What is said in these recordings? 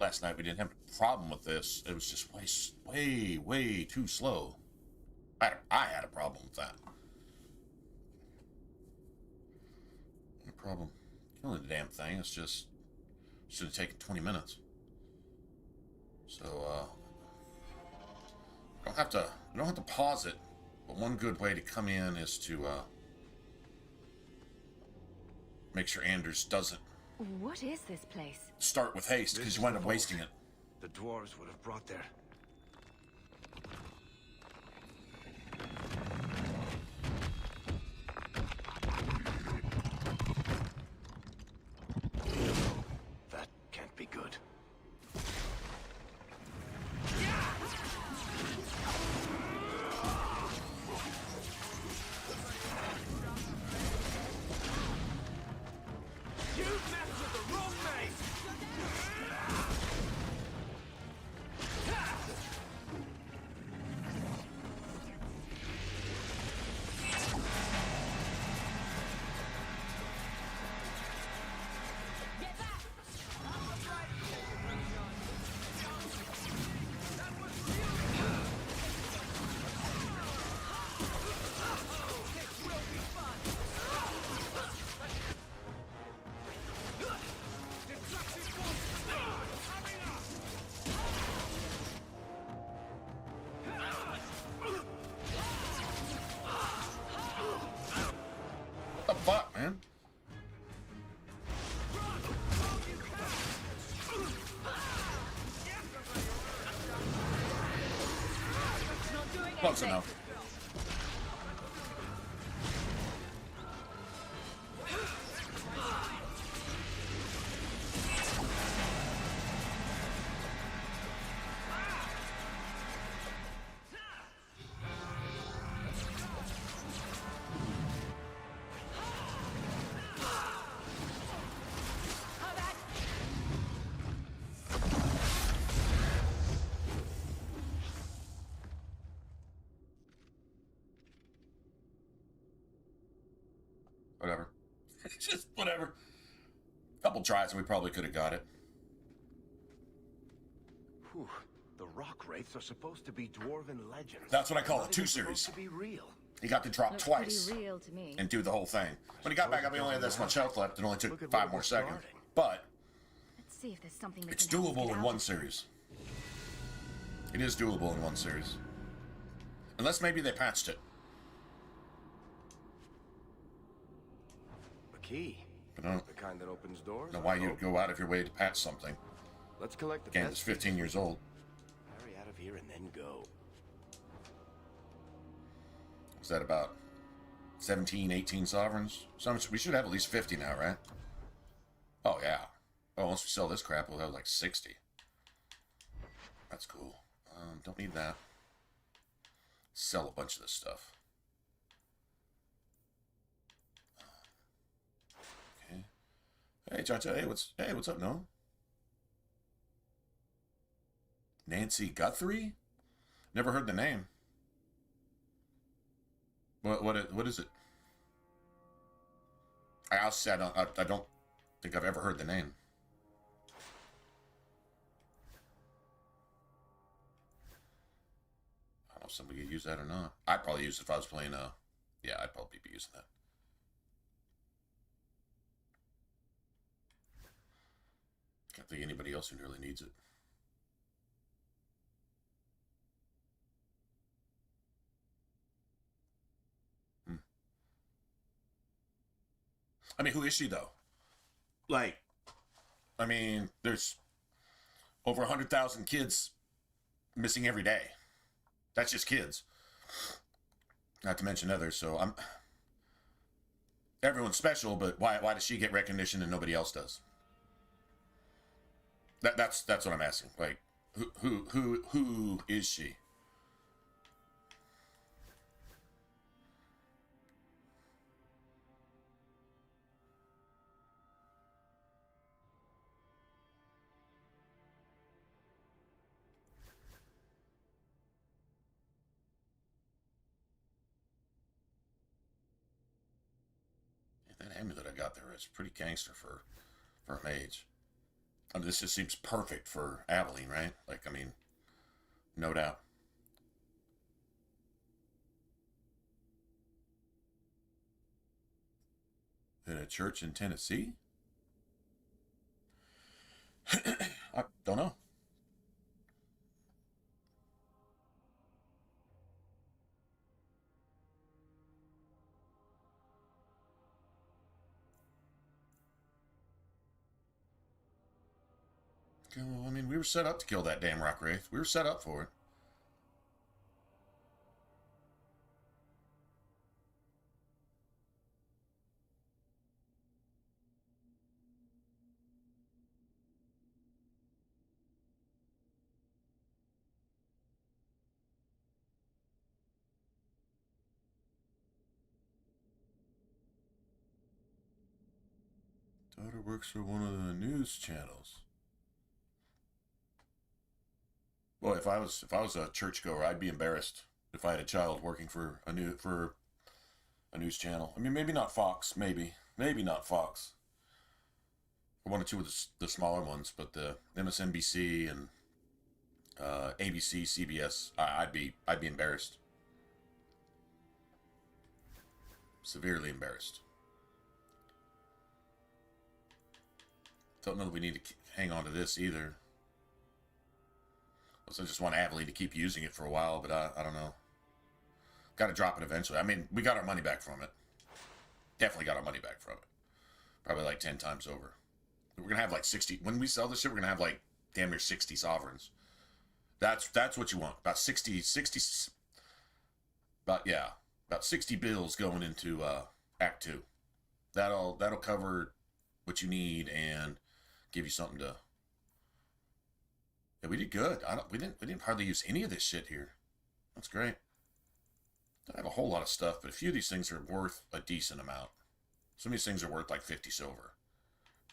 last night we didn't have a problem with this. It was just way too slow. I had a problem with that. No problem killing the damn thing. It's just should have taken 20 minutes. So I don't have to pause it. But one good way to come in is to make sure Anders doesn't. What is this place? Start with haste because you wind up wasting it. The dwarves would have brought their... That can't be good. What the fuck, man? Close enough. Whatever. Just whatever. Couple tries and we probably could have got it. Whew. The rock wraiths are supposed to be dwarven legends. That's what I call Not a 2 even series. supposed to be real. He got to drop Looks twice pretty real to me. and do the whole thing. When he got back up, he only had this much health left. It only took Look at 5 where more we're seconds. starting. But Let's see if there's something that it's can help us doable get in out one of series. It is doable in one series. Unless maybe they patched it. A key. I don't The kind that opens doors. know why I you'd hope. go out of your way to patch something. Let's collect the Game that's best 15 years old. Hurry out of here and then go. Is that about 17, 18 sovereigns? So we should have at least 50 now, right? Oh, yeah. Oh, once we sell this crap, we'll have like 60. That's cool. Don't need that. Sell a bunch of this stuff. Okay. Hey, Cha-Cha. Hey, what's up, Noah? Nancy Guthrie? Never heard the name. What is it? I also said I don't think I've ever heard the name. I don't know if somebody could use that or not. I'd probably use it if I was playing yeah, I'd probably be using that. Can't think of anybody else who really needs it. I mean, who is she, though? Like, I mean, there's over 100,000 kids missing every day. That's just kids. Not to mention others, so everyone's special, but why does she get recognition and nobody else does? That's what I'm asking. Like, who is she? That amulet I got there is pretty gangster for a mage. I mean, this just seems perfect for Aveline, right? Like, I mean, no doubt. At a church in Tennessee? I don't know. Okay, well, I mean, we were set up to kill that damn rock wraith. We were set up for it. Daughter works for one of the news channels. Well, if I was a churchgoer, I'd be embarrassed if I had a child working for a news channel. I mean, maybe not Fox, maybe not Fox. Or one or two of the smaller ones, but the MSNBC and ABC, CBS, I'd be embarrassed, severely embarrassed. Don't know that we need to hang on to this either. So I just want Aveline to keep using it for a while, but I don't know. Got to drop it eventually. I mean, we got our money back from it. Definitely got our money back from it. Probably like 10 times over. We're going to have like 60. When we sell this shit, we're going to have like damn near 60 sovereigns. That's what you want. About 60, about 60 bills going into Act 2. That'll cover what you need and give you something to. Yeah, we did good. We didn't hardly use any of this shit here. That's great. Don't have a whole lot of stuff, but a few of these things are worth a decent amount. Some of these things are worth like 50 silver,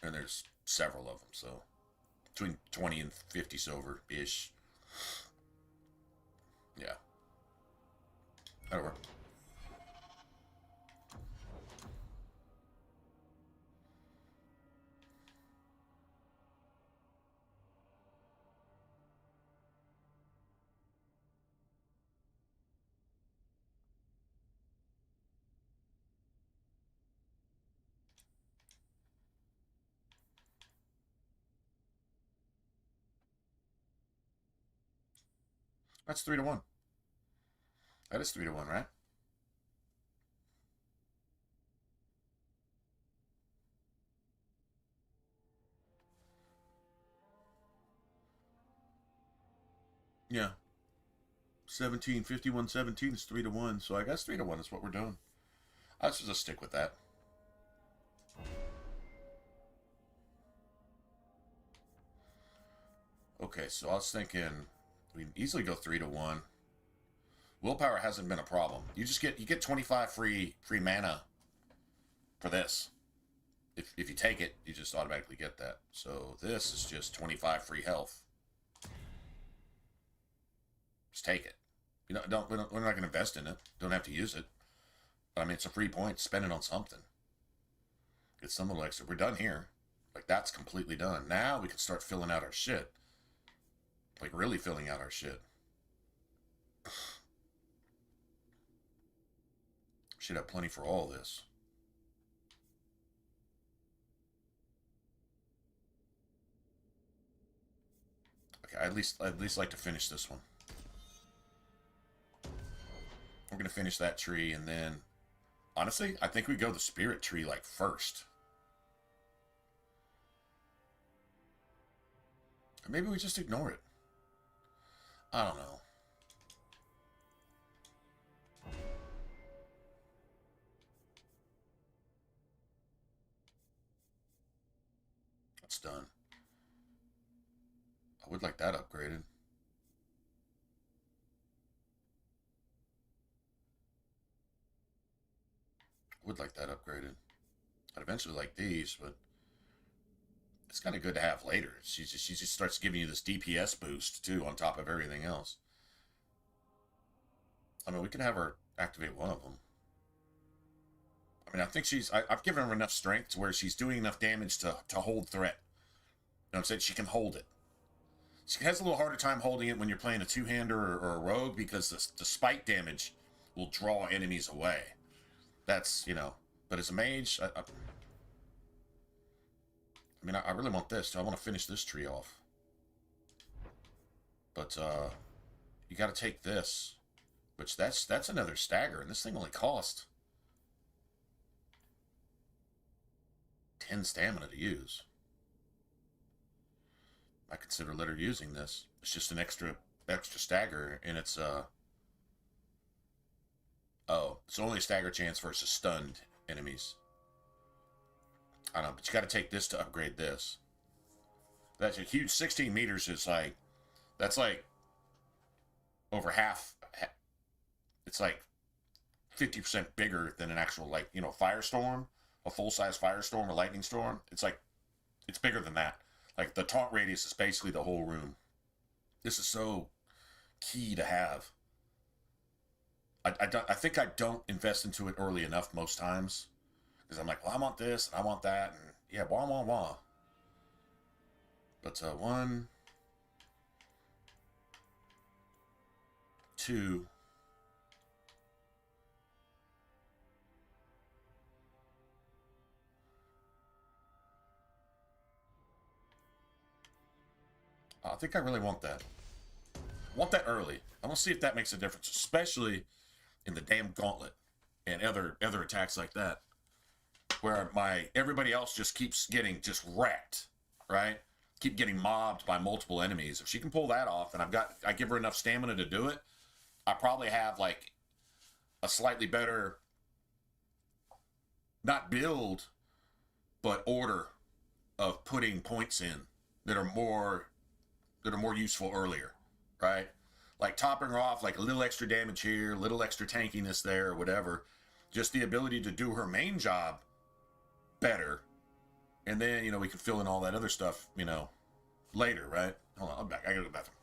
and there's several of them. So between 20 and 50 silver ish. Yeah, that'll work. That's 3-1. That is 3-1, right? Yeah. 17, 51, 17 is 3-1. So I guess 3-1 is what we're doing. Let's just stick with that. Okay, so I was thinking we can easily go 3-1. Willpower hasn't been a problem. You get 25 free mana for this. If you take it, you just automatically get that. So this is just 25 free health. Just take it. You know, we're not going to invest in it. Don't have to use it. I mean, it's a free point. Spend it on something. Get some little extra. We're done here. Like, that's completely done. Now we can start filling out our shit. Like, really filling out our shit. Should have plenty for all this. Okay, I'd at least like to finish this one. We're gonna finish that tree, and then honestly, I think we go the spirit tree like first. Or maybe we just ignore it. I don't know. It's done. I would like that upgraded. I would like that upgraded. I'd eventually like these, but it's kind of good to have later. She just starts giving you this DPS boost too on top of everything else. I mean, we can have her activate one of them. I mean, I think I've given her enough strength to where she's doing enough damage to hold threat. know what I'm saying? She can hold it. She has a little harder time holding it when you're playing a two-hander or a rogue because the spike damage will draw enemies away. That's, you know, but as a mage, I mean, I really want this. I want to finish this tree off. But, you got to take this, which that's another stagger, and this thing only cost 10 stamina to use. I consider later using this. It's just an extra stagger, and it's oh, it's only a stagger chance versus stunned enemies. I don't know, but you got to take this to upgrade this. That's a huge 16 meters. Is like, that's like over half. It's like 50% bigger than an actual, like, you know, firestorm, a full-size firestorm or lightning storm. It's like, it's bigger than that. Like, the taunt radius is basically the whole room. This is so key to have. I think I don't invest into it early enough most times. Because I'm like, well, I want this, and I want that, and yeah, wah, wah, wah. But, 1, 2... I think I really want that. I want that early. I want to see if that makes a difference, especially in the damn gauntlet and other attacks like that, where everybody else just keeps getting just wrecked, right? Keep getting mobbed by multiple enemies. If she can pull that off, and I give her enough stamina to do it, I probably have like a slightly better, not build, but order of putting points in that are more useful earlier, right? Like topping her off, like a little extra damage here, a little extra tankiness there, or whatever. Just the ability to do her main job better. And then, you know, we can fill in all that other stuff, you know, later, right? Hold on, I'm back. I gotta go to the bathroom.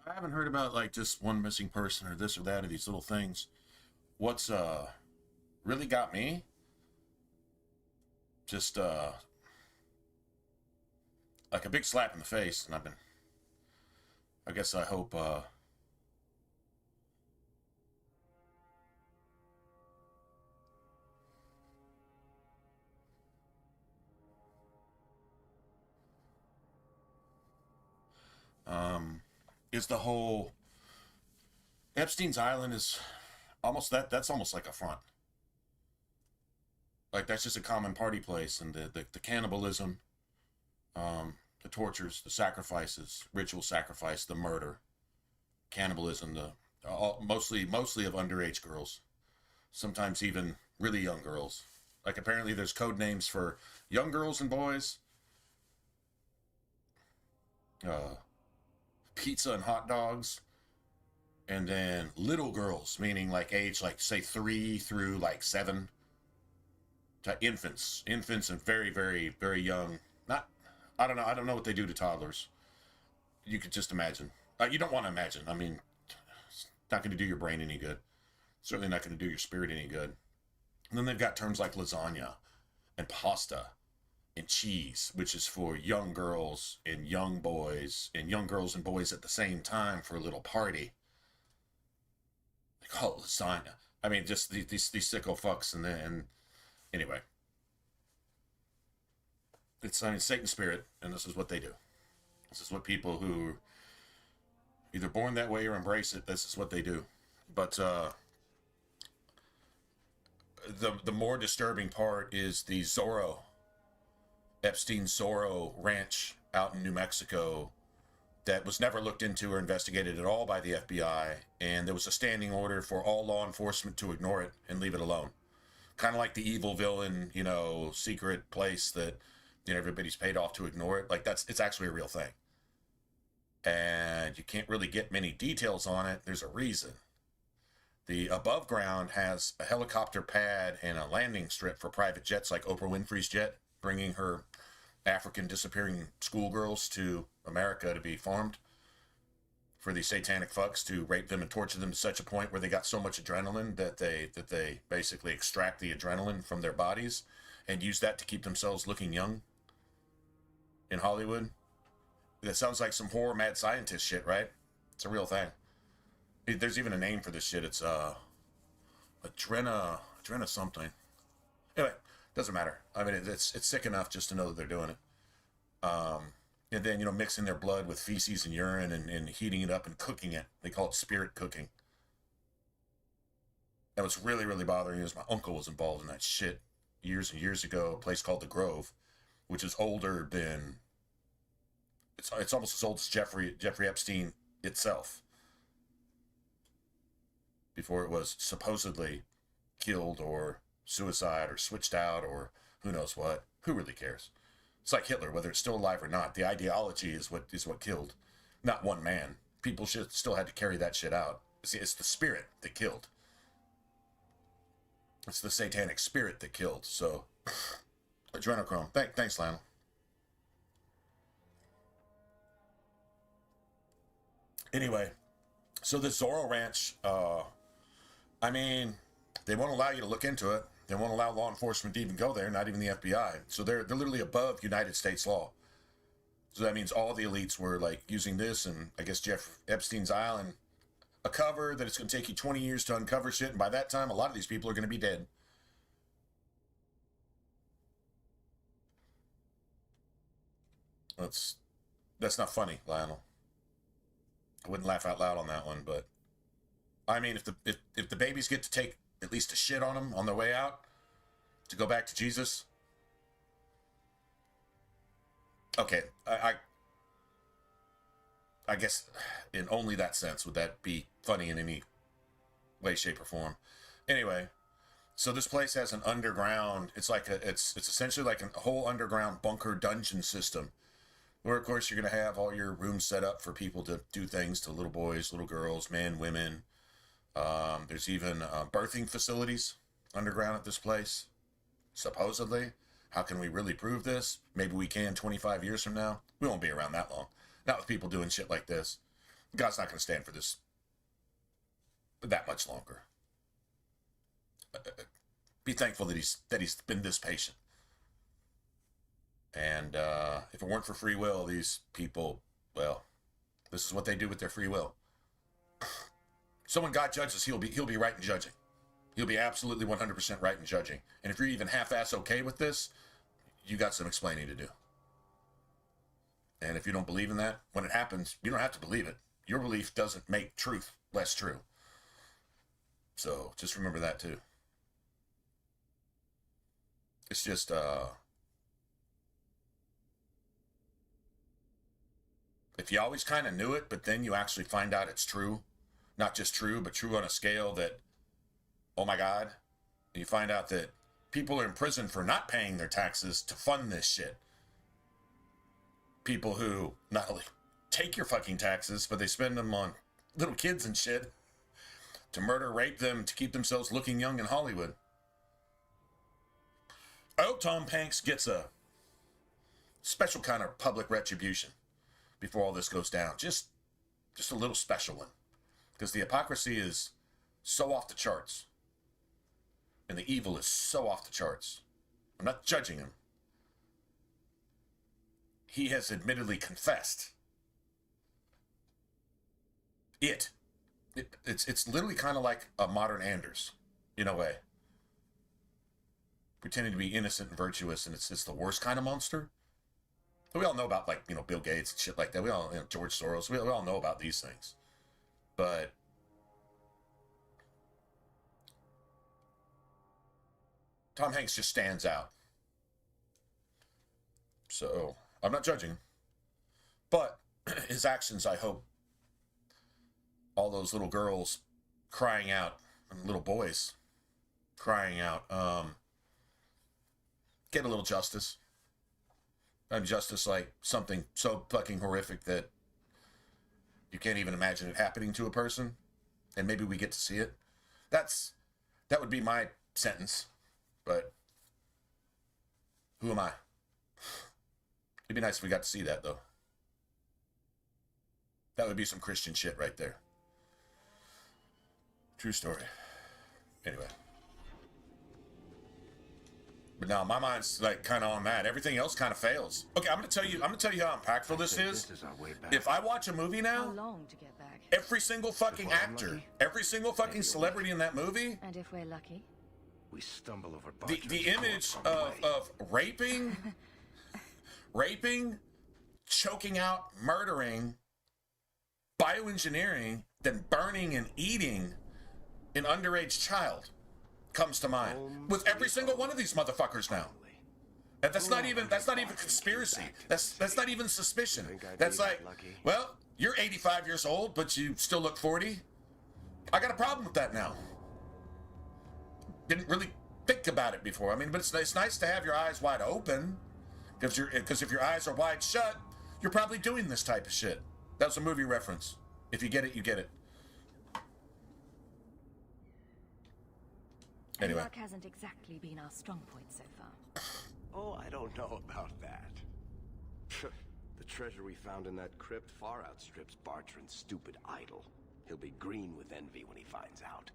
I haven't heard about like just one missing person or this or that or these little things. What's really got me? Just like a big slap in the face, and I guess I hope is the whole Epstein's Island is almost that's almost like a front. Like that's just a common party place, and the cannibalism, the tortures, the sacrifices, ritual sacrifice, the murder, cannibalism, mostly of underage girls, sometimes even really young girls. Like apparently there's code names for young girls and boys. Pizza and hot dogs, and then little girls, meaning like age like say 3 through like 7, to infants and very very very young. Not I don't know what they do to toddlers. You could just imagine. You don't want to imagine. I mean, it's not going to do your brain any good, certainly not going to do your spirit any good. And then they've got terms like lasagna and pasta and cheese, which is for young girls and young boys and young girls and boys at the same time for a little party. They call it lasagna. I mean, just these sicko fucks. And anyway, it's Satan's spirit, and this is what they do. This is what people who are either born that way or embrace it, this is what they do. But the more disturbing part is the Epstein Zorro Ranch out in New Mexico that was never looked into or investigated at all by the FBI, and there was a standing order for all law enforcement to ignore it and leave it alone. Kind of like the evil villain, secret place that everybody's paid off to ignore it. Like it's actually a real thing. And you can't really get many details on it. There's a reason. The above ground has a helicopter pad and a landing strip for private jets like Oprah Winfrey's jet, bringing her African disappearing schoolgirls to America to be farmed for these satanic fucks to rape them and torture them to such a point where they got so much adrenaline that they basically extract the adrenaline from their bodies and use that to keep themselves looking young in Hollywood. That sounds like some horror mad scientist shit, right? It's a real thing. There's even a name for this shit. It's adrena something. Anyway, doesn't matter. I mean, it's sick enough just to know that they're doing it. And then, mixing their blood with feces and urine and heating it up and cooking it. They call it spirit cooking. And what's really, really bothering me is my uncle was involved in that shit years and years ago. A place called The Grove, which is older than... It's almost as old as Jeffrey Epstein itself. Before it was supposedly killed or suicide or switched out or who knows what. Who really cares? It's like Hitler, whether it's still alive or not. The ideology is what killed, not one man. People still had to carry that shit out. See, it's the spirit that killed. It's the satanic spirit that killed. So, adrenochrome. Thanks, Lionel. Anyway, so the Zorro Ranch, I mean, they won't allow you to look into it. They won't allow law enforcement to even go there, not even the FBI. So they're literally above United States law. So that means all the elites were like using this, and I guess Jeff Epstein's Island, a cover that it's going to take you 20 years to uncover shit, and by that time, a lot of these people are going to be dead. That's not funny, Lionel. I wouldn't laugh out loud on that one, but I mean, if the babies get to take at least a shit on them on their way out to go back to Jesus, okay, I guess in only that sense would that be funny in any way, shape, or form. Anyway, so this place has an underground. It's essentially like a whole underground bunker dungeon system. Where, of course, you're going to have all your rooms set up for people to do things to little boys, little girls, men, women. There's even birthing facilities underground at this place, supposedly. How can we really prove this? Maybe we can 25 years from now. We won't be around that long. Not with people doing shit like this. God's not going to stand for this that much longer. Be thankful that he's been this patient. And if it weren't for free will, these people, well, this is what they do with their free will. So when God judges, he'll be right in judging. He'll be absolutely 100% right in judging. And if you're even half-ass okay with this, you got some explaining to do. And if you don't believe in that, when it happens, you don't have to believe it. Your belief doesn't make truth less true. So just remember that too. It's just, if you always kind of knew it, but then you actually find out it's true, not just true, but true on a scale that, oh my God, and you find out that people are in prison for not paying their taxes to fund this shit. People who not only take your fucking taxes, but they spend them on little kids and shit to murder, rape them, to keep themselves looking young in Hollywood. I hope Tom Hanks gets a special kind of public retribution before all this goes down. Just a little special one. Because the hypocrisy is so off the charts. And the evil is so off the charts. I'm not judging him. He has admittedly confessed. It's literally kind of like a modern Anders, in a way. Pretending to be innocent and virtuous, and it's the worst kind of monster. We all know about, like, Bill Gates and shit like that. We all, George Soros. We all know about these things. But Tom Hanks just stands out. So I'm not judging him. But his actions, I hope all those little girls crying out, and little boys crying out, get a little justice. And justice like something so fucking horrific that you can't even imagine it happening to a person. And maybe we get to see it. That would be my sentence. But who am I? It'd be nice if we got to see that, though. That would be some Christian shit right there. True story. Anyway. But now my mind's like kind of on that. Everything else kind of fails. Okay, I'm gonna tell you how impactful this is. If I watch a movie now, How long to get back? every single fucking actor, every single fucking celebrity in that movie, And if we're lucky? We stumble over the image of raping, choking out, murdering, bioengineering, then burning and eating an underage child comes to mind with every single one of these motherfuckers now. And that's not even conspiracy. That's not even suspicion. That's like, well, you're 85 years old, but you still look 40. I got a problem with that now. Didn't really think about it before. I mean, but it's nice to have your eyes wide open, because if your eyes are wide shut, you're probably doing this type of shit. That's a movie reference. If you get it, you get it. New Anyway. York hasn't exactly been our strong point so far. Oh, I don't know about that. The treasure we found in that crypt far outstrips Bartran's stupid idol. He'll be green with envy when he finds out.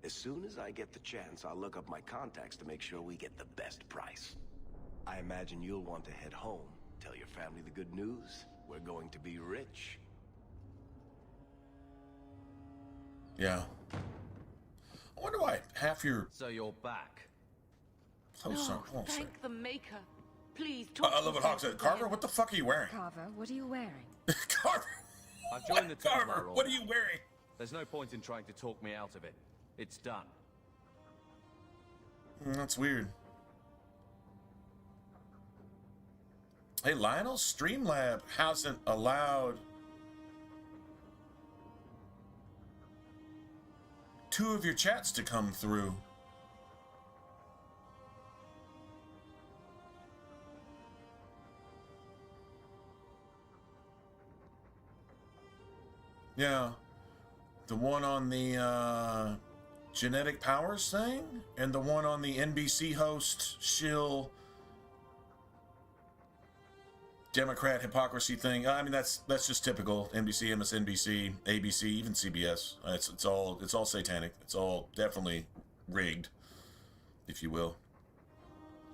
As soon as I get the chance, I'll look up my contacts to make sure we get the best price. I imagine you'll want to head home. Tell your family the good news. We're going to be rich. Yeah. I wonder why half your... So you're back. Hold on, hold on a Thank second. the Maker. Please talk I love what Hawk said. Carver, what the fuck are you wearing? Carver, what are you wearing? Carver! I've joined the Carver, Templar what are Order. you wearing? There's no point in trying to talk me out of it. It's done. That's weird. Hey, Lionel, Streamlab hasn't allowed 2 of your chats to come through. Yeah. The one on the genetic powers thing, and the one on the NBC host shill Democrat hypocrisy thing. I mean, that's just typical. NBC, MSNBC, ABC, even CBS. It's all satanic. It's all definitely rigged, if you will.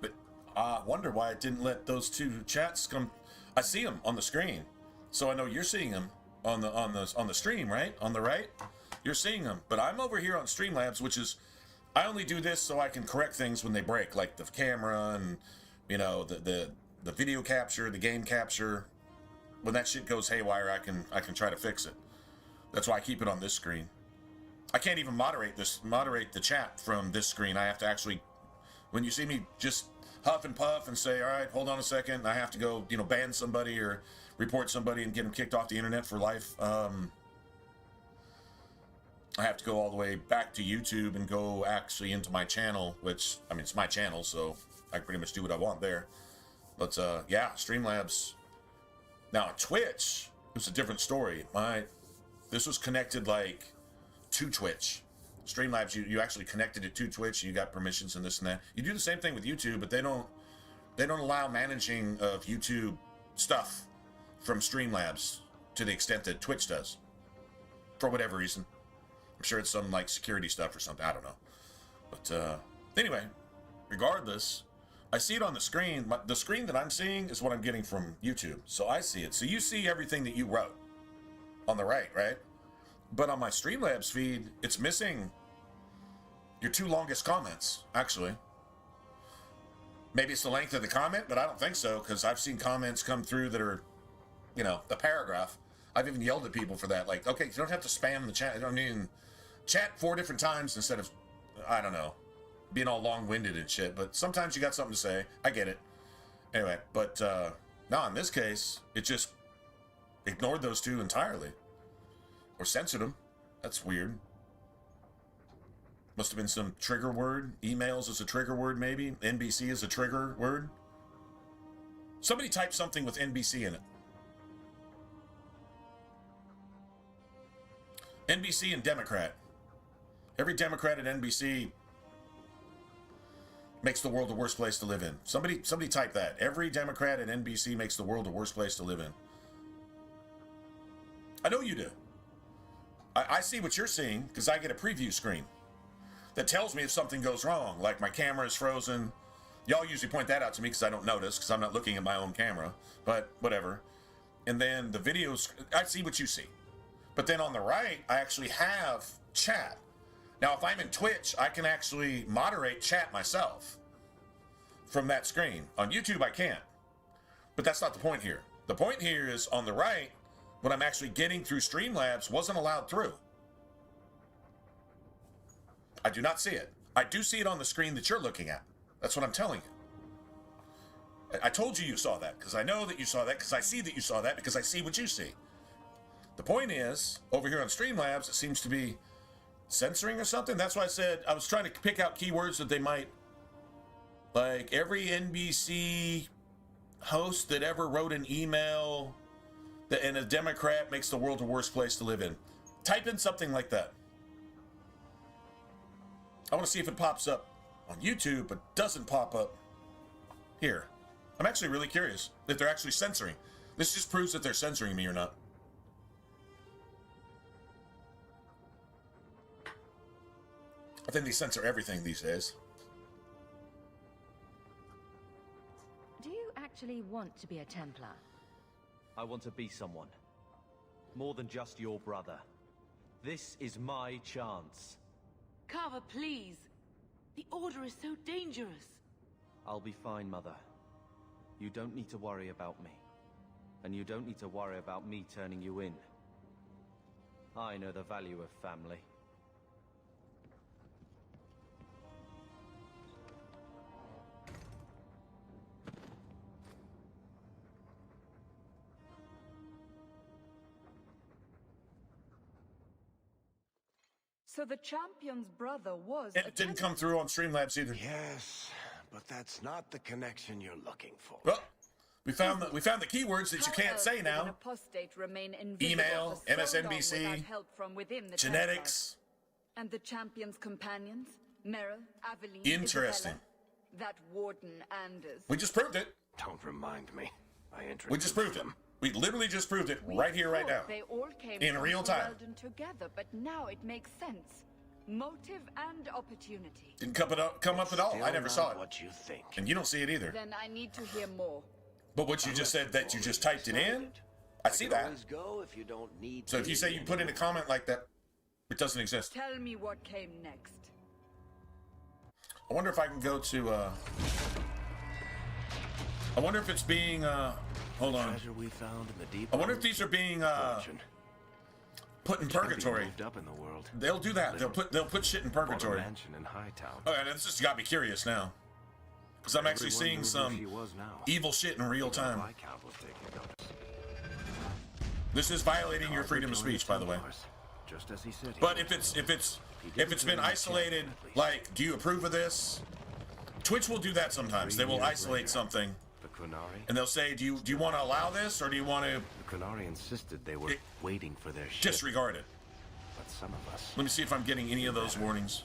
But I wonder why it didn't let those two chats come. I see them on the screen, so I know you're seeing them on the stream, right? On the right, you're seeing them. But I'm over here on Streamlabs, which is, I only do this so I can correct things when they break, like the camera and, you know, the video capture, the game capture. When that shit goes haywire, I can try to fix it. That's why I keep it on this screen. I can't even moderate the chat from this screen. I have to actually, when you see me just huff and puff and say, all right, hold on a second, I have to go, you know, ban somebody or report somebody and get them kicked off the internet for life. I have to go all the way back to YouTube and go actually into my channel, which, I mean, it's my channel, so I can pretty much do what I want there. But, yeah, Streamlabs. Now, Twitch, it's a different story. This was connected, like, to Twitch. Streamlabs, you actually connected it to Twitch, and you got permissions and this and that. You do the same thing with YouTube, but they don't allow managing of YouTube stuff from Streamlabs to the extent that Twitch does. For whatever reason. I'm sure it's some, like, security stuff or something. I don't know. But, anyway, regardless, I see it on the screen. The screen that I'm seeing is what I'm getting from YouTube. So I see it. So you see everything that you wrote on the right? But on my Streamlabs feed, it's missing your two longest comments, actually. Maybe it's the length of the comment, but I don't think so, because I've seen comments come through that are, you know, a paragraph. I've even yelled at people for that. Like, okay, you don't have to spam the chat. I don't mean chat 4 different times instead of, I don't know, being all long-winded and shit. But sometimes you got something to say. I get it. Anyway, but no, in this case, it just ignored those two entirely. Or censored them. That's weird. Must have been some trigger word. Emails is a trigger word, maybe. NBC is a trigger word. Somebody type something with NBC in it. NBC and Democrat. Every Democrat at NBC makes the world the worst place to live in. Somebody type that. Every Democrat at NBC makes the world the worst place to live in. I know you do. I see what you're seeing because I get a preview screen that tells me if something goes wrong, like my camera is frozen. Y'all usually point that out to me because I don't notice because I'm not looking at my own camera, but whatever. And then the videos, I see what you see. But then on the right, I actually have chat. Now, if I'm in Twitch, I can actually moderate chat myself from that screen. On YouTube, I can't. But that's not the point here. The point here is on the right, what I'm actually getting through Streamlabs wasn't allowed through. I do not see it. I do see it on the screen that you're looking at. That's what I'm telling you. I told you saw that because I know that you saw that because I see that you saw that because I see what you see. The point is, over here on Streamlabs, it seems to be censoring or something. That's why I said I was trying to pick out keywords that they might, like every NBC host that ever wrote an email and a Democrat makes the world the worst place to live in. Type in something like that. I want to see if it pops up on YouTube, but doesn't pop up here. I'm actually really curious if they're actually censoring. This just proves that they're censoring me or not. I think they censor everything these days. Do you actually want to be a Templar? I want to be someone. More than just your brother. This is my chance. Carver, please. The Order is so dangerous. I'll be fine, Mother. You don't need to worry about me. And you don't need to worry about me turning you in. I know the value of family. So the champion's brother was It didn't come through on Streamlabs either. Yes, but that's not the connection you're looking for. Well, we found the keywords that you can't say now. Apostate remain invisible Email, for so long MSNBC, without help from within the genetics. Templars. And the champion's companions? Merrill, Aveline, Interesting. Isabella, that Warden Anders. We just proved it. Don't remind me. We just proved it. We literally just proved it right here, right now. They all came In from real time. Ferelden together, but now it makes sense. Motive and opportunity. Didn't come up at all. I never saw it. What you think? And you don't see it either. Then I need to hear more. But what you just said that you just typed it in, I see that. Always go if you don't need So if you say you put in a comment like that, it doesn't exist. Tell me what came next. I wonder if I can go to, I wonder if it's being, hold on. treasure we found in the deep. I wonder if these are being, fortune. put in Can be purgatory. moved up in the world. They'll do that. They'll put shit in Bought a purgatory. mansion in Hightown. Oh, and this just got me curious now. Because I'm actually Everyone seeing knew who some she was now. evil shit in real time. Viscount was taking notice. This is violating your freedom of speech, by the way. Just as he said. But if it's been isolated, like, do you approve of this? Twitch will do that sometimes. They will isolate something, The Kunari. and they'll say, "Do you want to allow this, or do you want to The Kunari insisted they were waiting for their ship. disregard it?" But some of us. Let me see if I'm getting any of those warnings.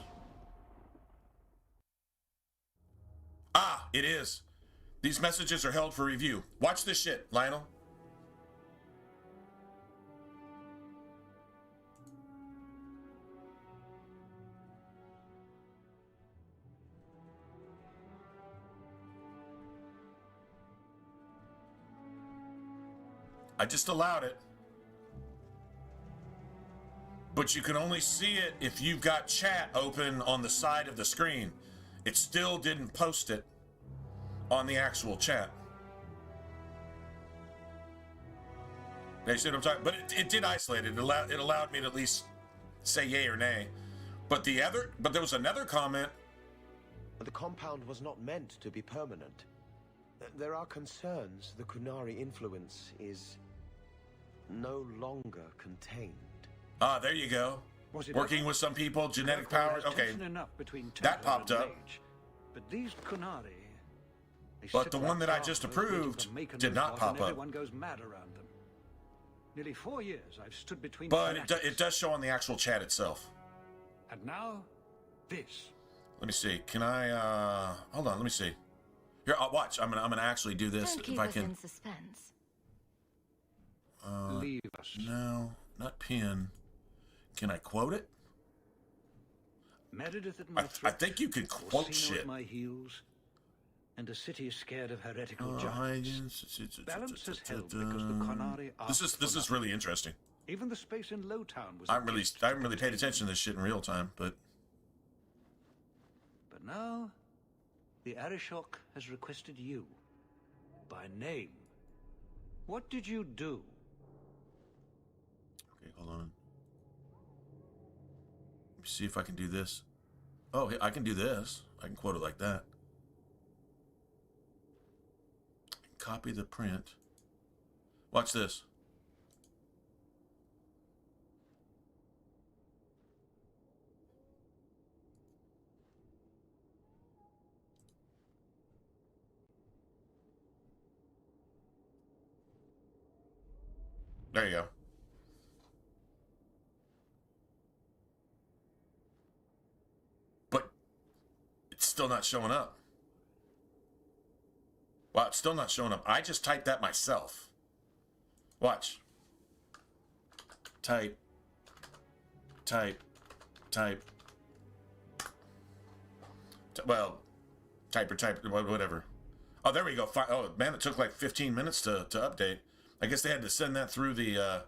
Ah, it is. These messages are held for review. Watch this shit, Lionel. I just allowed it. But you can only see it if you've got chat open on the side of the screen. It still didn't post it on the actual chat. Now, you see what I'm talking? But it did isolate it. It allowed me to at least say yay or nay. But there was another comment. The compound was not meant to be permanent. There are concerns the Kunari influence is no longer contained. Ah, there you go. Working with some people, genetic power. Okay, that popped up. But these Kunari. But the one that I just approved did not pop up. Everyone goes mad around them. Nearly 4 years I've stood between. But it does show on the actual chat itself. And now, this. Let me see. Can I? Hold on. Let me see. Here, I'll watch. I'm gonna actually do this Don't if keep I us can. in suspense. Leave us. No, not pin. Can I quote it? Meredith at my I throat, think you can quote Orsino shit. at my heels, and a city scared of heretical giants. Balance has held because the Kunari are. This is really interesting. Even the space in Lowtown was. I haven't really paid attention to this shit in real time, but But now, the Arishok has requested you, by name. What did you do? okay, hold on. Let me see if I can do this. Oh, I can do this. I can quote it like that. Copy the print. Watch this. There you go. But it's still not showing up. Wow, it's still not showing up. I just typed that myself. Watch. Type. Well, type or type, whatever. Oh, there we go. Oh, man, it took like 15 minutes to update. I guess they had to send that through the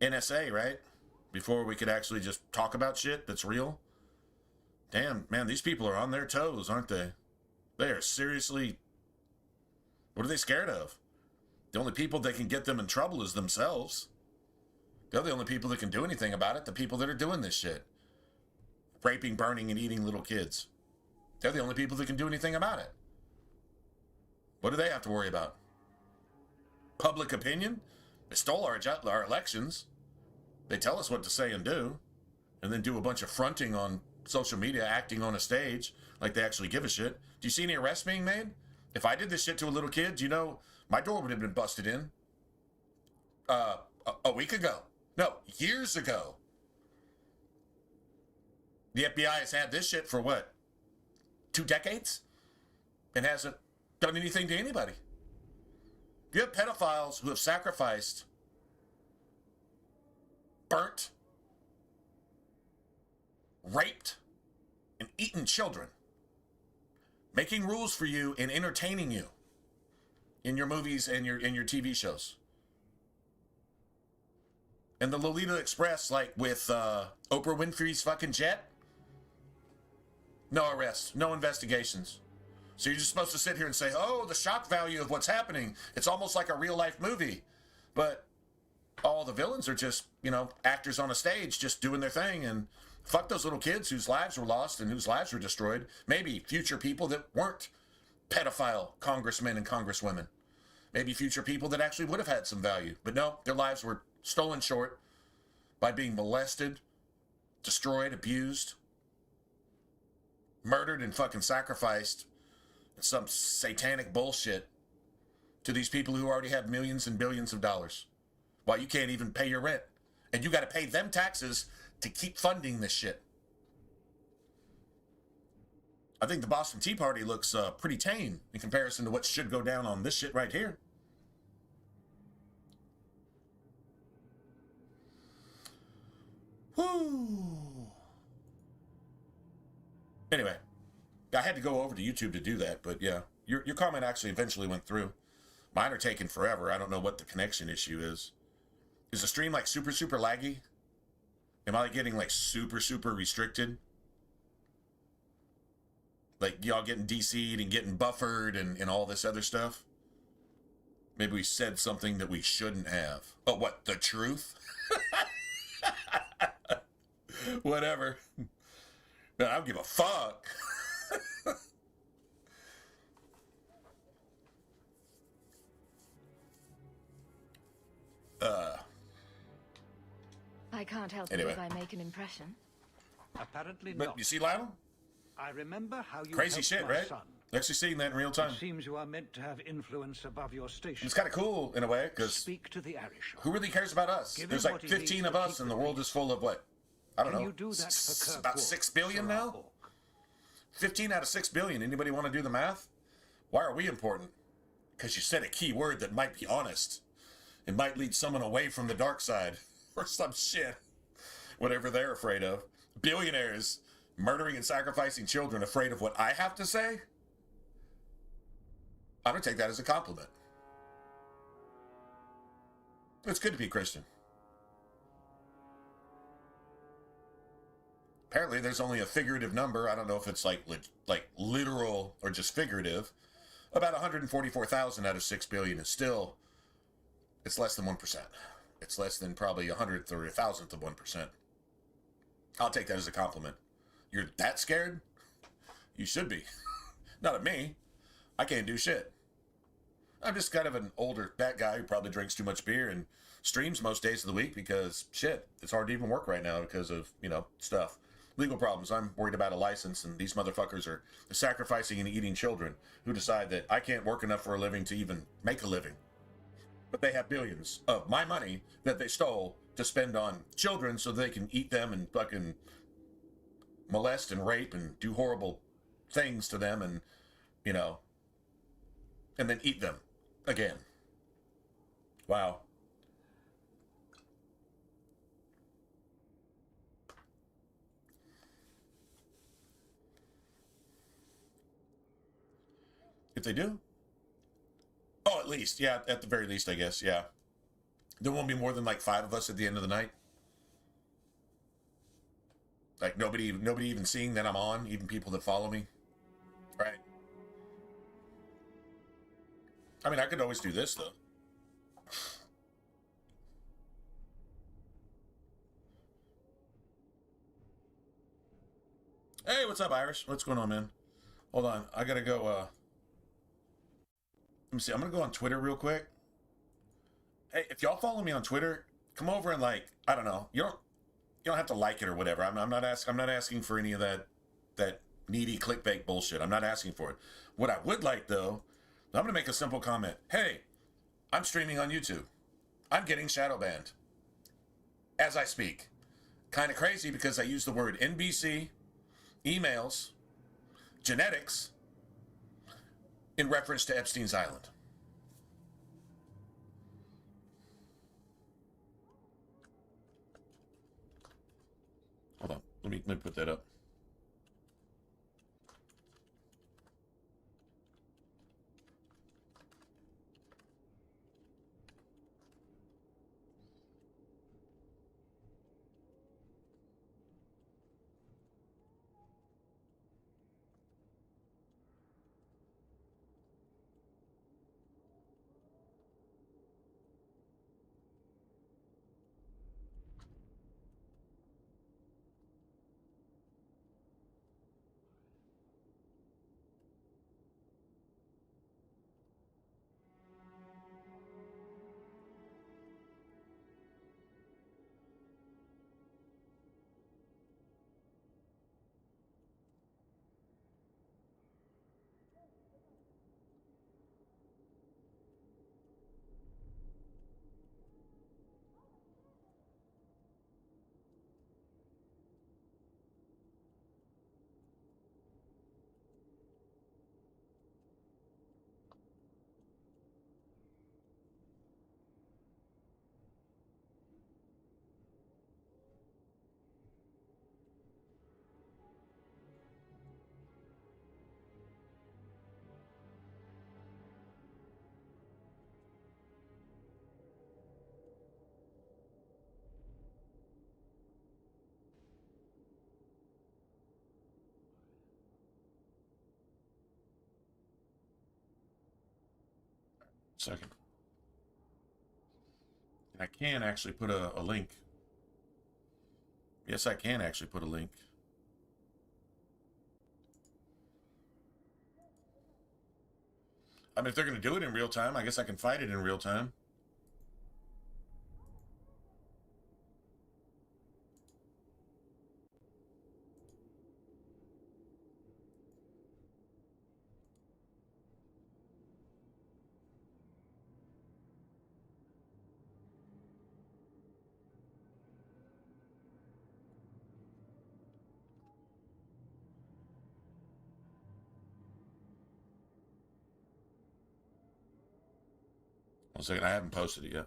NSA, right? Before we could actually just talk about shit that's real. Damn, man, these people are on their toes, aren't they? They are seriously... What are they scared of? The only people that can get them in trouble is themselves. They're the only people that can do anything about it, the people that are doing this shit. Raping, burning, and eating little kids. They're the only people that can do anything about it. What do they have to worry about? Public opinion? They stole our elections. They tell us what to say and do. And then do a bunch of fronting on social media, acting on a stage like they actually give a shit. Do you see any arrests being made? If I did this shit to a little kid, do you know my door would have been busted in a week ago. No, years ago. The FBI has had this shit for what? 2 decades? And hasn't done anything to anybody. You have pedophiles who have sacrificed, burnt, raped, and eaten children, making rules for you and entertaining you in your movies and your TV shows. And the Lolita Express, like with Oprah Winfrey's fucking jet, no arrests, no investigations. So you're just supposed to sit here and say, oh, the shock value of what's happening. It's almost like a real life movie. But all the villains are just, you know, actors on a stage just doing their thing. And fuck those little kids whose lives were lost and whose lives were destroyed. Maybe future people that weren't pedophile congressmen and congresswomen. Maybe future people that actually would have had some value. But no, their lives were stolen short by being molested, destroyed, abused, murdered, and fucking sacrificed. Some satanic bullshit to these people who already have millions and billions of dollars. While you can't even pay your rent. And you got to pay them taxes to keep funding this shit. I think the Boston Tea Party looks pretty tame in comparison to what should go down on this shit right here. Woo. Anyway, I had to go over to YouTube to do that, but yeah, your comment actually eventually went through. Mine are taking forever. I don't know what the connection issue is. Is the stream like super laggy? Am I getting like super restricted? Like y'all getting DC'd and getting buffered and all this other stuff? Maybe we said something that we shouldn't have. Oh, what? The truth? Whatever. No, I don't give a fuck. I can't help Anyway. it if I make an impression. Apparently But not. you see, Lionel? I remember how you Crazy helped shit, my right? son. Actually seeing that in real time. It seems you are meant to have influence above your station. It's kind of cool in a way, because Speak to the Arishok. who really cares about us? Give There's him like what he 15 needs of to us, keep and the the world is full of what? I don't Can know. you do that for Kirk About Wolf, 6 billion for our now? Hawk? 15 out of 6 billion. Anybody want to do the math? Why are we important? Because you said a key word that might be honest. It might lead someone away from the dark side. Or some shit. Whatever they're afraid of. Billionaires murdering and sacrificing children afraid of what I have to say? I'm going to take that as a compliment. It's good to be Christian. Apparently, there's only a figurative number. I don't know if it's like literal or just figurative. About 144,000 out of 6 billion is still, it's less than 1%. It's less than probably 100th or 1,000th of 1%. I'll take that as a compliment. You're that scared? You should be. Not of me. I can't do shit. I'm just kind of an older fat guy who probably drinks too much beer and streams most days of the week because, shit, it's hard to even work right now because of, stuff. Legal problems. I'm worried about a license, and these motherfuckers are sacrificing and eating children who decide that I can't work enough for a living to even make a living. But they have billions of my money that they stole to spend on children so they can eat them and fucking molest and rape and do horrible things to them and, and then eat them again. Wow. If they do? Oh, at least. Yeah, at the very least, I guess. Yeah. There won't be more than like 5 of us at the end of the night. Like nobody even seeing that I'm on, even people that follow me. Right. I mean, I could always do this, though. Hey, what's up, Irish? What's going on, man? Hold on. I gotta go, let me see. I'm gonna go on Twitter real quick. Hey, if y'all follow me on Twitter, come over and I don't know. You don't have to like it or whatever. I'm not asking for any of that needy clickbait bullshit. I'm not asking for it. What I would like, though, I'm gonna make a simple comment. Hey, I'm streaming on YouTube. I'm getting shadow banned as I speak. Kind of crazy because I use the word NBC, emails, genetics in reference to Epstein's Island. let me put that up. Second. And I can actually put a link. Yes, I can actually put a link. I mean, if they're going to do it in real time, I guess I can fight it in real time. One second, I haven't posted it yet.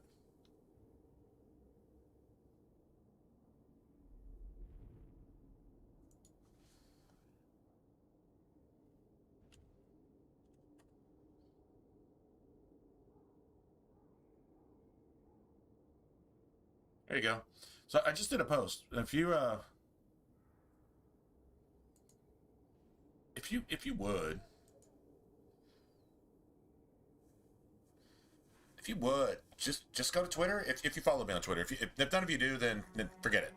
There you go. So I just did a post. If you would just go to Twitter. If you follow me on Twitter, if none of you do, then forget it.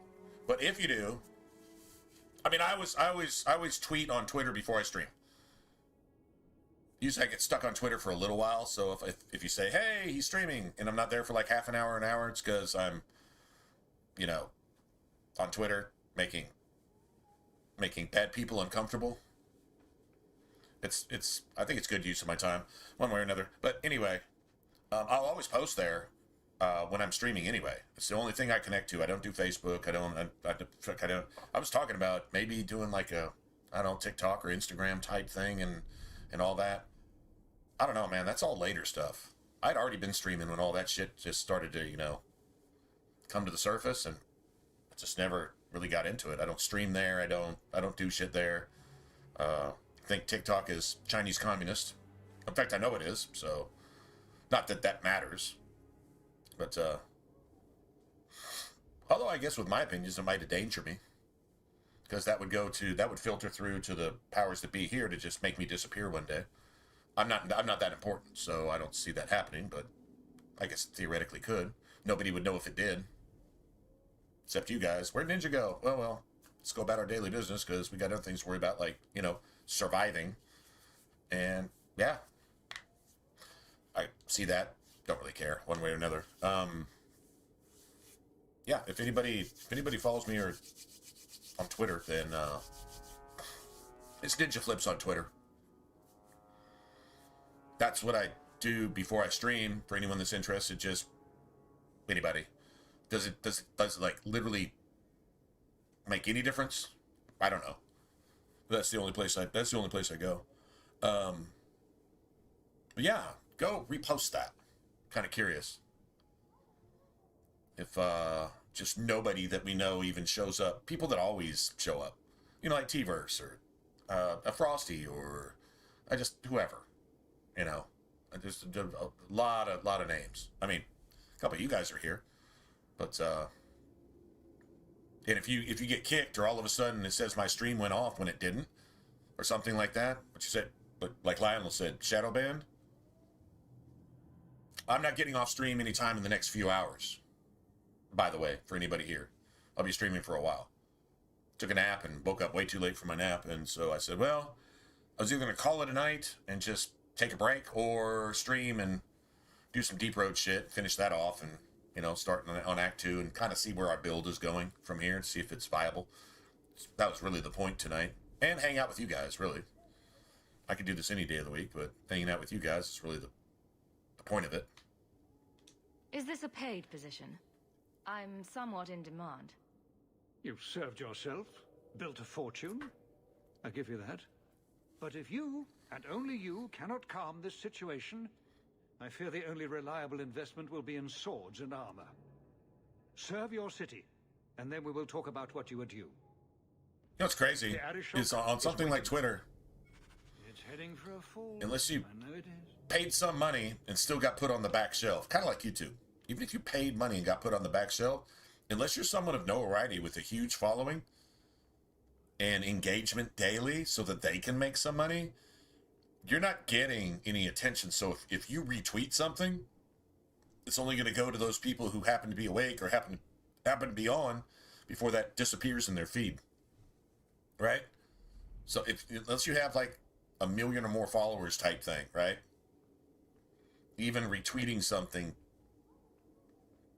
But if you do, I mean, I always tweet on Twitter before I stream. Usually I get stuck on Twitter for a little while. So if you say, hey, he's streaming, and I'm not there for like half an hour, it's because I'm, you know, on Twitter making bad people uncomfortable. I think it's good use of my time, one way or another. But anyway, I'll always post there when I'm streaming anyway. It's the only thing I connect to. I don't do Facebook. I was talking about maybe doing like a, I don't know, TikTok or Instagram type thing and all that. I don't know, man. That's all later stuff. I'd already been streaming when all that shit just started to, you know, come to the surface, and I just never really got into it. I don't stream there. I don't do shit there. I think TikTok is Chinese communist. In fact, I know it is, so not that that matters. But, although I guess with my opinions, it might endanger me. Because that would filter through to the powers that be here to just make me disappear one day. I'm not that important, so I don't see that happening, but I guess it theoretically could. Nobody would know if it did. Except you guys. Where'd Ninja go? Well, let's go about our daily business, because we got other things to worry about, like, you know, surviving. And, yeah. I see that. Don't really care, one way or another. Yeah, if anybody follows me or on Twitter, then it's Ninja Flips on Twitter. That's what I do before I stream. For anyone that's interested, just anybody. Does it like literally make any difference? I don't know. That's the only place I go. But yeah, go repost that. Kind of curious. If just nobody that we know even shows up. People that always show up. You know, like T-Verse or a Frosty or whoever. You know, just a lot of names. I mean, a couple of you guys are here, but and if you get kicked or all of a sudden it says my stream went off when it didn't, or something like that, what you said, but like Lionel said, shadow banned. I'm not getting off stream anytime in the next few hours. By the way, for anybody here, I'll be streaming for a while. Took a nap and woke up way too late for my nap, and so I said, well, I was either going to call it a night and just take a break, or stream and do some deep road shit, finish that off, and, you know, start on Act 2 and kind of see where our build is going from here, see if it's viable. That was really the point tonight. And hang out with you guys, really. I could do this any day of the week, but hanging out with you guys is really the point of it. Is this a paid position? I'm somewhat in demand. You've served yourself, built a fortune. I give you that. But if you, and only you, cannot calm this situation, I fear the only reliable investment will be in swords and armor. Serve your city, and then we will talk about what you are due. You know what's crazy? It's on something like Twitter. It's heading for a fall. Unless you I know it is. paid some money and still got put on the back shelf, kind of like YouTube. Even if you paid money and got put on the back shelf, unless you're someone of notoriety with a huge following and engagement daily so that they can make some money, you're not getting any attention. So if you retweet something, it's only going to go to those people who happen to be awake or happen to be on before that disappears in their feed. Right? So unless you have like 1 million or more followers type thing, right? Even retweeting something,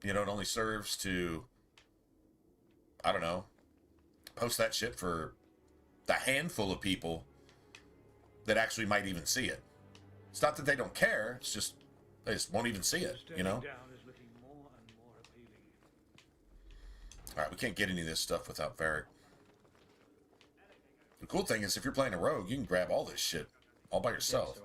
you know, it only serves to, I don't know, post that shit for the handful of people that actually might even see it. It's not that they don't care, it's just they just won't even see it, you know? Alright, we can't get any of this stuff without Varric. The cool thing is if you're playing a rogue, you can grab all this shit all by yourself.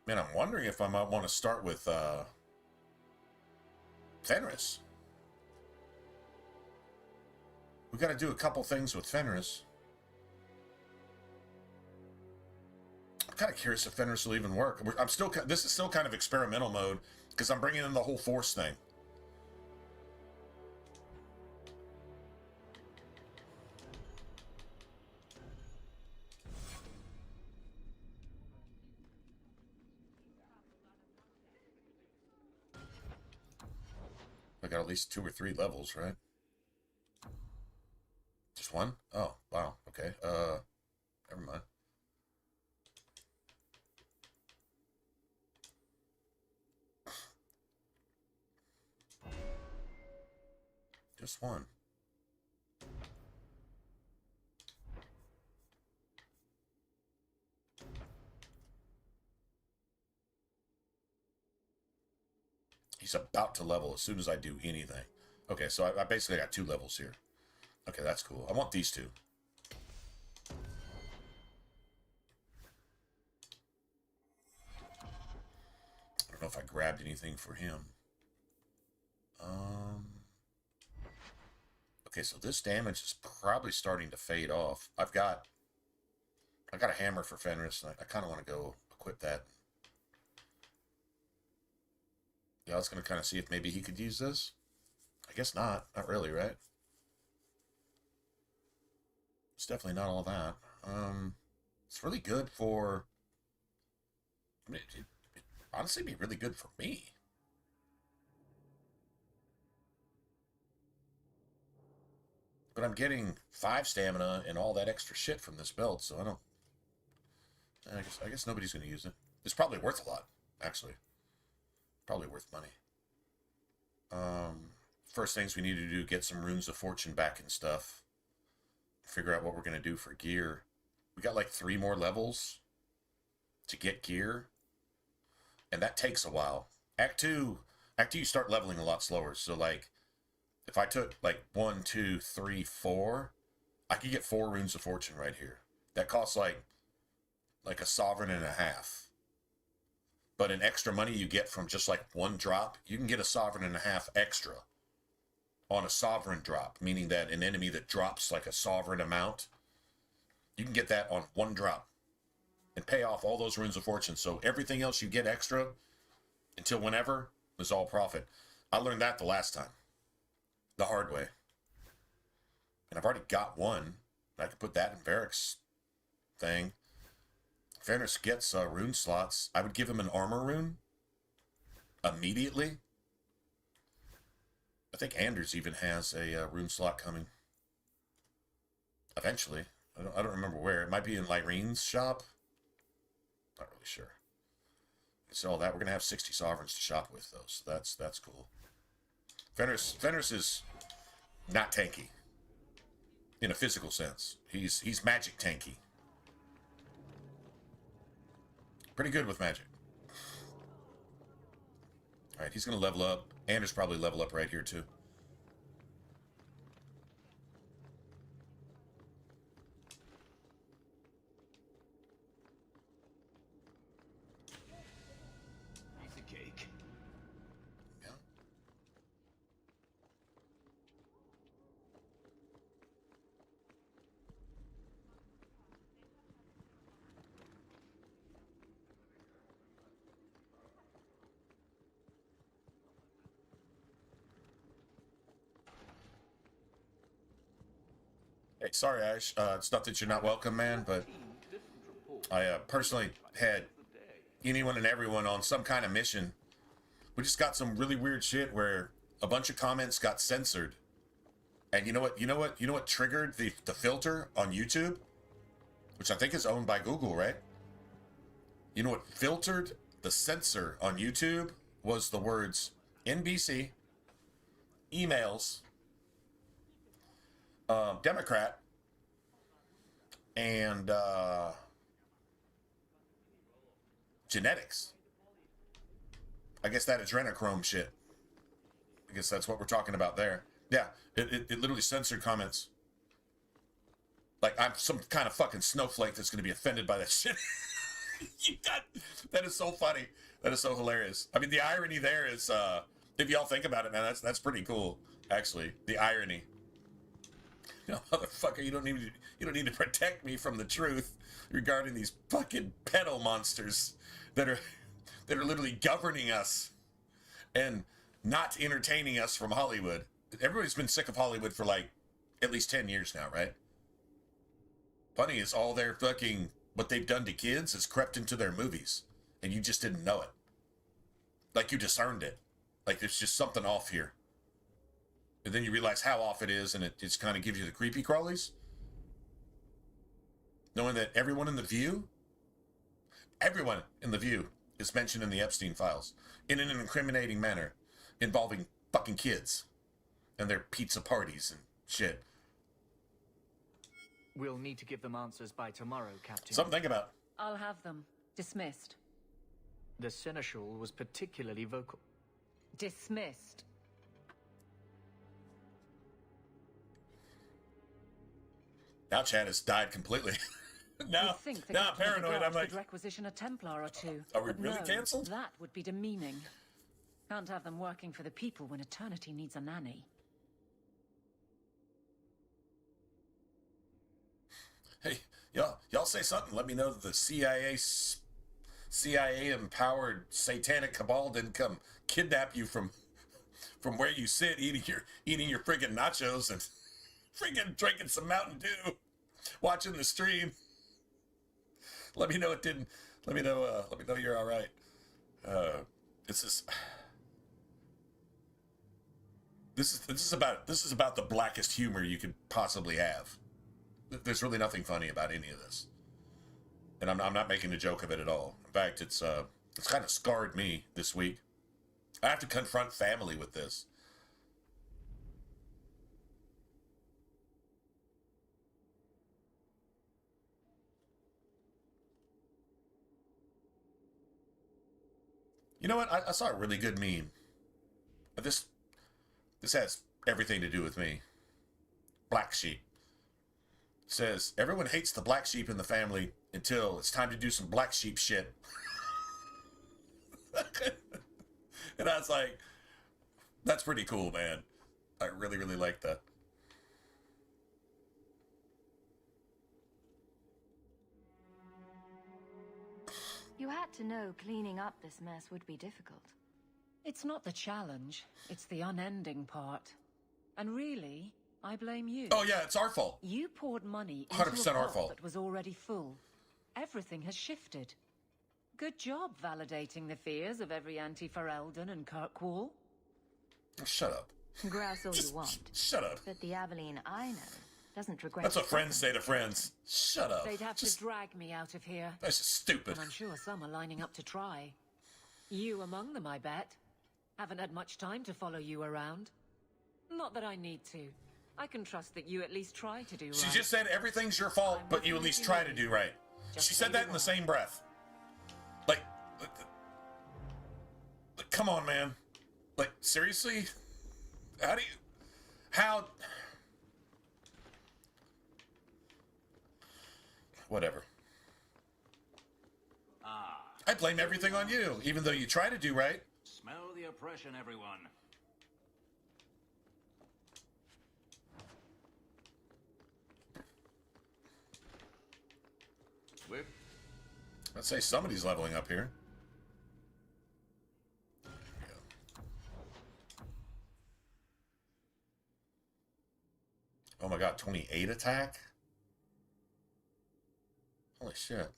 Man, I'm wondering if I might want to start with Fenris. We got to do a couple things with Fenris. I'm kind of curious if Fenris will even work. This is still kind of experimental mode because I'm bringing in the whole force thing. I got at least 2 or 3 levels, right? Just one? Oh, wow. Okay. Never mind. Just one. He's about to level as soon as I do anything. Okay, so I basically got 2 levels here. Okay, that's cool. I want these 2. I don't know if I grabbed anything for him. Okay, so this damage is probably starting to fade off. I got a hammer for Fenris, and I kind of want to go equip that. Yeah, I was going to kind of see if maybe he could use this. I guess not. Not really, right? It's definitely not all that. It's really good for... I mean, it'd honestly be really good for me. But I'm getting 5 stamina and all that extra shit from this belt, so I don't... I guess nobody's going to use it. It's probably worth a lot, actually. Probably worth money. First things we need to do, get some runes of fortune back and stuff. Figure out what we're going to do for gear. We got like 3 more levels to get gear. And that takes a while. Act 2, you start leveling a lot slower. So like, If I took like 1, 2, 3, 4, I could get 4 runes of fortune right here. That costs like a sovereign and a half. But in extra money you get from just like 1 drop, you can get a sovereign and a half extra on a sovereign drop, meaning that an enemy that drops like a sovereign amount, you can get that on 1 drop and pay off all those runes of fortune. So everything else you get extra until whenever is all profit. I learned that the last time, the hard way. And I've already got 1. I can put that in Varric's thing. Fenris gets rune slots. I would give him an armor rune immediately. I think Anders even has a rune slot coming. Eventually. I don't remember where. It might be in Lyrene's shop. Not really sure. So that we're gonna have 60 sovereigns to shop with, though. So that's cool. Fenris is not tanky in a physical sense. He's magic tanky. Pretty good with magic. All right, he's gonna level up. Anders probably level up right here too. Hey, sorry, Ash. It's not that you're not welcome, man, but I personally had anyone and everyone on some kind of mission. We just got some really weird shit where a bunch of comments got censored. And you know what triggered the filter on YouTube? Which I think is owned by Google, right? You know what filtered the censor on YouTube was the words NBC, emails, Democrat, and genetics. I guess that adrenochrome shit. I guess that's what we're talking about there. Yeah, it literally censored comments. Like I'm some kind of fucking snowflake that's going to be offended by that shit. That is so funny. That is so hilarious. I mean, the irony there is, if y'all think about it, man, that's pretty cool. Actually, the irony. You know, motherfucker, you don't need to protect me from the truth regarding these fucking pedo monsters that are literally governing us and not entertaining us from Hollywood. Everybody's been sick of Hollywood for like at least 10 years now, right? Funny is all their fucking what they've done to kids has crept into their movies, and you just didn't know it. Like you discerned it. Like there's just something off here. And then you realize how off it is, and it just kind of gives you the creepy crawlies. Knowing that everyone in the View is mentioned in the Epstein files in an incriminating manner involving fucking kids and their pizza parties and shit. We'll need to give them answers by tomorrow, Captain. Something to think about. I'll have them. Dismissed. The Seneschal was particularly vocal. Dismissed. Now Chad has died completely. now I'm paranoid. I'm like, requisition a Templar or two. Are we But really no, cancelled? That would be demeaning. Can't have them working for the people when eternity needs a nanny. Hey, y'all say something. Let me know that the CIA empowered satanic cabal didn't come kidnap you from where you sit eating your friggin' nachos and friggin' drinking some Mountain Dew, watching the stream. Let me know it didn't. Let me know you're all right. This is about the blackest humor you could possibly have. There's really nothing funny about any of this, and I'm not making a joke of it at all. In fact, it's kind of scarred me this week. I have to confront family with this. You know what? I saw a really good meme. This has everything to do with me. Black sheep. Says, everyone hates the black sheep in the family until it's time to do some black sheep shit. And I was like, that's pretty cool, man. I really, really like that. You had to know cleaning up this mess would be difficult. It's not the challenge, it's the unending part. And really, I blame you. Oh yeah, it's our fault. You poured money into 100% a our pot fault. that was already full. Everything has shifted. Good job validating the fears of every anti-Ferelden and Kirkwall. Shut up. Grouse all you want. Shut up. But the Aveline I know doesn't regret. That's what friends say to friends. Shut up. They'd have to drag me out of here. That's just stupid. And I'm sure some are lining up to try. You among them, I bet. Haven't had much time to follow you around. Not that I need to. I can trust that you at least try to do right. She just said everything's your fault, but you at least try to do right. She said that in the same breath. Like, come on, man. Like, seriously? How? Whatever. I blame everything on you, even though you try to do right. Smell the oppression, everyone. Whip. Let's say somebody's leveling up here. Oh my god, 28 attack? Holy shit.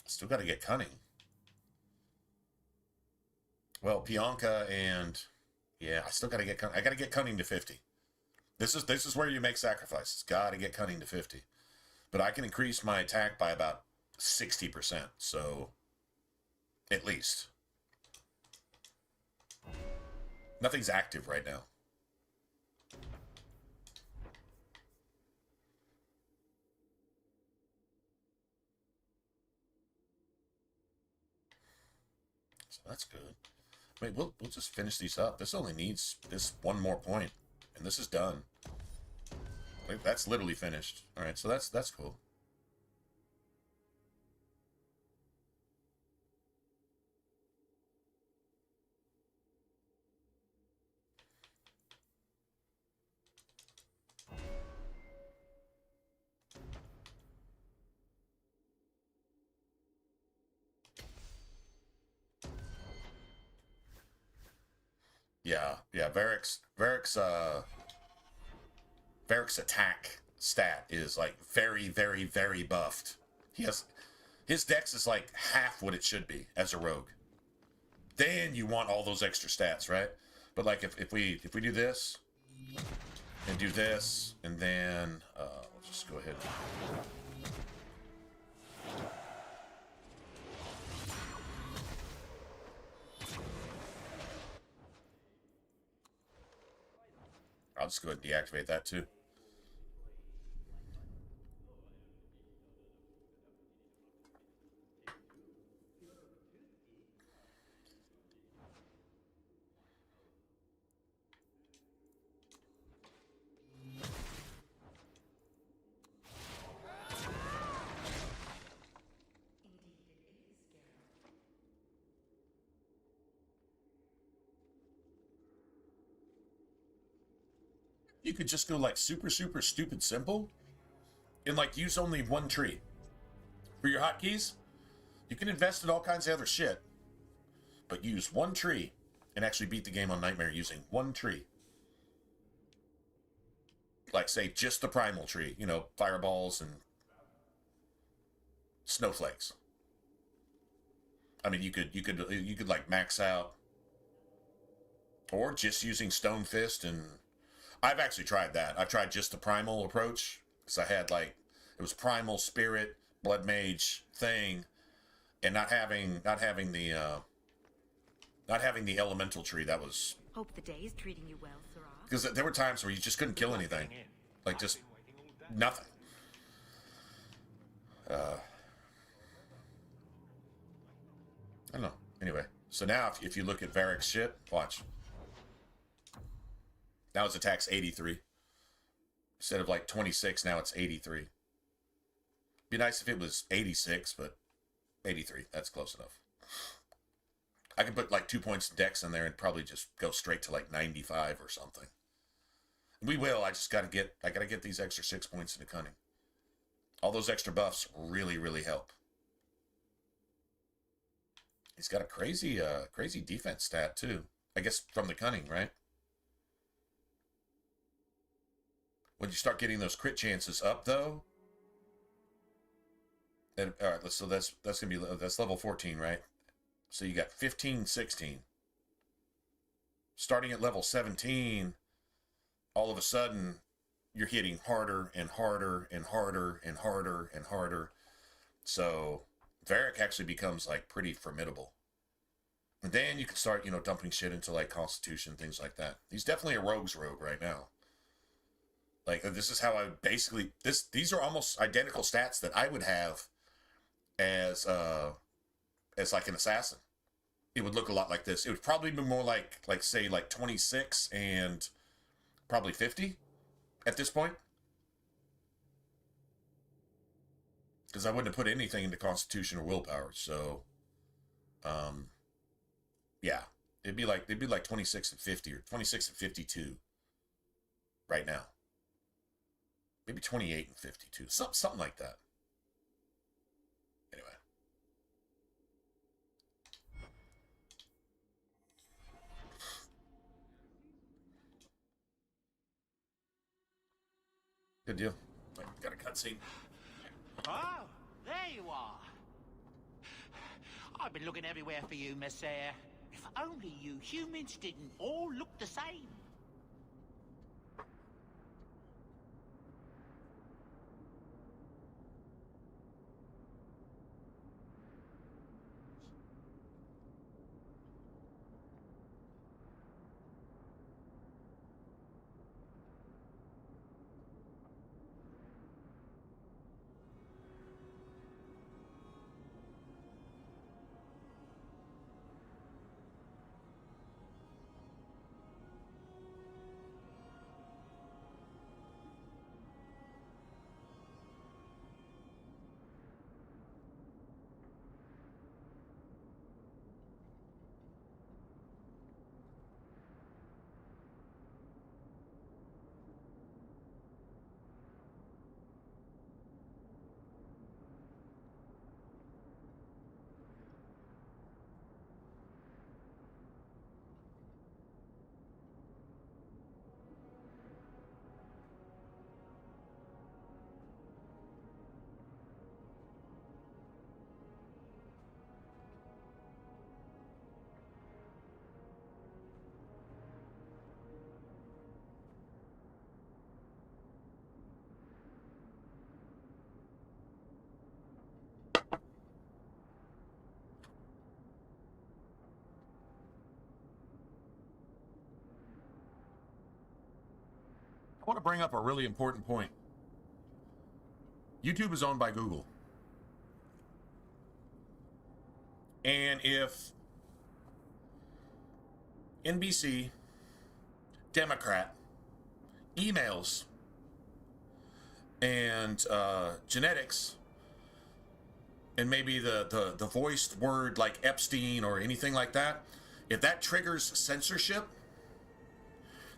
Still gotta get cunning. Well, Pianka and... Yeah, I still gotta get cunning. I gotta get cunning to 50. This is where you make sacrifices. Gotta get cunning to 50. But I can increase my attack by about 60%, so... At least. Nothing's active right now. So that's good. Wait, we'll just finish these up. This only needs this one more point, and this is done. Like, that's literally finished. All right, so that's cool. Yeah, Varric's attack stat is like very, very, very buffed. His dex is like half what it should be as a rogue. Then you want all those extra stats, right? But like if we do this and do this and then let's just go ahead. I'll just go ahead and deactivate that too. You could just go like super, super stupid simple and like use only one tree. For your hotkeys, you can invest in all kinds of other shit, but use one tree and actually beat the game on Nightmare using one tree. Like say just the primal tree, you know, fireballs and snowflakes. I mean, you could like max out, or just using Stone Fist. And I've actually tried that. I've tried just the primal approach because I had like it was primal, spirit, blood mage thing, and not having the elemental tree. That was Hope the day is treating you well, Sirrah. because there were times where you just couldn't kill anything, like just nothing. I don't know. Anyway, So now, if you look at Varric's shit, watch. Now his attack's 83. Instead of like 26, now it's 83. Be nice if it was 86, but 83. That's close enough. I can put like 2 points of dex in there and probably just go straight to like 95 or something. We will. I just gotta get these extra 6 points into cunning. All those extra buffs really, really help. He's got a crazy defense stat too. I guess from the cunning, right? When you start getting those crit chances up, though. And all right, so that's level 14, right? So you got 15, 16. Starting at level 17, all of a sudden you're hitting harder and harder and harder and harder and harder. So Varric actually becomes like pretty formidable. And then you can start, dumping shit into like Constitution, things like that. He's definitely a rogue's rogue right now. Like, this is how I basically, these are almost identical stats that I would have as like an assassin. It would look a lot like this. It would probably be more like say 26 and probably 50 at this point. Because I wouldn't have put anything into Constitution or Willpower, so yeah. It'd be like 26 and 50 or 26 and 52 right now. Maybe 28 and 52. Something like that. Anyway. Good deal. Got a cutscene. Oh, there you are. I've been looking everywhere for you, Messiah. If only you humans didn't all look the same. I want to bring up a really important point. YouTube is owned by Google. And if NBC, Democrat, emails, and genetics, and maybe the voiced word like Epstein or anything like that, if that triggers censorship,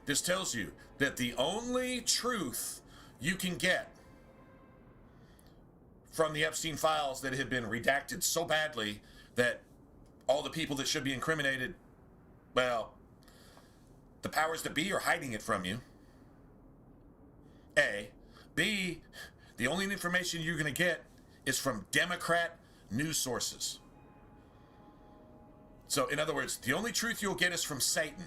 this tells you that the only truth you can get from the Epstein files that have been redacted so badly that all the people that should be incriminated, well, the powers that be are hiding it from you. A. B. The only information you're going to get is from Democrat news sources. So, in other words, the only truth you'll get is from Satan.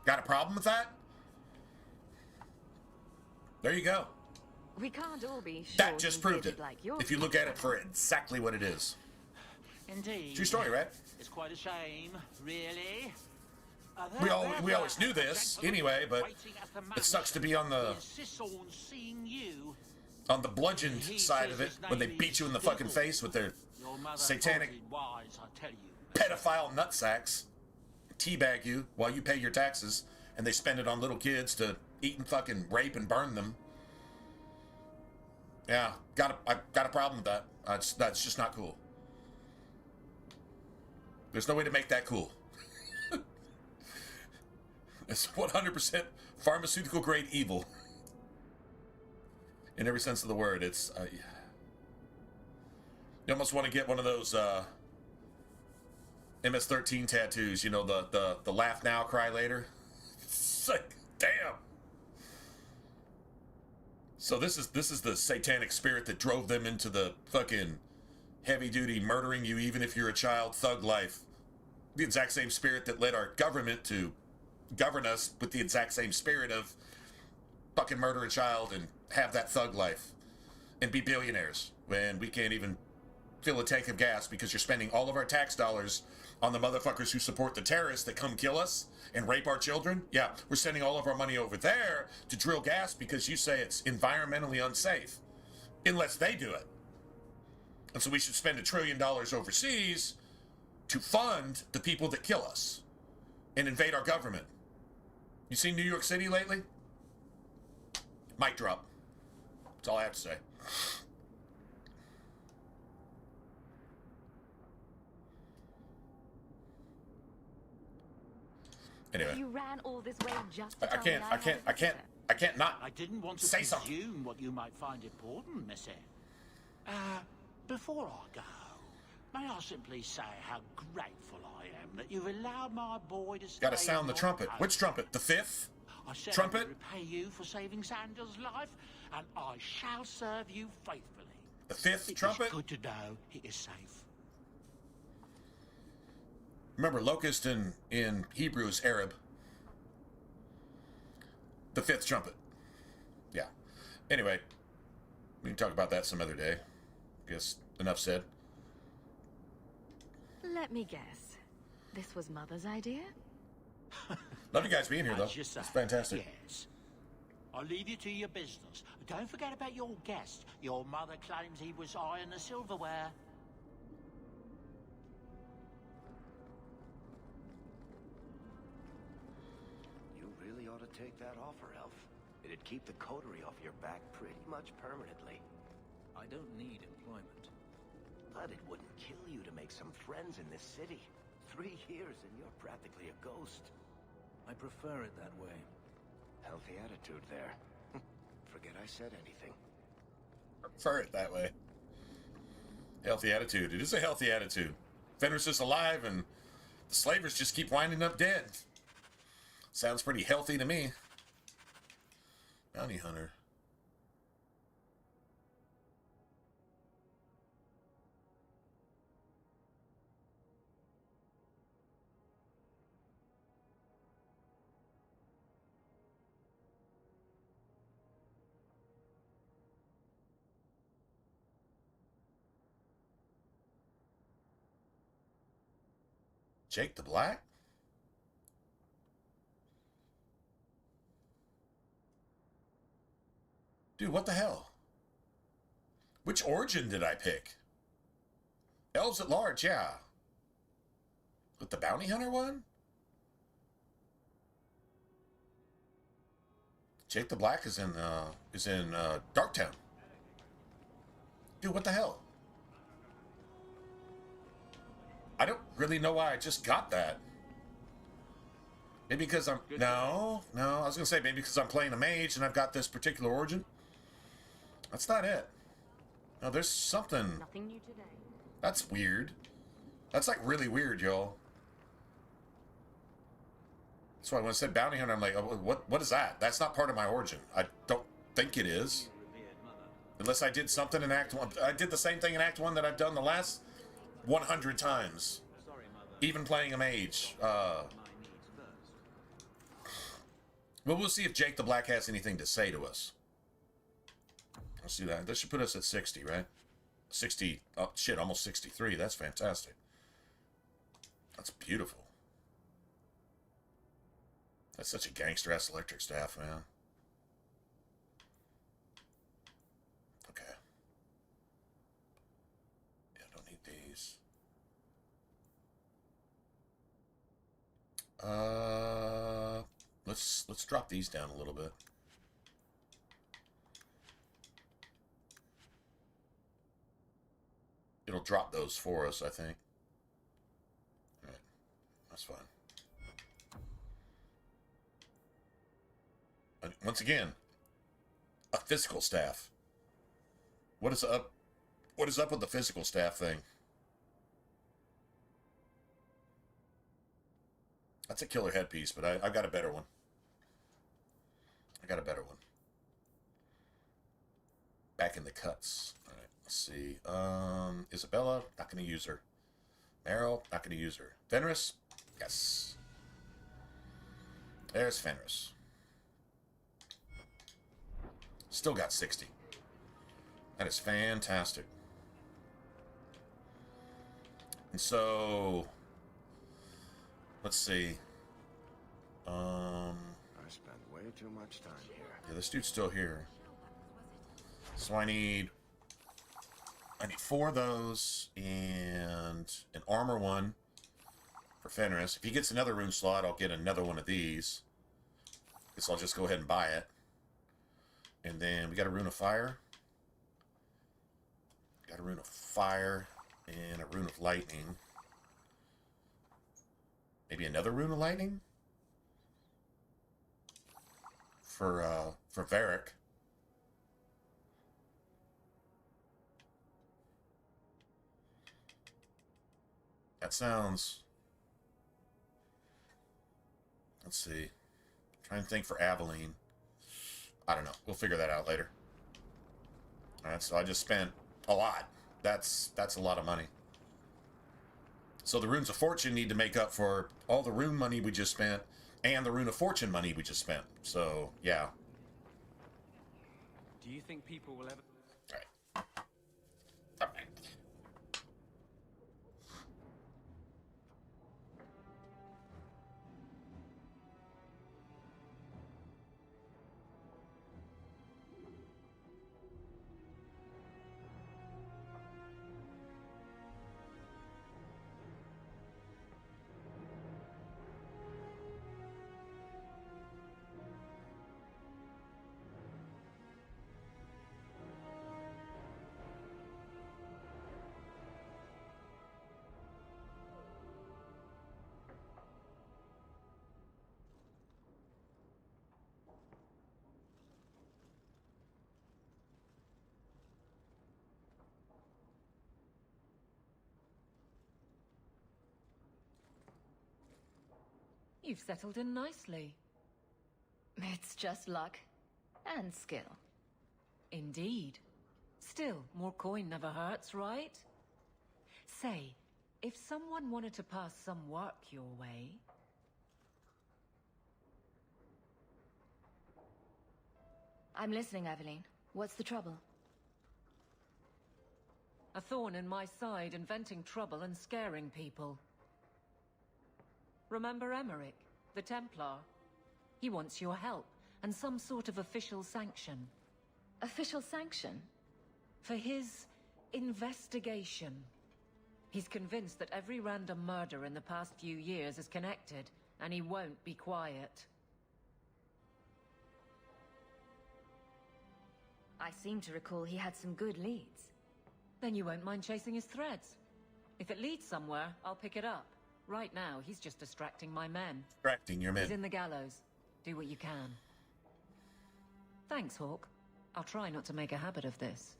Got a problem with that? There you go. We can't all be sure That just proved it. Like yours. If you look at it for exactly what it is. Indeed. True story, right? It's quite a shame, really. We always knew this anyway, but it sucks to be on the On the bludgeoned side of it, when they beat you in the fucking face with their satanic pedophile nutsacks, teabag you while you pay your taxes, and they spend it on little kids to eat and fucking rape and burn them. Yeah, I got a problem with that. That's just not cool. There's no way to make that cool. It's 100% pharmaceutical grade evil. In every sense of the word. It's you almost want to get one of those MS-13 tattoos, you know, the laugh now, cry later. It's like, damn. So this is the satanic spirit that drove them into the fucking heavy duty murdering you even if you're a child thug life. The exact same spirit that led our government to govern us with the exact same spirit of fucking murder a child and have that thug life and be billionaires when we can't even fill a tank of gas because you're spending all of our tax dollars on the motherfuckers who support the terrorists that come kill us and rape our children. Yeah, we're sending all of our money over there to drill gas because you say it's environmentally unsafe, unless they do it. And so we should spend $1 trillion overseas to fund the people that kill us and invade our government. You seen New York City lately? Mic drop. That's all I have to say. Anyway. You ran all this way just to I can't not I didn't want to say presume something. what you might find important, Missy. Before I go, may I simply say how grateful I am that you've allowed my boy to stay. Gotta sound in the your trumpet. home. Which trumpet? The fifth? I said Trumpet? I would repay you for saving Sanders' life, and I shall serve you faithfully. The fifth trumpet? It's good to know he is safe. Remember, locust in Hebrew is Arab. The fifth trumpet. Yeah. Anyway, we can talk about that some other day. Guess enough said. Let me guess. This was Mother's idea? Love you guys being here, though. As you say, It's fantastic. Yes. I'll leave you to your business. Don't forget about your guest. Your mother claims he was eyeing the silverware. You really ought to take that offer, Elf. It'd keep the coterie off your back pretty much permanently. I don't need employment. But it wouldn't kill you to make some friends in this city. 3 years and you're practically a ghost. I prefer it that way. Healthy attitude there. Forget I said anything. Prefer it that way. Healthy attitude. It is a healthy attitude. Fenris is alive and the slavers just keep winding up dead. Sounds pretty healthy to me. Bounty hunter. Jake the Black? Dude, what the hell? Which origin did I pick? Elves at Large, yeah. But the Bounty Hunter one? Jake the Black is in Darktown. Dude, what the hell? I don't really know why I just got that. Maybe because I'm... No. I was going to say maybe because I'm playing a mage and I've got this particular origin. That's not it. No, there's something... Nothing new today. That's weird. That's like really weird, y'all. That's why when I said Bounty Hunter, I'm like, oh, what is that? That's not part of my origin. I don't think it is. Unless I did something in Act 1. I did the same thing in Act 1 that I've done the last 100 times. Even playing a mage. Well, we'll see if Jake the Black has anything to say to us. Let's see that. That should put us at 60, right? 60. Oh, shit, almost 63. That's fantastic. That's beautiful. That's such a gangster-ass electric staff, man. these. Let's drop these down a little bit. It'll drop those for us, I think. All right, that's fine. And once again, a physical staff. What is up? What is up with the physical staff thing? That's a killer headpiece, but I've got a better one. I got a better one. Back in the cuts. All right, let's see. Isabella, not going to use her. Meryl, not going to use her. Fenris, yes. There's Fenris. Still got 60. That is fantastic. And so, let's see. I spent way too much time here. Yeah, this dude's still here. So I need 4 of those and an armor one for Fenris. If he gets another rune slot, I'll get another one of these. Guess I'll just go ahead and buy it. And then we got a rune of fire. Got a rune of fire and a rune of lightning. Maybe another rune of lightning for Varric. That sounds. Let's see. Trying to think for Aveline. I don't know. We'll figure that out later. All right, so I just spent a lot. That's a lot of money. So the runes of fortune need to make up for all the rune money we just spent and the rune of fortune money we just spent. So, yeah. Do you think people will ever... All right. All right. You've settled in nicely. It's just luck. And skill. Indeed. Still, more coin never hurts, right? Say, if someone wanted to pass some work your way... I'm listening, Aveline. What's the trouble? A thorn in my side, inventing trouble and scaring people. Remember Emmerich, the Templar? He wants your help, and some sort of official sanction. Official sanction? For his investigation. He's convinced that every random murder in the past few years is connected, and he won't be quiet. I seem to recall he had some good leads. Then you won't mind chasing his threads. If it leads somewhere, I'll pick it up. Right now, he's just distracting my men. Distracting your men. He's in the gallows. Do what you can. Thanks, Hawk. I'll try not to make a habit of this.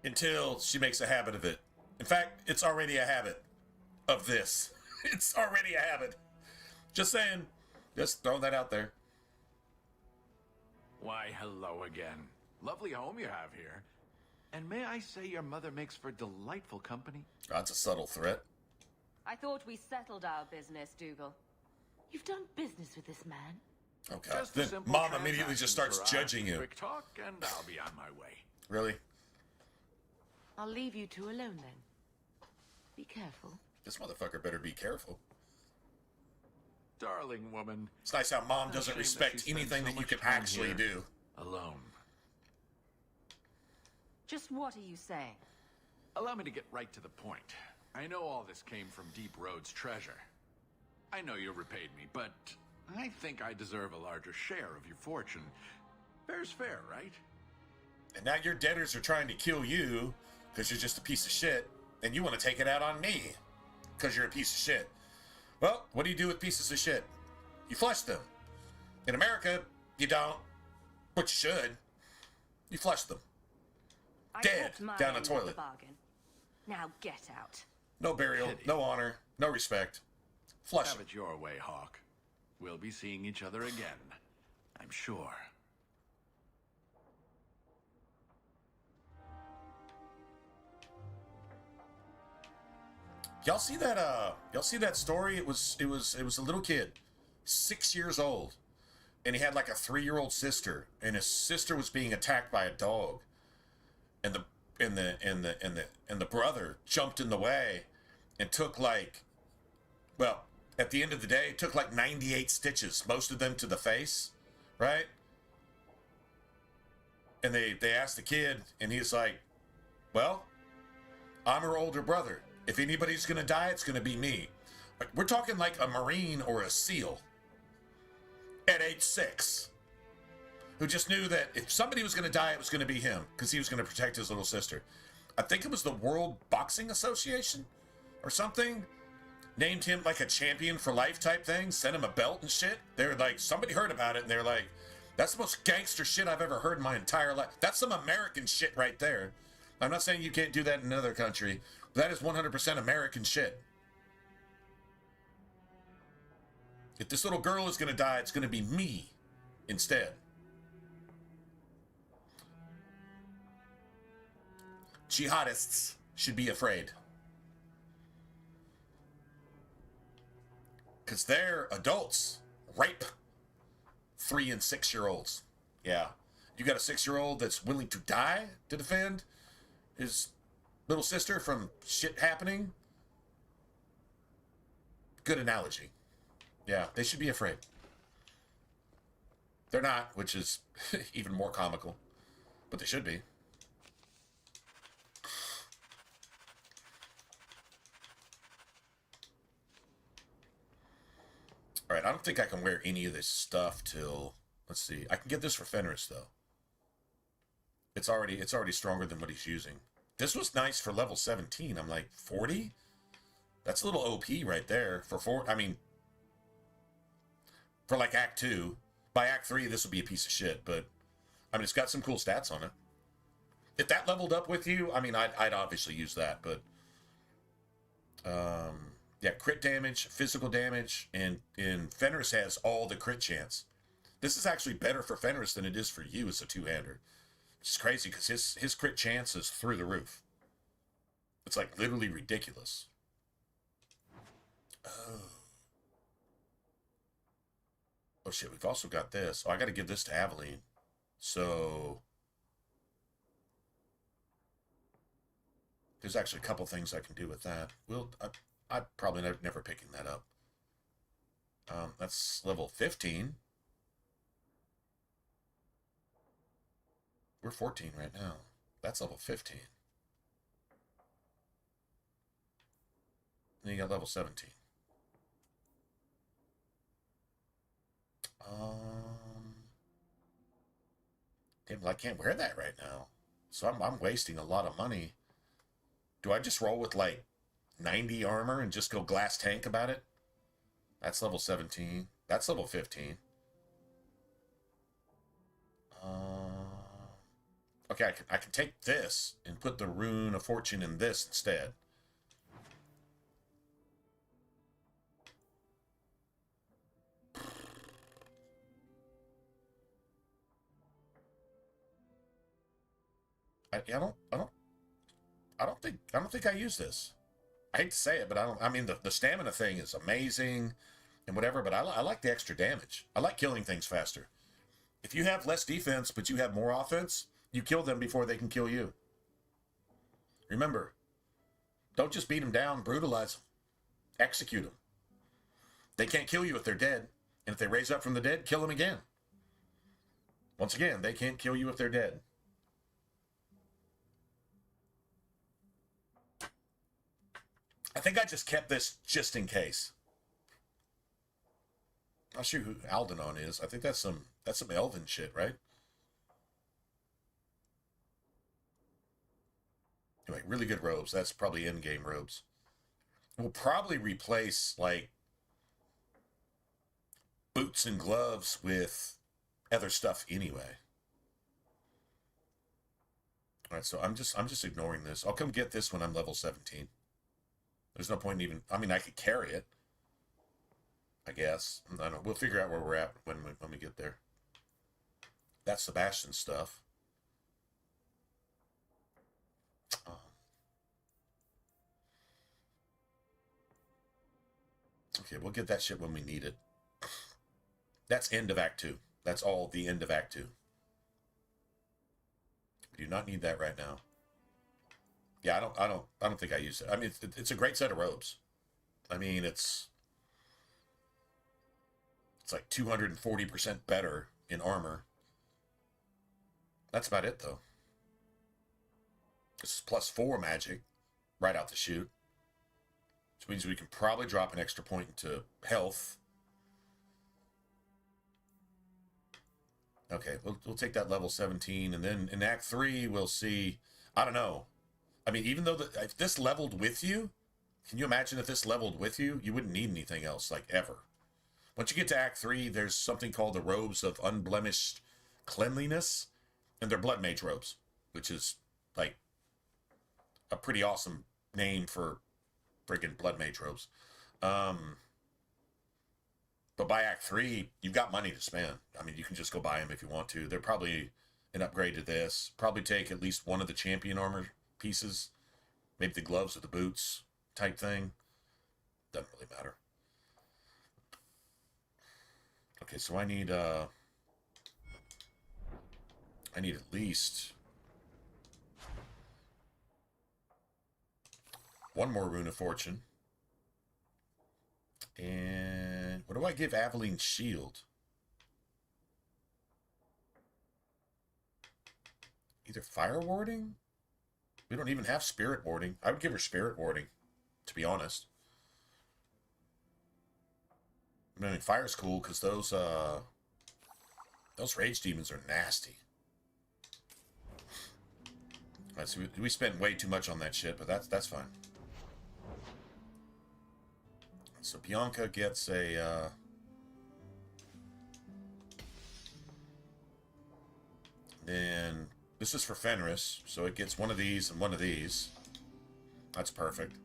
Until she makes a habit of it. In fact, it's already a habit of this. It's already a habit. Just saying. Just throw that out there. Why, hello again. Lovely home you have here. And may I say your mother makes for delightful company? That's a subtle threat. I thought we settled our business, Dougal. You've done business with this man. Okay. Then Mom immediately just starts judging you. Quick talk, and I'll be on my way. Really? I'll leave you two alone then. Be careful. This motherfucker better be careful. Darling woman. It's nice how Mom doesn't respect anything that you can actually do. Alone. Just what are you saying? Allow me to get right to the point. I know all this came from Deep Road's treasure. I know you repaid me, but I think I deserve a larger share of your fortune. Fair's fair, right? And now your debtors are trying to kill you because you're just a piece of shit, and you want to take it out on me because you're a piece of shit. Well, what do you do with pieces of shit? You flush them. In America, you don't, but you should. You flush them. Dead down the toilet. Now get out. No burial, no honor, no respect. Flush Have them. it your way, Hawk. We'll be seeing each other again, I'm sure. Y'all see that story? It was a little kid, 6 years old, and he had like a 3-year-old sister, and his sister was being attacked by a dog, and the brother jumped in the way and took like, well, at the end of the day, took like 98 stitches, most of them to the face, right? And they asked the kid, and he's like, well, I'm her older brother. If anybody's going to die, it's going to be me. We're talking like a Marine or a SEAL at age 6 who just knew that if somebody was going to die, it was going to be him because he was going to protect his little sister. I think it was the World Boxing Association or something named him like a champion for life type thing, sent him a belt and shit. They were like, somebody heard about it and they're like, that's the most gangster shit I've ever heard in my entire life. That's some American shit right there. I'm not saying you can't do that in another country. That is 100% American shit. If this little girl is going to die, it's going to be me instead. Jihadists should be afraid. Because they're adults. Rape 3 and 6-year-olds. Yeah. You got a 6-year-old that's willing to die to defend his little sister from shit happening? Good analogy. Yeah, they should be afraid. They're not, which is even more comical. But they should be. Alright, I don't think I can wear any of this stuff till... Let's see. I can get this for Fenris, though. It's already stronger than what he's using. This was nice for level 17. I'm like, 40? That's a little OP right there. For like Act 2. By Act 3, this would be a piece of shit, but... I mean, it's got some cool stats on it. If that leveled up with you, I mean, I'd obviously use that, but... yeah, crit damage, physical damage, and Fenris has all the crit chance. This is actually better for Fenris than it is for you as a two-hander. Which is crazy, because his crit chance is through the roof. It's, like, literally ridiculous. Oh. Oh, shit, we've also got this. Oh, I gotta give this to Aveline. So... There's actually a couple things I can do with that. I'm probably never picking that up. That's level 15. We're 14 right now. That's level 15. Then you got level 17. Damn, well, I can't wear that right now. So I'm wasting a lot of money. Do I just roll with like 90 armor and just go glass tank about it? That's level 17. That's level 15. Okay, I can take this and put the Rune of Fortune in this instead. I don't think I use this. I hate to say it, but I mean, the stamina thing is amazing and whatever, but I like the extra damage. I like killing things faster. If you have less defense, but you have more offense, you kill them before they can kill you. Remember, don't just beat them down, brutalize them. Execute them. They can't kill you if they're dead, and if they raise up from the dead, kill them again. Once again, they can't kill you if they're dead. I think I just kept this just in case. Not sure who Aldenon is. I think that's some elven shit, right? Anyway, really good robes. That's probably in-game robes. We'll probably replace, like, boots and gloves with other stuff anyway. All right, so I'm just ignoring this. I'll come get this when I'm level 17. There's no point in even... I mean, I could carry it, I guess. I don't know. We'll figure out where we're at when we get there. That's Sebastian's stuff. Okay, we'll get that shit when we need it. That's end of Act 2. That's all the end of Act 2. We do not need that right now. Yeah, I don't think I use it. I mean, it's a great set of robes. I mean, it's like 240% better in armor. That's about it, though. This is +4 magic right out the chute. Which means we can probably drop an extra point into health. Okay, we'll take that level 17, and then in Act 3, we'll see... I don't know. I mean, even though if this leveled with you, can you imagine if this leveled with you? You wouldn't need anything else, like, ever. Once you get to Act 3, there's something called the Robes of Unblemished Cleanliness, and they're Blood Mage robes, which is, like, a pretty awesome name for friggin' Blood Mage robes. But by Act 3, you've got money to spend. I mean, you can just go buy them if you want to. They're probably an upgrade to this. Probably take at least one of the champion armor pieces. Maybe the gloves or the boots type thing. Doesn't really matter. Okay, so I need at least one more Rune of Fortune. And what do I give Aveline's shield? Either fire warding? We don't even have spirit warding. I would give her spirit warding, to be honest. I mean, fire's cool because those rage demons are nasty. All right, so we spent way too much on that shit, but that's fine. So Bianca gets a then this is for Fenris, so it gets one of these and one of these. That's perfect.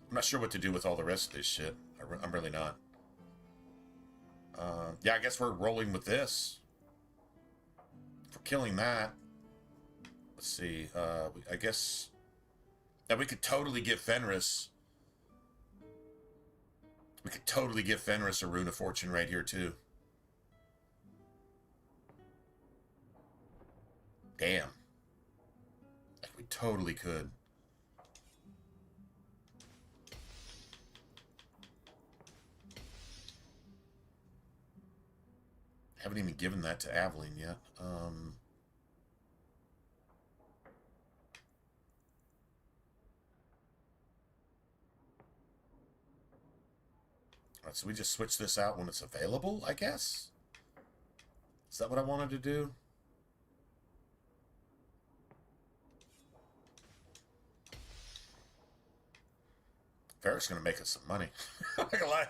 I'm not sure what to do with all the rest of this shit. I'm really not. Yeah, I guess we're rolling with this. For killing that. Let's see. I guess that we could totally give Fenris. We could totally give Fenris a Rune of Fortune right here, too. Damn. Like, we totally could. Haven't even given that to Aveline yet. Alright, so we just switch this out when it's available, I guess? Is that what I wanted to do? Ferris is going to make us some money. I'm not going to lie.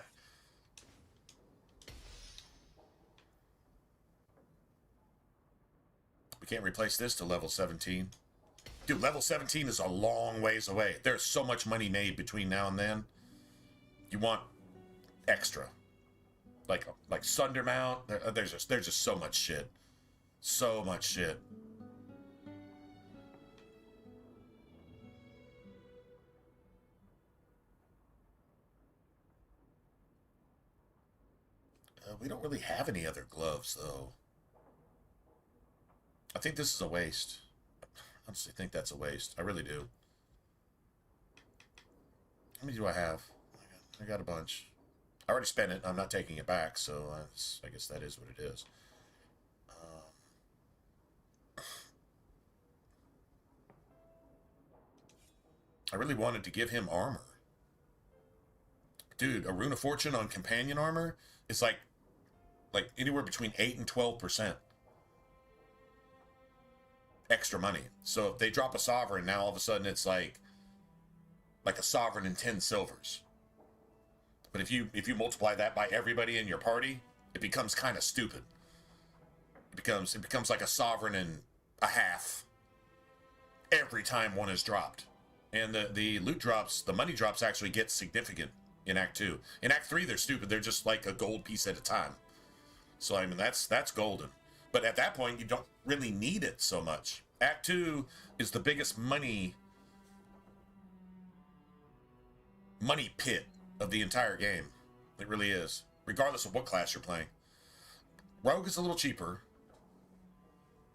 We can't replace this to level 17. Dude, level 17 is a long ways away. There's so much money made between now and then. You want extra. Like Sundermount. There's just so much shit. So much shit. We don't really have any other gloves, though. I think this is a waste. I honestly think that's a waste. I really do. How many do I have? I got a bunch. I already spent it. I'm not taking it back, so I guess that is what it is. I really wanted to give him armor. dude, a rune of fortune on companion armor is like anywhere between 8 and 12% extra money. So if they drop a sovereign, now all of a sudden it's like a sovereign and 10 silvers. But if you multiply that by everybody in your party, it becomes kind of stupid. It becomes like a sovereign and a half every time one is dropped. And the loot drops, the money drops actually get significant in Act 2. In Act 3, they're stupid. They're just like a gold piece at a time. So, I mean, that's golden. But at that point, you don't really need it so much. Act 2 is the biggest money pit of the entire game. It really is. Regardless of what class you're playing. Rogue is a little cheaper.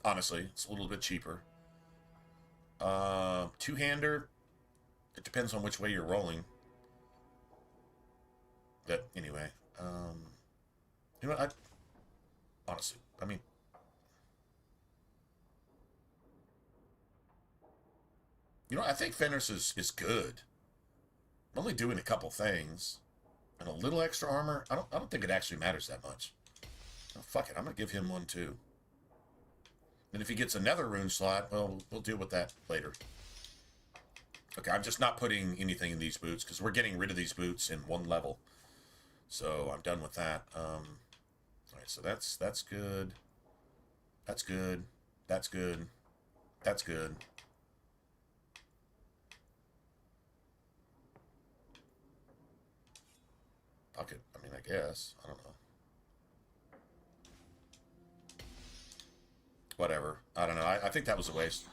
Honestly, it's a little bit cheaper. Two-hander, it depends on which way you're rolling. But anyway, you know, honestly, I mean, you know, I think Fenris is good. I'm only doing a couple things, and a little extra armor. I don't think it actually matters that much. Oh, fuck it, I'm gonna give him one too. And if he gets another rune slot, well, we'll deal with that later. Okay, I'm just not putting anything in these boots because we're getting rid of these boots in one level. So I'm done with that. All right, so that's good. That's good. That's good. That's good. Fuck it. I mean, I guess. I don't know. Whatever. I don't know. I think that was a waste.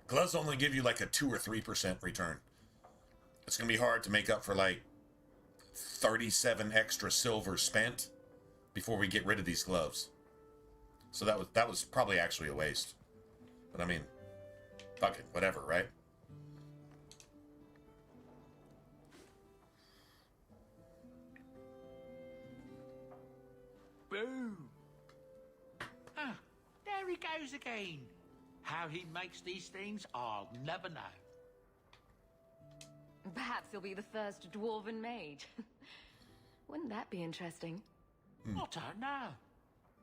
Gloves only give you like a 2 or 3% return. It's going to be hard to make up for like 37 extra silver spent before we get rid of these gloves. So that was probably actually a waste. But I mean, fuck it, whatever, right? Boom. Ah, there he goes again. How he makes these things, I'll never know. Perhaps he'll be the first dwarven mage. Wouldn't that be interesting? I don't know.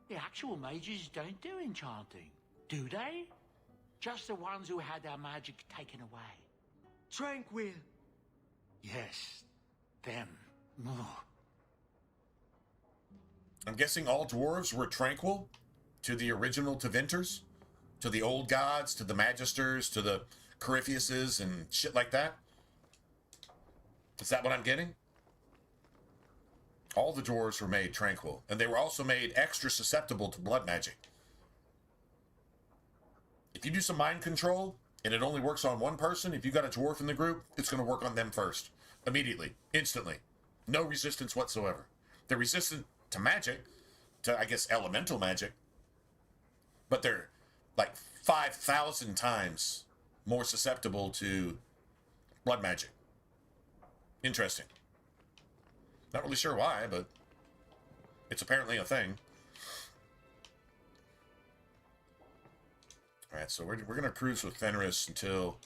The actual mages don't do enchanting, do they? Just the ones who had their magic taken away. Tranquil. Yes, them. Ugh. I'm guessing all dwarves were tranquil to the original Tevinters, to the old gods, to the magisters, to the Coryphiuses and shit like that. Is that what I'm getting? All the dwarves were made tranquil, and they were also made extra susceptible to blood magic. If you do some mind control, and it only works on one person, if you got a dwarf in the group, it's going to work on them first. Immediately. Instantly. No resistance whatsoever. They're resistant to magic, to, I guess, elemental magic, but they're like 5,000 times more susceptible to blood magic. Interesting. Not really sure why, but it's apparently a thing. All right, so we're going to cruise with Fenris until...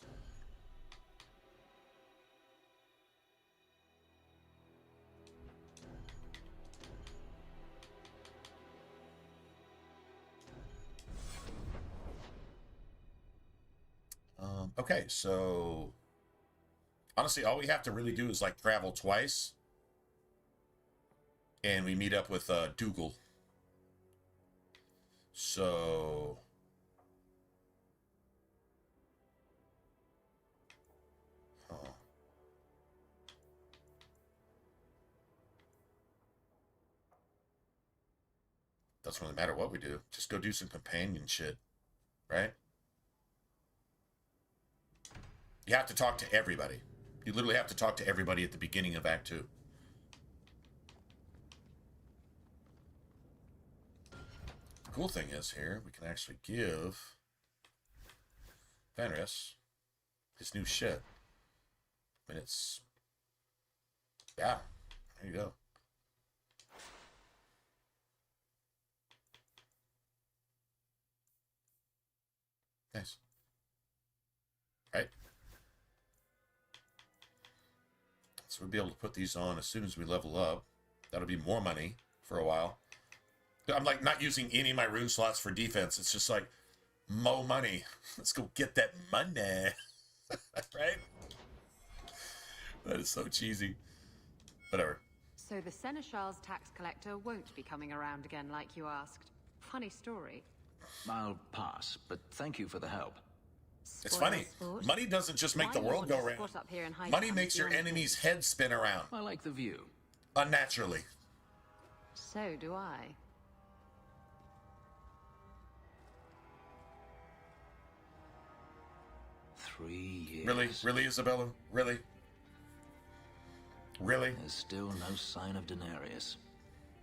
okay, so... honestly, all we have to really do is, like, travel twice. And we meet up with Dougal. So... doesn't really matter what we do. Just go do some companion shit. Right? You have to talk to everybody. You literally have to talk to everybody at the beginning of Act 2. The cool thing is here, we can actually give Fenris his new shit. I mean, it's... yeah, there you go. Nice. Right? So we'll be able to put these on as soon as we level up. That'll be more money for a while. I'm like not using any of my rune slots for defense. It's just like, mo money. Let's go get that money. Right? That is so cheesy. Whatever. So the Seneschal's tax collector won't be coming around again like you asked. Funny story. I'll pass, but thank you for the help. It's funny. Money doesn't just make the world go round. Money makes your enemy's head spin around. I like the view. Unnaturally. So do I. Three years. Really? Really, Isabella? Really? Really? There's still no sign of Denarius.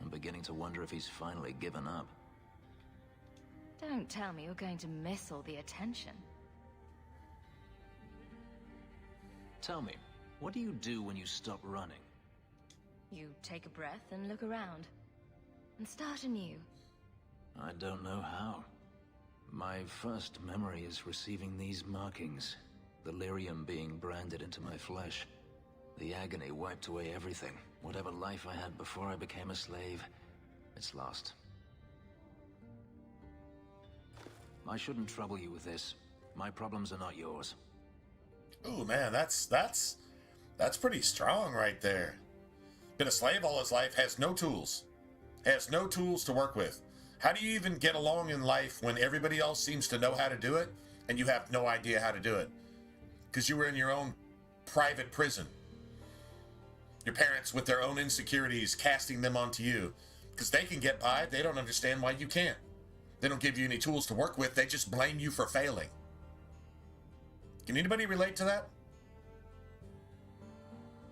I'm beginning to wonder if he's finally given up. Don't tell me you're going to miss all the attention. Tell me, what do you do when you stop running? You take a breath and look around. And start anew. I don't know how. My first memory is receiving these markings. The lyrium being branded into my flesh. The agony wiped away everything. Whatever life I had before I became a slave, it's lost. I shouldn't trouble you with this. My problems are not yours. Ooh, man, that's pretty strong right there. Been a slave all his life, has no tools. Has no tools to work with. How do you even get along in life when everybody else seems to know how to do it and you have no idea how to do it? Because you were in your own private prison. Your parents with their own insecurities casting them onto you. Because they can get by, they don't understand why you can't. They don't give you any tools to work with, they just blame you for failing. Can anybody relate to that?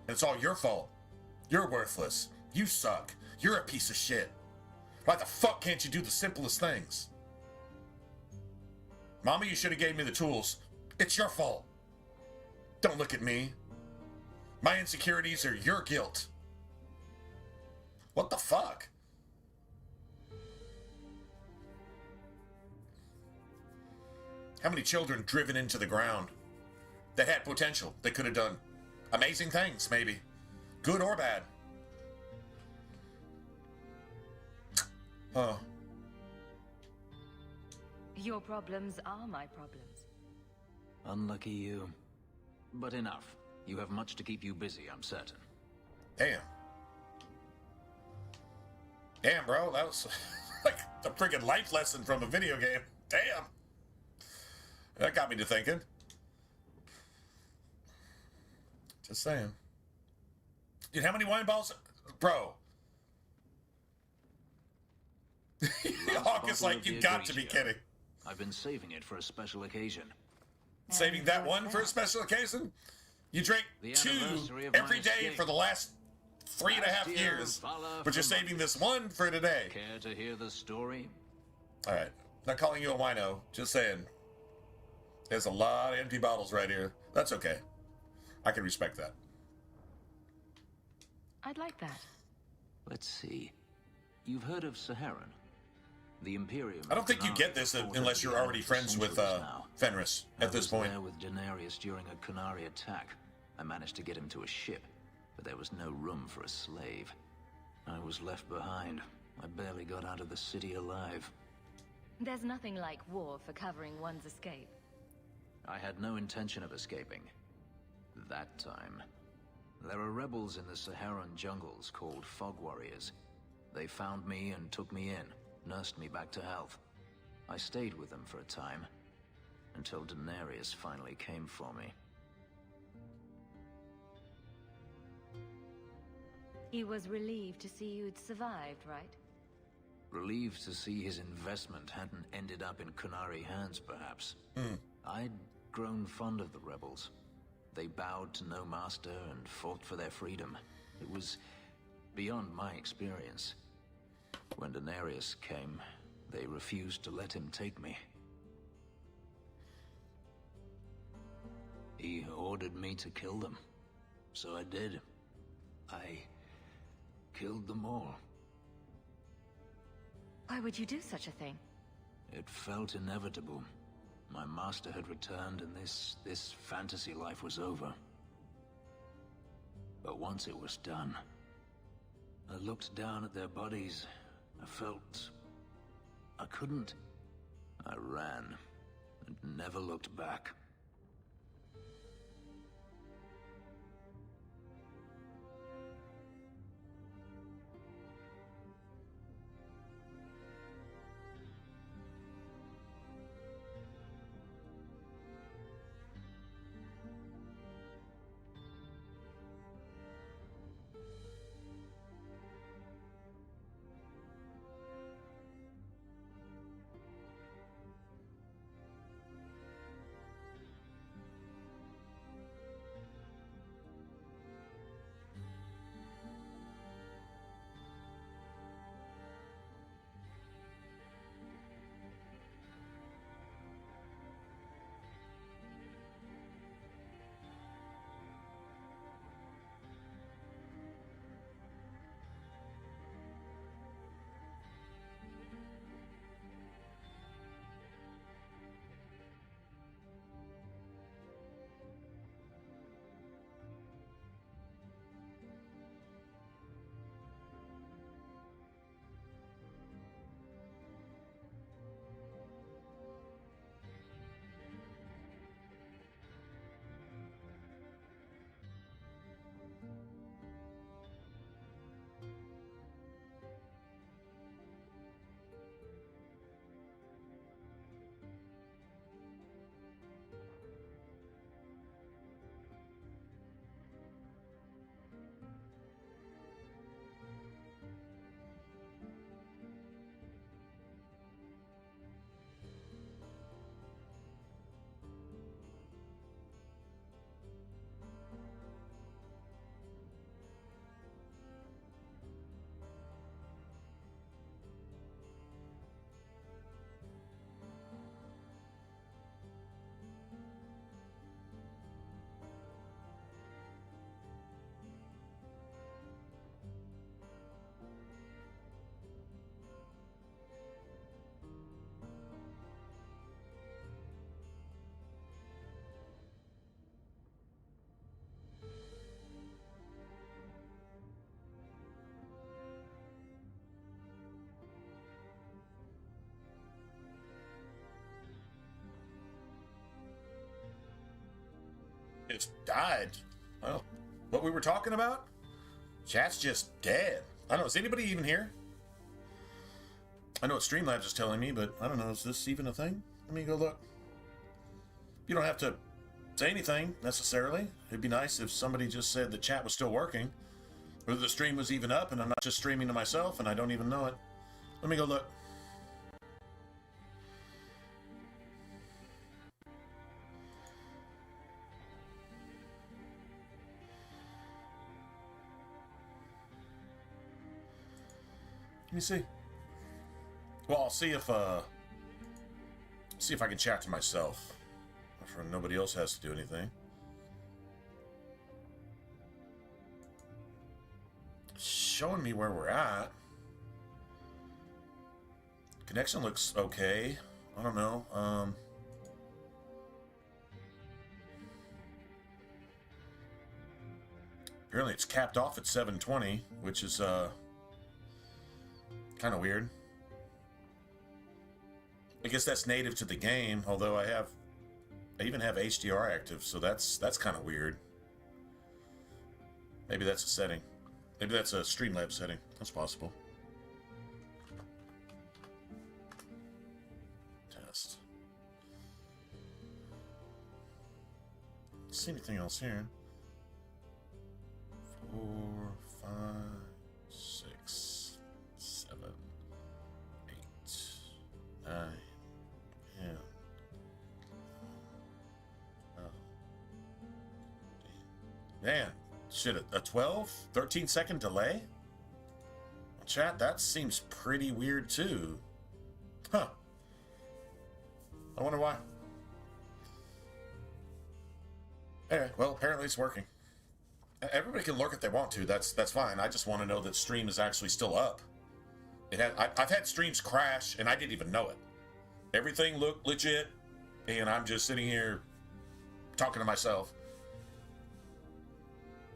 And it's all your fault. You're worthless. You suck. You're a piece of shit. Why the fuck can't you do the simplest things? Mama, you should have gave me the tools. It's your fault. Don't look at me. My insecurities are your guilt. What the fuck? How many children driven into the ground that had potential, that could have done amazing things, maybe, good or bad? Huh. Your problems are my problems. Unlucky you. But enough. You have much to keep you busy, I'm certain. Damn. Damn, bro. That was like a friggin' life lesson from a video game. Damn. That got me to thinking. Just saying. Dude, how many wine bottles? Bro. Hawk is like, you got to be kidding. I've been saving it for a special occasion. Saving that one for a special occasion? You drank two every day for the last 3.5 years. But you're saving this one for today. Care to hear the story? Alright. Not calling you a wino. Just saying. There's a lot of empty bottles right here. That's okay. I can respect that. I'd like that. Let's see. You've heard of Saharan? The Imperium. I don't think you get this unless you're already friends with Fenris at this point. I was there with Denarius during a Qunari attack. I managed to get him to a ship, but there was no room for a slave. I was left behind. I barely got out of the city alive. There's nothing like war for covering one's escape. I had no intention of escaping. That time. There are rebels in the Saharan jungles called Fog Warriors. They found me and took me in, nursed me back to health. I stayed with them for a time, until Denarius finally came for me. He was relieved to see you'd survived, right? Relieved to see his investment hadn't ended up in Qunari hands, perhaps. I'd grown fond of the rebels. They bowed to no master and fought for their freedom. It was beyond my experience. When Denarius came, they refused to let him take me. He ordered me to kill them. So I did. I killed them all. Why would you do such a thing? It felt inevitable. My master had returned and this fantasy life was over. But once it was done, I looked down at their bodies. I felt I couldn't. I ran and never looked back. It's died. Well, what we were talking about? Chat's just dead. I don't know, is anybody even here? I know what Streamlabs is telling me, but I don't know, is this even a thing? Let me go look. You don't have to say anything, necessarily. It'd be nice if somebody just said the chat was still working, or the stream was even up and I'm not just streaming to myself and I don't even know it. Let me go look. Let me see. Well, I'll see if I can chat to myself. If nobody else has to do anything. Showing me where we're at. Connection looks okay. I don't know. Apparently it's capped off at 720, which is kind of weird. I guess that's native to the game, although I even have HDR active, so that's kind of weird. Maybe that's a setting. Maybe that's a Streamlabs setting. That's possible. Test. See anything else here? 4, 5, 6, 7, 8, 9, 10. Man, shit, a 12, 13 second delay? Chat, that seems pretty weird too. Huh. I wonder why. Anyway, well, apparently it's working. Everybody can lurk if they want to. That's fine. I just want to know that stream is actually still up. I've had streams crash and I didn't even know it. Everything looked legit, and I'm just sitting here talking to myself.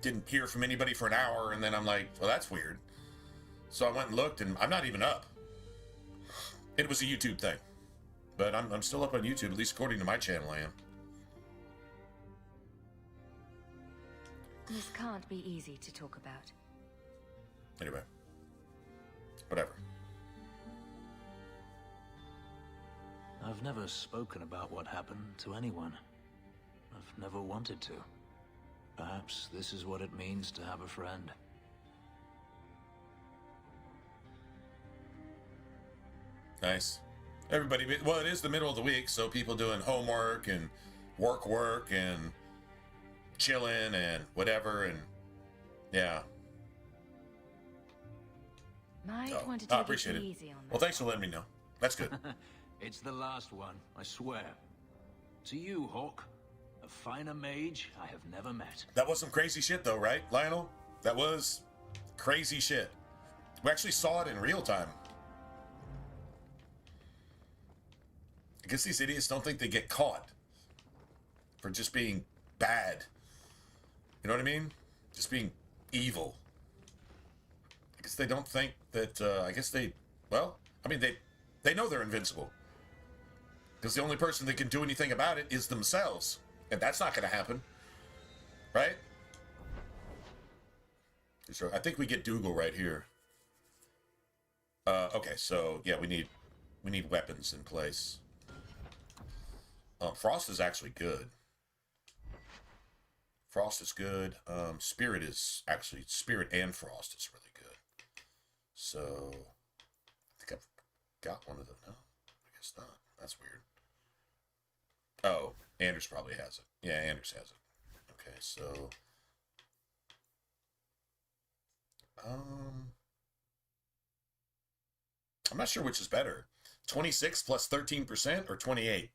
didn't hear from anybody for an hour, and then I'm like, well, that's weird. So I went and looked, and I'm not even up. It was a YouTube thing. But I'm still up on YouTube, at least according to my channel I am. This can't be easy to talk about. Anyway. Whatever. I've never spoken about what happened to anyone. I've never wanted to. Perhaps this is what it means to have a friend. Nice. Everybody, well, it is the middle of the week, so people doing homework and work and chilling and whatever, and yeah. Might want to take appreciate it it. easy on that. Well, thanks for letting me know. That's good. It's the last one, I swear. To you, Hawk. A finer mage I have never met. That was some crazy shit, though, right, Lionel? That was crazy shit. We actually saw it in real time. I guess these idiots don't think they get caught for just being bad. You know what I mean? Just being evil. I guess they don't think that, I guess they, well, I mean, they know they're invincible. Because the only person that can do anything about it is themselves. And that's not going to happen. Right? So I think we get Dougal right here. Okay, so, yeah, we need weapons in place. Frost is actually good. Frost is good. Spirit and Frost is really good. So, I think I've got one of them. No, I guess not. That's weird. Oh, Anders probably has it. Yeah, Anders has it. Okay, so, I'm not sure which is better. 26 plus 13% or 28?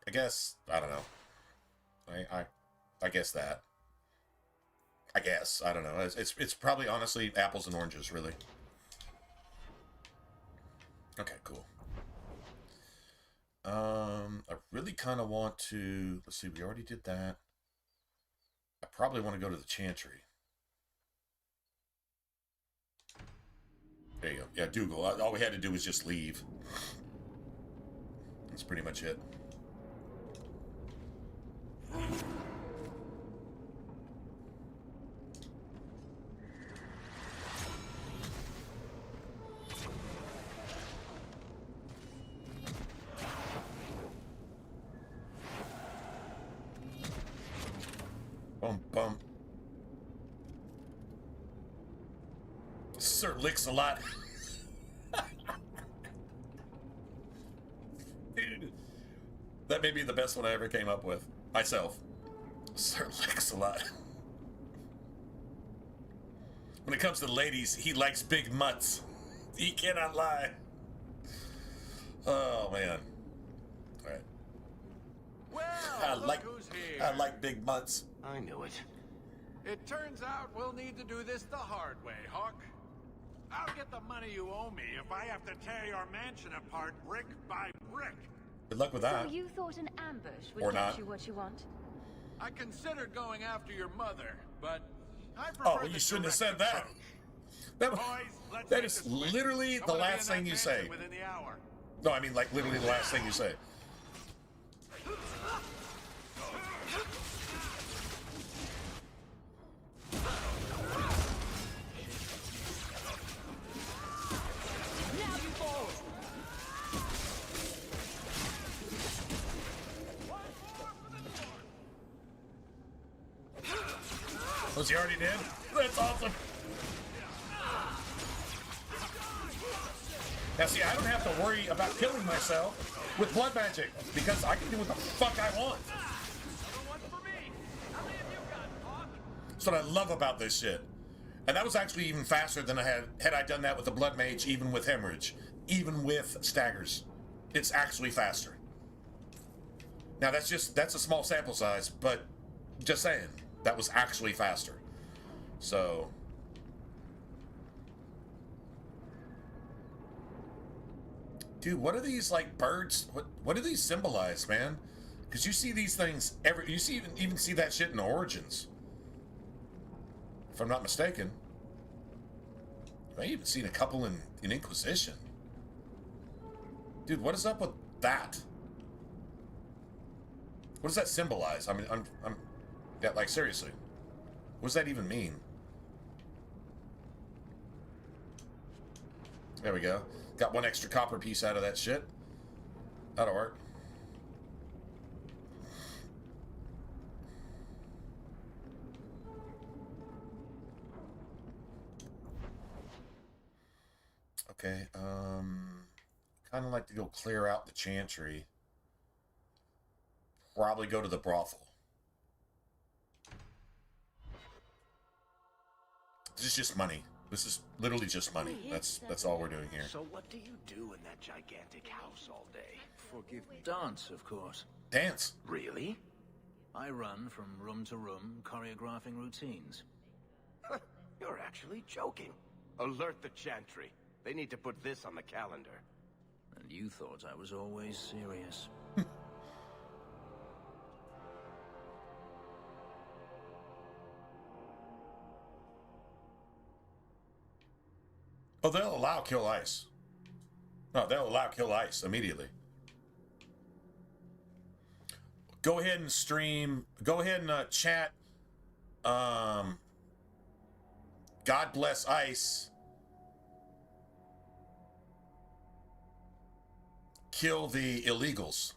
I guess, I don't know. I guess that. I guess, I don't know. It's probably honestly apples and oranges, really. Okay, cool. I really kind of want to, let's see, we already did that. I probably want to go to the Chantry. There you go. Yeah, Dougal. All we had to do was just leave. That's pretty much it. Bum, bum. Sir licks a lot. Dude, that may be the best one I ever came up with. Myself. Sir licks a lot. When it comes to ladies, he likes big mutts. He cannot lie. Oh, man. All right. Well, who's here. I like big mutts. I knew it. It turns out we'll need to do this the hard way, Hawk. I'll get the money you owe me if I have to tear your mansion apart brick by brick. Good luck with that. So you thought an ambush would Or get not. you what you want? I considered going after your mother, but I prefer Oh, well, you shouldn't have said that. That is literally the last thing you say. Within the hour. No, I mean, like, literally the last thing you say. Was he already dead? That's awesome. Now, see, I don't have to worry about killing myself with blood magic because I can do what the fuck I want. That's what I love about this shit. And that was actually even faster than I had I done that with the blood mage, even with hemorrhage, even with staggers. It's actually faster. Now, that's a small sample size, but just saying. That was actually faster. So. Dude, what are these, like, birds? What do these symbolize, man? Because you see these things you see even see that shit in Origins. If I'm not mistaken. I may even seen a couple in Inquisition. Dude, what is up with that? What does that symbolize? I mean, I'm yeah, like, seriously. What does that even mean? There we go. Got one extra copper piece out of that shit. That'll work. Okay, kind of like to go clear out the chantry. Probably go to the brothel. This is just money. This is literally just money. That's all we're doing here. So what do you do in that gigantic house all day? Forgive me. Dance, of course. Dance? Really? I run from room to room, choreographing routines. You're actually joking. Alert the chantry. They need to put this on the calendar. And you thought I was always serious. Oh, they'll allow kill ice. No, they'll allow kill ice immediately. Go ahead and stream. Go ahead and chat. God bless ice. Kill the illegals.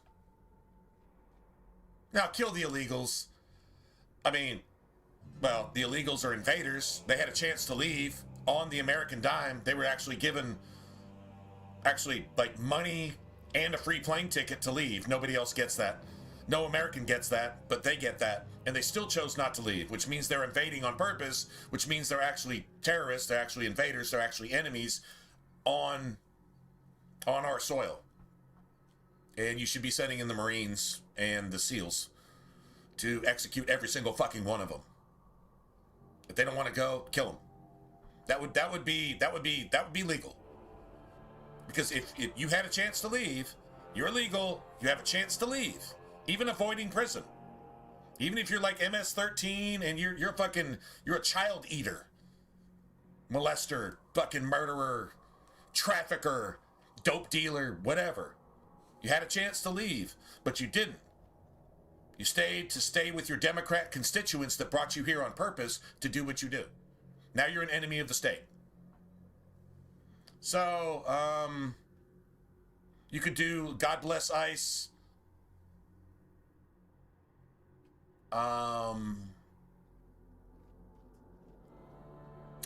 Now, kill the illegals. I mean, well, the illegals are invaders. They had a chance to leave on the American dime. They were actually given, like, money and a free plane ticket to leave. Nobody else gets that. No American gets that, but they get that. And they still chose not to leave, which means they're invading on purpose, which means they're actually terrorists, they're actually invaders, they're actually enemies on our soil. And you should be sending in the Marines and the SEALs to execute every single fucking one of them. If they don't want to go, kill them. That would be legal. Because if you had a chance to leave, you're illegal, you have a chance to leave. Even avoiding prison. Even if you're like MS-13 and you're a child eater. Molester, fucking murderer, trafficker, dope dealer, whatever. You had a chance to leave, but you didn't. You stayed to stay with your Democrat constituents that brought you here on purpose to do what you do. Now you're an enemy of the state. So, you could do God Bless ICE.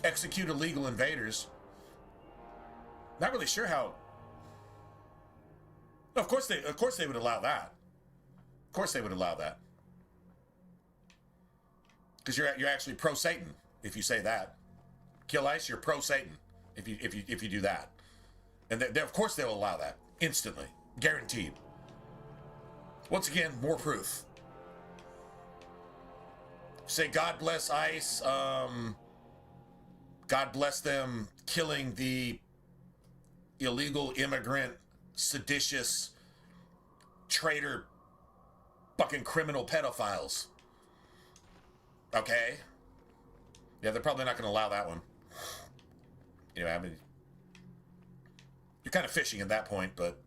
Execute illegal invaders. Not really sure how. No, of course they would allow that. Of course they would allow that. Because you're actually pro Satan if you say that. Kill ICE, you're pro Satan if you do that. And they, of course they'll allow that instantly, guaranteed. Once again, more proof. Say God bless ICE. God bless them killing the illegal immigrant, seditious, traitor, fucking criminal pedophiles. Okay? Yeah, they're probably not going to allow that one. Anyway, I mean, you're kind of fishing at that point, but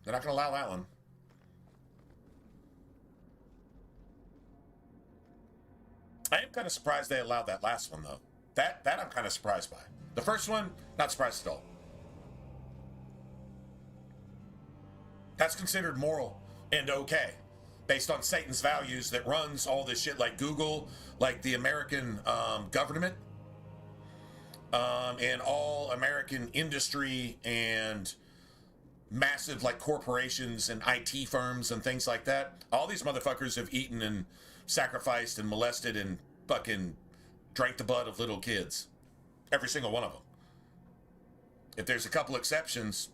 they're not going to allow that one. I am kind of surprised they allowed that last one, though. That I'm kind of surprised by. The first one, not surprised at all. That's considered moral and okay, based on Satan's values that runs all this shit, like Google, like the American government, and all American industry and massive like corporations and IT firms and things like that. All these motherfuckers have eaten and sacrificed and molested and fucking drank the blood of little kids. Every single one of them. If there's a couple exceptions,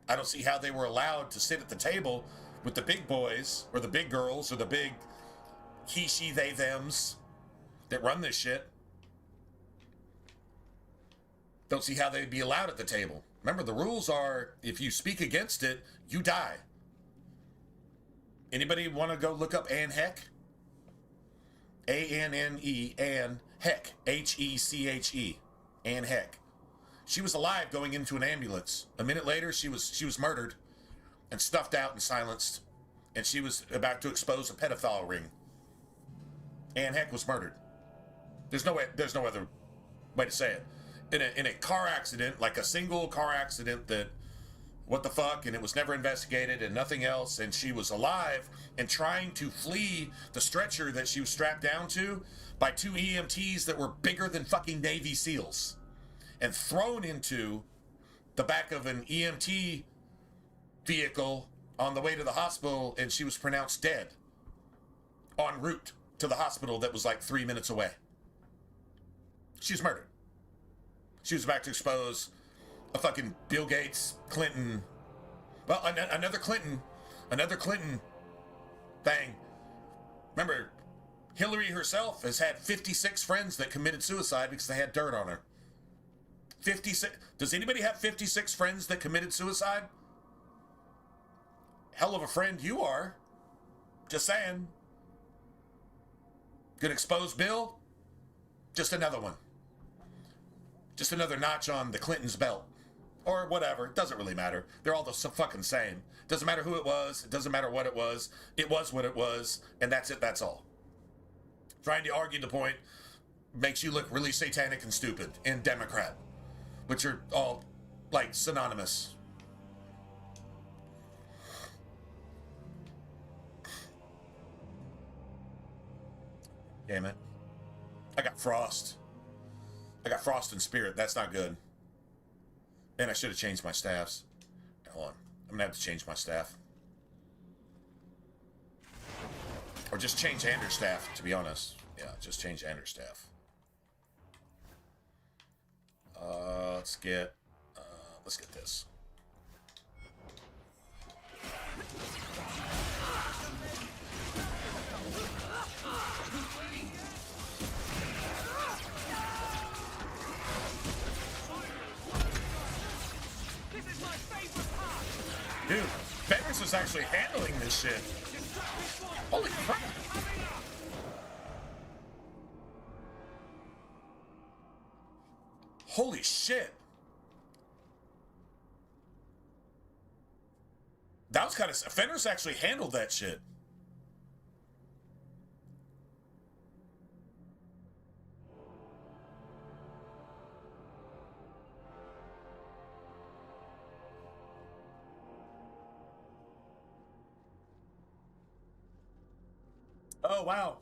I don't see how they were allowed to sit at the table with the big boys or the big girls or the big he, she, they, thems that run this shit. Don't see how they'd be allowed at the table. Remember, the rules are if you speak against it, you die. Anybody want to go look up Anne Heck? A-N-N-E, Anne Heck. H-E-C-H-E. Anne Heck. She was alive going into an ambulance. A minute later, she was murdered and stuffed out and silenced. And she was about to expose a pedophile ring. Anne Heck was murdered. There's no other way to say it. In a car accident, like a single car accident that, what the fuck, and it was never investigated and nothing else, and she was alive and trying to flee the stretcher that she was strapped down to by two EMTs that were bigger than fucking Navy SEALs, and thrown into the back of an EMT vehicle on the way to the hospital, and she was pronounced dead en route to the hospital that was like 3 minutes away. She was murdered. She was about to expose a fucking Bill Gates, Clinton, well, another Clinton thing. Remember, Hillary herself has had 56 friends that committed suicide because they had dirt on her. 56. Does anybody have 56 friends that committed suicide? Hell of a friend you are. Just saying. Could expose Bill? Just another one. Just another notch on the Clintons' belt. Or whatever. It doesn't really matter. They're all the fucking same. Doesn't matter who it was. It doesn't matter what it was. It was what it was. And that's it. That's all. Trying to argue the point makes you look really satanic and stupid and Democrat. Which are all, like, synonymous. Damn it. I got frost. I got frost in spirit. That's not good. And I should have changed my staffs. Hold on. I'm gonna have to change my staff. Or just change Anders' staff, to be honest. Yeah, just change Anders' staff. Let's get this. Dude, Fenris is actually handling this shit. Holy crap. Holy shit. That was kind of... Fenris actually handled that shit. Oh, wow.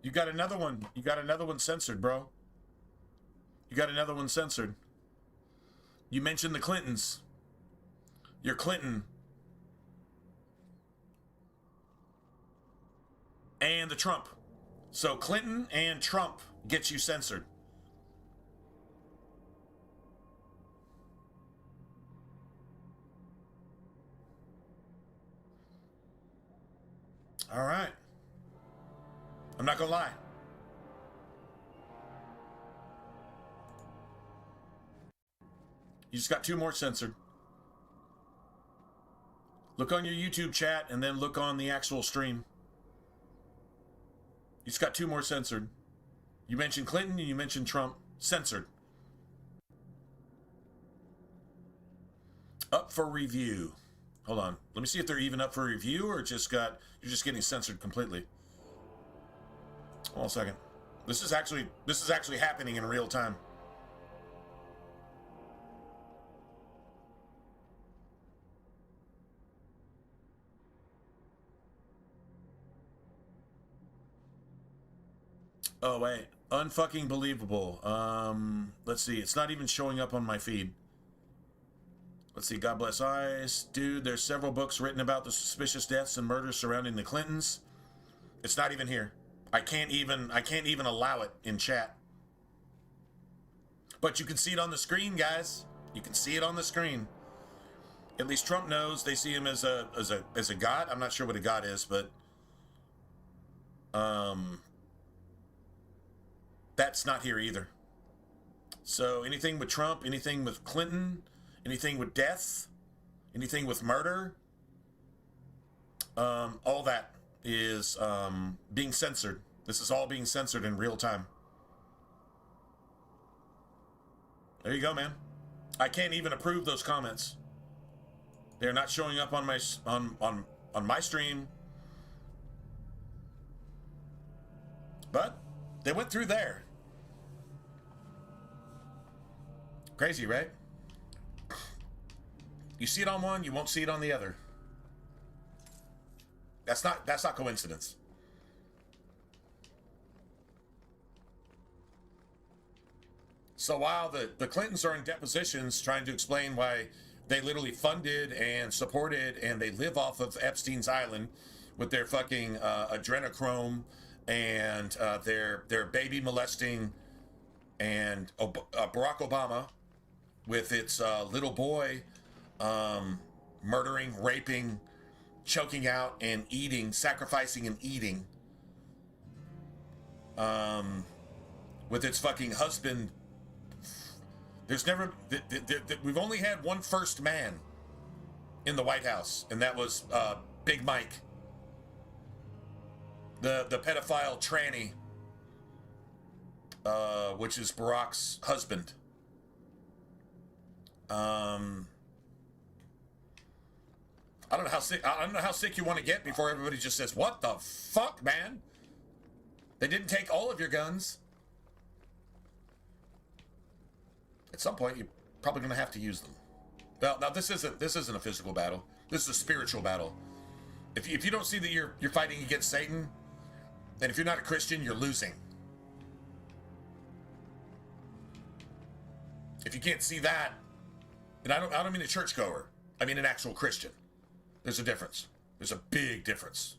You got another one. You got another one censored, bro. You got another one censored. You mentioned the Clintons. You're Clinton. And the Trump. So Clinton and Trump gets you censored. All right. I'm not gonna lie. You just got 2 more censored. Look on your YouTube chat and then look on the actual stream. You just got 2 more censored. You mentioned Clinton and you mentioned Trump. Censored. Up for review. Hold on. Let me see if they're even up for review or you're just getting censored completely. Hold on a second. This is actually happening in real time. Oh wait, unfucking believable. Let's see. It's not even showing up on my feed. Let's see. God bless eyes, dude. There's several books written about the suspicious deaths and murders surrounding the Clintons. It's not even here. I can't even allow it in chat. But you can see it on the screen, guys. You can see it on the screen. At least Trump knows they see him as a god. I'm not sure what a god is, but that's not here either. So anything with Trump, anything with Clinton, anything with death, anything with murder, all that is being censored. This is all being censored in real time. There you go, man. I can't even approve those comments. They're not showing up on my on my stream. But they went through there. Crazy, right? You see it on one, you won't see it on the other. That's not coincidence. So while the Clintons are in depositions trying to explain why they literally funded and supported and they live off of Epstein's Island with their fucking adrenochrome and their baby molesting, and Barack Obama with its little boy murdering, raping, choking out and eating, sacrificing and eating, with its fucking husband. There's never, we've only had one first man in the White House, and that was Big Mike, the pedophile tranny, which is Barack's husband. I don't know how sick you want to get before everybody just says, "What the fuck, man? They didn't take all of your guns." At some point, you're probably going to have to use them. Well, now this isn't a physical battle. This is a spiritual battle. If you don't see that you're fighting against Satan, then if you're not a Christian, you're losing. If you can't see that, and I don't mean a churchgoer, I mean an actual Christian. There's a difference. There's a big difference.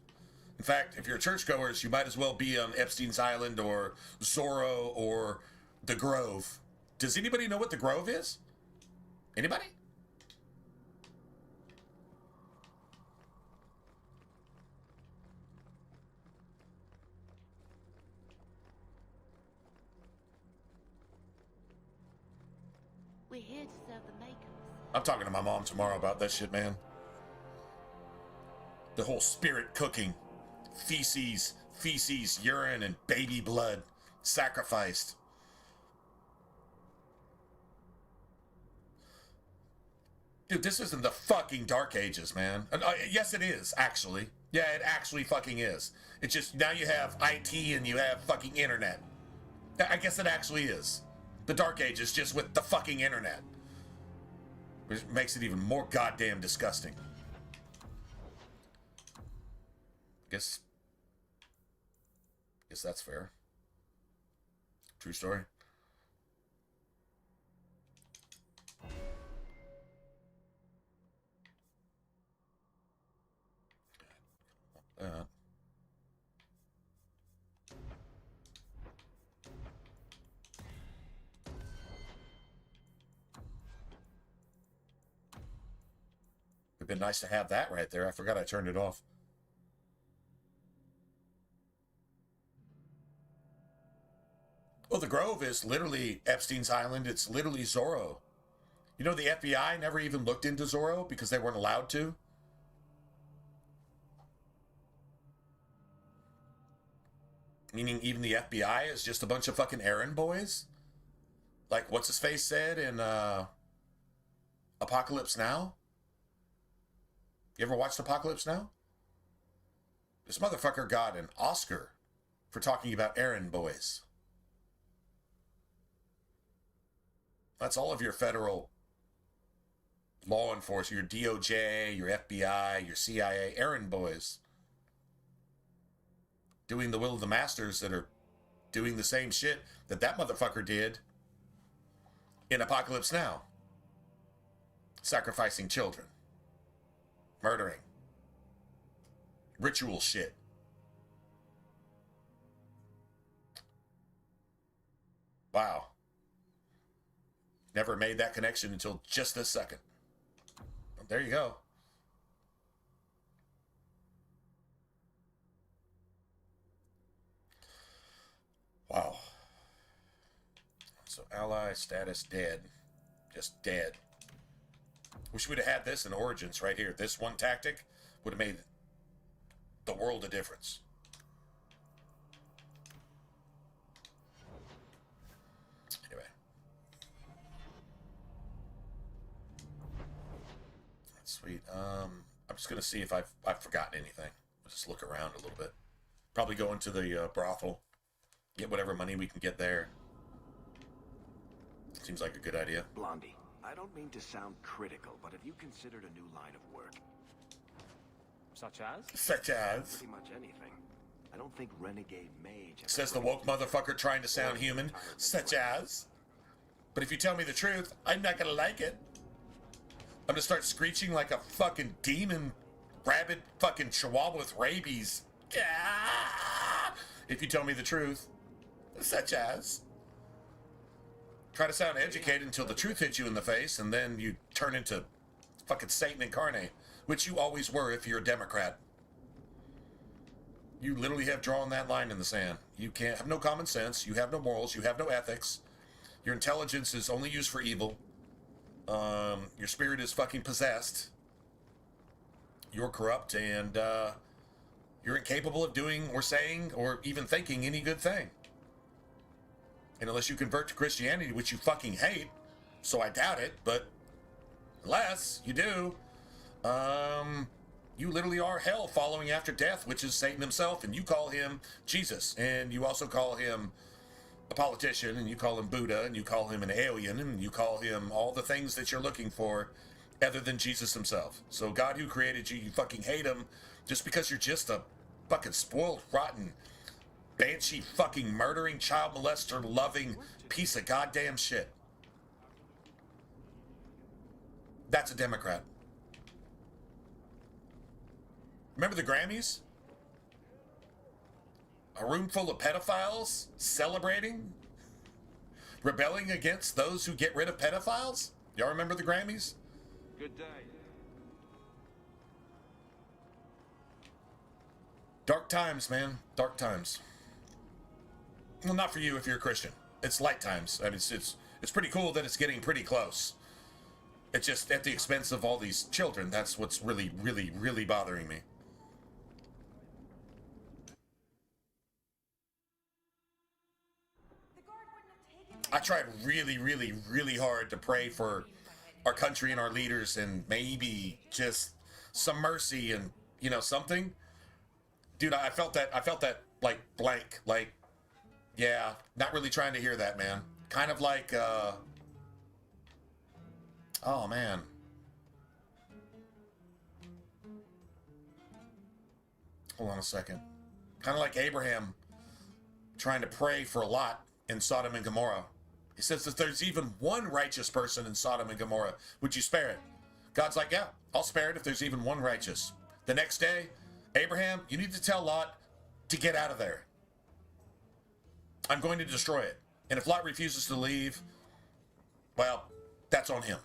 In fact, if you're a churchgoers, you might as well be on Epstein's Island or Zorro or the Grove. Does anybody know what the Grove is? Anybody? We're here to serve the makers. I'm talking to my mom tomorrow about that shit, man. The whole spirit cooking. Feces, urine, and baby blood sacrificed. Dude, this isn't the fucking Dark Ages, man. Yes, it is, actually. Yeah, it actually fucking is. It's just now you have IT and you have fucking internet. I guess it actually is. The Dark Ages, just with the fucking internet. Which makes it even more goddamn disgusting. Guess that's fair. True story. It'd been nice to have that right there. I forgot I turned it off. Well, the Grove is literally Epstein's Island. It's literally Zorro. You know, the FBI never even looked into Zorro because they weren't allowed to. Meaning even the FBI is just a bunch of fucking errand boys? Like, what's his face said in Apocalypse Now? You ever watched Apocalypse Now? This motherfucker got an Oscar for talking about errand boys. That's all of your federal law enforcement, your DOJ, your FBI, your CIA, errand boys. Doing the will of the masters that are doing the same shit that motherfucker did in Apocalypse Now. Sacrificing children. Murdering. Ritual shit. Wow. Never made that connection until just this second. Well, there you go. Wow. So ally status dead. Just dead. Wish we'd have had this in Origins right here. This one tactic would have made the world of difference. Anyway. That's sweet. I'm just going to see if I've forgotten anything. I'll just look around a little bit. Probably go into the brothel. Get whatever money we can get there. Seems like a good idea. Blondie, I don't mean to sound critical, but have you considered a new line of work? Such as? Such as? Pretty much anything. I don't think Renegade Mage... Says the woke motherfucker trying to sound human. Such as? But if you tell me the truth, I'm not gonna like it. I'm gonna start screeching like a fucking demon, rabid fucking chihuahua with rabies. If you tell me the truth. Such as? Try to sound educated until the truth hits you in the face, and then you turn into fucking Satan incarnate, which you always were if you're a Democrat. You literally have drawn that line in the sand. You can't have no common sense. You have no morals. You have no ethics. Your intelligence is only used for evil. Your spirit is fucking possessed. You're corrupt, and you're incapable of doing or saying or even thinking any good thing. And unless you convert to Christianity, which you fucking hate, so I doubt it, but unless you do, you literally are hell following after death, which is Satan himself, and you call him Jesus, and you also call him a politician, and you call him Buddha, and you call him an alien, and you call him all the things that you're looking for other than Jesus himself. So God who created you, you fucking hate him just because you're just a fucking spoiled, rotten, banshee fucking murdering, child molester loving piece of goddamn shit. That's a Democrat. Remember the Grammys? A room full of pedophiles celebrating, rebelling against those who get rid of pedophiles? Y'all remember the Grammys? Good day. Dark times, man. Dark times. Well, not for you if you're a Christian. It's light times. I mean, it's pretty cool that it's getting pretty close. It's just at the expense of all these children. That's what's really, really, really bothering me. I tried really, really, really hard to pray for our country and our leaders and maybe just some mercy and, you know, something. Dude, I felt that like blank, like, yeah, not really trying to hear that, man. Kind of like, oh, man. Hold on a second. Kind of like Abraham trying to pray for a lot in Sodom and Gomorrah. He says that there's even one righteous person in Sodom and Gomorrah. Would you spare it? God's like, yeah, I'll spare it if there's even one righteous. The next day, Abraham, you need to tell Lot to get out of there. I'm going to destroy it. And if Lot refuses to leave, well, that's on him.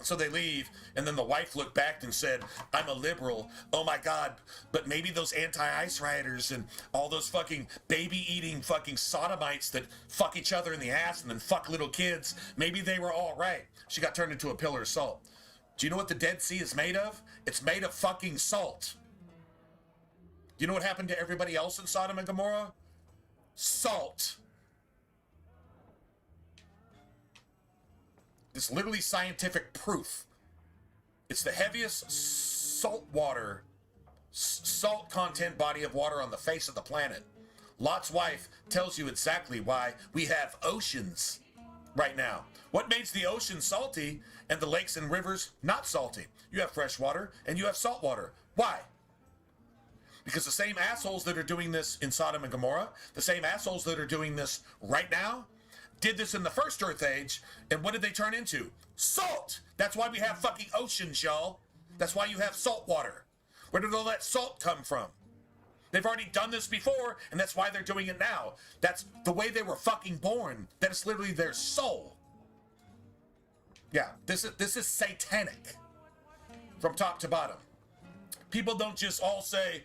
So they leave, and then the wife looked back and said, I'm a liberal. Oh my God, but maybe those anti-ICE rioters and all those fucking baby-eating fucking sodomites that fuck each other in the ass and then fuck little kids, maybe they were all right. She got turned into a pillar of salt. Do you know what the Dead Sea is made of? It's made of fucking salt. Do you know what happened to everybody else in Sodom and Gomorrah? Salt. It's literally scientific proof. It's the heaviest salt content body of water on the face of the planet. Lot's wife tells you exactly why we have oceans right now. What makes the ocean salty and the lakes and rivers not salty? You have fresh water and you have salt water. Why? Because the same assholes that are doing this in Sodom and Gomorrah, the same assholes that are doing this right now, did this in the first Earth Age, and what did they turn into? Salt! That's why we have fucking oceans, y'all. That's why you have salt water. Where did all that salt come from? They've already done this before, and that's why they're doing it now. That's the way they were fucking born. That is literally their soul. Yeah, this is satanic. From top to bottom. People don't just all say,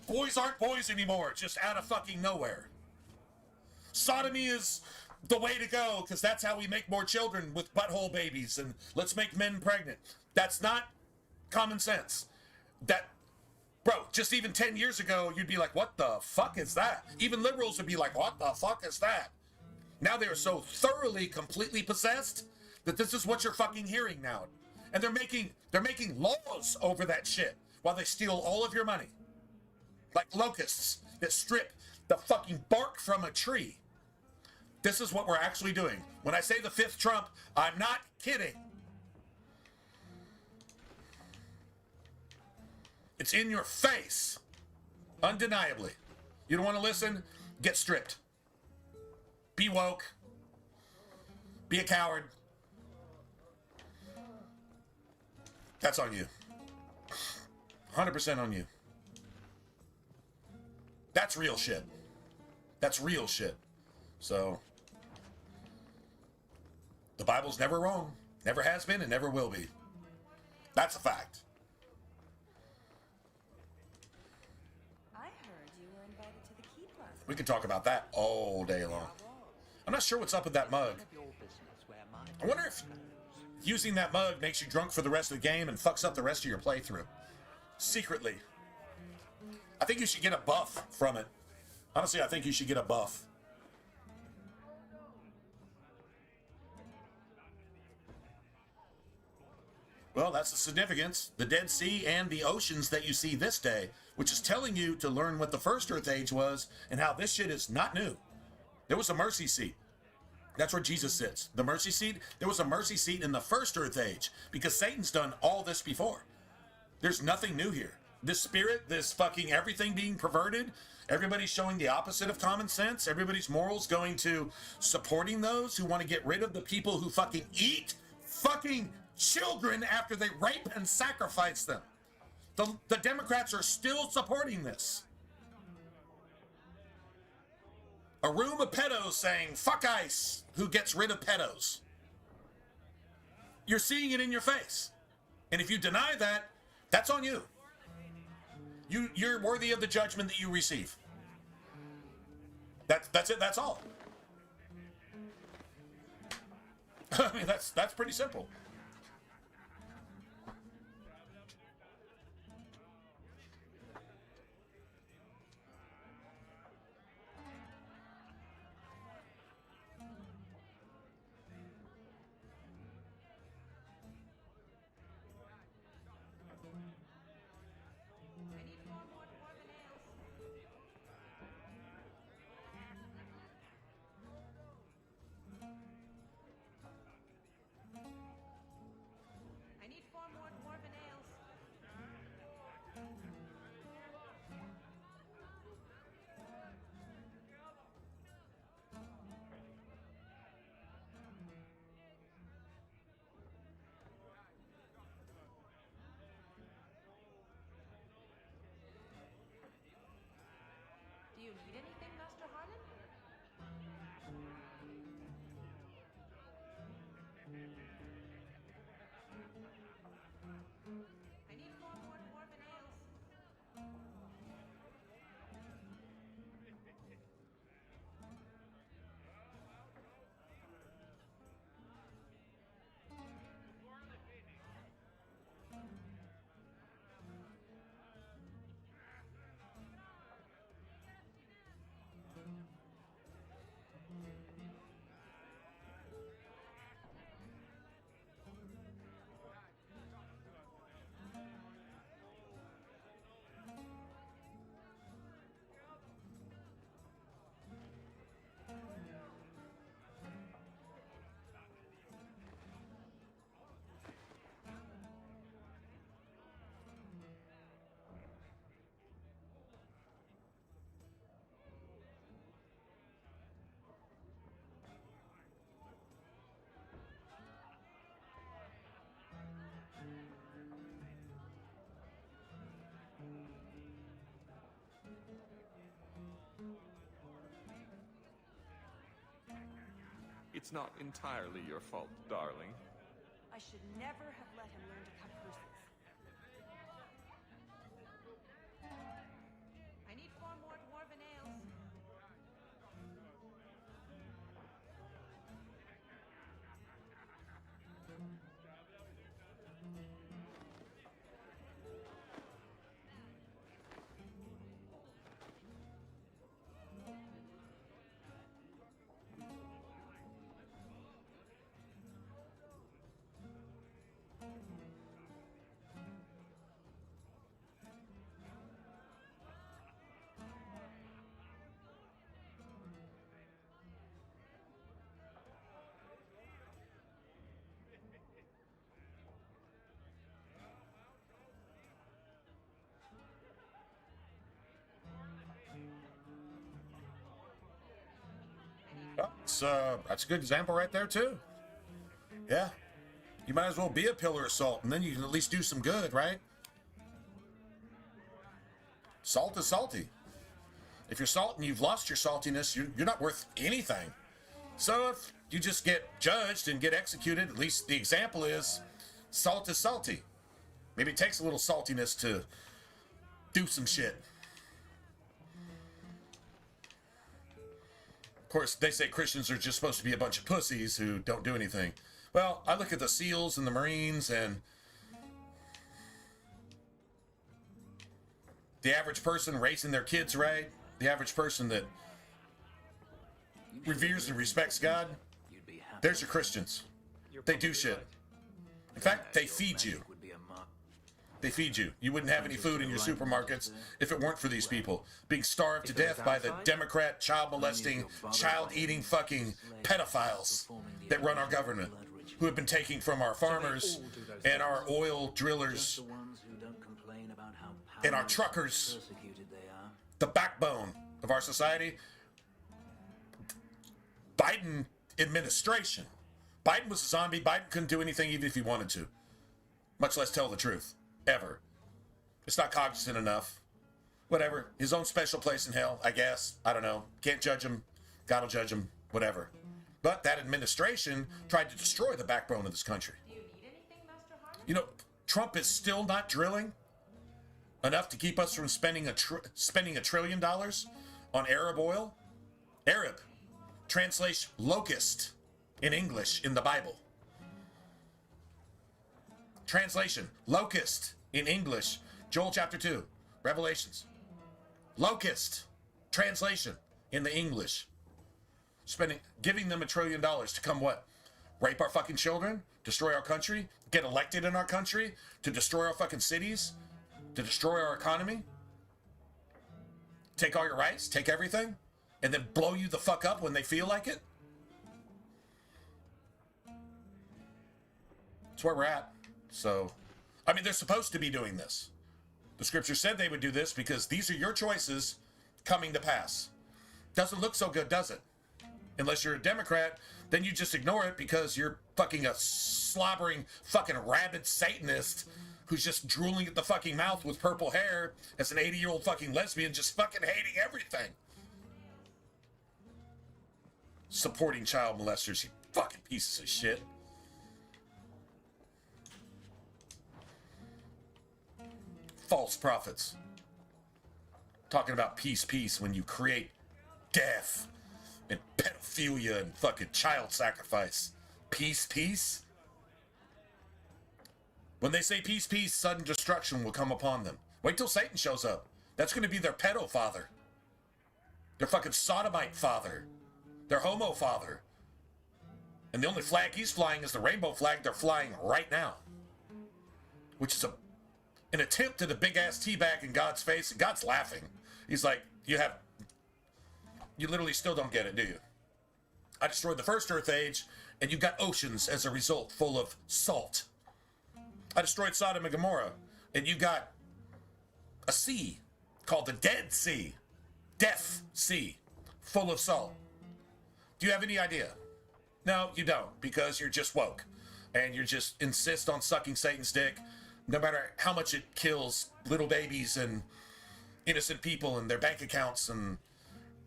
boys aren't boys anymore, just out of fucking nowhere. Sodomy is the way to go, because that's how we make more children with butthole babies, and let's make men pregnant. That's not common sense. Bro, just even 10 years ago, you'd be like, what the fuck is that? Even liberals would be like, what the fuck is that? Now they are so thoroughly, completely possessed that this is what you're fucking hearing now. And they're making laws over that shit while they steal all of your money. Like locusts that strip the fucking bark from a tree. This is what we're actually doing. When I say the fifth Trump, I'm not kidding. It's in your face. Undeniably. You don't want to listen? Get stripped. Be woke. Be a coward. That's on you. 100% on you. That's real shit. That's real shit. So, the Bible's never wrong. Never has been and never will be. That's a fact. I heard you were invited to the keep last We could talk about that all day long. I'm not sure what's up with that mug. I wonder if using that mug makes you drunk for the rest of the game and fucks up the rest of your playthrough. Secretly. I think you should get a buff from it. Honestly, I think you should get a buff. Well, that's the significance. The Dead Sea and the oceans that you see this day, which is telling you to learn what the first Earth Age was and how this shit is not new. There was a mercy seat. That's where Jesus sits. The mercy seat, there was a mercy seat in the first Earth Age because Satan's done all this before. There's nothing new here. This spirit, this fucking everything being perverted, everybody's showing the opposite of common sense, everybody's morals going to supporting those who want to get rid of the people who fucking eat fucking children after they rape and sacrifice them. The Democrats are still supporting this. A room of pedos saying, fuck ICE, who gets rid of pedos. You're seeing it in your face. And if you deny that, that's on you. You're worthy of the judgment that you receive. That's it, that's all. I mean, that's pretty simple. Do you need anything, Master Harlan? I need 4 more dwarven ales. It's not entirely your fault, darling. I should never have let him learn to cut purses. I need 4 more dwarven ales. that's a good example right there too. Yeah. You might as well be a pillar of salt, and then you can at least do some good, right? Salt is salty. If you're salt and you've lost your saltiness, you're not worth anything. So if you just get judged and get executed, at least the example is salt is salty. Maybe it takes a little saltiness to do some shit. Of course, they say Christians are just supposed to be a bunch of pussies who don't do anything. Well, I look at the SEALs and the Marines, and the average person raising their kids right, the average person that reveres and respects God, there's your Christians. They do shit. In fact, they feed you. They feed you. You wouldn't have any food in your supermarkets if it weren't for these people being starved to death by the Democrat, child-molesting, child-eating fucking pedophiles that run our government, who have been taking from our farmers and our oil drillers and our truckers, the backbone of our society. Biden administration. Biden was a zombie. Biden couldn't do anything even if he wanted to, much less tell the truth, ever. It's not cognizant enough. Whatever. His own special place in hell, I guess. I don't know. Can't judge him. God will judge him. Whatever. But that administration tried to destroy the backbone of this country. You know, Trump is still not drilling enough to keep us from spending $1 trillion on Arab oil. Arab. Translation locust in English in the Bible. Translation locust in English. Joel chapter 2. Revelations. Locust. Translation in the English. Giving them $1 trillion to come what? Rape our fucking children? Destroy our country? Get elected in our country? To destroy our fucking cities? To destroy our economy? Take all your rights? Take everything? And then blow you the fuck up when they feel like it? That's where we're at. So, I mean, they're supposed to be doing this. The scripture said they would do this because these are your choices coming to pass. Doesn't look so good, does it? Unless you're a Democrat, then you just ignore it because you're fucking a slobbering fucking rabid Satanist who's just drooling at the fucking mouth with purple hair as an 80-year-old fucking lesbian just fucking hating everything. Supporting child molesters, you fucking pieces of shit. False prophets. Talking about peace when you create death and pedophilia and fucking child sacrifice. Peace. When they say peace, sudden destruction will come upon them. Wait till Satan shows up. That's going to be their pedo father. Their fucking sodomite father. Their homo father. And the only flag he's flying is the rainbow flag they're flying right now. Which is an attempt at a big-ass teabag in God's face, and God's laughing. He's like, you literally still don't get it, do you? I destroyed the first Earth Age, and you got oceans as a result full of salt. I destroyed Sodom and Gomorrah, and you got a sea called the Dead Sea. Death Sea, full of salt. Do you have any idea? No, you don't, because you're just woke. And you just insist on sucking Satan's dick, no matter how much it kills little babies and innocent people and their bank accounts and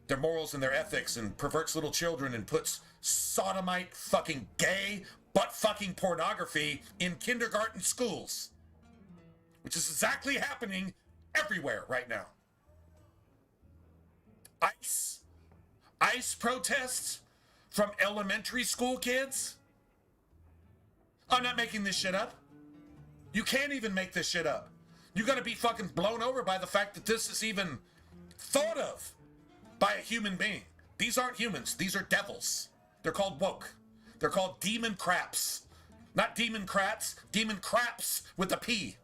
their morals and their ethics, and perverts little children and puts sodomite fucking gay butt fucking pornography in kindergarten schools. Which is exactly happening everywhere right now. ICE protests from elementary school kids? I'm not making this shit up. You can't even make this shit up. You gotta be fucking blown over by the fact that this is even thought of by a human being. These aren't humans. These are devils. They're called woke. They're called demon craps. Not demon crats. Demon craps with a P.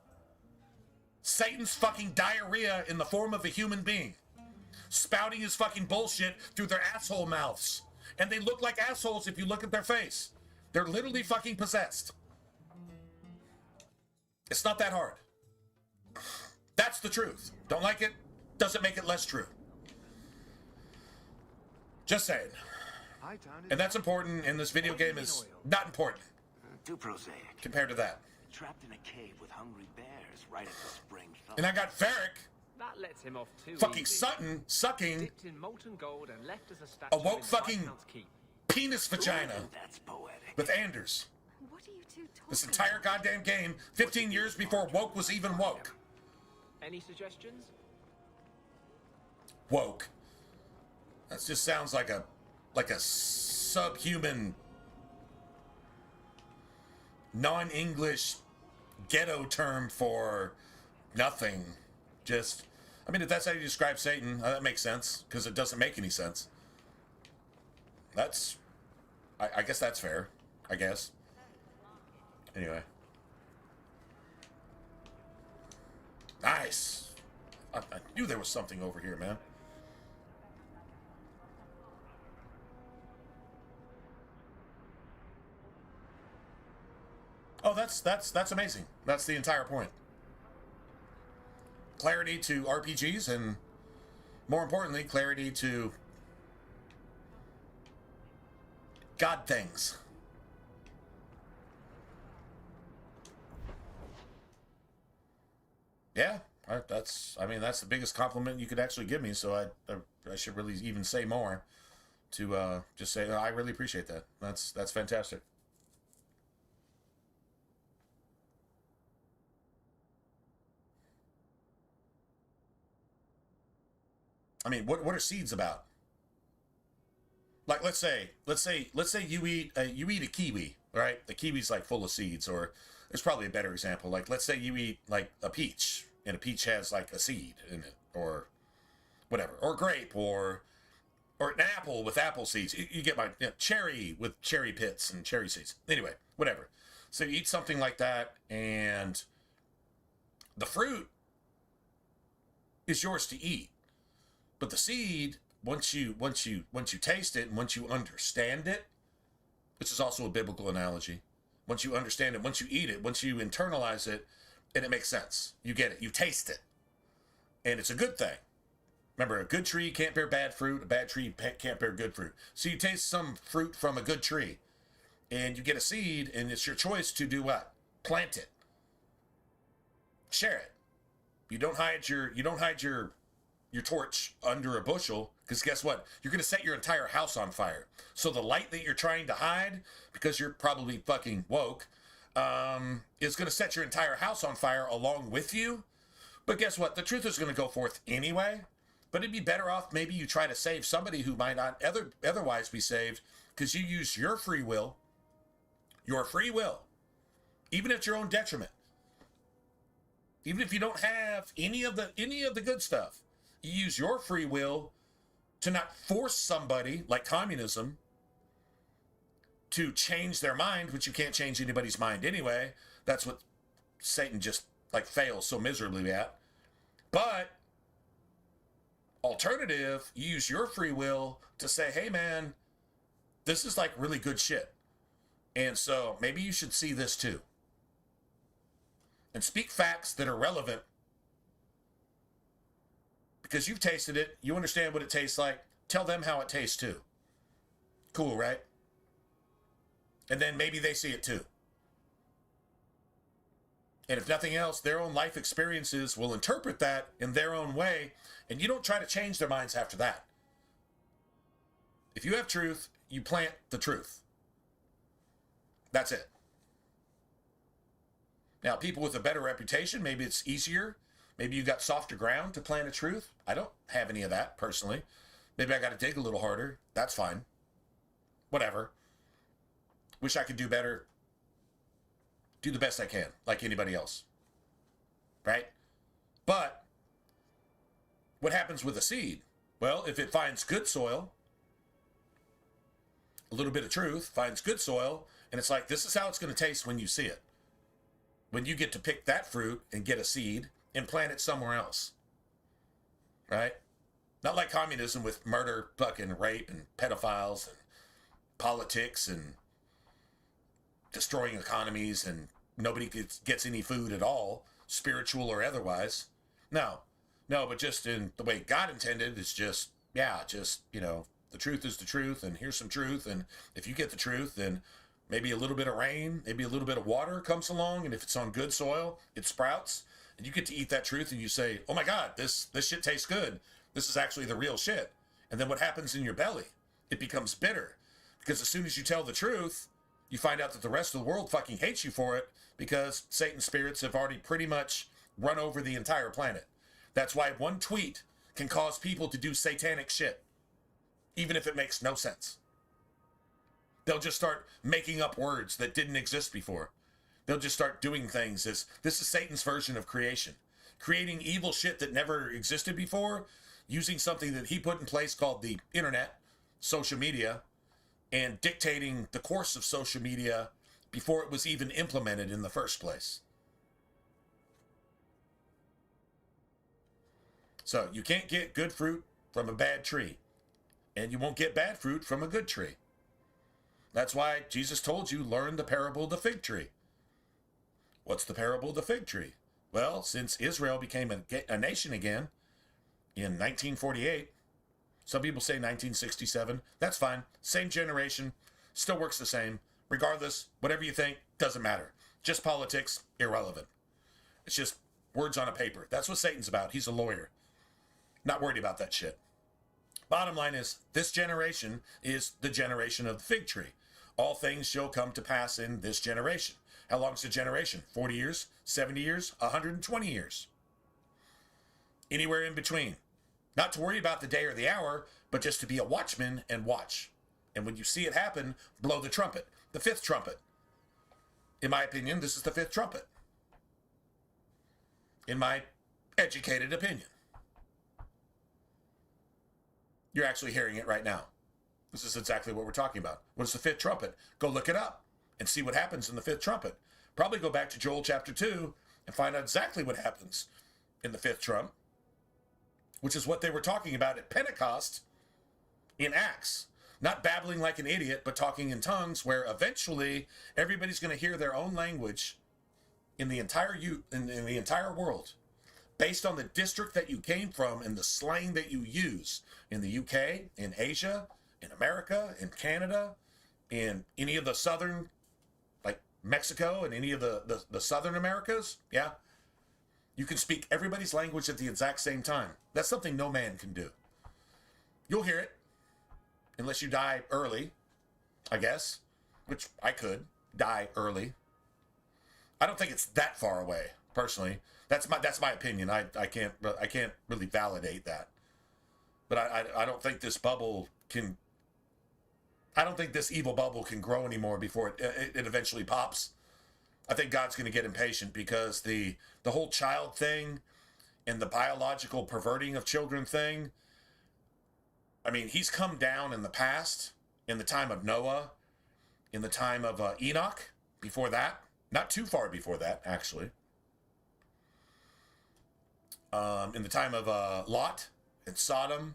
Satan's fucking diarrhea in the form of a human being. Spouting his fucking bullshit through their asshole mouths. And they look like assholes if you look at their face. They're literally fucking possessed. It's not that hard. That's the truth. Don't like it? Doesn't make it less true. Just saying. And that's important, and this video game is not important. Too prosaic. Compared to that. Trapped in a cave with hungry bears right at the spring thaw. And I got Ferric. That lets him off too fucking easy. Sutton sucking Dipped in molten gold and left as a statue a woke in fucking Viscount's Keep. penis vagina. That's poetic. With Anders. What are you two talking This entire goddamn game, 15 years before woke was even woke. Any suggestions? Woke. That just sounds like a subhuman, non-English ghetto term for nothing. Just, I mean, if that's how you describe Satan, that makes sense, because it doesn't make any sense. That's, I guess that's fair, I guess. Anyway. Nice. I knew there was something over here, man. Oh, that's amazing. That's the entire point. Clarity to RPGs, and more importantly, clarity to God things. Yeah, that's the biggest compliment you could actually give me, so I should really even say more to just say I really appreciate that. That's fantastic. I mean, what are seeds about? Like, let's say you eat a kiwi, right? The kiwi's like full of seeds, or there's probably a better example. Like, let's say you eat like a peach, and a peach has like a seed in it, or whatever, or grape, or an apple with apple seeds. You get my cherry with cherry pits and cherry seeds. Anyway, whatever. So you eat something like that, and the fruit is yours to eat. But the seed, once you taste it and once you understand it, which is also a biblical analogy, once you understand it, once you eat it, once you internalize it, and it makes sense. You get it. You taste it. And it's a good thing. Remember, a good tree can't bear bad fruit. A bad tree can't bear good fruit. So you taste some fruit from a good tree, and you get a seed, and it's your choice to do what? Plant it. Share it. You don't hide your torch under a bushel, because guess what? You're going to set your entire house on fire. So the light that you're trying to hide, because you're probably fucking woke, is going to set your entire house on fire along with you. But guess what? The truth is going to go forth anyway. But it'd be better off maybe you try to save somebody who might not otherwise be saved, because you use your free will, even at your own detriment. Even if you don't have any of the good stuff, you use your free will to not force somebody, like communism, to change their mind, which you can't change anybody's mind anyway. That's what Satan just like fails so miserably at. But alternative, you use your free will to say, hey man, this is like really good shit. And so maybe you should see this too. And speak facts that are relevant, because you've tasted it, you understand what it tastes like. Tell them how it tastes too. Cool, right? And then maybe they see it too. And if nothing else, their own life experiences will interpret that in their own way, and you don't try to change their minds after that. If you have truth, you plant the truth. That's it. Now, people with a better reputation, maybe it's easier. Maybe you got softer ground to plant a truth. I don't have any of that, personally. Maybe I got to dig a little harder. That's fine. Whatever. Wish I could do better. Do the best I can, like anybody else. Right? But what happens with a seed? Well, if it finds good soil, a little bit of truth, finds good soil, and it's like, this is how it's going to taste when you see it. When you get to pick that fruit and get a seed and plant it somewhere else. Right? Not like communism with murder, fucking rape, and pedophiles, and politics, and destroying economies, and nobody gets any food at all, spiritual or otherwise. No, but just in the way God intended, it's just, the the truth is the truth, and here's some truth, and if you get the truth, then maybe a little bit of rain, maybe a little bit of water comes along, and if it's on good soil, it sprouts, and you get to eat that truth, and you say, oh my God, this shit tastes good. This is actually the real shit. And then what happens in your belly? It becomes bitter. Because as soon as you tell the truth, you find out that the rest of the world fucking hates you for it, because Satan's spirits have already pretty much run over the entire planet. That's why one tweet can cause people to do satanic shit, even if it makes no sense. They'll just start making up words that didn't exist before. They'll just start doing things as, this is Satan's version of creation. Creating evil shit that never existed before, using something that he put in place called the internet, social media, and dictating the course of social media before it was even implemented in the first place. So you can't get good fruit from a bad tree, and you won't get bad fruit from a good tree. That's why Jesus told you, learn the parable of the fig tree. What's the parable of the fig tree? Well, since Israel became a nation again in 1948, some people say 1967, that's fine. Same generation, still works the same. Regardless, whatever you think, doesn't matter. Just politics, irrelevant. It's just words on a paper. That's what Satan's about. He's a lawyer. Not worried about that shit. Bottom line is, this generation is the generation of the fig tree. All things shall come to pass in this generation. How long is a generation? 40 years? 70 years? 120 years? Anywhere in between. Not to worry about the day or the hour, but just to be a watchman and watch. And when you see it happen, blow the trumpet. The fifth trumpet. In my opinion, this is the fifth trumpet. In my educated opinion. You're actually hearing it right now. This is exactly what we're talking about. What is the fifth trumpet? Go look it up and see what happens in the fifth trumpet. Probably go back to Joel chapter 2 and find out exactly what happens in the fifth trump, which is what they were talking about at Pentecost in Acts. Not babbling like an idiot, but talking in tongues, where eventually everybody's going to hear their own language in the entire in the entire world, based on the district that you came from and the slang that you use in the UK, in Asia, in America, in Canada, in any of the southern, like Mexico and any of the southern Americas. Yeah. You can speak everybody's language at the exact same time. That's something no man can do. You'll hear it. Unless you die early, I guess. Which I could die early. I don't think it's that far away, personally. That's my opinion. I can't really validate that. But I don't think this bubble can. I don't think this evil bubble can grow anymore before it eventually pops. I think God's going to get impatient, because the whole child thing and the biological perverting of children thing, I mean, he's come down in the past, in the time of Noah, in the time of Enoch, before that. Not too far before that, actually. In the time of Lot and Sodom.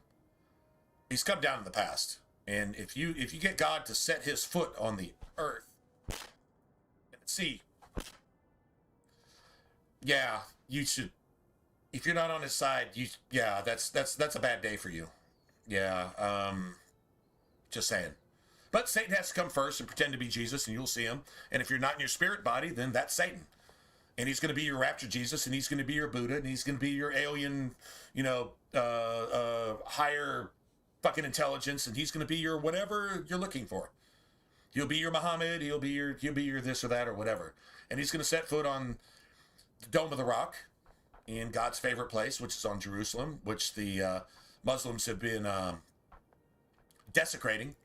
He's come down in the past. And if you get God to set his foot on the earth and see, yeah, you should. If you're not on his side, that's a bad day for you. Yeah, just saying. But Satan has to come first and pretend to be Jesus, and you'll see him. And if you're not in your spirit body, then that's Satan. And he's going to be your rapture Jesus, and he's going to be your Buddha, and he's going to be your alien, higher fucking intelligence, and he's going to be your whatever you're looking for. He'll be your Muhammad, he'll be your this or that or whatever. And he's going to set foot on the Dome of the Rock in God's favorite place, which is on Jerusalem, which the Muslims have been desecrating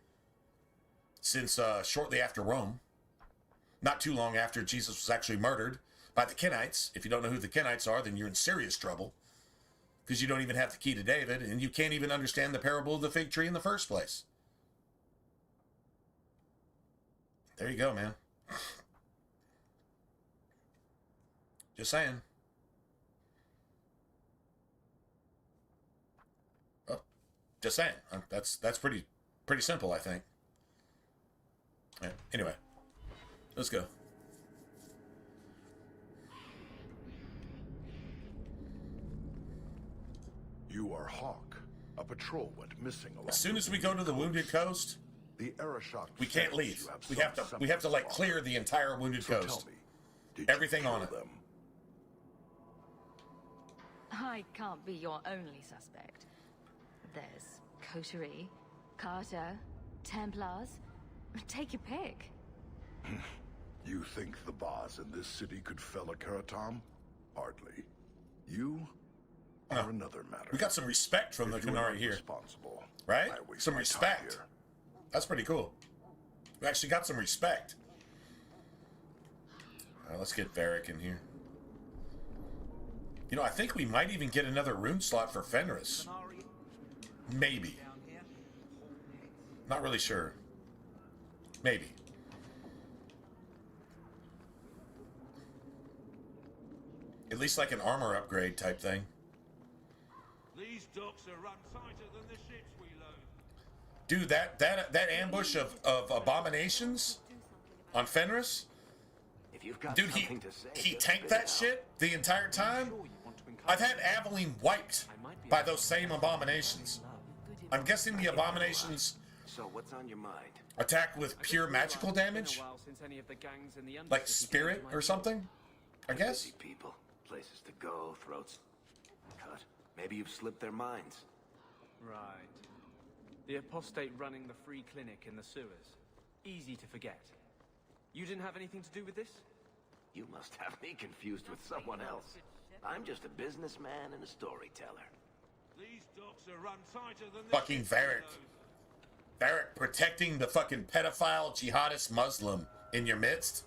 since shortly after Rome. Not too long after Jesus was actually murdered by the Kenites. If you don't know who the Kenites are, then you're in serious trouble, because you don't even have the key to David, and you can't even understand the parable of the fig tree in the first place. There you go, man. Just saying. Oh, just saying. That's pretty simple, I think. Yeah, anyway, let's go. You are Hawk, a patrol went missing along. As soon as we go to the Wounded Coast, the Arashok we can't leave. We have to like clear the entire Wounded Coast. Tell me, Everything on it. them? I can't be your only suspect. There's Coterie, Carter, Templars. Take your pick. You think the boss in this city could fell a Karatom? Hardly. You are another matter. We got some respect from the Qunari here. Right? Some respect. That's pretty cool. We actually got some respect. Alright, let's get Varric in here. You know, I think we might even get another rune slot for Fenris. Maybe. Not really sure. Maybe. At least like an armor upgrade type thing. These docks are run tighter than the ships we load. Dude, that ambush of abominations on Fenris. If you've got Dude, he tanked that shit the entire time. I've had Aveline wiped by those same abominations. I'm guessing the abominations So what's on your mind? attack with pure magical damage, like spirit or something. I guess. Busy people, places to go, throats cut. Maybe you've slipped their minds. Right. The apostate running the free clinic in the sewers. Easy to forget. You didn't have anything to do with this? You must have me confused with someone else. I'm just a businessman and a storyteller. These docks are run tighter than the Fucking ships we Varric. load. Varric protecting the fucking pedophile jihadist Muslim in your midst.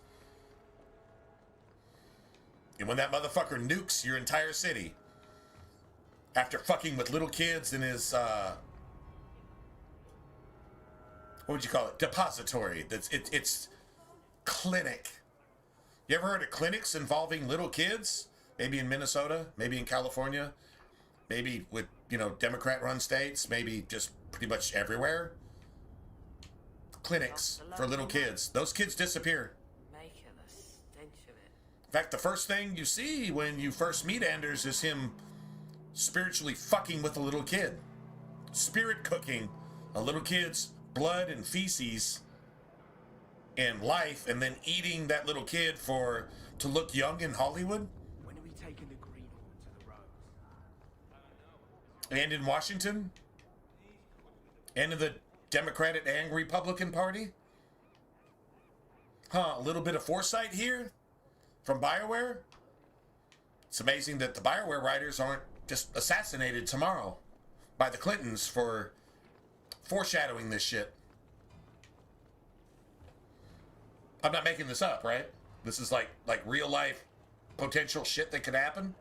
And when that motherfucker nukes your entire city after fucking with little kids in his what would you call it? Depository. It's clinic. You ever heard of clinics involving little kids? Maybe in Minnesota, maybe in California, maybe with, you know, Democrat-run states, maybe just pretty much everywhere. Clinics for little kids. Those kids disappear. In fact, the first thing you see when you first meet Anders is him spiritually fucking with a little kid. Spirit cooking a little kid's blood and feces and life, and then eating that little kid to look young in Hollywood. When are we taking the Greenhorn to the roads? And in Washington. And in the Democratic and Republican Party. Huh, a little bit of foresight here from BioWare. It's amazing that the BioWare writers aren't just assassinated tomorrow by the Clintons for foreshadowing this shit. I'm not making this up, right? This is like real life potential shit that could happen.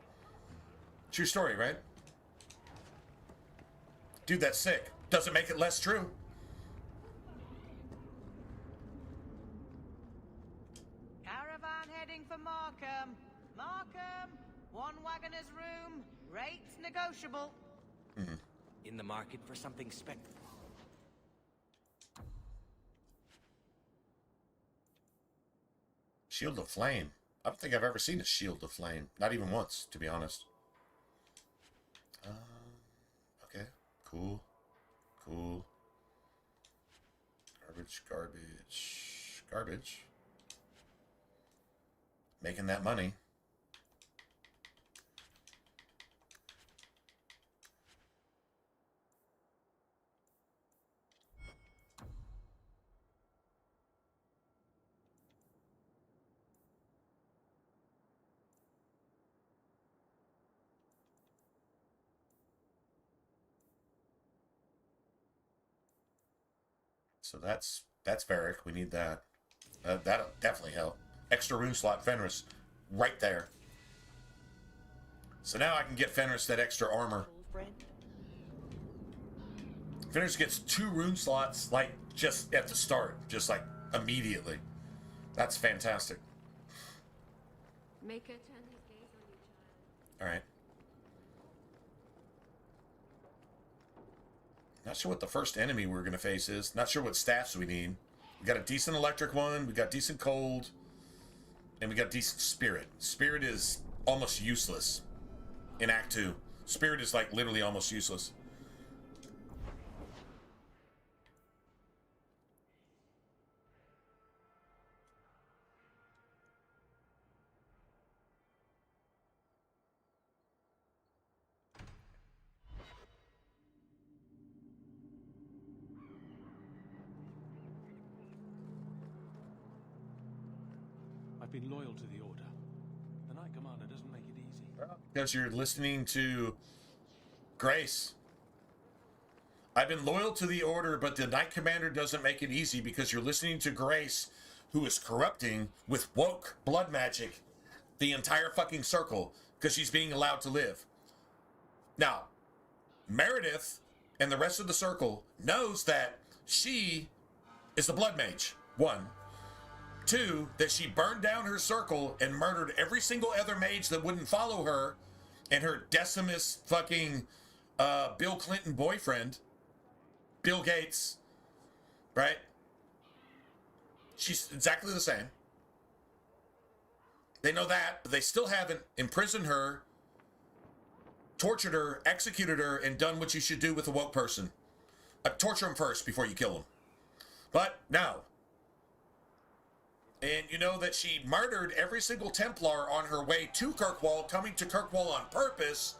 True story, right? Dude, that's sick. Doesn't make it less true. Caravan heading for Markham. Markham, one wagoner's room. Rates negotiable. In the market for something spectacular. Shield of Flame. I don't think I've ever seen a Shield of Flame. Not even once, to be honest. Okay. Cool. Cool. Garbage, garbage, garbage. Making that money. So that's Varric. We need that. That'll definitely help. Extra rune slot Fenris. Right there. So now I can get Fenris that extra armor. Fenris gets 2 rune slots, like, just at the start. Just, like, immediately. That's fantastic. Make her turn his gaze on you, child. Alright. Not sure what the first enemy we're going to face is. Not sure what staffs we need. We got a decent electric one. We got decent cold. And we got decent spirit. Spirit is almost useless in Act 2. Spirit is like literally almost useless. I've been loyal to the Order. The Knight Commander doesn't make it easy. Because you're listening to Grace. I've been loyal to the Order, but the Knight Commander doesn't make it easy because you're listening to Grace, who is corrupting with woke blood magic the entire fucking circle because she's being allowed to live. Now, Meredith and the rest of the circle knows that she is the blood mage. 1. 2, that she burned down her circle and murdered every single other mage that wouldn't follow her and her Decimus fucking Bill Clinton boyfriend, Bill Gates, right? She's exactly the same. They know that, but they still haven't imprisoned her, tortured her, executed her, and done what you should do with a woke person. Torture them first before you kill them. But now, and you know that she murdered every single Templar on her way to Kirkwall, coming to Kirkwall on purpose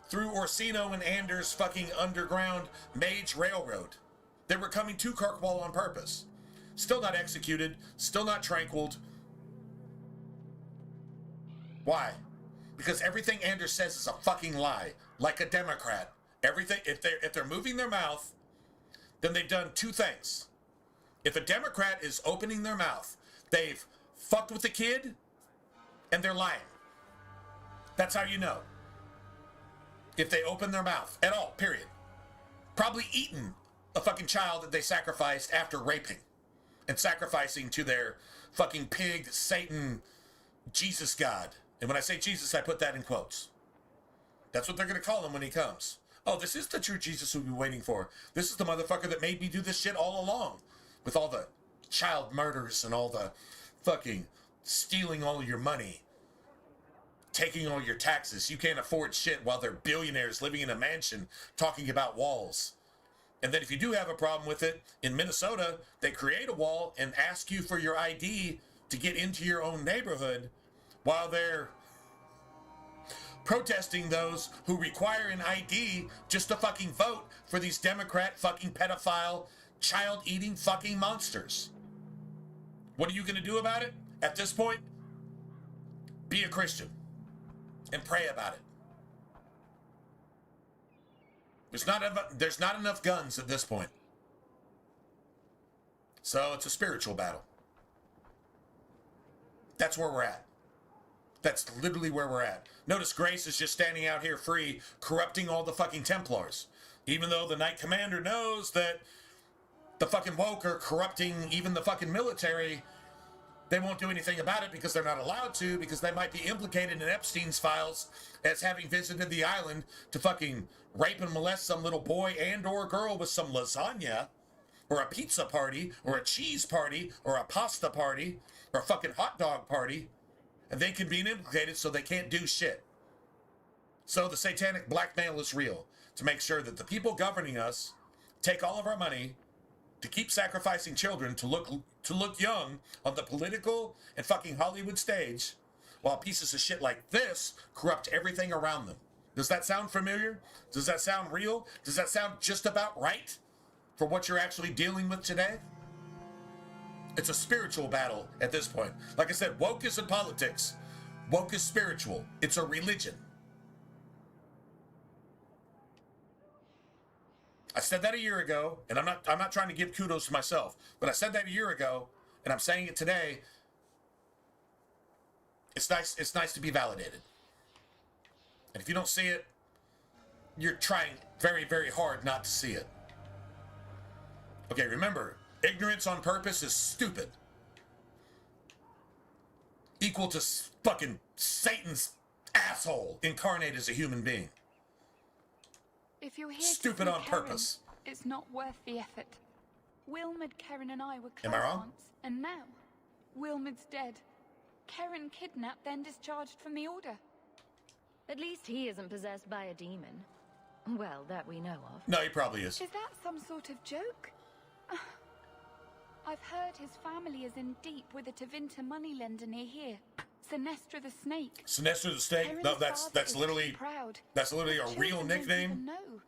through Orsino and Anders' fucking underground Mage Railroad. They were coming to Kirkwall on purpose. Still not executed, still not tranquiled. Why? Because everything Anders says is a fucking lie, like a Democrat. Everything, if they're moving their mouth, then they've done 2 things. If a Democrat is opening their mouth, they've fucked with the kid, and they're lying. That's how you know. If they open their mouth at all, period. Probably eaten a fucking child that they sacrificed after raping and sacrificing to their fucking pig, Satan, Jesus God. And when I say Jesus, I put that in quotes. That's what they're going to call him when he comes. Oh, this is the true Jesus we've been waiting for. This is the motherfucker that made me do this shit all along. With all the child murders and all the fucking stealing all your money. Taking all your taxes. You can't afford shit while they're billionaires living in a mansion talking about walls. And then if you do have a problem with it, in Minnesota, they create a wall and ask you for your ID to get into your own neighborhood while they're protesting those who require an ID just to fucking vote for these Democrat fucking pedophile, child-eating fucking monsters. What are you going to do about it? At this point, be a Christian and pray about it. There's not enough guns at this point. So it's a spiritual battle. That's where we're at. That's literally where we're at. Notice Grace is just standing out here free, corrupting all the fucking Templars. Even though the Knight Commander knows that the fucking woke are corrupting even the fucking military, they won't do anything about it because they're not allowed to, because they might be implicated in Epstein's files as having visited the island to fucking rape and molest some little boy and or girl with some lasagna, or a pizza party, or a cheese party, or a pasta party, or a fucking hot dog party, and they can be implicated so they can't do shit. So the satanic blackmail is real, to make sure that the people governing us take all of our money to keep sacrificing children to look young on the political and fucking Hollywood stage, while pieces of shit like this corrupt everything around them. Does that sound familiar? Does that sound real? Does that sound just about right for what you're actually dealing with today? It's a spiritual battle at this point. Like I said, woke isn't politics. Woke is spiritual. It's a religion. I said that a year ago, and I'm not trying to give kudos to myself, but I said that a year ago, and I'm saying it today. It's nice to be validated. And if you don't see it, you're trying very, very hard not to see it. Okay, remember, ignorance on purpose is stupid. Equal to fucking Satan's asshole incarnate as a human being. If you're here Stupid to see on purpose. Karen, it's not worth the effort. Wilmid, Karen, and I were close Am I wrong? once, and now Wilmid's dead. Karen kidnapped, then discharged from the Order. At least he isn't possessed by a demon. Well, that we know of. No, he probably is. Is that some sort of joke? I've heard his family is in deep with a Tevinter moneylender near here. Sinestra the Snake. Sinestra the Snake? Karen's No, that's father literally is proud. that's literally a Children real don't nickname. even know.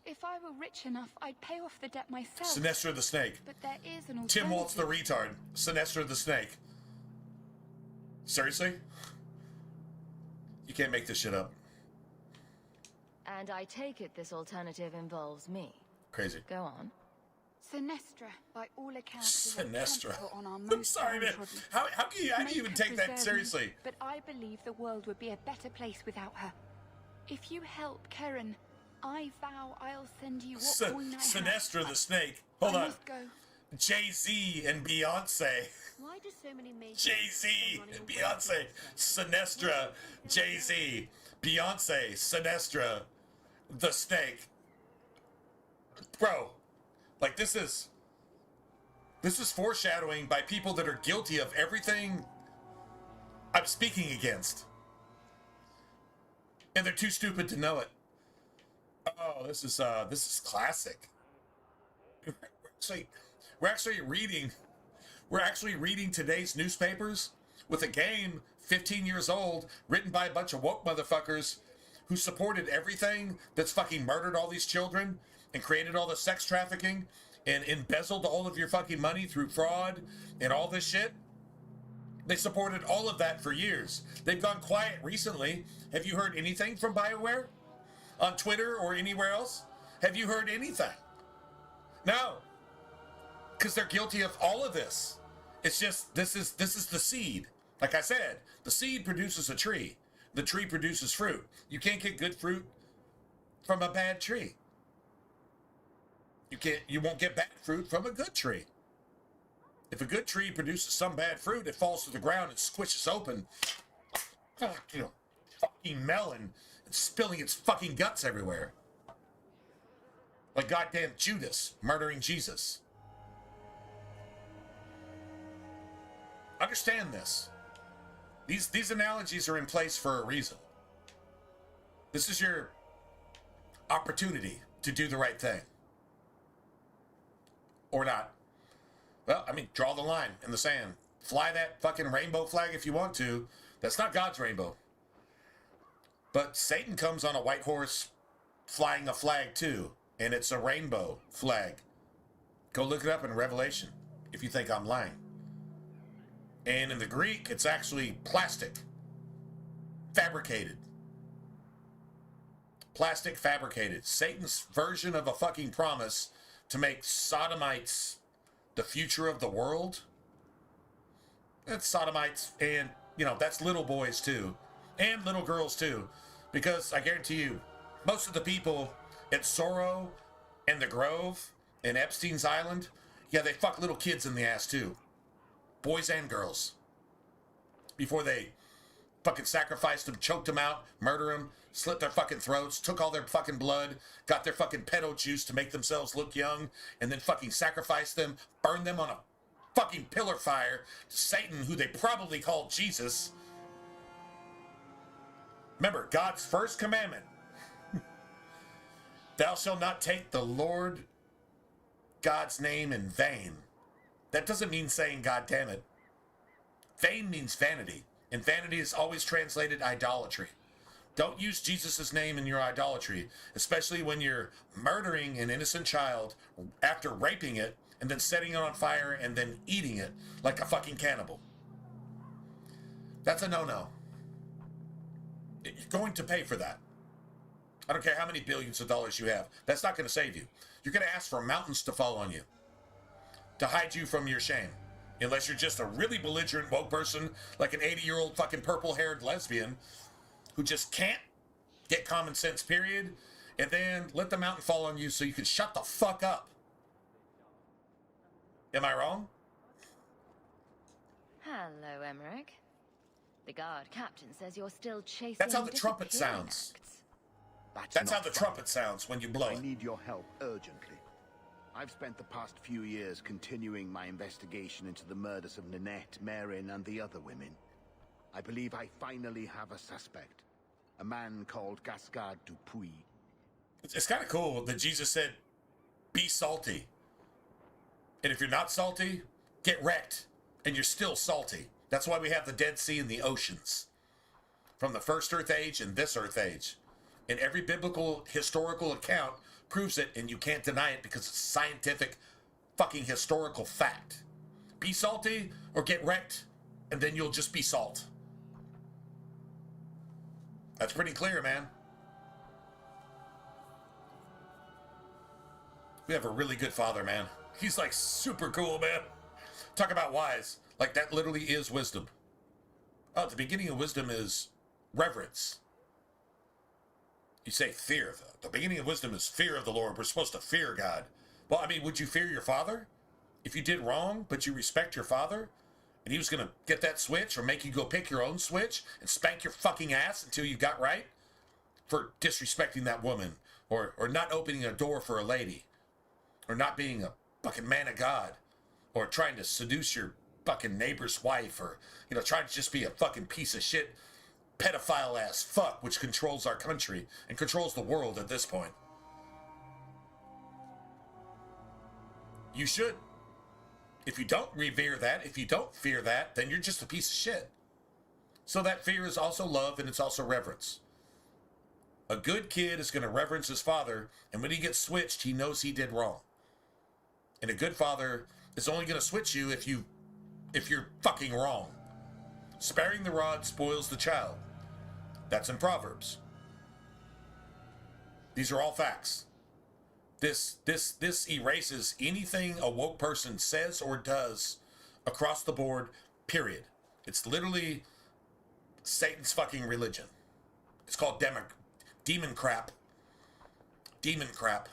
If I were rich enough, I'd pay off the debt myself. Sinestra the Snake. But there is an alternative. Tim Waltz the retard. Sinestra the Snake. Seriously? You can't make this shit up. And I take it this alternative involves me. Crazy. Go on. Sinestra, by all accounts, is a Sinestra. temple on our I'm most sorry, man. downtrodden. How do you even take that seriously? But I believe the world would be a better place without her. If you help Karen, I vow I'll send you what coin I have. Sinestra the snake. Hold I on. must go. Jay-Z and Beyonce. Why do so many mages Jay-Z and Beyonce. Sinestra. Jay-Z. Beyonce. Sinestra. The snake. Bro. Like, this is foreshadowing by people that are guilty of everything I'm speaking against. And they're too stupid to know it. Oh, this is classic. We're actually reading today's newspapers with a game 15 years old, written by a bunch of woke motherfuckers who supported everything that's fucking murdered all these children and created all the sex trafficking and embezzled all of your fucking money through fraud and all this shit. They supported all of that for years. They've gone quiet recently. Have you heard anything from BioWare? On Twitter or anywhere else? Have you heard anything? No. Because they're guilty of all of this. It's just, this is the seed. Like I said, the seed produces a tree. The tree produces fruit. You can't get good fruit from a bad tree. You won't get bad fruit from a good tree. If a good tree produces some bad fruit, it falls to the ground and squishes open. Fucking melon and spilling its fucking guts everywhere. Like goddamn Judas murdering Jesus. Understand this. These analogies are in place for a reason. This is your opportunity to do the right thing. Or not. Well, I mean, draw the line in the sand. Fly that fucking rainbow flag if you want to. That's not God's rainbow. But Satan comes on a white horse flying a flag too. And it's a rainbow flag. Go look it up in Revelation if you think I'm lying. And in the Greek, it's actually plastic. Fabricated. Plastic fabricated. Satan's version of a fucking promise to make sodomites the future of the world. That's sodomites, and, that's little boys too. And little girls too. Because I guarantee you, most of the people at Sorrow and the Grove and Epstein's Island, yeah, they fuck little kids in the ass too. Boys and girls. Before they fucking sacrificed them, choked them out, murder them, slit their fucking throats, took all their fucking blood, got their fucking pedo juice to make themselves look young, and then fucking sacrificed them, burned them on a fucking pillar fire to Satan, who they probably called Jesus. Remember, God's first commandment. Thou shalt not take the Lord God's name in vain. That doesn't mean saying God damn it. Vain means vanity, and vanity is always translated idolatry. Don't use Jesus' name in your idolatry, especially when you're murdering an innocent child after raping it and then setting it on fire and then eating it like a fucking cannibal. That's a no-no. You're going to pay for that. I don't care how many billions of dollars you have. That's not going to save you. You're going to ask for mountains to fall on you to hide you from your shame. Unless you're just a really belligerent woke person like an 80-year-old fucking purple-haired lesbian who just can't get common sense, period, and then let the mountain fall on you so you can shut the fuck up. Am I wrong? Hello, Emmerich. The guard captain says you're still chasing. That's how the trumpet sounds. That's how the trumpet sounds when you blow it. I need your help urgently. I've spent the past few years continuing my investigation into the murders of Nanette, Marin, and the other women. I believe I finally have a suspect. A man called Gascard Dupuis. It's kind of cool that Jesus said, be salty. And if you're not salty, get wrecked. And you're still salty. That's why we have the Dead Sea and the oceans. From the first Earth Age and this Earth Age. And every biblical historical account proves it, and you can't deny it because it's scientific fucking historical fact. Be salty or get wrecked, and then you'll just be salt. That's pretty clear, man. We have a really good father, man. He's like super cool, man. Talk about wise. Like that literally is wisdom. Oh, the beginning of wisdom is reverence. You say fear. The beginning of wisdom is fear of the Lord. We're supposed to fear God. Well, I mean, would you fear your father? If you did wrong, but you respect your father, and he was going to get that switch or make you go pick your own switch and spank your fucking ass until you got right for disrespecting that woman or not opening a door for a lady or not being a fucking man of God or trying to seduce your fucking neighbor's wife or, you know, trying to just be a fucking piece of shit pedophile ass fuck which controls our country and controls the world at this point. You should. If you don't revere that, if you don't fear that, then you're just a piece of shit. So that fear is also love and it's also reverence. A good kid is going to reverence his father, and when he gets switched, he knows he did wrong. And a good father is only going to switch you if you're fucking wrong. Sparing the rod spoils the child. That's in Proverbs. These are all facts. This erases anything a woke person says or does across the board, period. It's literally Satan's fucking religion. It's called demon crap. Demon crap.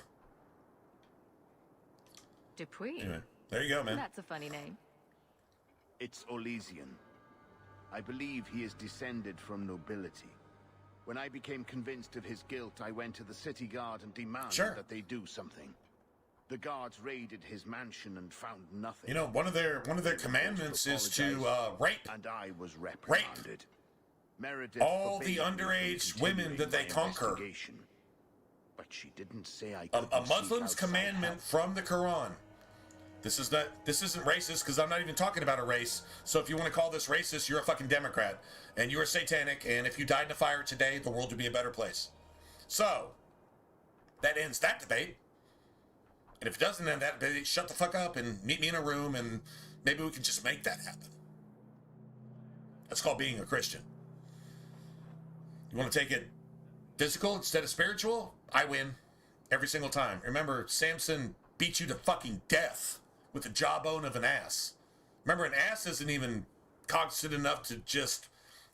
Dupuy. Anyway, there you go, man. That's a funny name. It's Olesian. I believe he is descended from nobility. When I became convinced of his guilt, I went to the city guard and demanded that they do something. The guards raided his mansion and found nothing. You know, one of their commandments is to rape. And I was reprimanded. Meredith all the underage women that they conquer. But she didn't say I could a Muslim's commandment from the Quran. This isn't racist because I'm not even talking about a race. So if you want to call this racist, you're a fucking Democrat and you're satanic. And if you died in a fire today, the world would be a better place. So that ends that debate. And if it doesn't end that debate, shut the fuck up and meet me in a room and maybe we can just make that happen. That's called being a Christian. You want to take it physical instead of spiritual? I win every single time. Remember, Samson beat you to fucking death with the jawbone of an ass. Remember, an ass isn't even cognizant enough to just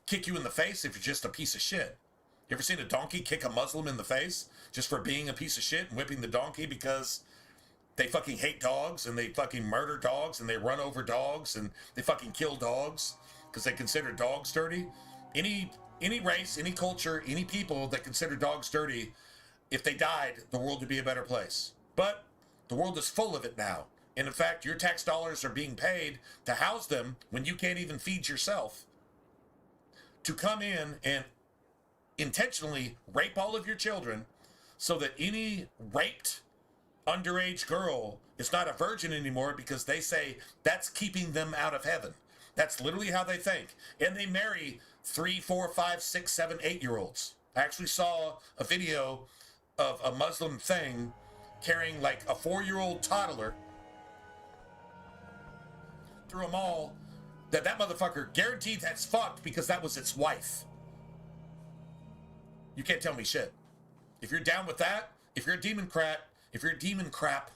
kick you in the face if you're just a piece of shit. You ever seen a donkey kick a Muslim in the face just for being a piece of shit and whipping the donkey because they fucking hate dogs and they fucking murder dogs and they run over dogs and they fucking kill dogs because they consider dogs dirty? Any race, any culture, any people that consider dogs dirty, if they died, the world would be a better place. But the world is full of it now. And in fact, your tax dollars are being paid to house them when you can't even feed yourself. To come in and intentionally rape all of your children so that any raped underage girl is not a virgin anymore because they say that's keeping them out of heaven. That's literally how they think. And they marry 3, 4, 5, 6, 7, 8-year-olds. I actually saw a video of a Muslim thing carrying like a 4-year-old toddler through a mall that motherfucker guaranteed that's fucked because that was its wife. You can't tell me shit. If you're down with that, if you're a demon crap,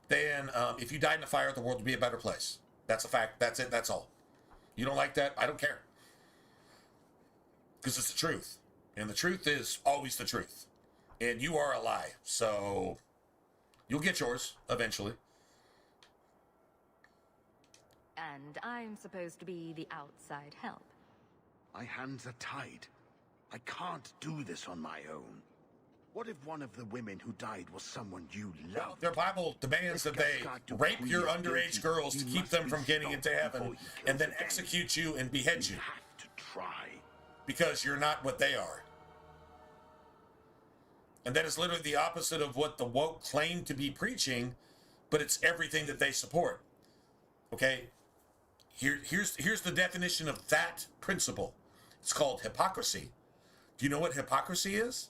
then if you died in a fire, the world would be a better place. That's a fact. That's it. That's all. You don't like that? I don't care. Because it's the truth. And the truth is always the truth. And you are a lie. So you'll get yours eventually. And I'm supposed to be the outside help. My hands are tied. I can't do this on my own. What if one of the women who died was someone you loved? Well, their Bible demands that they rape your underage girls to keep them from getting into heaven and then execute you and behead you. You have to try. Because you're not what they are. And that is literally the opposite of what the woke claim to be preaching, but it's everything that they support. Okay? Here's the definition of that principle. It's called hypocrisy. Do you know what hypocrisy is?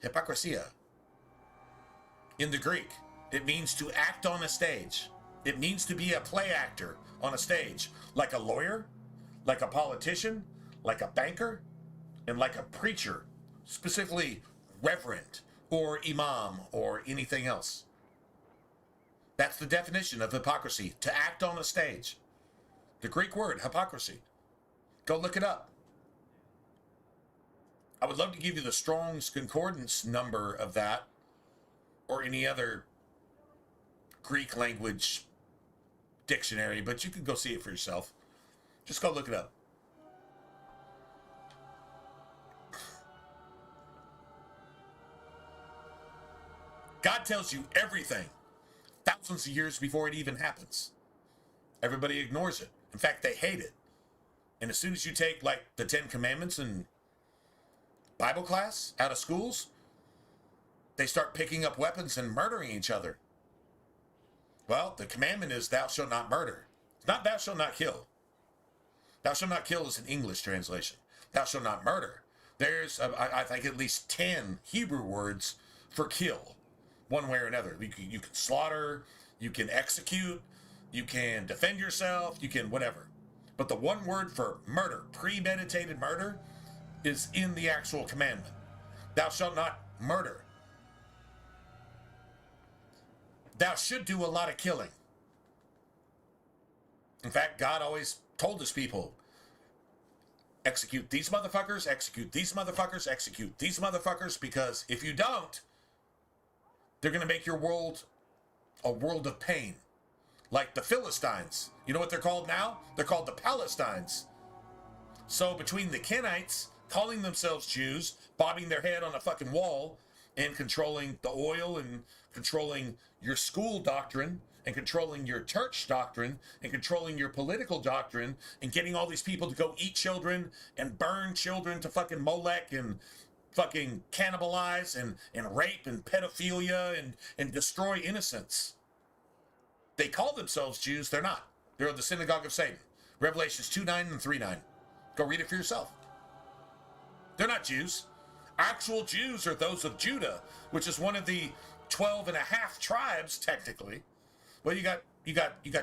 Hypocrisia. In the Greek, it means to act on a stage. It means to be a play actor on a stage, like a lawyer, like a politician, like a banker, and like a preacher, specifically reverend or imam or anything else. That's the definition of hypocrisy, to act on a stage. The Greek word, hypocrisy. Go look it up. I would love to give you the Strong's Concordance number of that, or any other Greek language dictionary, but you can go see it for yourself. Just go look it up. God tells you everything thousands of years before it even happens. Everybody ignores it. In fact, they hate it. And as soon as you take, like, the 10 Commandments in Bible class out of schools, they start picking up weapons and murdering each other. Well, the commandment is thou shalt not murder. It's not thou shalt not kill. Thou shalt not kill is an English translation. Thou shalt not murder. There's, I think, at least 10 Hebrew words for kill, one way or another. You can slaughter, you can execute, you can defend yourself, you can whatever. But the one word for murder, premeditated murder, is in the actual commandment. Thou shalt not murder. Thou should do a lot of killing. In fact, God always told his people, execute these motherfuckers, execute these motherfuckers, execute these motherfuckers, because if you don't, they're going to make your world a world of pain. Like the Philistines. You know what they're called now? They're called the Palestines. So between the Kenites, calling themselves Jews, bobbing their head on a fucking wall, and controlling the oil, and controlling your school doctrine, and controlling your church doctrine, and controlling your political doctrine, and getting all these people to go eat children, and burn children to fucking Molech, and fucking cannibalize, and rape, and pedophilia, and destroy innocents. They call themselves Jews, they're not. They're the synagogue of Satan. Revelations 2:9 and 3:9. Go read it for yourself. They're not Jews. Actual Jews are those of Judah, which is one of the 12 and a half tribes, technically. Well, you got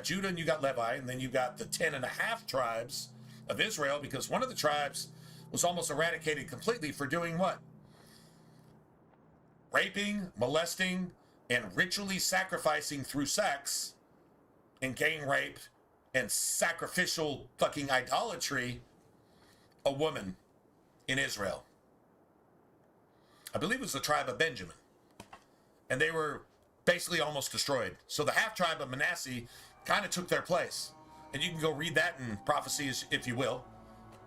Judah and you got Levi, and then you got the 10 and a half tribes of Israel, because one of the tribes was almost eradicated completely for doing what? Raping, molesting, and ritually sacrificing through sex, and gang rape, and sacrificial fucking idolatry, a woman in Israel. I believe it was the tribe of Benjamin. And they were basically almost destroyed. So the half tribe of Manasseh kind of took their place. And you can go read that in prophecies if you will.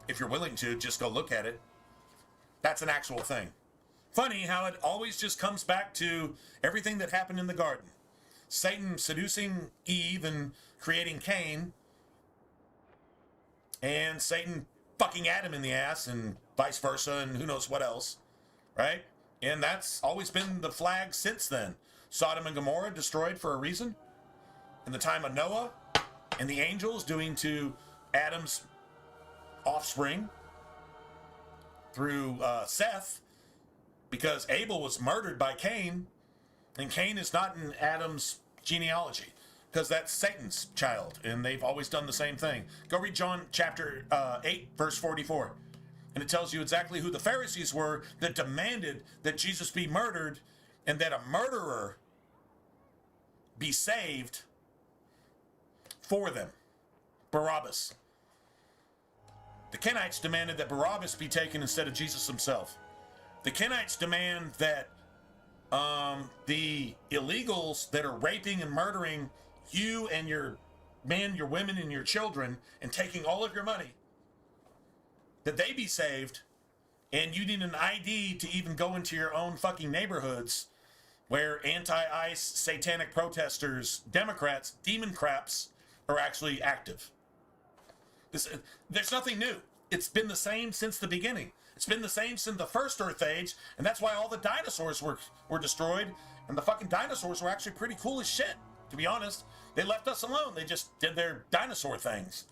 If you're willing to, just go look at it. That's an actual thing. Funny how it always just comes back to everything that happened in the garden. Satan seducing Eve and creating Cain. And Satan fucking Adam in the ass, and vice versa, and who knows what else. Right? And that's always been the flag since then. Sodom and Gomorrah destroyed for a reason. In the time of Noah, and the angels doing to Adam's offspring through Seth, because Abel was murdered by Cain, and Cain is not in Adam's genealogy, because that's Satan's child, and they've always done the same thing. Go read John chapter 8, verse 44. And it tells you exactly who the Pharisees were that demanded that Jesus be murdered, and that a murderer be saved for them. Barabbas. The Kenites demanded that Barabbas be taken instead of Jesus himself. The Kenites demand that the illegals that are raping and murdering you and your men, your women, and your children, and taking all of your money, that they be saved, and you need an ID to even go into your own fucking neighborhoods where anti-ICE, satanic protesters, Democrats, demon craps are actually active. There's nothing new. It's been the same since the beginning. It's been the same since the first Earth Age, and that's why all the dinosaurs were destroyed, and the fucking dinosaurs were actually pretty cool as shit, to be honest. They left us alone. They just did their dinosaur things.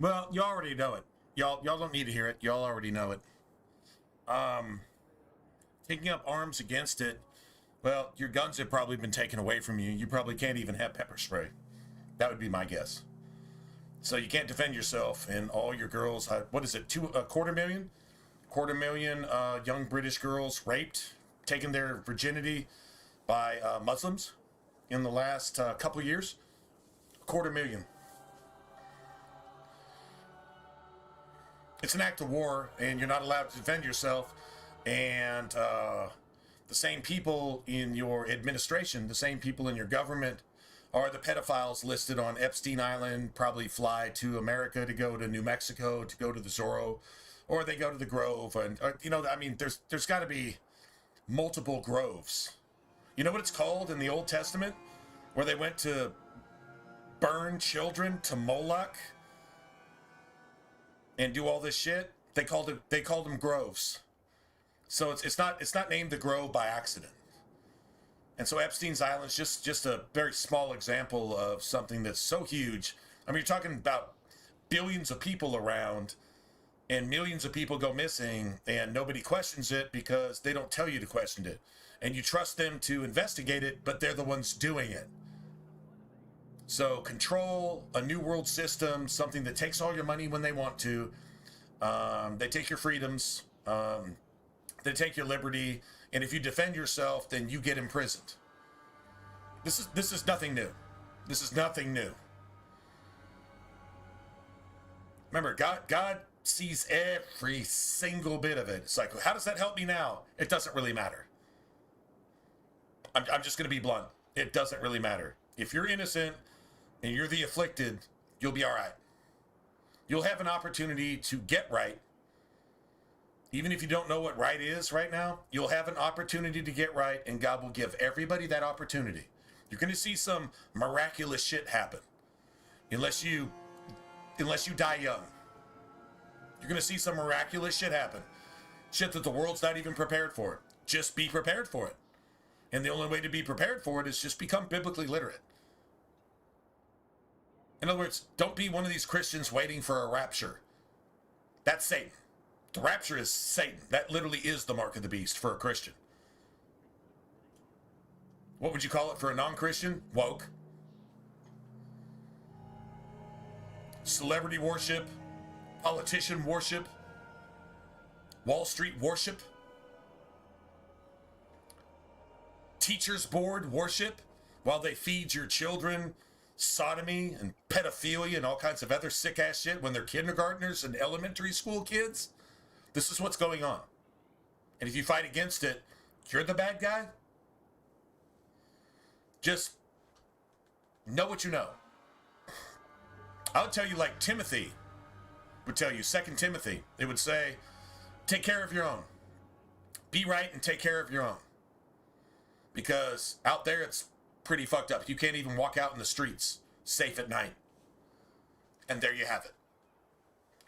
Well, you already know it. Y'all don't need to hear it. Y'all already know it. Taking up arms against it, well, your guns have probably been taken away from you. You probably can't even have pepper spray. That would be my guess. So you can't defend yourself, and all your girls, what is it, a quarter million young British girls raped, taken their virginity by Muslims in the last couple years. 250,000. It's an act of war, and you're not allowed to defend yourself. And the same people in your administration, the same people in your government, are the pedophiles listed on Epstein Island, probably fly to America to go to New Mexico, to go to the Zorro, or they go to the Grove. And, I mean, there's got to be multiple groves. You know what it's called in the Old Testament? Where they went to burn children to Moloch and do all this shit? They called them groves. So it's not named the Grove by accident. And so Epstein's Island is just a very small example of something that's so huge. I mean, you're talking about billions of people around, and millions of people go missing, and nobody questions it because they don't tell you to question it. And you trust them to investigate it, but they're the ones doing it. So control, a new world system, something that takes all your money when they want to. They take your freedoms. They take your liberty. And if you defend yourself, then you get imprisoned. This is nothing new. This is nothing new. Remember, God sees every single bit of it. It's like, how does that help me now? It doesn't really matter. I'm just going to be blunt. It doesn't really matter. If you're innocent and you're the afflicted, you'll be all right. You'll have an opportunity to get right. Even if you don't know what right is right now, you'll have an opportunity to get right, and God will give everybody that opportunity. You're going to see some miraculous shit happen. Unless you die young. You're going to see some miraculous shit happen. Shit that the world's not even prepared for. Just be prepared for it. And the only way to be prepared for it is just become biblically literate. In other words, don't be one of these Christians waiting for a rapture. That's Satan. The rapture is Satan. That literally is the mark of the beast for a Christian. What would you call it for a non-Christian? Woke. Celebrity worship. Politician worship. Wall Street worship. Teachers board worship while they feed your children sodomy and pedophilia and all kinds of other sick ass shit when they're kindergartners and elementary school kids. This is what's going on. And if you fight against it, you're the bad guy. Just know what you know. I would tell you like Timothy would tell you, 2 Timothy. It would say, take care of your own. Be right and take care of your own. Because out there it's pretty fucked up. You can't even walk out in the streets safe at night. And there you have it.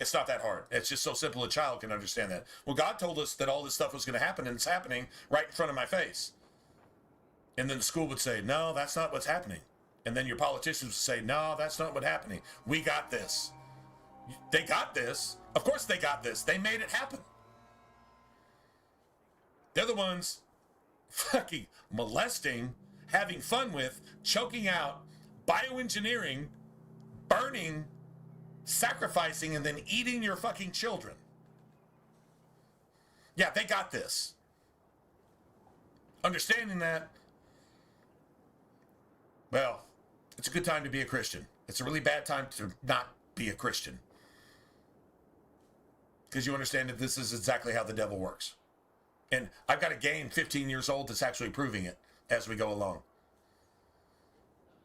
It's not that hard. It's just so simple a child can understand that. Well, God told us that all this stuff was going to happen, and it's happening right in front of my face. And then the school would say, no, that's not what's happening. And then your politicians would say, no, that's not what's happening. We got this. They got this. Of course they got this. They made it happen. They're the ones fucking molesting, having fun with, choking out, bioengineering, burning, sacrificing, and then eating your fucking children. Yeah, they got this. Understanding that, well, it's a good time to be a Christian. It's a really bad time to not be a Christian. Because you understand that this is exactly how the devil works. And I've got a game 15 years old that's actually proving it as we go along.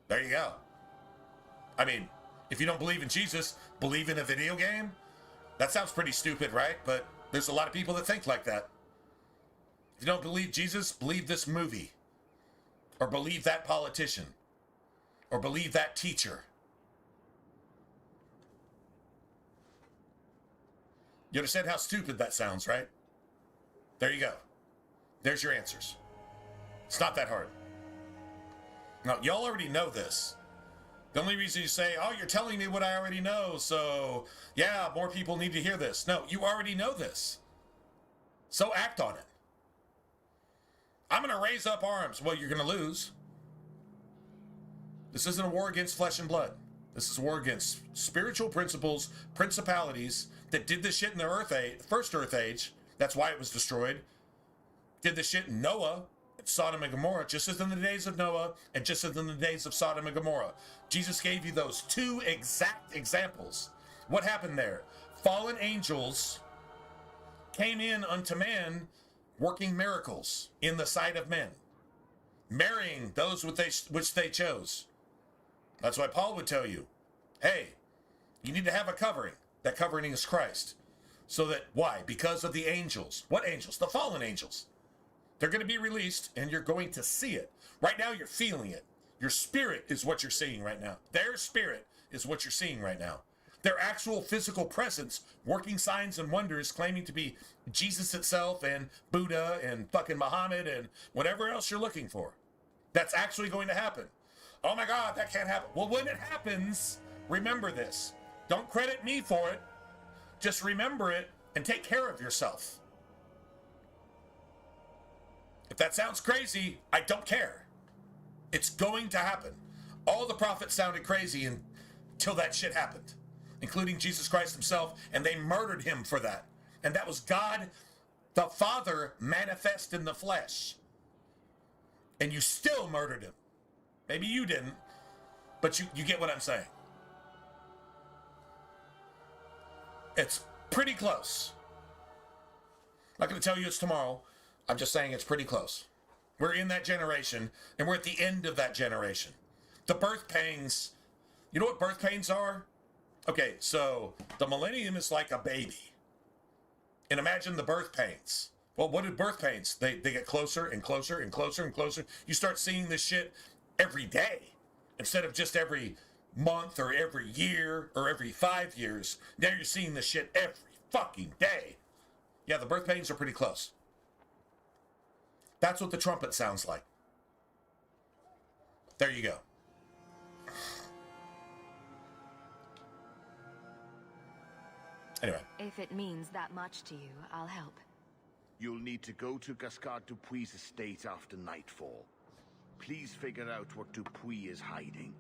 There you go. I mean, if you don't believe in Jesus, believe in a video game? That sounds pretty stupid, right? But there's a lot of people that think like that. If you don't believe Jesus, believe this movie. Or believe that politician. Or believe that teacher. You understand how stupid that sounds, right? There you go. There's your answers. It's not that hard. Now, y'all already know this. The only reason you say, oh, you're telling me what I already know, so yeah, more people need to hear this. No, you already know this. So act on it. I'm going to raise up arms. Well, you're going to lose. This isn't a war against flesh and blood. This is a war against spiritual principles, principalities that did this shit in the first Earth Age. That's why it was destroyed. Did this shit in Noah, Sodom and Gomorrah, just as in the days of Noah and just as in the days of Sodom and Gomorrah. Jesus gave you those two exact examples. What happened there? Fallen angels came in unto man, working miracles in the sight of men, marrying those which they chose. That's why Paul would tell you, hey, you need to have a covering. That covering is Christ. So that, why? Because of the angels. What angels? The fallen angels. They're going to be released, and you're going to see it. Right now, you're feeling it. Your spirit is what you're seeing right now. Their spirit is what you're seeing right now. Their actual physical presence, working signs and wonders, claiming to be Jesus itself and Buddha and fucking Muhammad and whatever else you're looking for. That's actually going to happen. Oh my God, that can't happen. Well, when it happens, remember this. Don't credit me for it. Just remember it and take care of yourself. If that sounds crazy, I don't care. It's going to happen. All the prophets sounded crazy until that shit happened, including Jesus Christ himself, and they murdered him for that. And that was God, the Father, manifest in the flesh. And you still murdered him. Maybe you didn't, but you get what I'm saying. It's pretty close. I'm not going to tell you it's tomorrow. I'm just saying it's pretty close. We're in that generation, and we're at the end of that generation. The birth pains, you know what birth pains are? Okay, so the millennium is like a baby. And imagine the birth pains. Well, what are birth pains? They get closer and closer and closer and closer. You start seeing this shit every day instead of just every month or every year or every 5 years. Now you're seeing this shit every fucking day. Yeah, the birth pains are pretty close. That's what the trumpet sounds like. There you go. Anyway. If it means that much to you, I'll help. You'll need to go to Gascard Dupuy's estate after nightfall. Please figure out what Dupuy is hiding.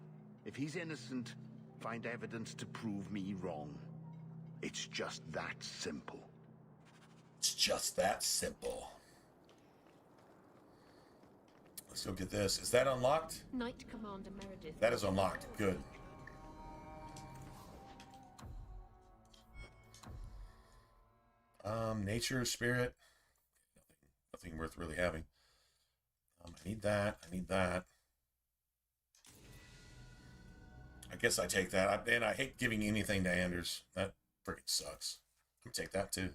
If he's innocent, find evidence to prove me wrong. It's just that simple. It's just that simple. Let's go get this. Is that unlocked? Knight Commander Meredith. That is unlocked. Good. Nature, spirit. Nothing worth really having. I need that. I need that. I guess I take that. And I hate giving anything to Anders. That freaking sucks. I'll take that too.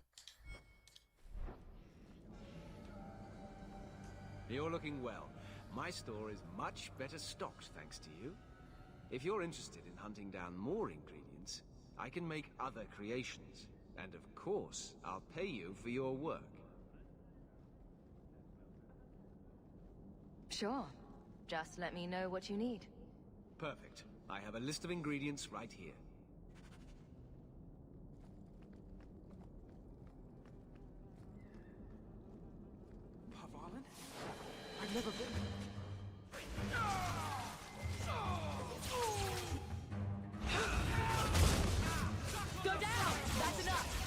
You're looking well. My store is much better stocked thanks to you. If you're interested in hunting down more ingredients, I can make other creations. And of course, I'll pay you for your work. Sure. Just let me know what you need. Perfect. I have a list of ingredients right here. Parvalin? I've never been... Go down! That's enough!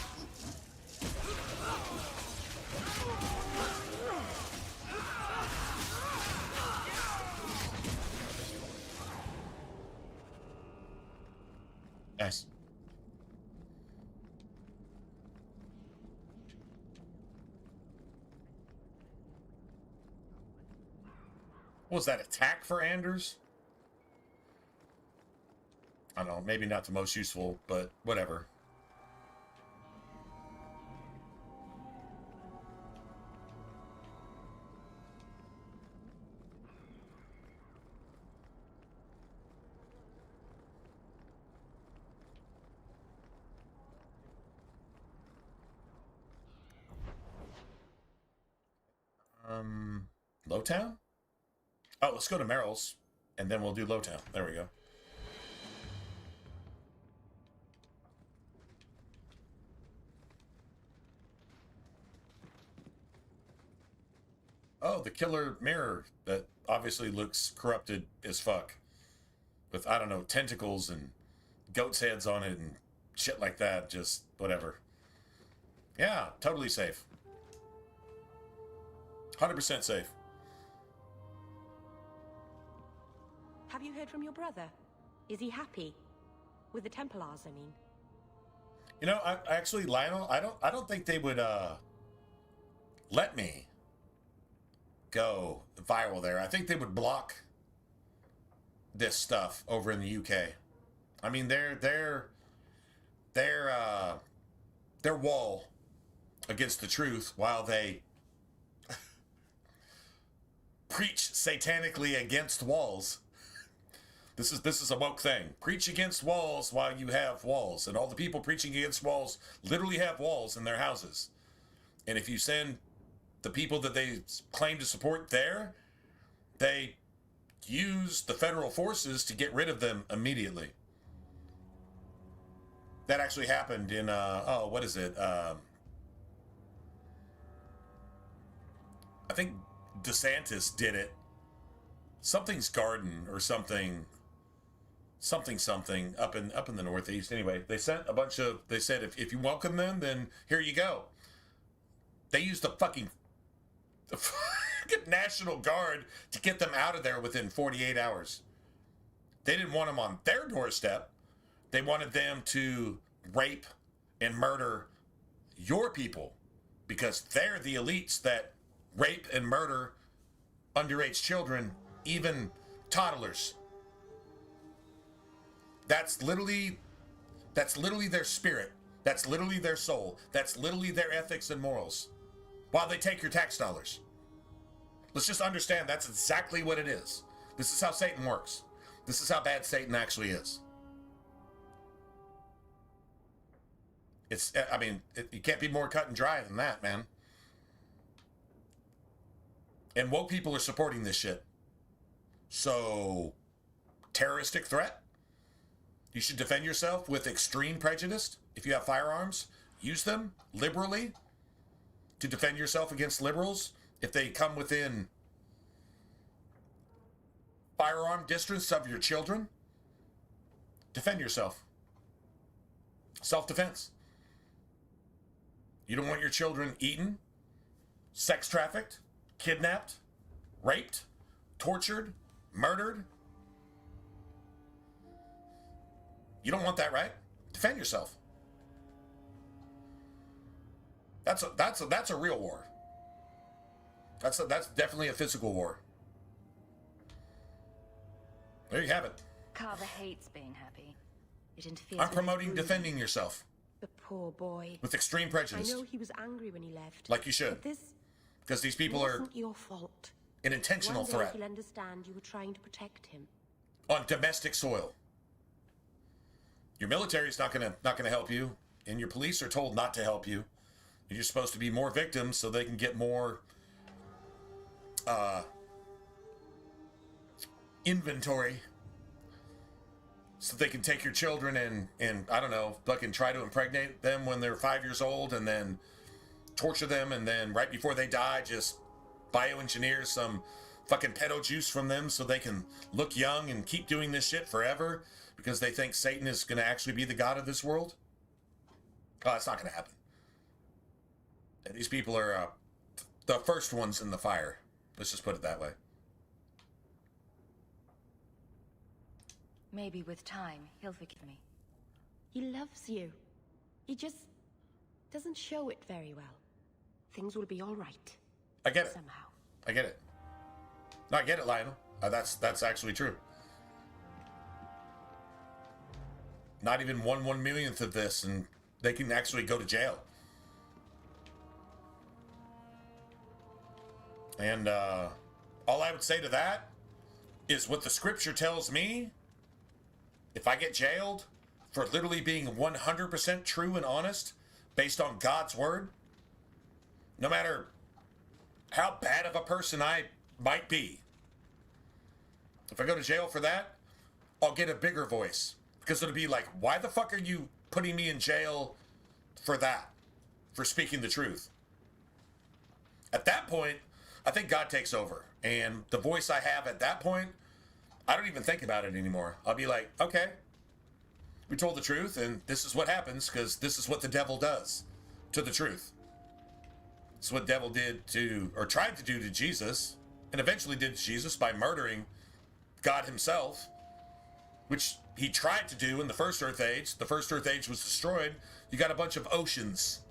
Nice. What was that, attack for Anders? I don't know, maybe not the most useful, but whatever. Lowtown? Oh, let's go to Merrill's, and then we'll do Lowtown. There we go. oh, the killer mirror that obviously looks corrupted as fuck. With, I don't know, tentacles and goat's heads on it and shit like that. Just whatever. Yeah, totally safe. 100% safe. Have you heard from your brother? Is he happy? With the Templars, I mean. You know, I actually, Lionel, I don't think they would let me go viral there. I think they would block this stuff over in the UK. I mean, their wall against the truth, while they preach satanically against walls. This is a woke thing. Preach against walls while you have walls. And all the people preaching against walls literally have walls in their houses. And if you send the people that they claim to support there, they use the federal forces to get rid of them immediately. That actually happened in, what is it? I think DeSantis did it. Something's Garden or something up in the Northeast. Anyway, they sent a bunch of, they said, if you welcome them, then here you go. They used the fucking National Guard to get them out of there within 48 hours. They didn't want them on their doorstep. They wanted them to rape and murder your people because they're the elites that rape and murder underage children, even toddlers. That's literally their spirit. That's literally their soul. That's literally their ethics and morals. While they take your tax dollars. Let's just understand that's exactly what it is. This is how Satan works. This is how bad Satan actually is. You can't be more cut and dry than that, man. And woke people are supporting this shit. So, terroristic threat? You should defend yourself with extreme prejudice. If you have firearms, use them liberally to defend yourself against liberals. If they come within firearm distance of your children, defend yourself. Self-defense. You don't want your children eaten, sex trafficked, kidnapped, raped, tortured, murdered. You don't want that, right? Defend yourself. That's a real war. That's definitely a physical war. There you have it. Carver hates being happy. It interferes. I'm promoting defending yourself. The poor boy. With extreme prejudice. I know he was angry when he left. Like you should. But because these people are wasn't your fault. An intentional One day threat. he'll understand you were trying to protect him. On domestic soil. Your military is not gonna help you, and your police are told not to help you. You're supposed to be more victims so they can get more inventory, so they can take your children and I don't know, fucking try to impregnate them when they're 5 years old, and then torture them, and then right before they die, just bioengineer some fucking pedo juice from them so they can look young and keep doing this shit forever because they think Satan is going to actually be the god of this world. Oh, that's not going to happen. These people are the first ones in the fire. Let's just put it that way. Maybe with time, he'll forgive me. He loves you. He just doesn't show it very well. Things will be all right. I get it. Somehow. I get it. No, I get it, Lionel. That's actually true. Not even 1/1,000,000th of this, and they can actually go to jail. And all I would say to that is what the scripture tells me. If I get jailed for literally being 100% true and honest based on God's word, no matter how bad of a person I might be, if I go to jail for that, I'll get a bigger voice. Because it'll be like, why the fuck are you putting me in jail for that? For speaking the truth? At that point, I think God takes over. And the voice I have at that point, I don't even think about it anymore. I'll be like, okay, we told the truth, and this is what happens, because this is what the devil does to the truth. It's what the devil did to, or tried to do to Jesus, and eventually did to Jesus by murdering God himself, which he tried to do in the first Earth Age. The first Earth Age was destroyed. You got a bunch of oceans.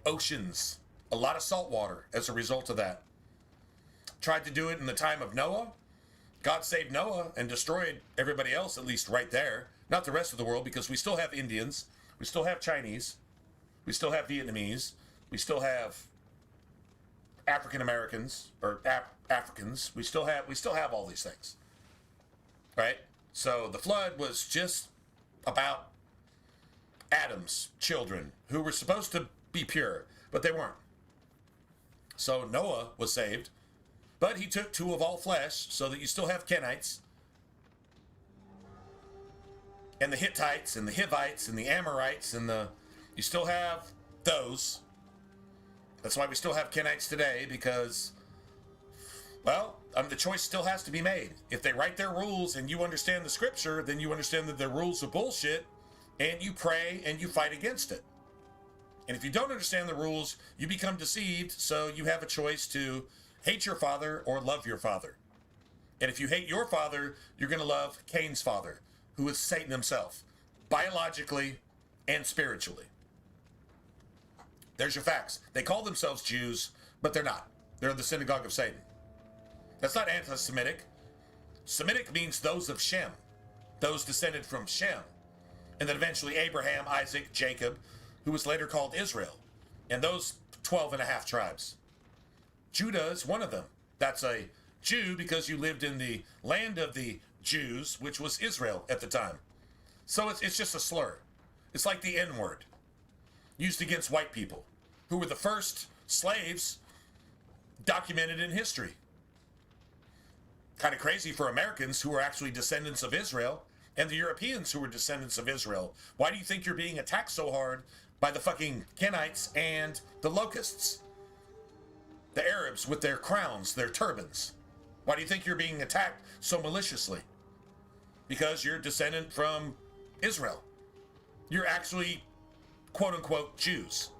Oceans. A lot of salt water as a result of that. Tried to do it in the time of Noah. God saved Noah and destroyed everybody else, at least right there. Not the rest of the world, because we still have Indians. We still have Chinese. We still have Vietnamese. We still have African Americans, or Africans. We still have all these things. Right? So the flood was just about Adam's children, who were supposed to be pure, but they weren't. So Noah was saved, but he took two of all flesh, so that you still have Kenites, and the Hittites, and the Hivites, and the Amorites, and you still have those. That's why we still have Kenites today, because, well, the choice still has to be made. If they write their rules and you understand the scripture, then you understand that their rules are bullshit, and you pray and you fight against it. And if you don't understand the rules, you become deceived, so you have a choice to hate your father or love your father. And if you hate your father, you're going to love Cain's father, who is Satan himself, biologically and spiritually. There's your facts. They call themselves Jews, but they're not. They're the synagogue of Satan. That's not anti-Semitic. Semitic means those of Shem, those descended from Shem. And then eventually Abraham, Isaac, Jacob, who was later called Israel, and those 12 and a half tribes. Judah is one of them. That's a Jew because you lived in the land of the Jews, which was Israel at the time. So it's just a slur. It's like the N-word used against white people, who were the first slaves documented in history. Kind of crazy for Americans who were actually descendants of Israel, and the Europeans who were descendants of Israel. Why do you think you're being attacked so hard by the fucking Kenites and the locusts? The Arabs with their crowns, their turbans. Why do you think you're being attacked so maliciously? Because you're descendant from Israel. You're actually, quote-unquote, Jews.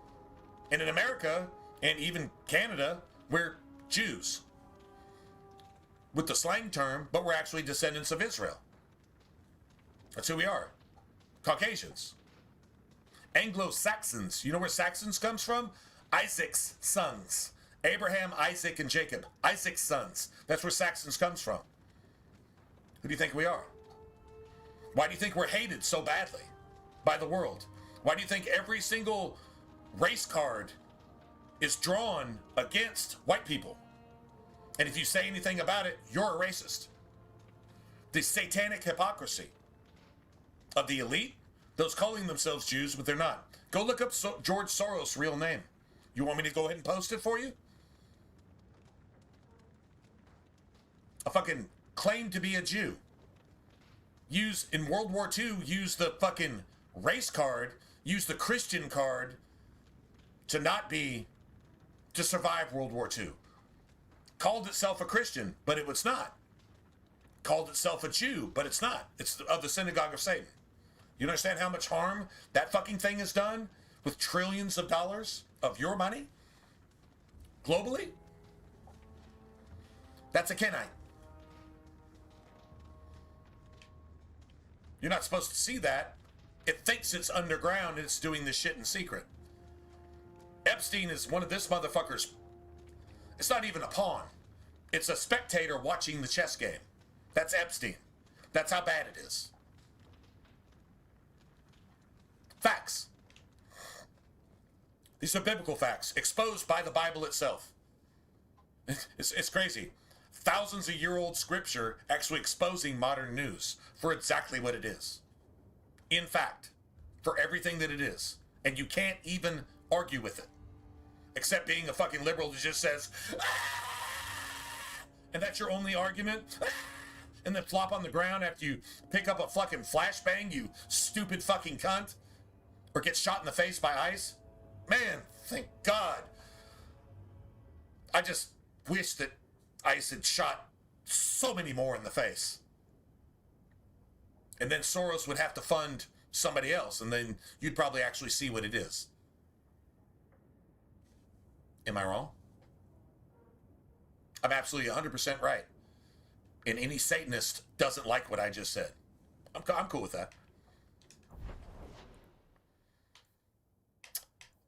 And in America, and even Canada, we're Jews. With the slang term, but we're actually descendants of Israel. That's who we are. Caucasians. Anglo-Saxons. You know where Saxons comes from? Isaac's sons. Abraham, Isaac, and Jacob. Isaac's sons. That's where Saxons comes from. Who do you think we are? Why do you think we're hated so badly by the world? Why do you think every single race card is drawn against white people? And if you say anything about it, you're a racist. The satanic hypocrisy of the elite, those calling themselves Jews, but they're not. Go look up George Soros' real name. You want me to go ahead and post it for you? A fucking claim to be a Jew. In World War II, use the fucking race card, use the Christian card to survive World War II. Called itself a Christian, but it was not. Called itself a Jew, but it's not. It's of the synagogue of Satan. You understand how much harm that fucking thing has done with trillions of dollars of your money? Globally? That's a Kenite. You're not supposed to see that. It thinks it's underground and it's doing this shit in secret. Epstein is one of this motherfucker's. It's not even a pawn. It's a spectator watching the chess game. That's Epstein. That's how bad it is. Facts. These are biblical facts, exposed by the Bible itself. It's crazy. Thousands of year old scripture actually exposing modern news for exactly what it is. In fact, for everything that it is. And you can't even argue with it. Except being a fucking liberal that just says, ah! And that's your only argument? Ah! And then flop on the ground after you pick up a fucking flashbang, you stupid fucking cunt? Or get shot in the face by ice? Man, thank God. wish that Ice had shot so many more in the face. And then Soros would have to fund somebody else, and then you'd probably actually see what it is. Am I wrong? I'm absolutely 100% right. And any Satanist doesn't like what I just said. I'm cool with that.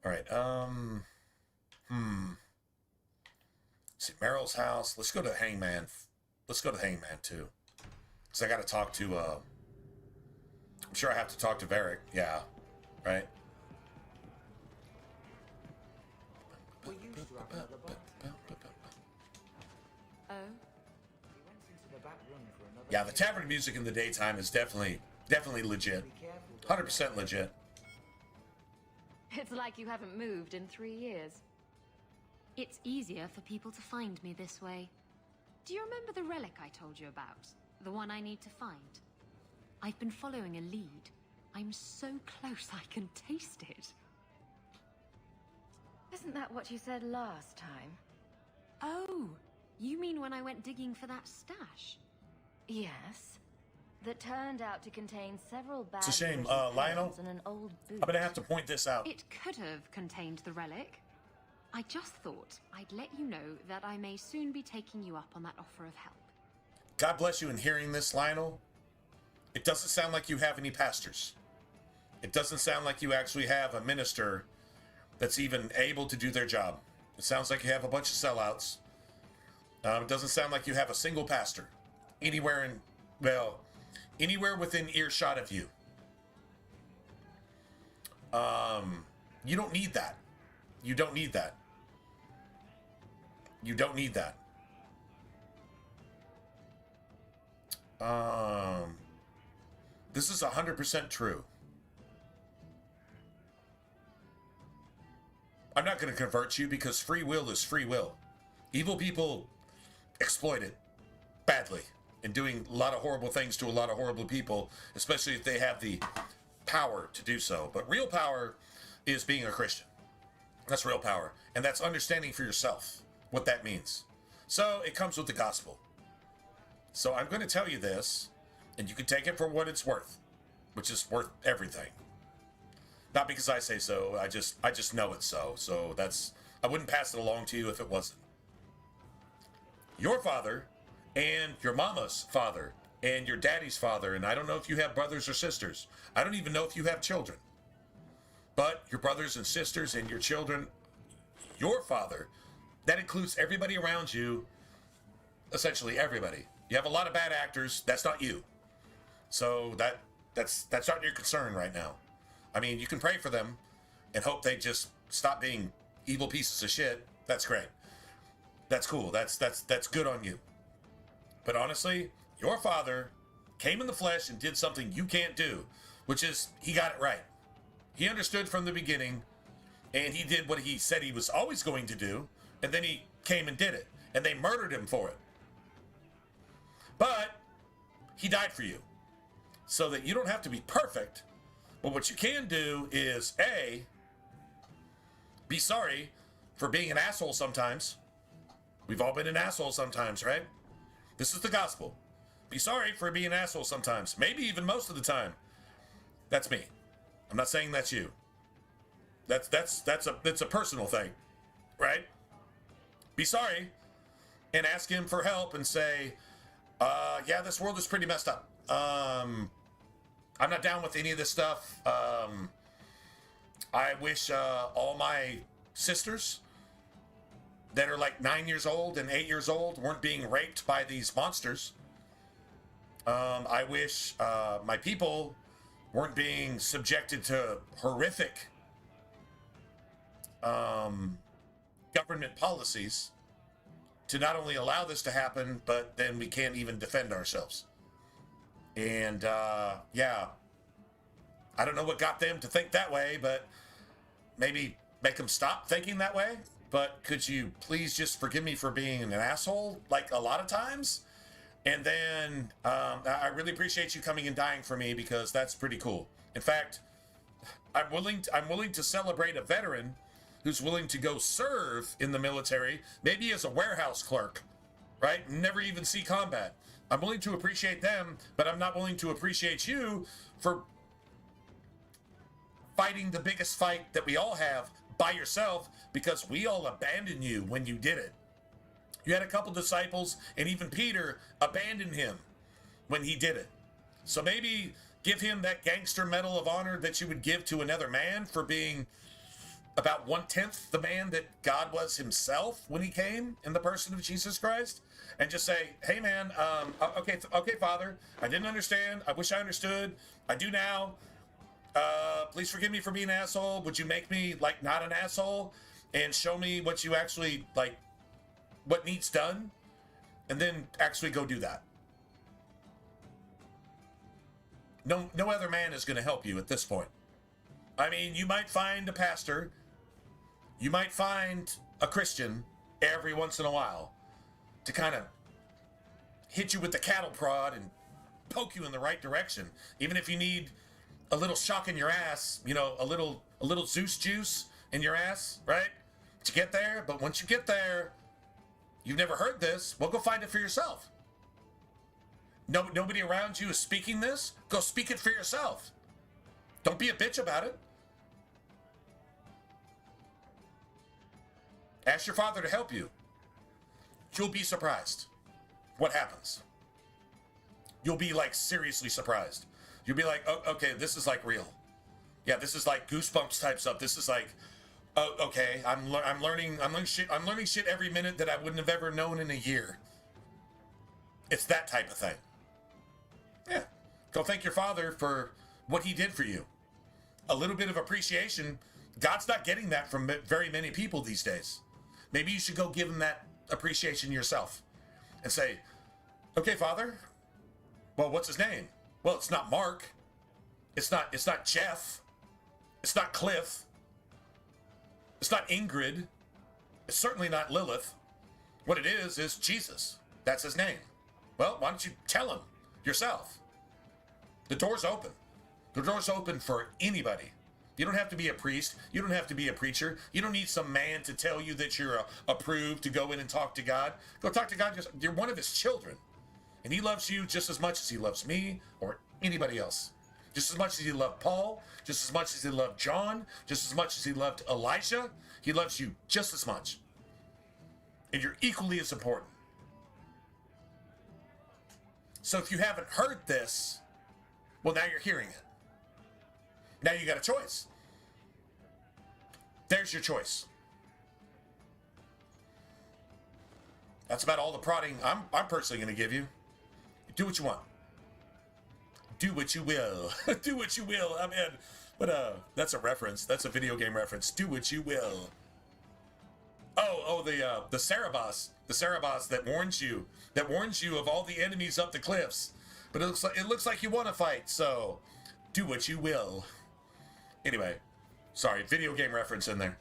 All right. See, Meryl's house. Let's go to Hangman. Let's go to Hangman too. Because I got to talk to, I'm sure I have to talk to Varric. Yeah. Right? We used to have another bunch. Oh? We went into the back room for another. Yeah, the tavern music in the daytime is definitely legit. 100% legit. It's like you haven't moved in 3 years. It's easier for people to find me this way. Do you remember the relic I told you about? The one I need to find? I've been following a lead. I'm so close I can taste it. Isn't that what you said last time? Oh, you mean when I went digging for that stash? Yes. That turned out to contain several bad It's a shame, versions Lionel. and an old boot. I'm going to have to point this out. It could have contained the relic. I just thought I'd let you know that I may soon be taking you up on that offer of help. God bless you in hearing this, Lionel. It doesn't sound like you have any pastors. It doesn't sound like you actually have a minister that's even able to do their job. It sounds like you have a bunch of sellouts. It doesn't sound like you have a single pastor anywhere in, well, anywhere within earshot of you. You don't need that. You don't need that. You don't need that. This is 100% true. I'm not going to convert you because free will is free will. Evil people exploit it badly and doing a lot of horrible things to a lot of horrible people, especially if they have the power to do so. But real power is being a Christian. That's real power. And that's understanding for yourself what that means. So it comes with the gospel. So I'm going to tell you this, and you can take it for what it's worth, which is worth everything. Not because I say so, I just know it's so. So I wouldn't pass it along to you if it wasn't. Your father and your mama's father and your daddy's father, and I don't know if you have brothers or sisters. I don't even know if you have children. But your brothers and sisters and your children, your father, that includes everybody around you, essentially everybody. You have a lot of bad actors, that's not you. So that's not your concern right now. I mean, you can pray for them and hope they just stop being evil pieces of shit. That's great. That's cool. That's good on you. But honestly, your father came in the flesh and did something you can't do, which is he got it right. He understood from the beginning, and he did what he said he was always going to do, and then he came and did it, and they murdered him for it. But he died for you, so that you don't have to be perfect. But what you can do is, A, be sorry for being an asshole sometimes. We've all been an asshole sometimes, right? This is the gospel. Be sorry for being an asshole sometimes. Maybe even most of the time. That's me. I'm not saying that's you. That's a personal thing, right? Be sorry and ask him for help and say, yeah, this world is pretty messed up. I'm not down with any of this stuff. I wish all my sisters that are like 9 years old and 8 years old weren't being raped by these monsters. I wish my people weren't being subjected to horrific government policies to not only allow this to happen, but then we can't even defend ourselves. And yeah, I don't know what got them to think that way, but maybe make them stop thinking that way. But could you please just forgive me for being an asshole like a lot of times? And then I really appreciate you coming and dying for me, because that's pretty cool. In fact, I'm willing to celebrate a veteran who's willing to go serve in the military, maybe as a warehouse clerk, right? Never even see combat. I'm willing to appreciate them, but I'm not willing to appreciate you for fighting the biggest fight that we all have by yourself, because we all abandoned you when you did it. You had a couple disciples, and even Peter abandoned him when he did it. So maybe give him that gangster medal of honor that you would give to another man for being about 1/10 the man that God was himself when he came in the person of Jesus Christ. And just say, hey man, okay, Father, I didn't understand. I wish I understood. I do now. Please forgive me for being an asshole. Would you make me like not an asshole and show me what you actually like, what needs done, and then actually go do that. No other man is going to help you at this point. I mean, you might find a pastor, you might find a Christian every once in a while to kind of hit you with the cattle prod and poke you in the right direction. Even if you need a little shock in your ass, you know, a little Zeus juice in your ass, right? To get there. But once you get there, you've never heard this, well, go find it for yourself. Nobody around you is speaking this. Go speak it for yourself. Don't be a bitch about it. Ask your Father to help you. You'll be surprised what happens. You'll be like seriously surprised. You'll be like, oh, okay, this is like real. Yeah, this is like Goosebumps type stuff. This is like, oh, okay, I'm learning shit every minute that I wouldn't have ever known in a year. It's that type of thing. Yeah, go thank your Father for what he did for you. A little bit of appreciation. God's not getting that from very many people these days. Maybe you should go give him that appreciation yourself and say, okay, Father, well, what's his name? Well, it's not Mark. It's not Jeff. It's not Cliff. It's not Ingrid. It's certainly not Lilith. What it is Jesus. That's his name. Well, why don't you tell him yourself? The door's open. The door's open for anybody. You don't have to be a priest. You don't have to be a preacher. You don't need some man to tell you that you're approved to go in and talk to God. Go talk to God. You're one of his children. And he loves you just as much as he loves me or anybody else. Just as much as he loved Paul, just as much as he loved John, just as much as he loved Elijah. He loves you just as much. And you're equally as important. So if you haven't heard this, well, now you're hearing it. Now you got a choice. There's your choice. That's about all the prodding I'm personally going to give you. Do what you want. Do what you will. Do what you will. I mean, but that's a reference. That's a video game reference. Do what you will. Oh, the Cerebos. The Cerebos that warns you of all the enemies up the cliffs. But it looks like you want to fight, so do what you will. Anyway, sorry, video game reference in there.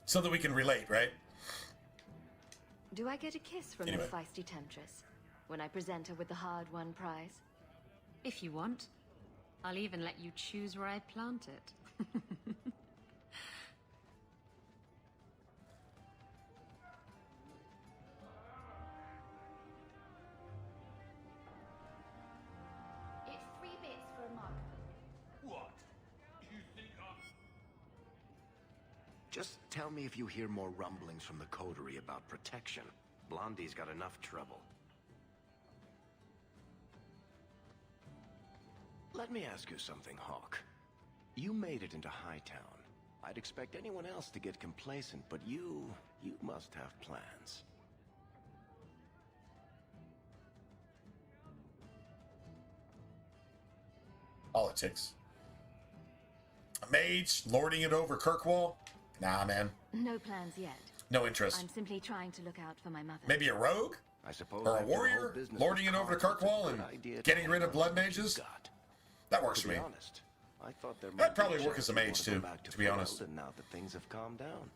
So that we can relate, right? Do I get a kiss from Anyway. the feisty temptress when I present her with the hard-won prize? If you want. I'll even let you choose where I plant it. It's 3 bits for a mug. What? You think I'm... Just tell me if you hear more rumblings from the coterie about protection. Blondie's got enough trouble. Let me ask you something, Hawk. You made it into Hightown. I'd expect anyone else to get complacent, but you must have plans. Politics. A mage lording it over Kirkwall? Nah, man. No plans yet. No interest. I'm simply trying to look out for my mother. Maybe a rogue? I suppose Or a after the whole warrior? business Lording with it over to Carl, it's a Kirkwall good and idea to getting rid hang of on blood to what you've mages? got. That works To for be me. honest, I thought there That'd might be probably work chance as a you want mage to go too, back to be honest. Ferelden now that things have calmed down.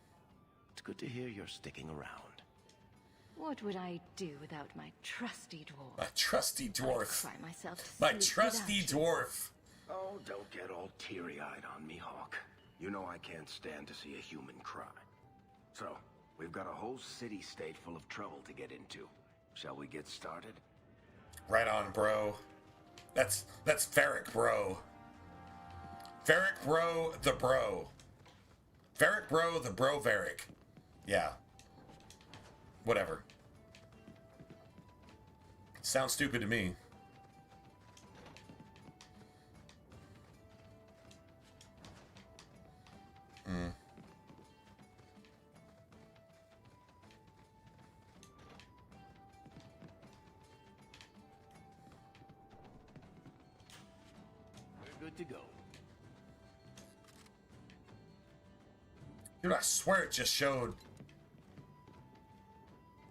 It's good to hear you're sticking around. What would I do without my trusty dwarf? My trusty dwarf. I'd cry myself to My sleep trusty without you. dwarf. Oh, don't get all teary-eyed on me, Hawk. You know I can't stand to see a human cry. So, we've got a whole city-state full of trouble to get into. Shall we get started? Right on, bro. That's Varric, bro. Varric, bro, the bro. Varric, bro, the bro Varric. Yeah. Whatever. Sounds stupid to me. Hmm. We're good to go. Dude, I swear it just showed.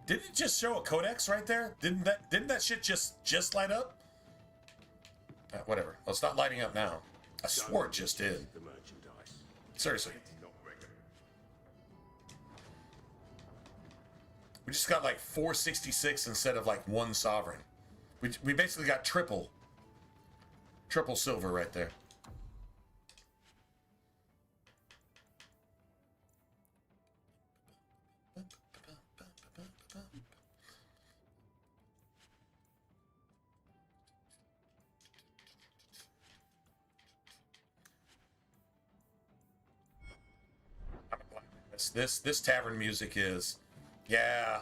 Didn't it just show a codex right there? Didn't that shit just light up? Whatever. Well, it's not lighting up now. I swore it just did. The merchandise. Seriously. We just got like 466 instead of like one sovereign. We basically got triple silver right there. This tavern music is, yeah.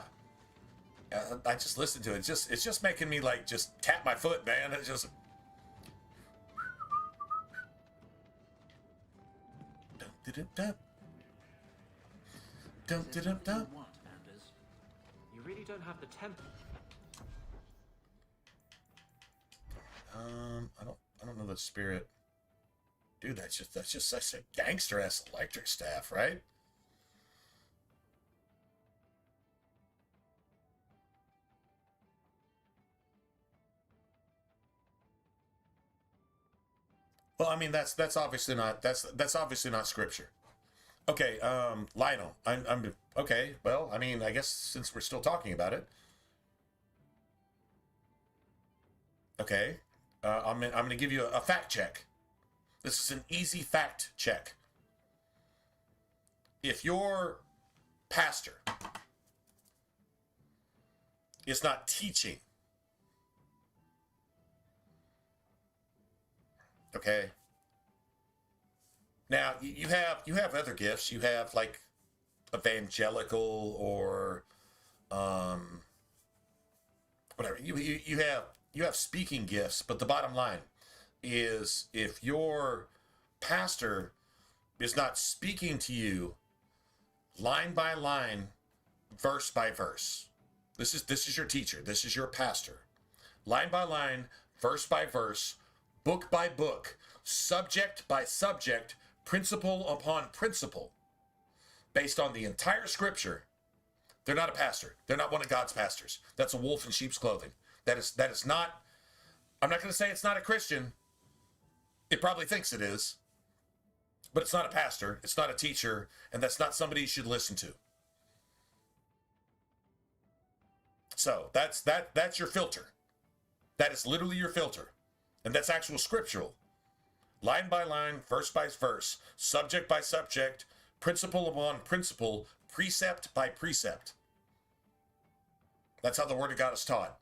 I just listened to it. It's just making me like just tap my foot, man. It's just. You really don't have the temper. I don't know the spirit. Dude, that's just such a gangster ass electric staff, right? Well, I mean that's obviously not scripture. Okay, Lionel, I'm okay. Well, I mean, I guess since we're still talking about it, okay, I'm going to give you a fact check. This is an easy fact check. If your pastor is not teaching, okay. Now you have other gifts. You have like evangelical or whatever. You have speaking gifts, but the bottom line is if your pastor is not speaking to you line by line, verse by verse. This is your teacher. This is your pastor. Line by line, verse by verse, book by book, subject by subject, principle upon principle, based on the entire scripture. They're not a pastor. They're not one of God's pastors. That's a wolf in sheep's clothing. That is not. I'm not going to say it's not a Christian. It probably thinks it is, but it's not a pastor. It's not a teacher, and that's not somebody you should listen to. So that's your filter. That is literally your filter, and that's actual scriptural. Line by line, verse by verse, subject by subject, principle upon principle, precept by precept. That's how the Word of God is taught.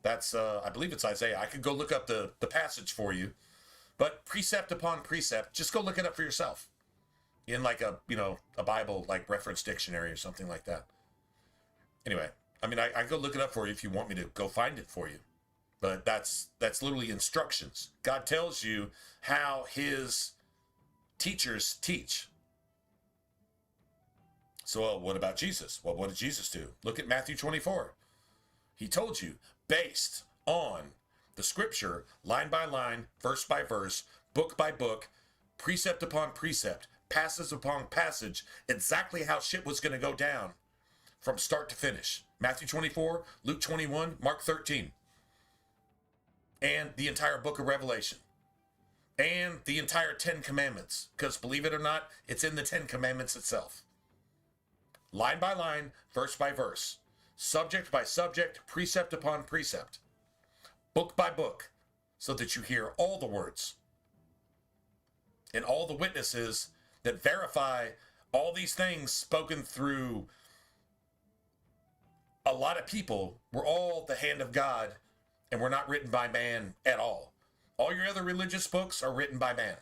That's, I believe it's Isaiah. I could go look up the passage for you, but precept upon precept, just go look it up for yourself in like a Bible, like reference dictionary or something like that. Anyway, I mean, I go look it up for you if you want me to go find it for you. But that's literally instructions. God tells you how his teachers teach. So what about Jesus? Well, what did Jesus do? Look at Matthew 24. He told you, based on the scripture, line by line, verse by verse, book by book, precept upon precept, passage upon passage, exactly how shit was going to go down from start to finish. Matthew 24, Luke 21, Mark 13. And the entire book of Revelation. And the entire 10 Commandments. Because believe it or not, it's in the 10 Commandments itself. Line by line, verse by verse. Subject by subject, precept upon precept. Book by book. So that you hear all the words. and all the witnesses that verify all these things spoken through a lot of people were all the hand of God and were not written by man at all. All your other religious books are written by man.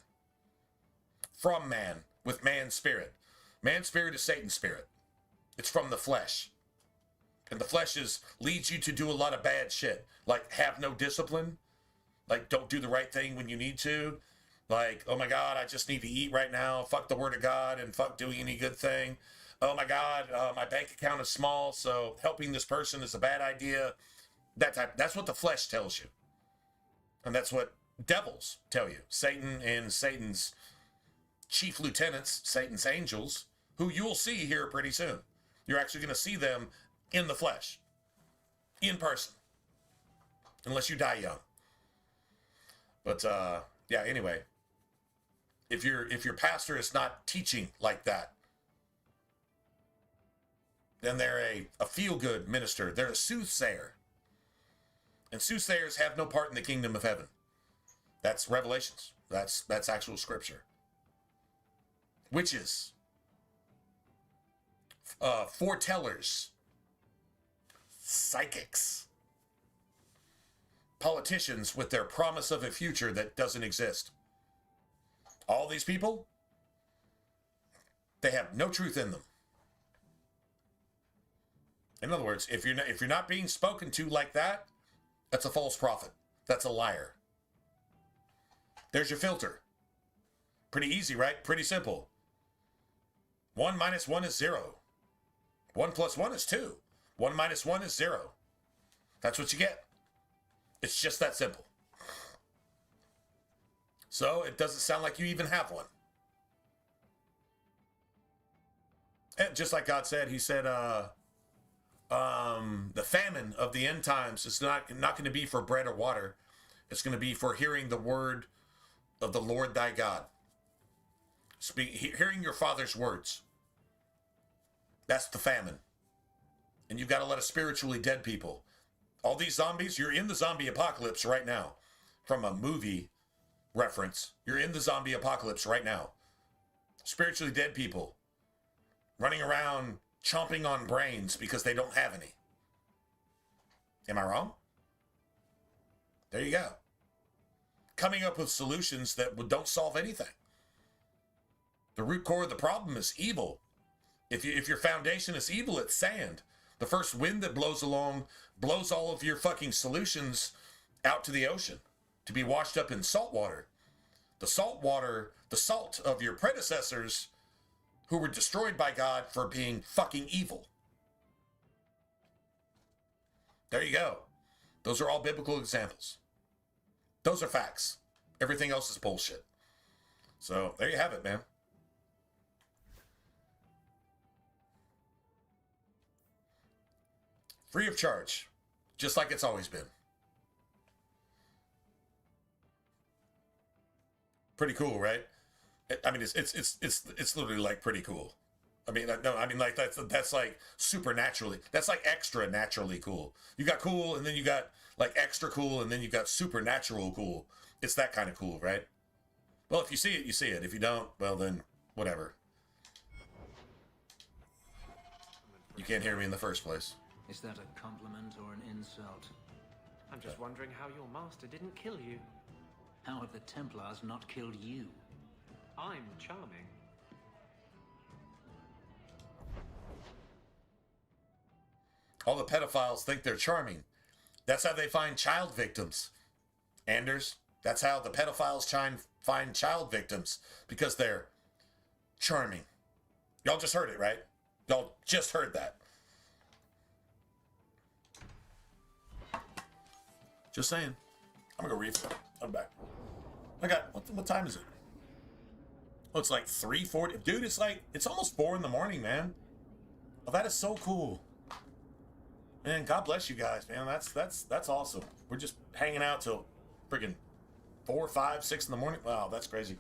From man, with man's spirit. Man's spirit is Satan's spirit. It's from the flesh. And the flesh leads you to do a lot of bad shit. Like, have no discipline. Like, don't do the right thing when you need to. Like, oh my God, I just need to eat right now. Fuck the word of God and fuck doing any good thing. Oh my God, my bank account is small, so helping this person is a bad idea. That's what the flesh tells you. And that's what devils tell you. Satan and Satan's chief lieutenants, Satan's angels, who you'll see here pretty soon. You're actually going to see them in the flesh, in person, unless you die young. But yeah, anyway, if your pastor is not teaching like that, then they're a feel-good minister. They're a soothsayer. And soothsayers have no part in the kingdom of heaven. That's Revelations. That's actual scripture. Witches, foretellers, psychics, politicians with their promise of a future that doesn't exist. All these people, they have no truth in them. In other words, if you're not being spoken to like that, that's a false prophet. That's a liar. There's your filter. Pretty easy, right? Pretty simple. 1 minus 1 is 0. 1 plus 1 is 2. 1 minus 1 is 0. That's what you get. It's just that simple. So it doesn't sound like you even have one. And just like God said, he said, the famine of the end times is not going to be for bread or water. It's going to be for hearing the word of the Lord thy God. Hearing your Father's words. That's the famine. And you've got a lot of spiritually dead people. All these zombies, you're in the zombie apocalypse right now. From a movie reference, you're in the zombie apocalypse right now. Spiritually dead people running around chomping on brains because they don't have any. Am I wrong? There you go. Coming up with solutions that don't solve anything. The root core of the problem is evil. If your foundation is evil, it's sand. The first wind that blows along blows all of your fucking solutions out to the ocean to be washed up in salt water. The salt of your predecessors who were destroyed by God for being fucking evil. There you go. Those are all biblical examples. Those are facts. Everything else is bullshit. So there you have it, man. Free of charge, just like it's always been. Pretty cool, right? I mean, it's literally like pretty cool. I mean, no, I mean like that's like supernaturally. That's like extra naturally cool. You got cool, and then you got like extra cool, and then you got supernatural cool. It's that kind of cool, right? Well, if you see it, you see it. If you don't, well then whatever. You can't hear me in the first place. Is that a compliment or an insult? I'm just wondering how your master didn't kill you. How have the Templars not killed you? I'm charming. All the pedophiles think they're charming. That's how they find child victims. Anders, that's how the pedophiles find child victims. Because they're charming. Y'all just heard it, right? Y'all just heard that. Just saying. I'm gonna go refill. I'm back. I got, what time is it? Oh, it's like 3:40. Dude, it's almost 4 in the morning, man. Oh, that is so cool. Man, God bless you guys, man. That's awesome. We're just hanging out till freaking 4, 5, 6 in the morning. Wow, that's crazy.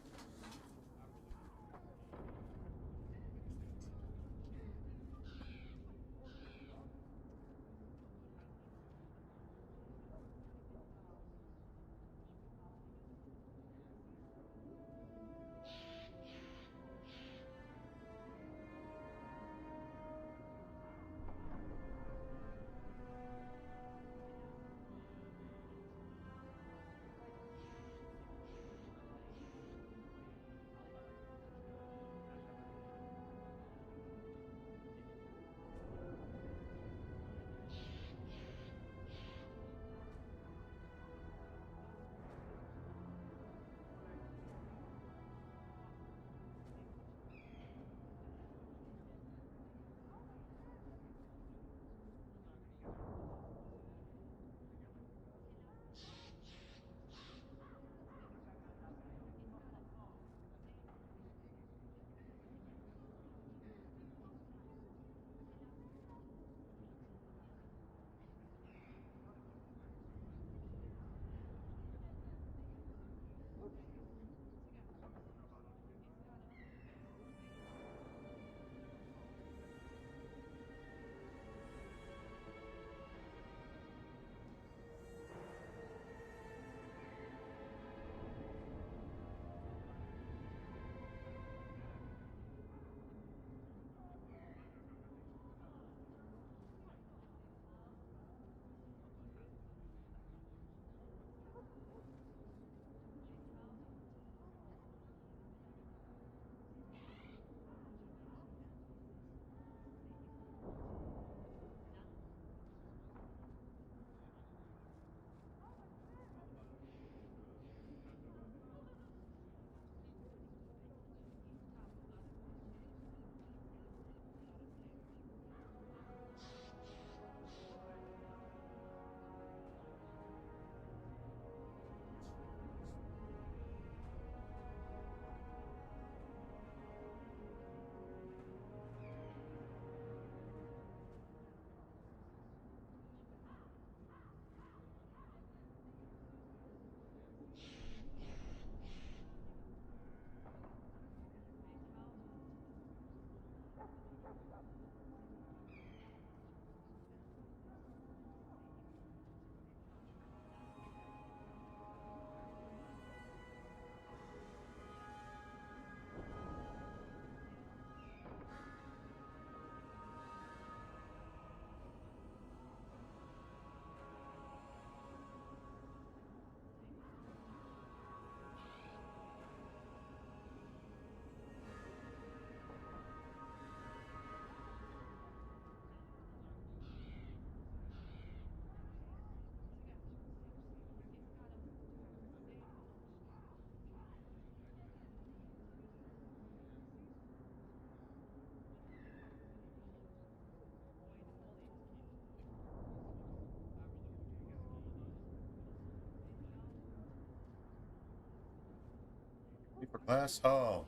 For class? Oh.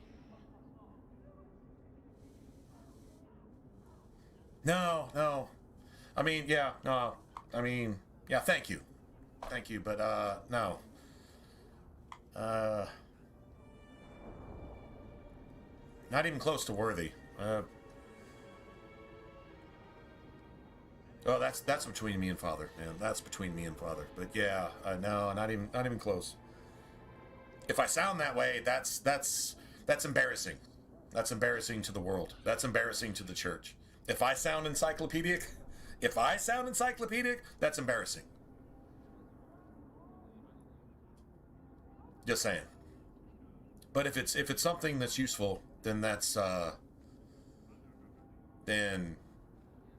No, no. I mean, yeah, no. I mean, yeah, thank you. Thank you, but, no. Not even close to worthy. Oh, that's between me and Father, man. That's between me and Father. But yeah, no, not even close. If I sound that way, that's embarrassing. That's embarrassing to the world. That's embarrassing to the church. If I sound encyclopedic, that's embarrassing. Just saying. But if it's something that's useful, then that's then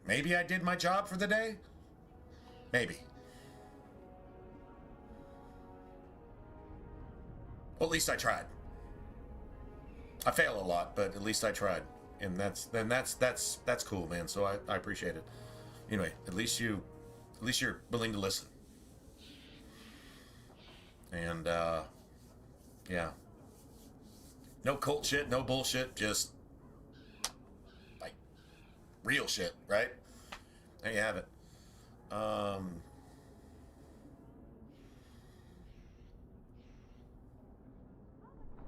maybe I did my job for the day. Maybe. Well, at least I tried. I fail a lot, but at least I tried, and that's cool, man. So I appreciate it. Anyway, at least you're willing to listen. And yeah, no cult shit, no bullshit, just like real shit, right? There you have it.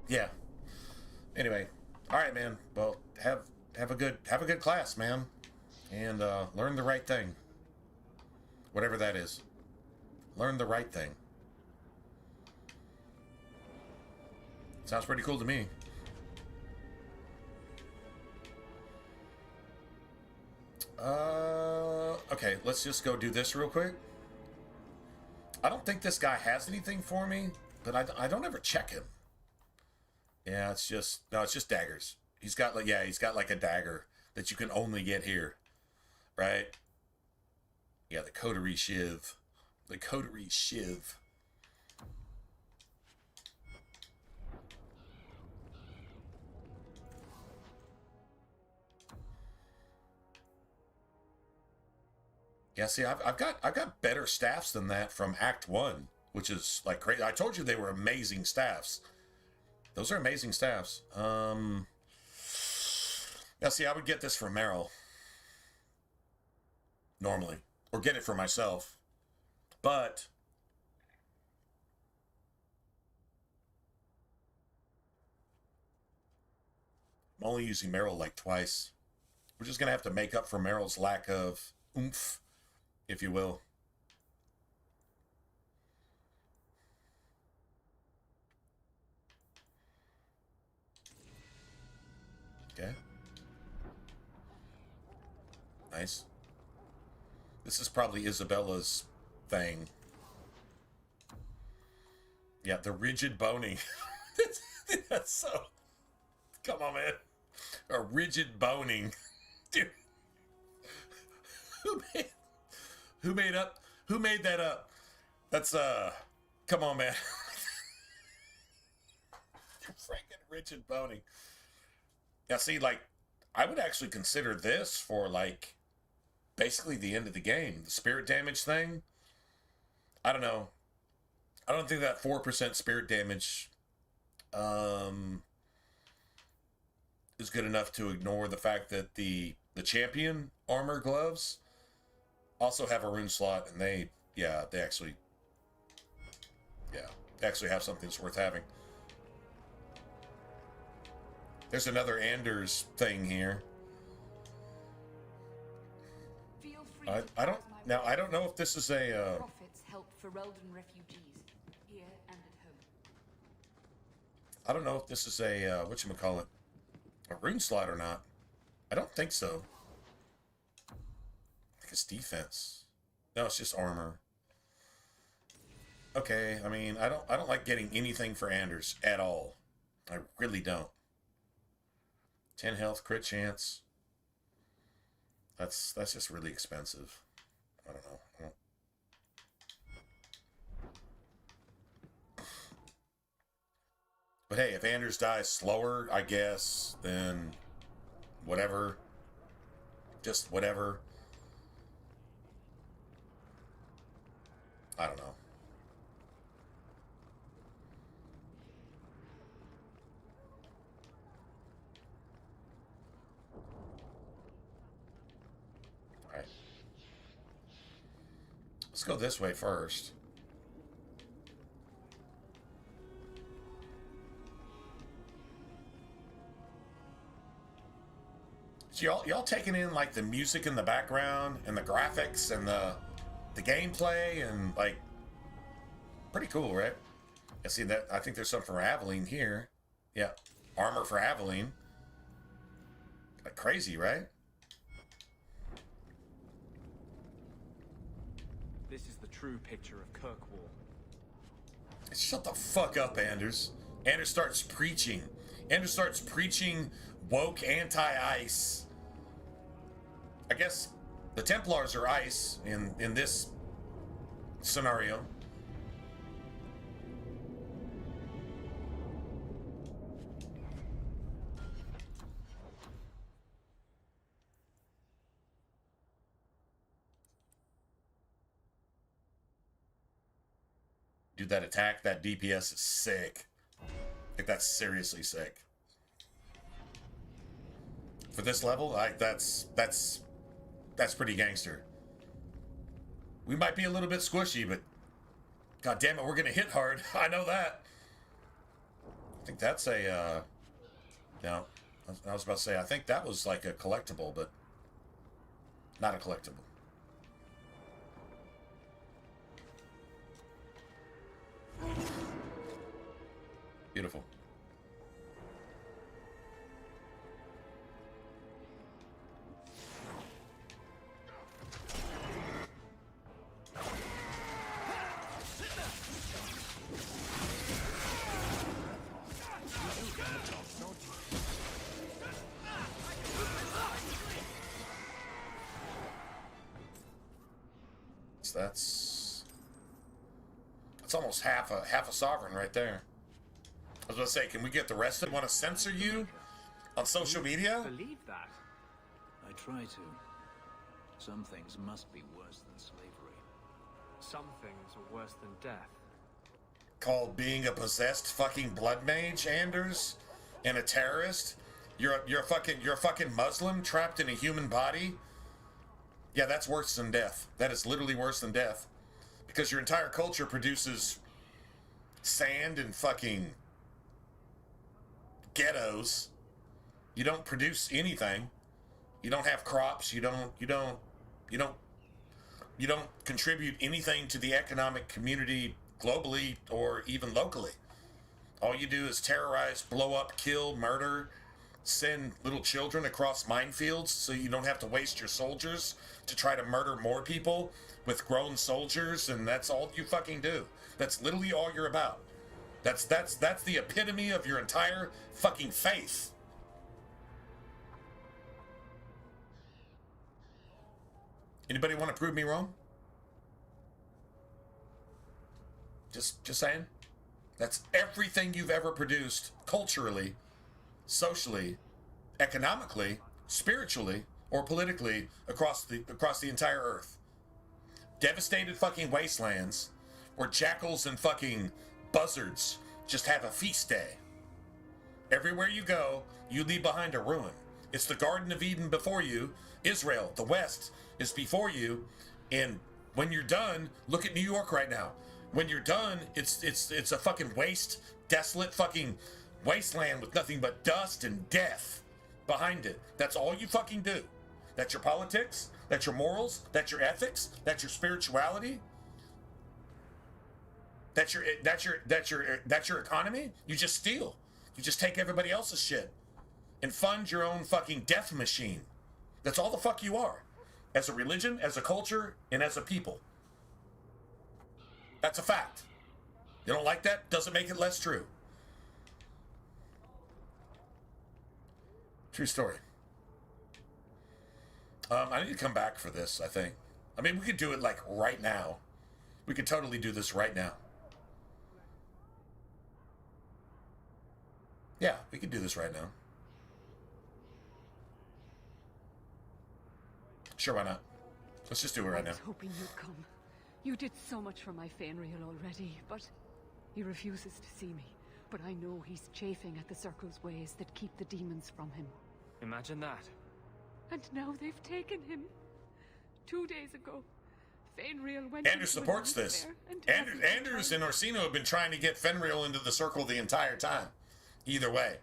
Yeah. Anyway, all right, man. Well, have a good class, man, and learn the right thing. Whatever that is, learn the right thing. Sounds pretty cool to me. Okay, let's just go do this real quick. I don't think this guy has anything for me, but I don't ever check him. Yeah, it's just daggers. He's got like a dagger that you can only get here, right? Yeah, the coterie shiv. The coterie shiv. Yeah, see, I've got better staffs than that from Act 1, which is like crazy. I told you they were amazing staffs. Those are amazing staffs. Yeah, see, I would get this for Meryl. Normally. Or get it for myself. But I'm only using Meryl like twice. We're just going to have to make up for Meryl's lack of oomph, if you will. Okay. Nice. This is probably Isabella's thing. Yeah, the rigid boning. That's so... Come on, man. A rigid boning. Dude. Who made that up? That's, come on, man. Freaking rigid boning. Yeah, see, like, I would actually consider this for, like, basically the end of the game. The spirit damage thing. I don't know. I don't think that 4% spirit damage is good enough to ignore the fact that the champion armor gloves also have a rune slot, and they actually have something that's worth having. There's another Anders thing here. I don't know if this is a Profits help Ferelden refugees here and at home. I don't know if this is a whatchamacallit, a rune slot or not. I don't think so. I think it's defense. No, it's just armor. Okay, I mean, I don't like getting anything for Anders at all. I really don't. 10 health, crit chance. That's just really expensive. I don't know. But hey, if Anders dies slower, I guess, then whatever. Just whatever. I don't know. Let's go this way first. So y'all taking in like the music in the background and the graphics and the gameplay and like pretty cool, right? I see that. I think there's some for Aveline here. Yeah, armor for Aveline. Like crazy, right? This is the true picture of Kirkwall. Shut the fuck up, Anders. Anders starts preaching. Anders starts preaching woke anti-ice. I guess the Templars are ice in this scenario. Dude, that attack, that DPS is sick. Like, that's seriously sick. For this level, that's pretty gangster. We might be a little bit squishy, but god damn it, we're gonna hit hard. I know that. I think that's a, no, I was about to say, I think that was like a collectible, but not a collectible. Beautiful. So that's almost half a sovereign right there. I was going to say, can we get the rest of it? Want to censor you on social media? Believe that? I try to. Some things must be worse than slavery. Some things are worse than death. Called being a possessed fucking blood mage, Anders, and a terrorist. You're a fucking Muslim trapped in a human body. Yeah, that's worse than death. That is literally worse than death, because your entire culture produces sand and fucking ghettos. You don't produce anything. You don't have crops. You don't contribute anything to the economic community globally or even locally. All you do is terrorize, blow up, kill, murder, send little children across minefields so you don't have to waste your soldiers to try to murder more people with grown soldiers, and that's all you fucking do. That's literally all you're about. That's the epitome of your entire fucking faith. Anybody want to prove me wrong? Just saying. That's everything you've ever produced culturally, socially, economically, spiritually, or politically across the entire earth. Devastated fucking wastelands where jackals and fucking buzzards just have a feast day. Everywhere you go, you leave behind a ruin. It's the Garden of Eden before you. Israel, the West, is before you. And when you're done, look at New York right now. When you're done, it's a fucking waste, desolate fucking wasteland with nothing but dust and death behind it. That's all you fucking do. That's your politics, that's your morals, that's your ethics, that's your spirituality. That's your economy. You just steal. You just take everybody else's shit and fund your own fucking death machine. That's all the fuck you are. As a religion, as a culture, and as a people. That's a fact. You don't like that? Doesn't make it less true. True story. I need to come back for this, I think. I mean, we could do it like right now. We could totally do this right now. Yeah, we could do this right now. Sure, why not? Let's just do it right now. I was hoping you'd come. You did so much for my Fenris already, but he refuses to see me. But I know he's chafing at the Circle's ways that keep the demons from him. Imagine that. And now they've taken him. 2 days ago, Fenrir went Anders supports this. Anders and Orsino have been trying to get Fenrir into the circle the entire time. Either way.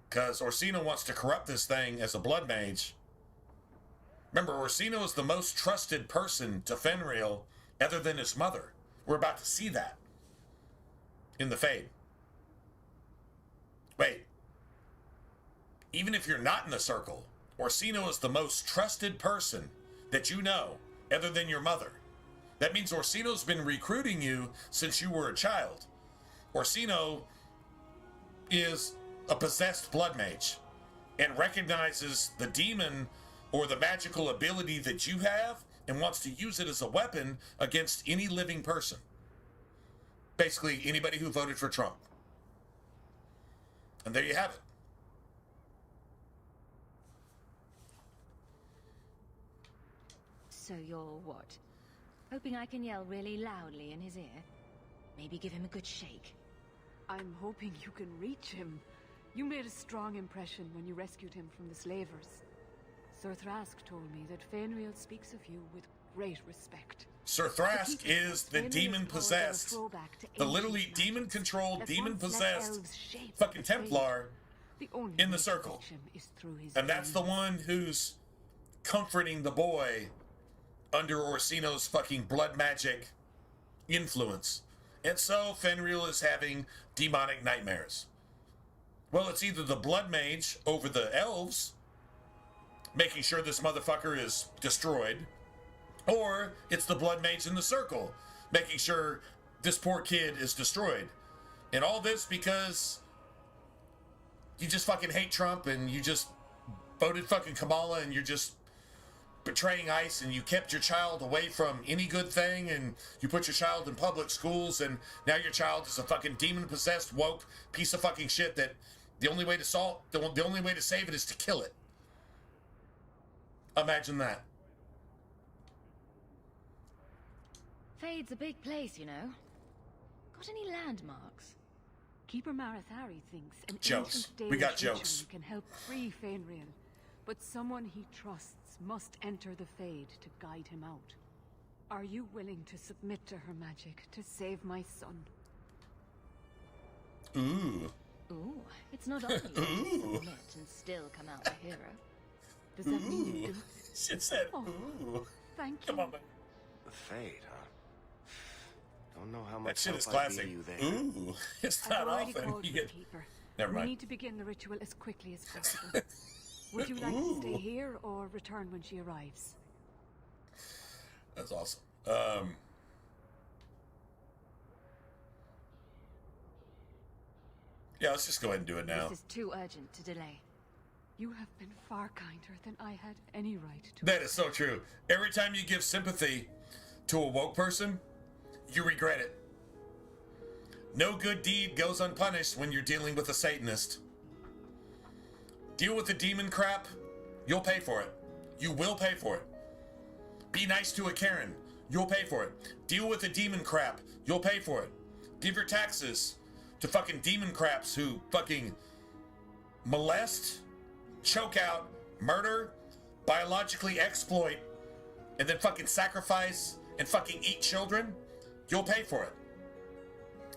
Because Orsino wants to corrupt this thing as a blood mage. Remember, Orsino is the most trusted person to Fenrir other than his mother. We're about to see that in the Fade. Wait. Even if you're not in the circle, Orsino is the most trusted person that you know other than your mother. That means Orsino's been recruiting you since you were a child. Orsino is a possessed blood mage and recognizes the demon or the magical ability that you have and wants to use it as a weapon against any living person. Basically, anybody who voted for Trump. And there you have it. So you're what? Hoping I can yell really loudly in his ear? Maybe give him a good shake. I'm hoping you can reach him. You made a strong impression when you rescued him from the slavers. Sir Thrask told me that Fenrir speaks of you with great respect. Sir Thrask is the demon-possessed, the literally demon-controlled, demon-possessed fucking Templar in the circle. And that's the one who's comforting the boy under Orsino's fucking blood magic influence. And so Fenrir is having demonic nightmares. Well, it's either the blood mage over the elves, making sure this motherfucker is destroyed, or it's the blood mage in the circle, making sure this poor kid is destroyed. And all this because you just fucking hate Trump and you just voted fucking Kamala and you're just betraying ICE and you kept your child away from any good thing and you put your child in public schools and now your child is a fucking demon-possessed, woke piece of fucking shit that the only way to save it is to kill it. Imagine that. Fade's a big place, you know. Got any landmarks? Keeper Marathari thinks an jokes. ancient We got Dalish jokes. ritual can help free Fenrir, but someone he trusts must enter the Fade to guide him out. Are you willing to submit to her magic to save my son? Ooh. Ooh, it's not only to submit and still come out a hero. Does that mean you do? Shit said, oh, ooh. Thank you. Come on, man. The Fade, huh? Don't know how That much shit is help I'd be classic. you there. Ooh. It's I've not already often called you for the get... keeper. Never We mind. need to begin the ritual as quickly as possible. Would you like to stay here or return when she arrives? That's awesome. Yeah, let's just go ahead and do it now. This is too urgent to delay. You have been far kinder than I had any right to. That is so true. Every time you give sympathy to a woke person, you regret it. No good deed goes unpunished when you're dealing with a Satanist. Deal with the demon crap, you'll pay for it. You will pay for it. Be nice to a Karen, you'll pay for it. Deal with the demon crap, you'll pay for it. Give your taxes to fucking demon craps who fucking molest, choke out, murder, biologically exploit, and then fucking sacrifice and fucking eat children, you'll pay for it.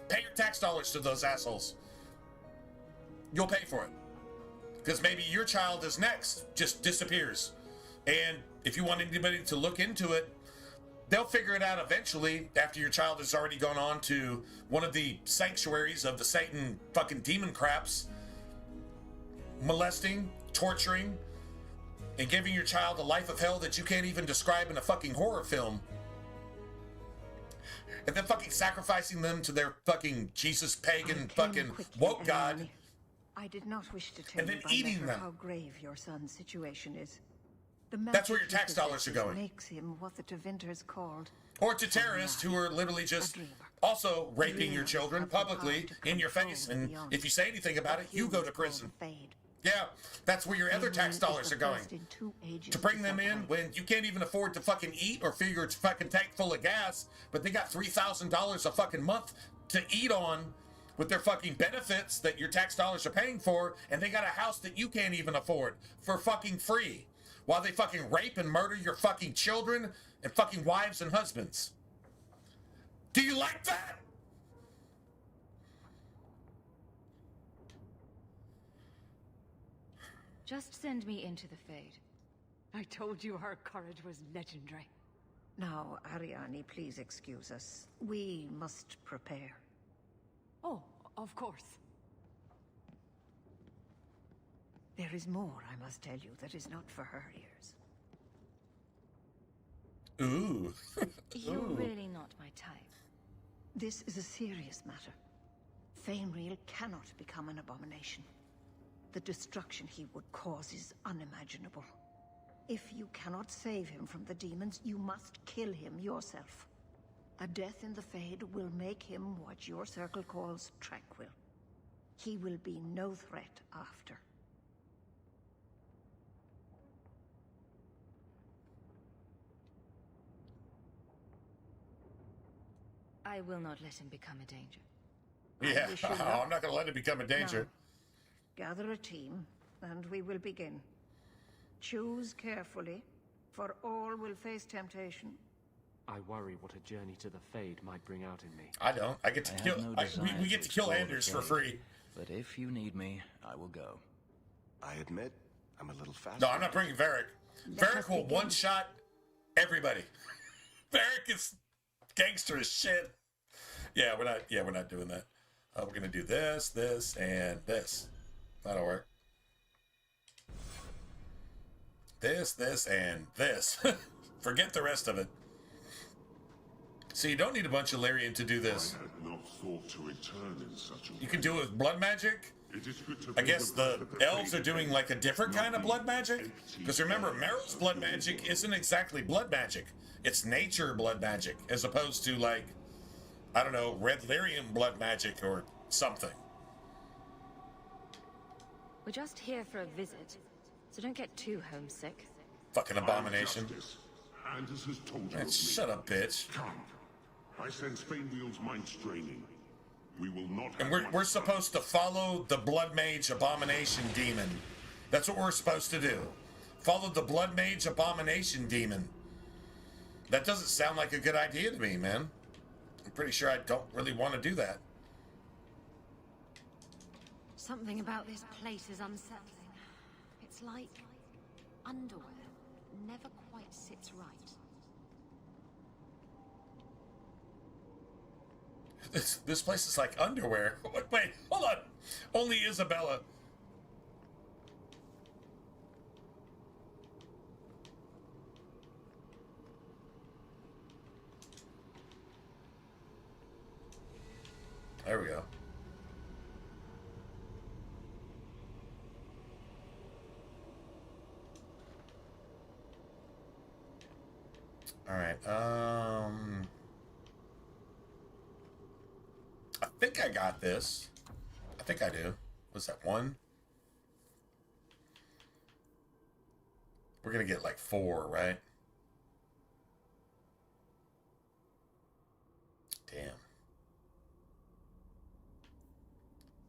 Pay your tax dollars to those assholes. You'll pay for it. Because maybe your child is next, just disappears. And if you want anybody to look into it, they'll figure it out eventually after your child has already gone on to one of the sanctuaries of the Satan fucking demon craps, molesting, torturing, and giving your child a life of hell that you can't even describe in a fucking horror film. And then fucking sacrificing them to their fucking Jesus pagan fucking woke god. I did not wish to tell And then you by eating letter them. how grave your son's situation is. The That's where magic your tax he dollars are possesses going. Makes him what the Tevinters called. Or to terrorists who are literally just also raping your children publicly in your face. And if you say anything about it, you go to prison. Yeah, that's where your other tax dollars are going. To bring them in when you can't even afford to fucking eat or fill your fucking tank full of gas, but they got $3,000 a fucking month to eat on with their fucking benefits that your tax dollars are paying for, and they got a house that you can't even afford for fucking free, while they fucking rape and murder your fucking children and fucking wives and husbands. Do you like that? Just send me into the Fade. I told you her courage was legendary. Now, Ariane, please excuse us. We must prepare. Oh, of course. There is more, I must tell you, that is not for her ears. Ooh. You're really not my type. This is a serious matter. Fenris cannot become an abomination. The destruction he would cause is unimaginable. If you cannot save him from the demons, you must kill him yourself. A death in the Fade will make him what your circle calls tranquil. He will be no threat after. I will not let him become a danger. Yeah, I'm not going to let him become a danger. Now, gather a team, and we will begin. Choose carefully, for all will face temptation. I worry what a journey to the Fade might bring out in me. I don't. I get to kill. We get to kill Anders for free. But if you need me, I will go. I admit, I'm a little fast. No, I'm not bringing Varric. Varric will one-shot everybody. Varric is gangster as shit. Yeah, we're not. Yeah, we're not doing that. We're gonna do this, this, and this. That'll work. This, and this. Forget the rest of it. So you don't need a bunch of Larian to do this. I had not thought to return in such a way. You can do it with blood magic. It is good to I guess the elves are doing like a different kind of blood magic. Because remember, Meryl's blood magic isn't exactly blood magic. It's nature blood magic, as opposed to like, I don't know, red Lyrium blood magic or something. We're just here for a visit, so don't get too homesick. Fucking abomination. Anders has told you. Shut up, bitch. Come. I sense Fenwheel's mind straining. We will not. And we're supposed to follow the Blood Mage Abomination Demon. That's what we're supposed to do. Follow the Blood Mage Abomination Demon. That doesn't sound like a good idea to me, man. I'm pretty sure I don't really want to do that. Something about this place is unsettling. It's like underwear. Never quite sits right. This place is like underwear. Wait, hold on. Only Isabella. There we go. All right. I think I got this. I think I do. What's that, 1? We're gonna get like 4, right? Damn.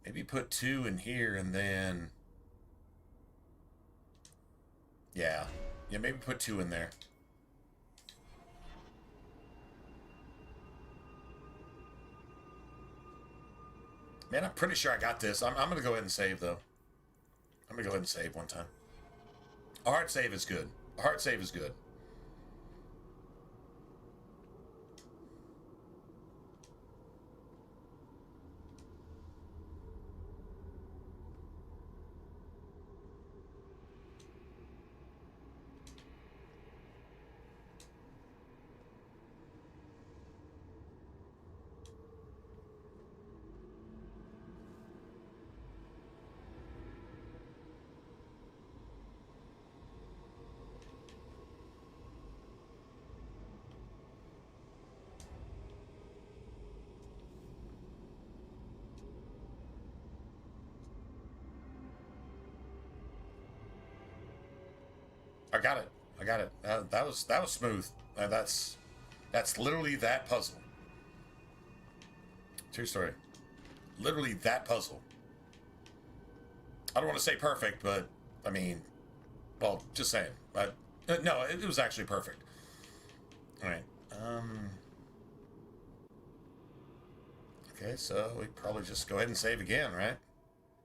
Maybe put 2 in here and then... Yeah, maybe put 2 in there. Man, I'm pretty sure I got this. I'm going to go ahead and save, though. I'm going to go ahead and save one time. A hard save is good. A hard save is good. I got it. I got it. That was smooth. That's literally that puzzle. True story. Literally that puzzle. I don't want to say perfect, but I mean, well, just saying. But no, it was actually perfect. All right. Okay, so we probably just go ahead and save again, right?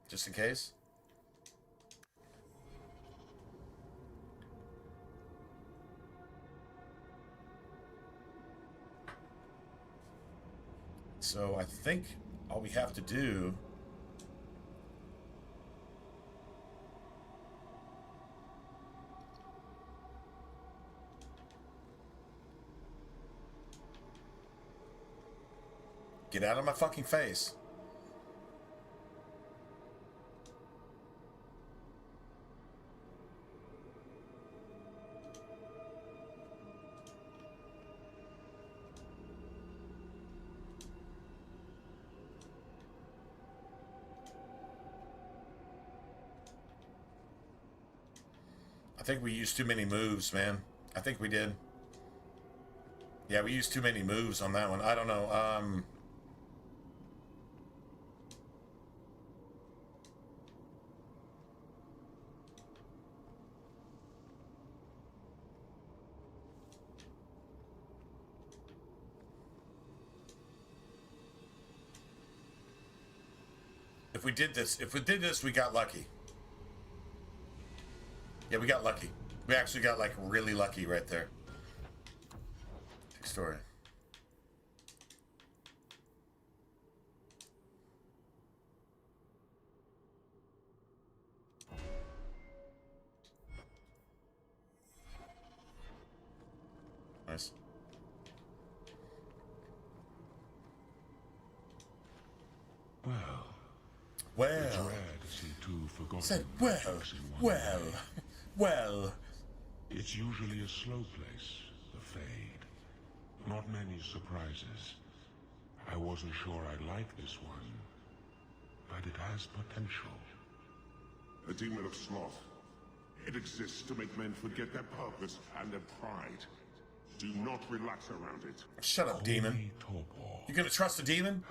Just in case. So I think all we have to do get out of my fucking face. I think we used too many moves, man. I think we did. Yeah, we used too many moves on that one. I don't know. If we did this, we got lucky. Yeah, we got lucky. We actually got, like, really lucky right there. Big story. Nice. Well. It's rare to see two forgotten Said, magics in one day. well. It's usually a slow place, the Fade. Not many surprises. I wasn't sure I liked this one, but it has potential. A demon of sloth. It exists to make men forget their purpose and their pride. Do not relax around it. Shut up, demon. You gonna trust a demon?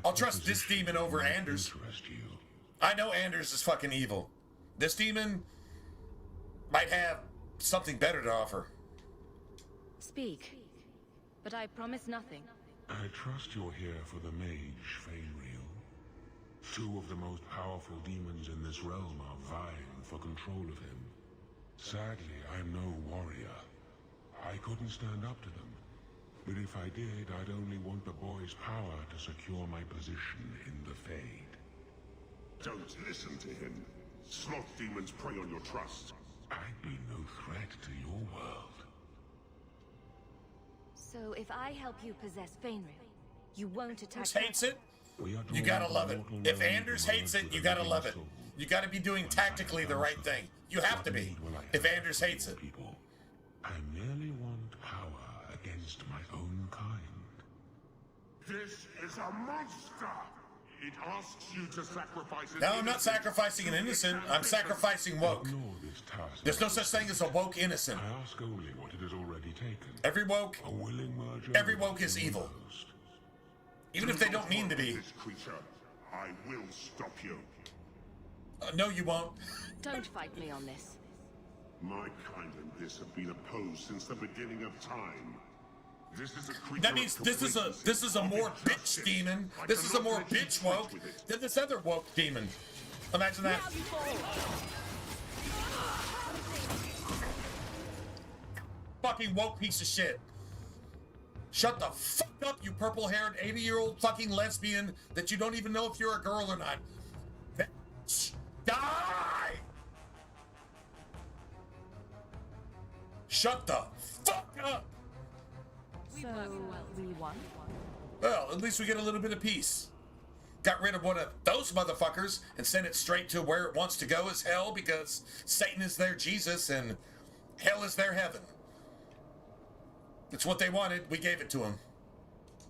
I'll trust this demon over Anders. I know Anders is fucking evil. This demon might have something better to offer. Speak, but I promise nothing. I trust you're here for the Mage, Fenris. Two of the most powerful demons in this realm are vying for control of him. Sadly, I'm no warrior. I couldn't stand up to them. But if I did, I'd only want the boy's power to secure my position in the Fade. Don't listen to him. Sloth demons prey on your trust. I'd be no threat to your world. So if I help you possess Fenris, you won't attack. Anders hates it. You gotta love it. If Anders hates it, you gotta love it. You gotta be doing tactically the right thing. You have to be. If Anders hates it. I merely want power against my own kind. This is a monster! It asks you to sacrifice an No, I'm not sacrificing an innocent. I'm sacrificing woke. There's no such thing as a woke innocent. I ask only what it has already taken. Every woke is evil. Even if they don't mean to be. This creature, I will stop you. No, you won't. Don't fight me on this. My kind and this have been opposed since the beginning of time. This is a creature. That means this is a more bitch demon. This is a more bitch woke than this other woke demon. Imagine that. Fucking woke piece of shit. Shut the fuck up, you purple-haired 80-year-old fucking lesbian that you don't even know if you're a girl or not. Bitch. Die! Shut the fuck up! So, we won? Well, at least we get a little bit of peace. Got rid of one of those motherfuckers and sent it straight to where it wants to go, as hell, because Satan is their Jesus and hell is their heaven. It's what they wanted. We gave it to them.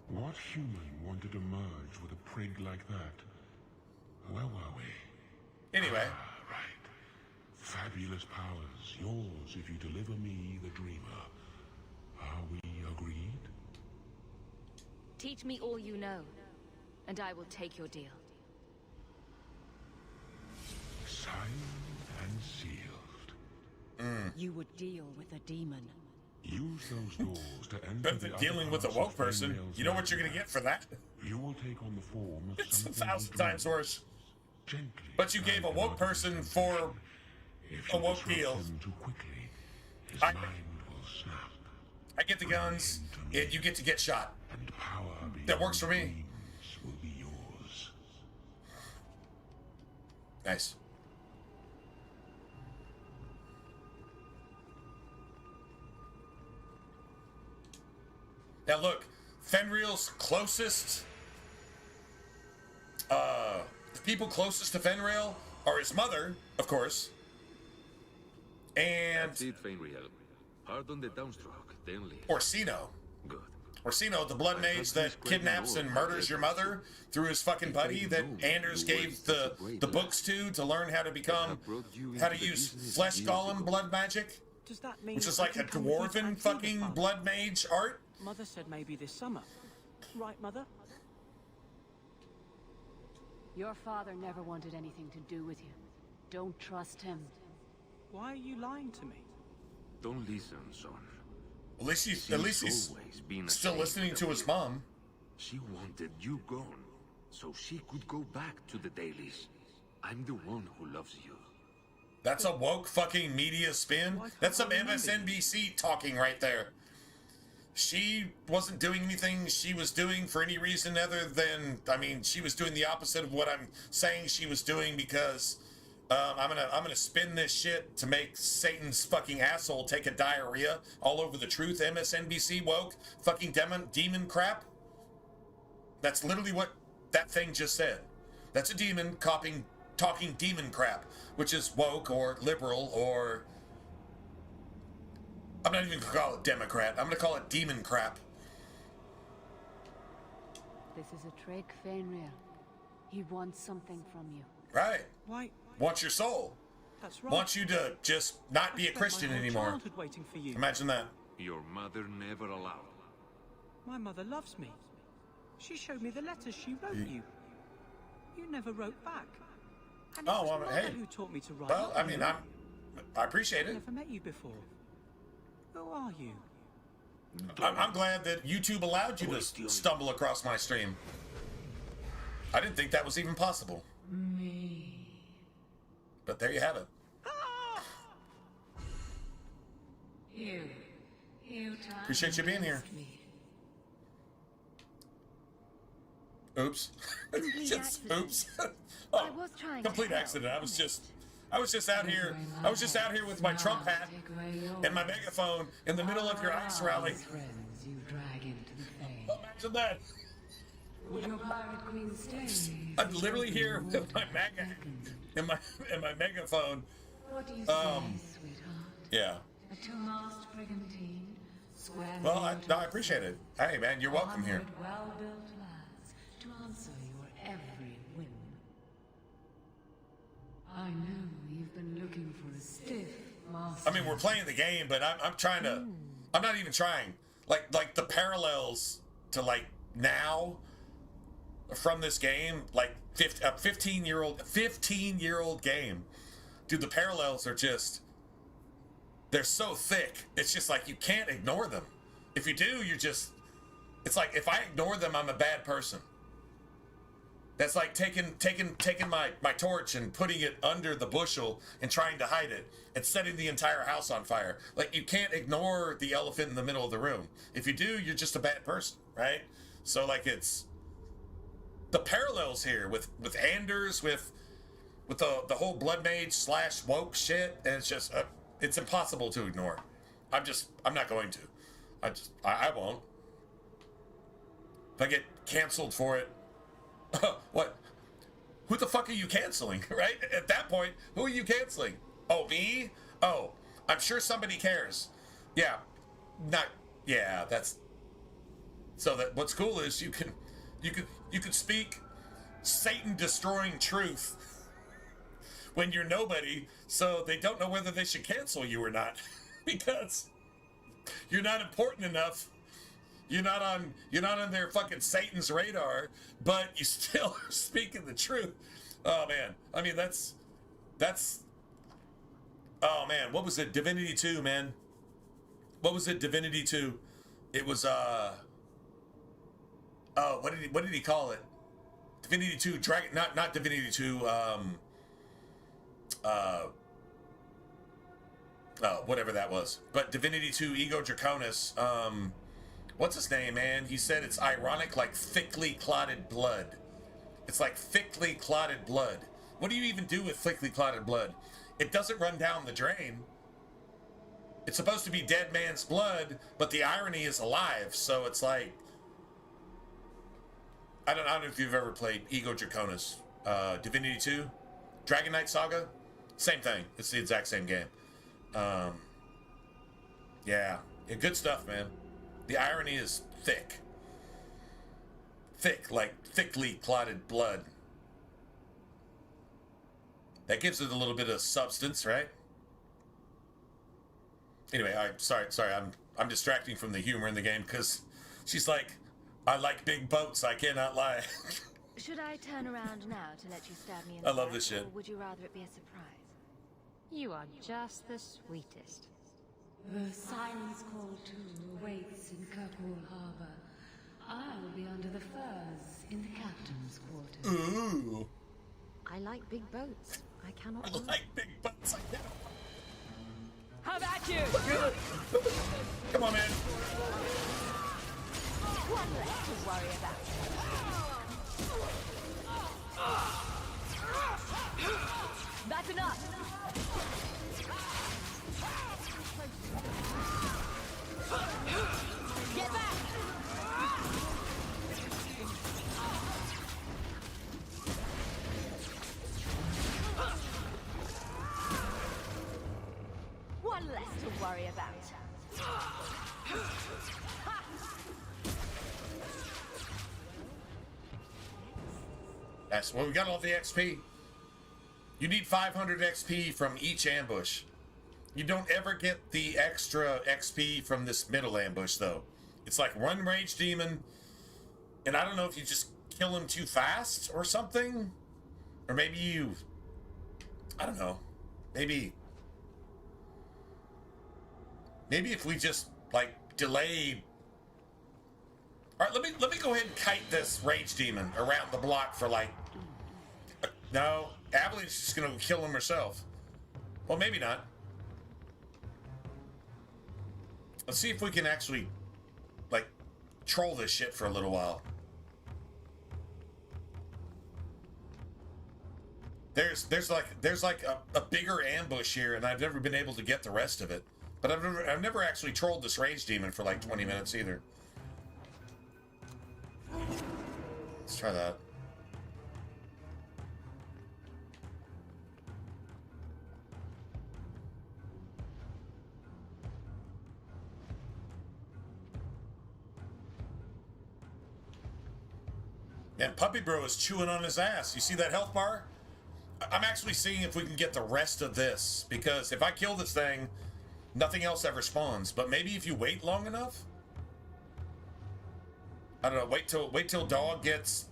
What human wanted to merge with a prig like that? Where were we? Anyway. Right. Fabulous powers. Yours if you deliver me the dreamer. Are we agreed? Teach me all you know, and I will take your deal. Signed and sealed. You would deal with a demon. Use those doors to enter Better than dealing with a woke person. You know what you're gonna get for that? You will take on the form of It's something 1,000 times worse. Gently. But you gave a woke person for a woke deal. Too quickly, his I mind will snap. I get the guns, and you get to get shot. And power That works for me. dreams will be yours. Nice. Now look, Fenrir's closest, the people closest to Fenrir are his mother, of course, and That's it, Fenrir. Hard on the downstroke, then leave. Orsino. Good. Orsino, the blood mage that kidnaps and murders your mother through his fucking buddy that Anders gave the books to learn how to become, how to use flesh golem blood magic, Does that mean which is I like a can come with this dwarven and fucking fun? blood mage art. Mother said maybe this summer. Right, Mother? Your father never wanted anything to do with you. Don't trust him. Why are you lying to me? Don't listen, son. At least he's always been still ashamed listening of to you. his mom. She wanted you gone, so she could go back to the dailies. I'm the one who loves you. That's a woke fucking media spin. That's some MSNBC talking right there. She wasn't doing anything she was doing for any reason other than, I mean, she was doing the opposite of what I'm saying she was doing because I'm gonna spin this shit to make Satan's fucking asshole take a diarrhea all over the truth. MSNBC woke fucking demon crap. That's literally what that thing just said. That's a demon talking demon crap, which is woke or liberal or I'm not even gonna call it Democrat. I'm gonna call it demon crap. This is a trick, Fenrir. He wants something from you. Right. Why? Wants your soul. That's right. Wants you to just not be a spent my Christian whole anymore. childhood waiting for you. Imagine that. Your mother never allowed. My mother loves me. She showed me the letters she wrote you. You never wrote back. And it Oh, was well, Mother hey. who taught me to write. Well, not I mean, you. I appreciate I've it. never met you before. Who are you? I'm glad that YouTube allowed you to stumble across my stream. I didn't think that was even possible. Me. But there you have it. You Appreciate you being here. Oops. Just, oops. I was trying to Complete help. accident. I was just out here. I was just out here with my Trump hat and my megaphone in the middle of your ice rally. Friends you drag into the fray. Imagine that. Would your pirate queen stay? I'm literally here with my and my megaphone. What do you say, sweetheart? Yeah. A two-mast brigantine, square. Well, I appreciate it. Hey, man, you're welcome here. Well-built lads to answer your every whim. I know you've been looking for a stiff master. I mean, we're playing the game, but I'm trying to. I'm not even trying. Like the parallels to like now from this game, like a 15-year-old game, dude. The parallels are just. They're so thick. It's just like you can't ignore them. If you do, you're just. It's like if I ignore them, I'm a bad person. That's like taking my torch and putting it under the bushel and trying to hide it and setting the entire house on fire. Like you can't ignore the elephant in the middle of the room. If you do, you're just a bad person, right? So like it's the parallels here with Anders, with the whole blood mage / woke shit, and it's just it's impossible to ignore. I'm not going to. I won't. If I get canceled for it. What? Who the fuck are you canceling, right? At that point, who are you canceling? Oh, me? Oh, I'm sure somebody cares. Yeah. That's... So that what's cool is you can speak Satan-destroying truth when you're nobody, so they don't know whether they should cancel you or not. Because you're not important enough. You're not on their fucking Satan's radar, but you still are speaking the truth. Oh man, I mean that's That's... Oh, man. What was it? Divinity 2, man. What was it? Divinity 2. It was, Oh, what did he call it? Divinity 2, Dragon... Not Divinity 2, whatever that was. But Divinity 2, Ego Draconis, what's his name, man? He said it's ironic, like thickly clotted blood. It's like thickly clotted blood. What do you even do with thickly clotted blood? It doesn't run down the drain. It's supposed to be dead man's blood, but the irony is alive, so it's like... I don't know if you've ever played Ego Draconis. Divinity 2, Dragon Knight Saga, same thing. It's the exact same game. Yeah, good stuff, man. The irony is thick. Thick, like thickly clotted blood. That gives it a little bit of substance, right? Anyway, sorry, I'm distracting from the humor in the game because she's like, I like big boats, I cannot lie. Should I turn around now to let you stab me in I the love back, this shit. or would you rather it be a surprise? You are just the sweetest. The silence call too awaits in Kirkwall Harbor. I'll be under the furs in the captain's quarters. Ooh. I like big boats. I cannot. I like big boats, I cannot. How about you? Come on, man. One less to worry about. That's enough. Get back. One less to worry about. That's well, we got all the XP. You need 500 XP from each ambush. You don't ever get the extra XP from this middle ambush, though. It's like one Rage Demon, and I don't know if you just kill him too fast or something. Or maybe you... I don't know. Maybe if we just, like, delay... Alright, let me go ahead and kite this Rage Demon around the block for, like... No, Avalanche's just gonna kill him herself. Well, maybe not. Let's see if we can actually, like, troll this shit for a little while. There's like a bigger ambush here, and I've never been able to get the rest of it. But I've never actually trolled this Rage Demon for like 20 minutes either. Let's try that. And Puppy Bro is chewing on his ass. You see that health bar? I'm actually seeing if we can get the rest of this, because if I kill this thing, nothing else ever spawns. But maybe if you wait long enough? I don't know, wait till Dog gets...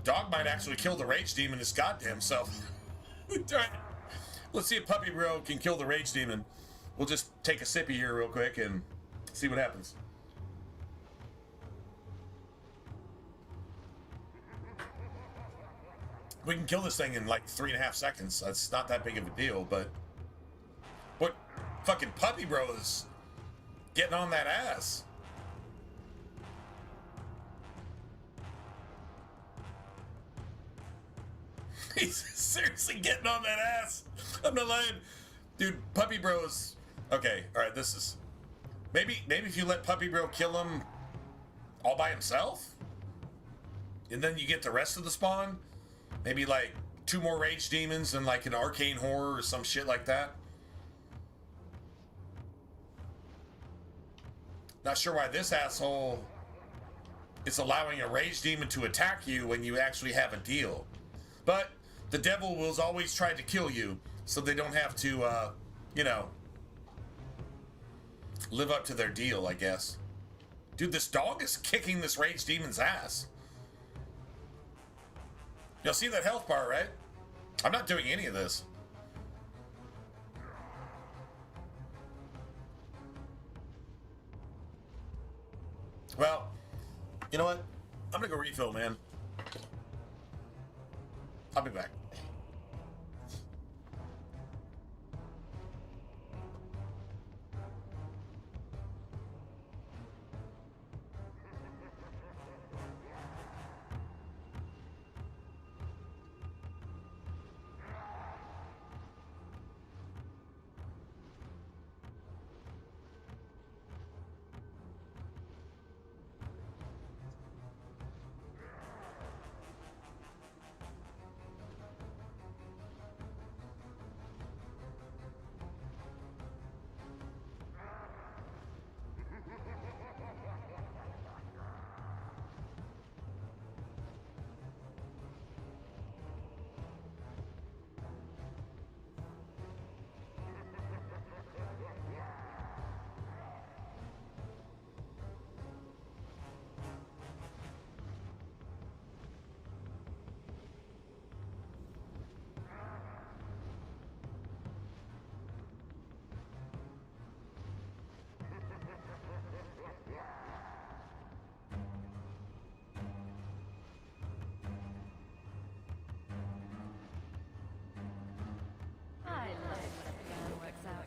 Dog might actually kill the Rage Demon his goddamn self. Let's see if Puppy Bro can kill the Rage Demon. We'll just take a sippy here real quick and see what happens. We can kill this thing in like 3.5 seconds. That's not that big of a deal, but... What fucking Puppy Bro is getting on that ass. He's seriously getting on that ass. I'm not lying. Dude, Puppy Bro's... Okay, alright, this is... Maybe if you let Puppy Bro kill him all by himself? And then you get the rest of the spawn? Maybe like 2 more Rage Demons and like an Arcane Horror or some shit like that. Not sure why this asshole is allowing a Rage Demon to attack you when you actually have a deal. But the devil will always try to kill you, so they don't have to, you know, live up to their deal, I guess. Dude, this dog is kicking this Rage Demon's ass. You'll see that health bar, right? I'm not doing any of this. Well, you know what? I'm gonna go refill, man. I'll be back. I love it when a plan works out.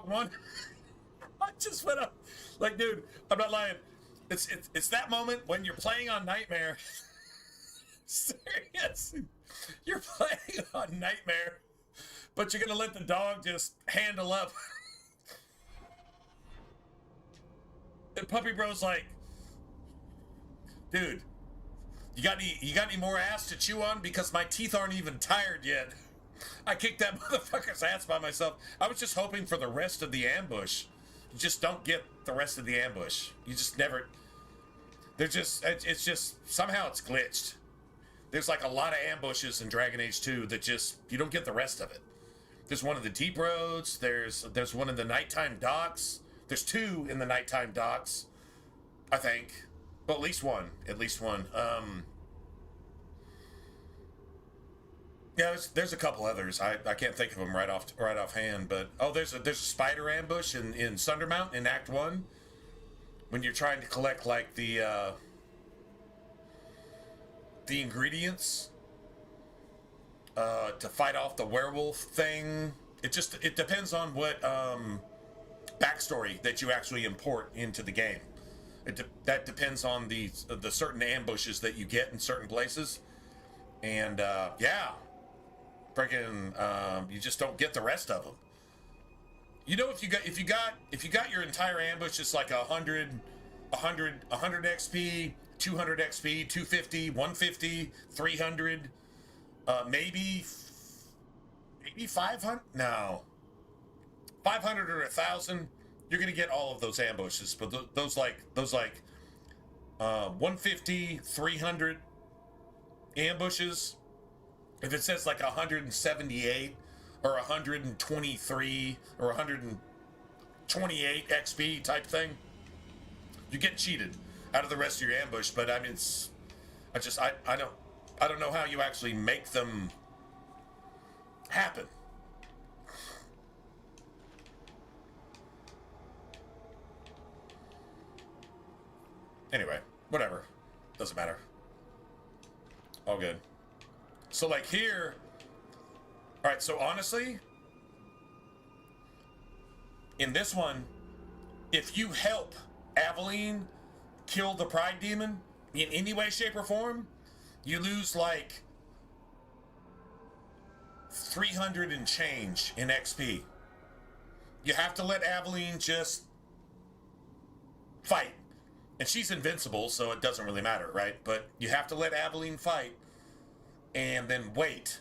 One. I just went up. Like, dude, I'm not lying. It's that moment when you're playing on Nightmare. Serious. You're playing on Nightmare, but you're gonna let the dog just handle up. And Puppy Bro's like, dude, you got any more ass to chew on? Because my teeth aren't even tired yet. I kicked that motherfucker's ass by myself. I was just hoping for the rest of the ambush. You just don't get the rest of the ambush. You just never... it's just... Somehow it's glitched. There's like a lot of ambushes in Dragon Age 2 that just... You don't get the rest of it. There's one in the deep roads. There's one in the nighttime docks. There's two in the nighttime docks, I think. Well, at least one. At least one. Yeah, there's a couple others. I can't think of them right offhand. But there's a spider ambush in Sundermount in Act 1 when you're trying to collect like the ingredients to fight off the werewolf thing. It depends on what backstory that you actually import into the game. That depends on the certain ambushes that you get in certain places, and yeah. Freaking, you just don't get the rest of them. You know, if you got your entire ambush, it's like 100 XP, 200 XP, 250, 150, 300, maybe maybe 500? No. 500 or 1,000, you're going to get all of those ambushes. But those 150, 300 ambushes, if it says like 178 or 123 or 128 XP type thing, you get cheated out of the rest of your ambush. But I mean, I don't know how you actually make them happen. Anyway, whatever. Doesn't matter. All good. So like here, all right, so honestly, in this one, if you help Aveline kill the Pride Demon in any way, shape, or form, you lose like 300 and change in XP. You have to let Aveline just fight. And she's invincible, so it doesn't really matter, right? But you have to let Aveline fight and then wait.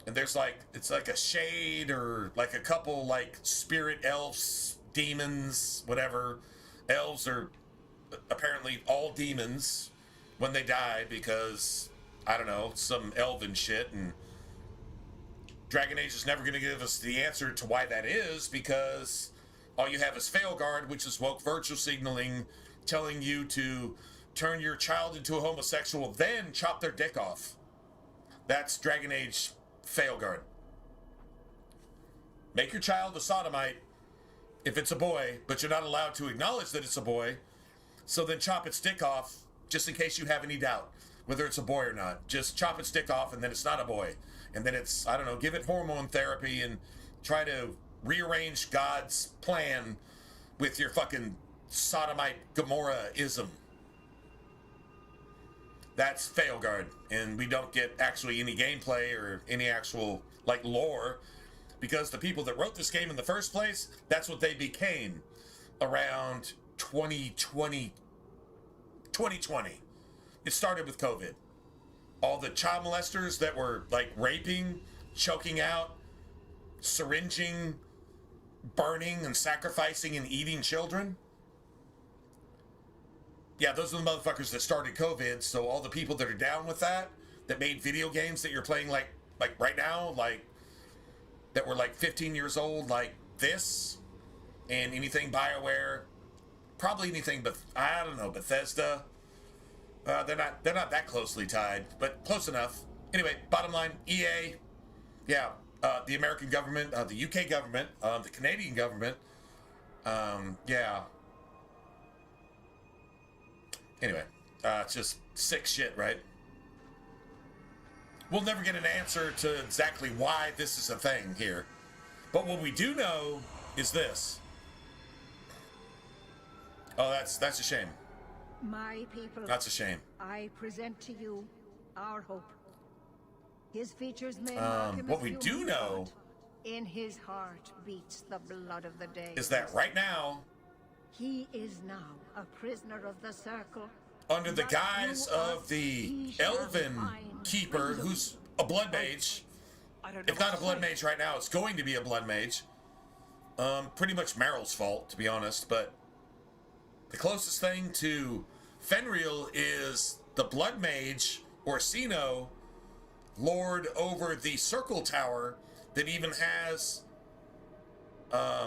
And there's like, it's like a shade or like a couple like spirit elves, demons, whatever. Elves are apparently all demons when they die because, I don't know, some elven shit. And Dragon Age is never going to give us the answer to why that is, because all you have is Failguard, which is woke virtue signaling, telling you to turn your child into a homosexual, then chop their dick off. That's Dragon Age Failguard. Make your child a sodomite if it's a boy, but you're not allowed to acknowledge that it's a boy. So then chop its dick off, just in case you have any doubt whether it's a boy or not. Just chop its dick off, and then it's not a boy. And then it's, I don't know, give it hormone therapy and try to rearrange God's plan with your fucking sodomite Gomorrah-ism. That's Failguard, and we don't get actually any gameplay or any actual like lore, because the people that wrote this game in the first place, that's what they became around 2020. It started with COVID. All the child molesters that were like raping, choking out, syringing, burning, and sacrificing and eating children. Yeah, those are the motherfuckers that started COVID. So all the people that are down with that made video games that you're playing like right now, like that were like 15 years old, like this, and anything BioWare, probably anything, but I don't know, Bethesda. They're not that closely tied, but close enough. Anyway, bottom line, EA, yeah, the American government, the UK government, the Canadian government, yeah. Anyway, it's just sick shit, right? We'll never get an answer to exactly why this is a thing here. But what we do know is this. Oh, that's a shame. My people. That's a shame. I present to you our hope. His features may mark him what we do know, in his heart beats the blood of the day. Is that right now, he is now a prisoner of the circle, under the guise of the elven keeper, who's a blood mage. If not a blood mage right now, it's going to be a blood mage. Pretty much Meryl's fault, to be honest, but the closest thing to Fenris is the blood mage, Orsino, lord over the circle tower that even has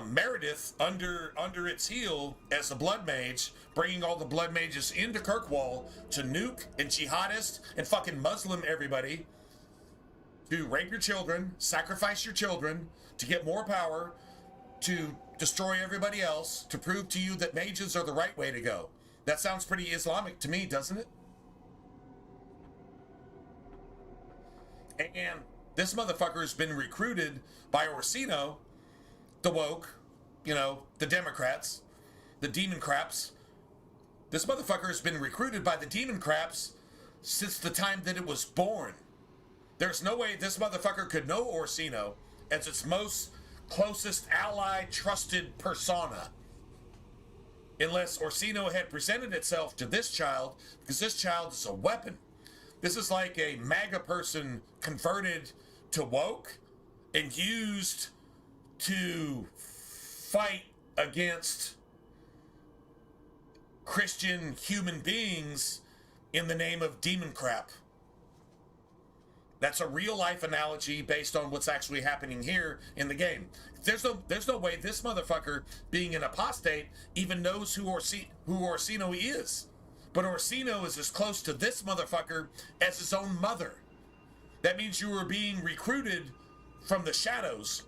Meredith under its heel as the blood mage, bringing all the blood mages into Kirkwall to nuke and jihadist and fucking Muslim everybody, to rape your children, sacrifice your children, to get more power, to destroy everybody else, to prove to you that mages are the right way to go. That sounds pretty Islamic to me, doesn't it? And this motherfucker has been recruited by Orsino, the woke, you know, the Democrats, the demon craps. This motherfucker has been recruited by the demon craps since the time that it was born. There's no way this motherfucker could know Orsino as its most closest ally, trusted persona, unless Orsino had presented itself to this child, because this child is a weapon. This is like a MAGA person converted to woke and used to fight against Christian human beings in the name of demon crap. That's a real life analogy based on what's actually happening here in the game. There's no way this motherfucker, being an apostate, even knows who Orsino is. But Orsino is as close to this motherfucker as his own mother. That means you were being recruited from the shadows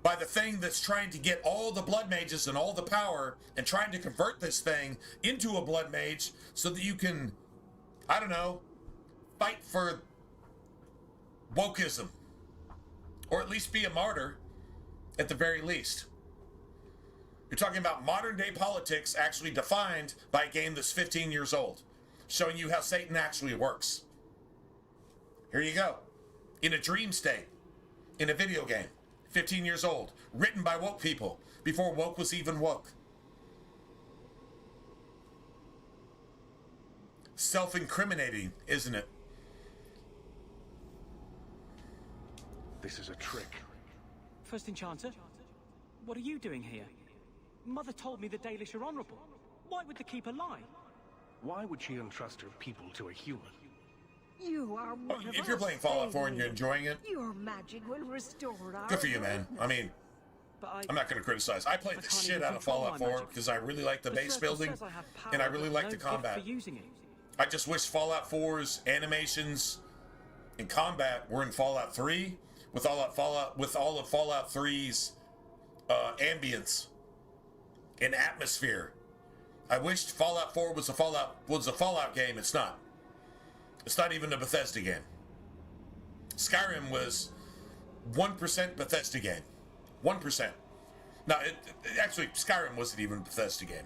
by the thing that's trying to get all the blood mages and all the power and trying to convert this thing into a blood mage so that you can, I don't know, fight for wokeism. Or at least be a martyr, at the very least. You're talking about modern day politics actually defined by a game that's 15 years old, showing you how Satan actually works. Here you go. In a dream state, in a video game, 15 years old, written by woke people, before woke was even woke. Self-incriminating, isn't it? This is a trick. First Enchanter, what are you doing here? Mother told me the Dalish are honorable. Why would the Keeper lie? Why would she entrust her people to a human? You are one of If you're playing Fallout 4 and you're enjoying it, your magic will restore our good for you, man. I mean, I'm not going to criticize. I played the shit out of Fallout 4 because I really like the base building and I really like the combat. I just wish Fallout 4's animations and combat were in Fallout 3 with all of Fallout 3's ambience and atmosphere. I wished Fallout 4 was a Fallout game. It's not. It's not even a Bethesda game. Skyrim was 1% Bethesda game. 1%. No, actually, Skyrim wasn't even a Bethesda game.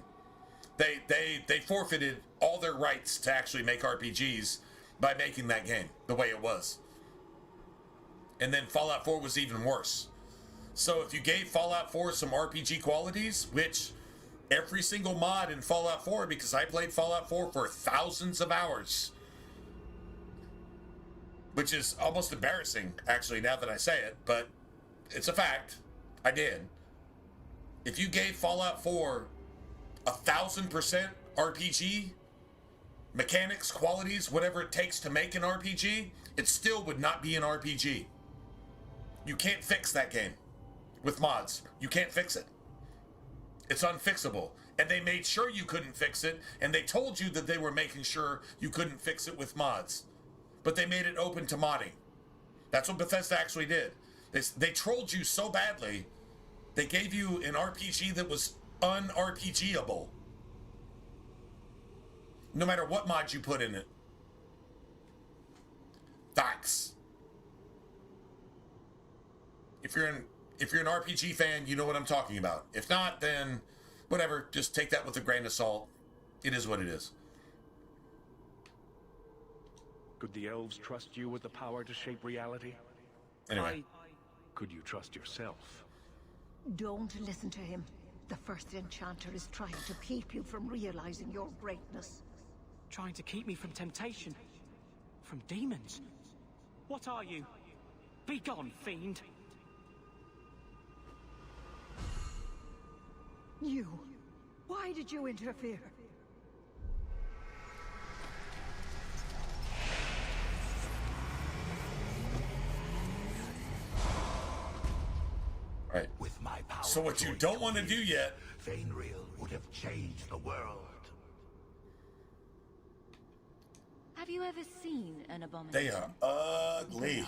They forfeited all their rights to actually make RPGs by making that game the way it was. And then Fallout 4 was even worse. So if you gave Fallout 4 some RPG qualities, which every single mod in Fallout 4, because I played Fallout 4 for thousands of hours, which is almost embarrassing, actually, now that I say it, but it's a fact. I did. If you gave Fallout 4 1,000% RPG mechanics, qualities, whatever it takes to make an RPG, it still would not be an RPG. You can't fix that game with mods. You can't fix it. It's unfixable. And they made sure you couldn't fix it, and they told you that they were making sure you couldn't fix it with mods. But they made it open to modding. That's what Bethesda actually did. They trolled you so badly, they gave you an RPG that was un-RPGable. No matter what mod you put in it. Facts. If you're an RPG fan, you know what I'm talking about. If not, then whatever. Just take that with a grain of salt. It is what it is. Could the elves trust you with the power to shape reality? Anyway. Could you trust yourself? Don't listen to him. The First Enchanter is trying to keep you from realizing your greatness. Trying to keep me from temptation? From demons? What are you? Be gone, fiend! You! Why did you interfere? Right. With my power, so what you don't want to do yet, Fenris would have changed the world. Have you ever seen an abomination? they are ugly.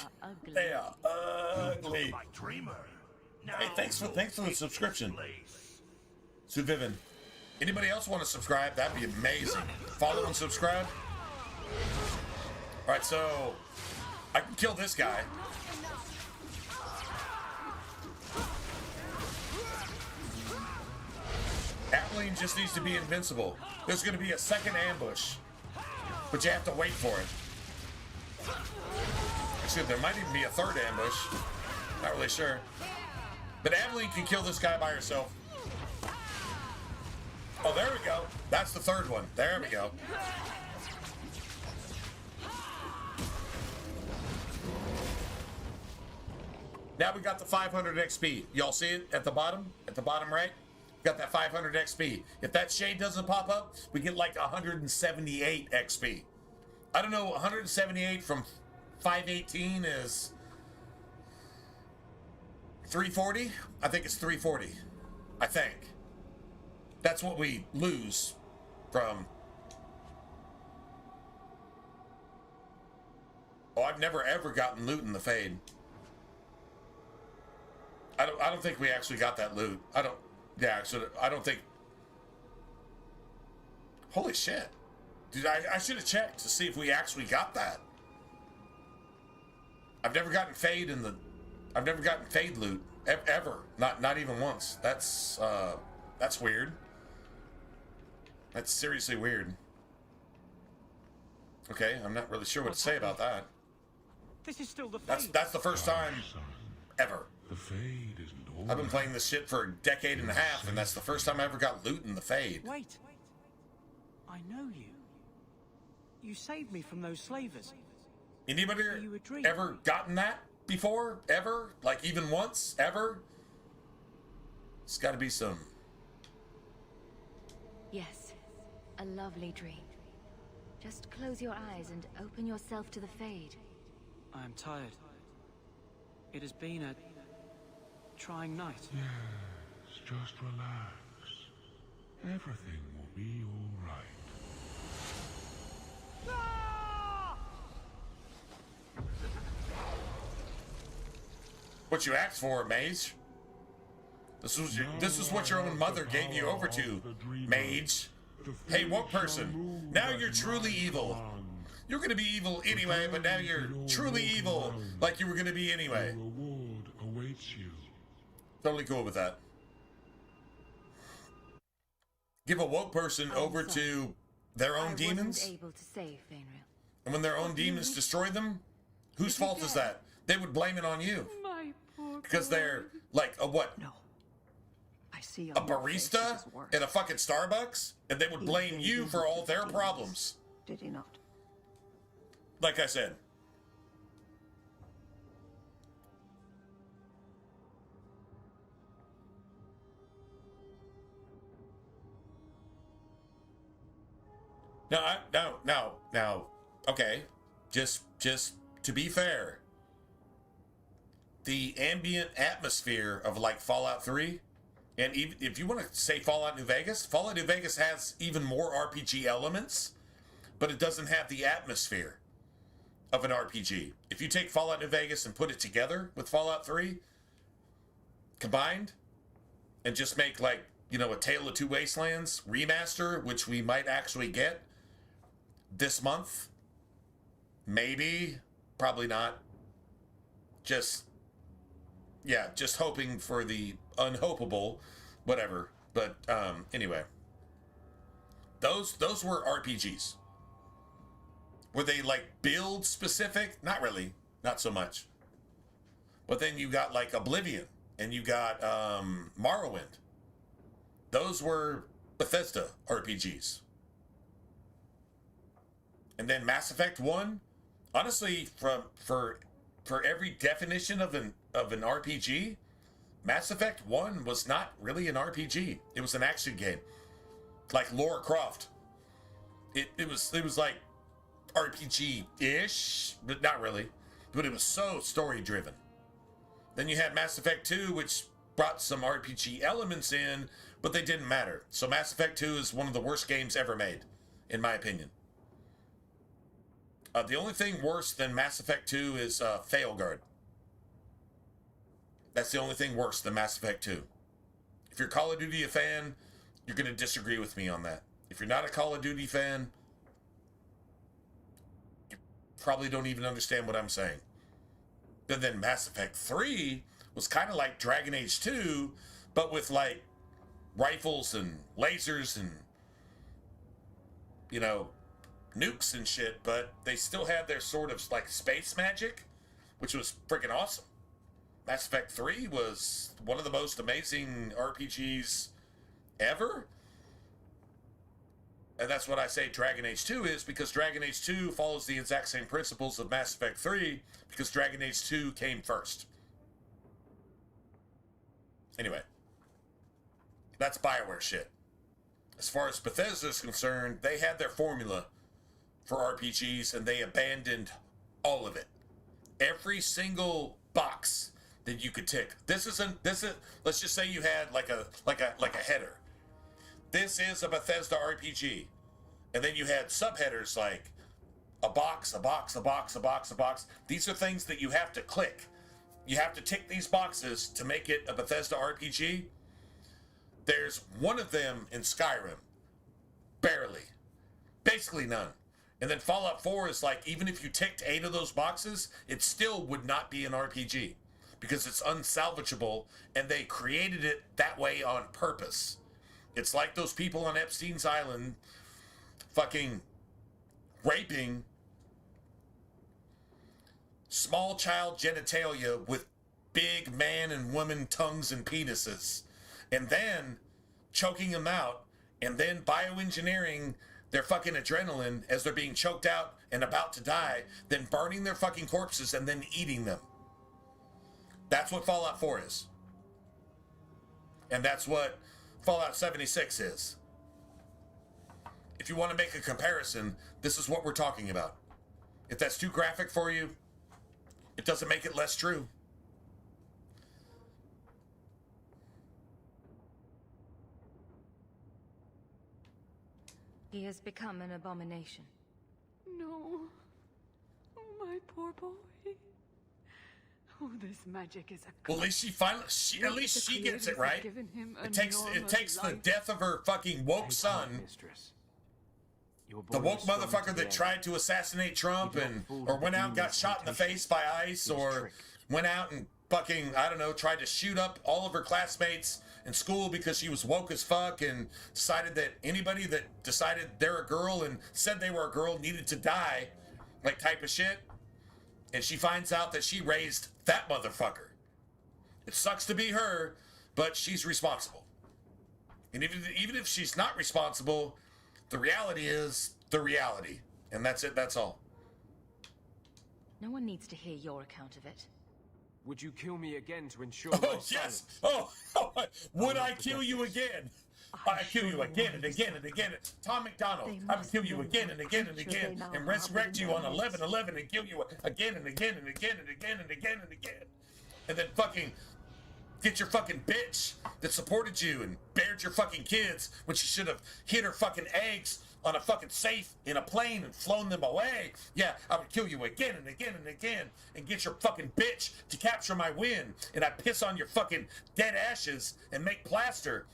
They are ugly. My dreamer. Hey, thanks for the subscription. Suviven. Anybody else want to subscribe? That'd be amazing. Follow and subscribe. Alright, so I can kill this guy. Aveline just needs to be invincible. There's going to be a second ambush, but you have to wait for it. Actually, there might even be a third ambush. Not really sure. But Aveline can kill this guy by herself. Oh, there we go. That's the third one. There we go. Now we got the 500 XP. Y'all see it at the bottom? At the bottom right? Got that 500 XP. If that shade doesn't pop up, we get like 178 XP. I don't know, 178 from 518 is 340? I think it's 340. I think. That's what we lose from... Oh, I've never ever gotten loot in the Fade. I don't think we actually got that loot. I don't think... Holy shit. Dude, I should have checked to see if we actually got that. I've never gotten Fade in the... I've never gotten Fade loot. Ever. Not even once. That's weird. That's seriously weird. Okay, I'm not really sure what to say about that. This is still the Fade. That's the first time ever. The Fade isn't all. I've been playing this shit for a decade and a half, and that's the first time I ever got loot in the Fade. Wait. I know you. You saved me from those slavers. Anybody ever gotten that before? Ever? Like even once? Ever? It's got to be some... Yes, a lovely dream. Just close your eyes and open yourself to the Fade. I am tired. It has been a trying night. Yes, just relax. Everything will be all right. What you asked for, Mage? This is what your own mother gave you over to, Mage. Hey, what person? Now you're truly evil. You're gonna be evil anyway, but now you're truly evil, like you were gonna be anyway. Reward awaits you. Totally cool with that. Give a woke person over to their own demons, wasn't able to save Fenris. and when their own demons destroy them, whose fault is that? They would blame it on you. My poor Because they're like a what? No. I see A barista in a fucking Starbucks, and they would blame you for all their problems. Did he not? Like I said. No. Okay. Just to be fair, the ambient atmosphere of like Fallout 3, and even if you want to say Fallout New Vegas has even more RPG elements, but it doesn't have the atmosphere of an RPG. If you take Fallout New Vegas and put it together with Fallout 3 combined, and just make like, you know, a Tale of Two Wastelands remaster, which we might actually get this month, maybe, probably not. Just hoping for the unhopable, whatever. But anyway, those were RPGs. Were they like build specific? Not really, not so much. But then you got like Oblivion, and you got Morrowind. Those were Bethesda RPGs. And then Mass Effect 1, honestly, for every definition of an RPG, Mass Effect 1 was not really an RPG. It was an action game. Like Lara Croft. It was like RPG-ish, but not really. But it was so story-driven. Then you had Mass Effect 2, which brought some RPG elements in, but they didn't matter. So Mass Effect 2 is one of the worst games ever made, in my opinion. The only thing worse than Mass Effect 2 is Failguard. That's the only thing worse than Mass Effect 2. If you're Call of Duty a fan, you're going to disagree with me on that. If you're not a Call of Duty fan, you probably don't even understand what I'm saying. But then Mass Effect 3 was kind of like Dragon Age 2, but with like rifles and lasers and, you know, nukes and shit, but they still had their sort of like space magic, which was freaking awesome. Mass Effect 3 was one of the most amazing RPGs ever. And that's what I say Dragon Age 2 is, because Dragon Age 2 follows the exact same principles of Mass Effect 3, because Dragon Age 2 came first. Anyway, that's BioWare shit. As far as Bethesda is concerned, they had their formula for RPGs and they abandoned all of it. Every single box that you could tick. This is let's just say you had like a header. This is a Bethesda RPG. And then you had subheaders like a box, a box, a box, a box, a box. These are things that you have to click. You have to tick these boxes to make it a Bethesda RPG. There's one of them in Skyrim. Barely. Basically none. And then Fallout 4 is like, even if you ticked 8 of those boxes, it still would not be an RPG. Because it's unsalvageable, and they created it that way on purpose. It's like those people on Epstein's Island fucking raping small child genitalia with big man and woman tongues and penises, and then choking them out, and then bioengineering their fucking adrenaline as they're being choked out and about to die, then burning their fucking corpses and then eating them. That's what Fallout 4 is. And that's what Fallout 76 is. If you want to make a comparison, this is what we're talking about. If that's too graphic for you, it doesn't make it less true. He has become an abomination. No. Oh, my poor boy. Oh, this magic is a... Well, at least she gets it right. It takes the death of her fucking woke son, the woke motherfucker that tried to assassinate Trump or went out and got shot in the face by ICE, or went out and fucking, I don't know, tried to shoot up all of her classmates in school because she was woke as fuck and decided that anybody that decided they're a girl and said they were a girl needed to die, like type of shit. And she finds out that she raised that motherfucker. It sucks to be her, but she's responsible. And even if she's not responsible, the reality is the reality. And that's it, that's all. No one needs to hear your account of it. Would you kill me again to ensure Oh, yes! Oh, would I kill you again? I kill you again and again and again. Tom McDonald, I would kill you again and again and again and resurrect you on 11/11 and kill you again and again and again and again and again and again. And then fucking get your fucking bitch that supported you and bared your fucking kids when she should have hid her fucking eggs on a fucking safe in a plane and flown them away. Yeah, I would kill you again and again and again and get your fucking bitch to capture my win. And I piss on your fucking dead ashes and make plaster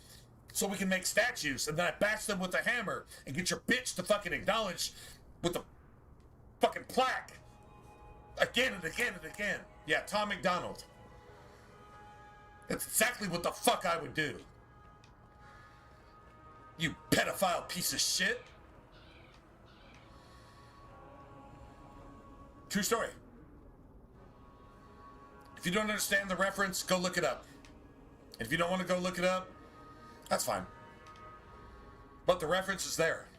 so we can make statues, and then I bash them with a hammer and get your bitch to fucking acknowledge with the fucking plaque. Again and again and again. Yeah, Tom McDonald. That's exactly what the fuck I would do. You pedophile piece of shit. True story. If you don't understand the reference, go look it up. If you don't want to go look it up, that's fine. But the reference is there.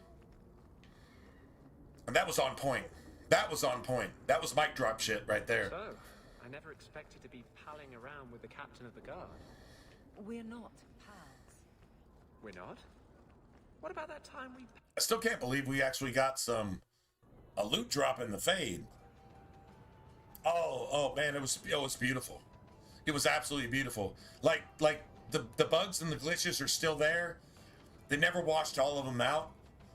And that was on point. That was on point. That was mic drop shit right there. So, I never expected to be palling around with the captain of the guard. We're not pals. We're not? What about that time we... I still can't believe we actually got a loot drop in the fade. Oh man, it was beautiful. It was absolutely beautiful. Like the bugs and the glitches are still there. They never washed all of them out,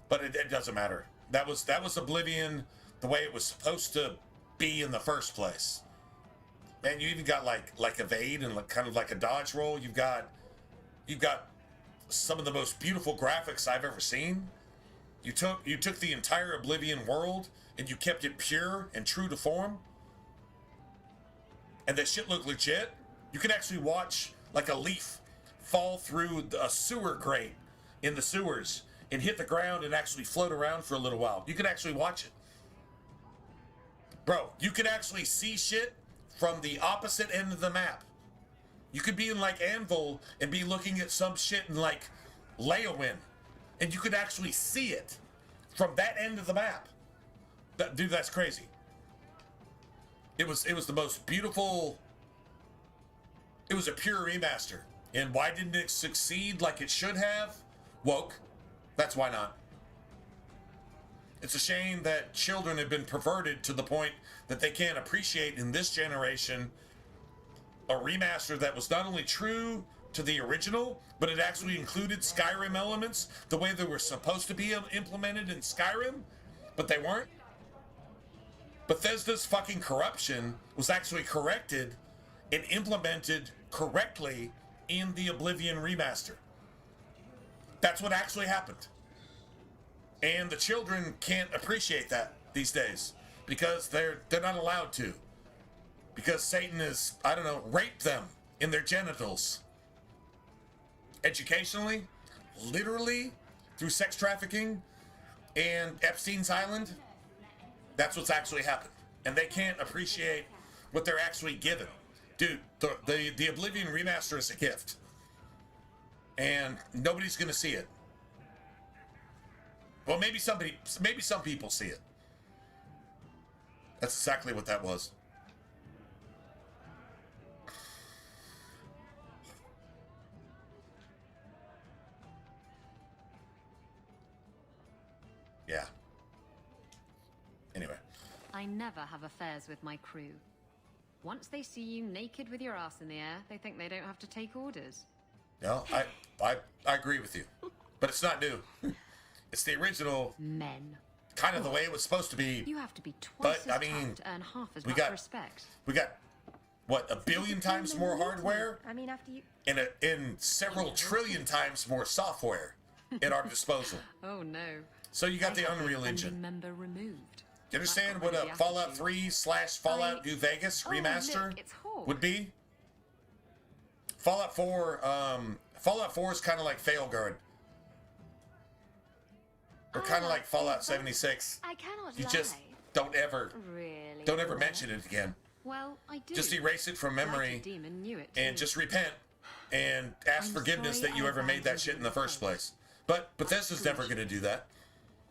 but it doesn't matter. That was Oblivion the way it was supposed to be in the first place. Man, you even got like evade and kind of like a dodge roll. You've got some of the most beautiful graphics I've ever seen. You took the entire Oblivion world and you kept it pure and true to form. And that shit looked legit. You can actually watch like a leaf fall through a sewer grate in the sewers and hit the ground and actually float around for a little while. You can actually watch it. Bro, you could actually see shit from the opposite end of the map. You could be in like Anvil and be looking at some shit in like Leowin, and you could actually see it from that end of the map. Dude, that's crazy. It was the most beautiful. It was a pure remaster. And why didn't it succeed like it should have? Woke. That's why not. It's a shame that children have been perverted to the point that they can't appreciate in this generation a remaster that was not only true to the original, but it actually included Skyrim elements the way they were supposed to be implemented in Skyrim, but they weren't. Bethesda's fucking corruption was actually corrected and implemented correctly in the Oblivion remaster. That's what actually happened. And the children can't appreciate that these days because they're not allowed to. Because Satan has, I don't know, raped them in their genitals. Educationally, literally, through sex trafficking and Epstein's Island. That's what's actually happened. And they can't appreciate what they're actually given. Dude, the Oblivion remaster is a gift. And nobody's gonna see it. Well, maybe some people see it. That's exactly what that was. Yeah. Anyway. I never have affairs with my crew. Once they see you naked with your ass in the air, they think they don't have to take orders. No, I agree with you. But it's not new. It's the original. Men. Kind of the way it was supposed to be. You have to be twice as tough to earn half as much respect. We got, what, 1 billion times more hardware? I mean, after you... And several trillion times more software at our disposal. Oh, no. So you got the Unreal Engine. Member removed. You understand what a Fallout 3 / Fallout New Vegas remaster would be? Fallout 4 is kind of like Failguard. Or kind of like Fallout 76. I cannot You just don't ever mention it again. Well, I do. Just erase it from memory demon knew it and just repent and ask forgiveness that you ever made that shit in the first place. But Bethesda's never going to do that.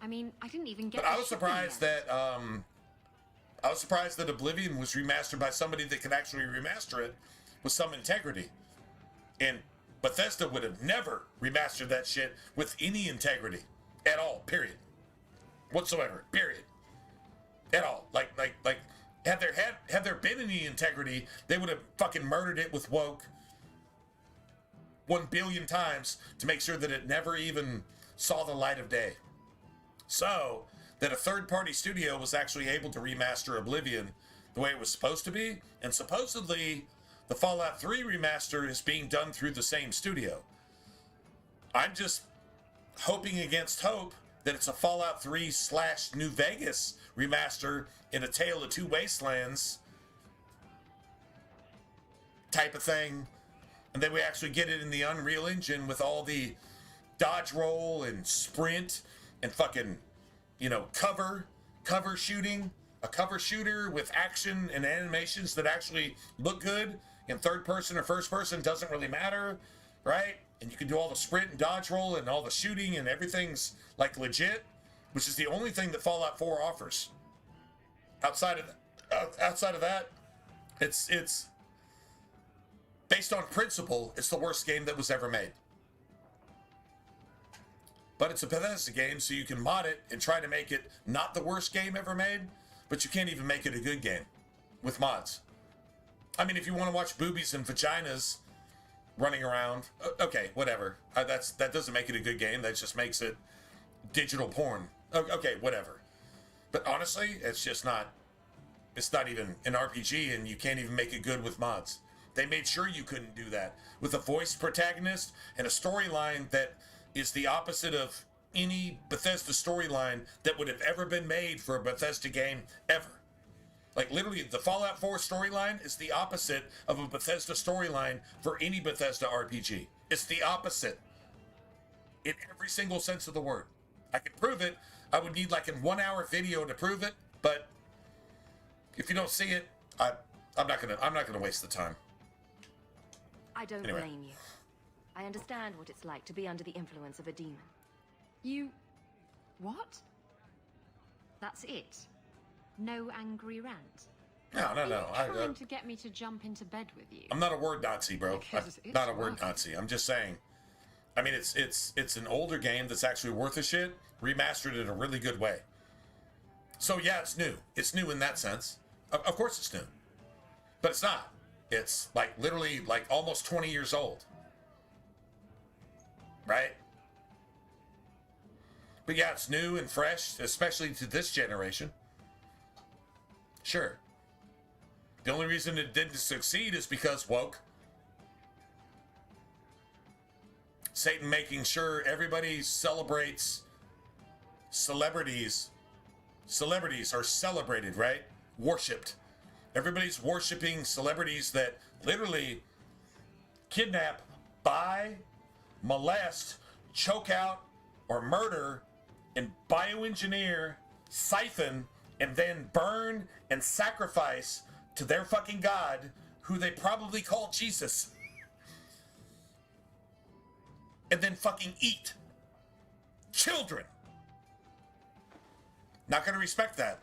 I mean, I didn't even get. But I was surprised that Oblivion was remastered by somebody that could actually remaster it with some integrity. And Bethesda would have never remastered that shit with any integrity at all. Period. Whatsoever. Period. At all. Like had there been any integrity, they would have fucking murdered it with woke 1 billion times to make sure that it never even saw the light of day. So that a third-party studio was actually able to remaster Oblivion the way it was supposed to be, and supposedly the Fallout 3 remaster is being done through the same studio. I'm just hoping against hope that it's a Fallout 3 / New Vegas remaster in A Tale of Two Wastelands type of thing, and then we actually get it in the Unreal Engine with all the dodge roll and sprint and fucking, cover shooting, a cover shooter with action and animations that actually look good in third person or first person doesn't really matter, right? And you can do all the sprint and dodge roll and all the shooting and everything's like legit, which is the only thing that Fallout 4 offers. Outside of that, it's based on principle, it's the worst game that was ever made. But it's a Bethesda game, so you can mod it and try to make it not the worst game ever made, but you can't even make it a good game with mods. I mean, if you want to watch boobies and vaginas running around, okay, whatever. That doesn't make it a good game. That just makes it digital porn. Okay, whatever. But honestly, it's not even an RPG, and you can't even make it good with mods. They made sure you couldn't do that with a voiced protagonist and a storyline that is the opposite of any Bethesda storyline that would have ever been made for a Bethesda game ever. Like, literally, the Fallout 4 storyline is the opposite of a Bethesda storyline for any Bethesda RPG. It's the opposite. In every single sense of the word. I could prove it. I would need like a 1-hour video to prove it, but if you don't see it, I'm not gonna waste the time. I don't blame you. I understand what it's like to be under the influence of a demon. You... what? That's it? No angry rant? No. Are you trying to get me to jump into bed with you? I'm not a word Nazi, bro. I'm Because it's not a word rough. Nazi. I'm just saying. I mean, it's an older game that's actually worth a shit, remastered in a really good way. So yeah, it's new. It's new in that sense. Of course it's new. But it's not. It's like literally like almost 20 years old. Right? But yeah, it's new and fresh, especially to this generation. Sure. The only reason it didn't succeed is because woke. Satan making sure everybody celebrates celebrities. Celebrities are celebrated, right? Worshipped. Everybody's worshiping celebrities that literally kidnap, buy, molest, choke out, or murder, and bioengineer, siphon, and then burn and sacrifice to their fucking God, who they probably call Jesus. And then fucking eat. Children. Not gonna respect that.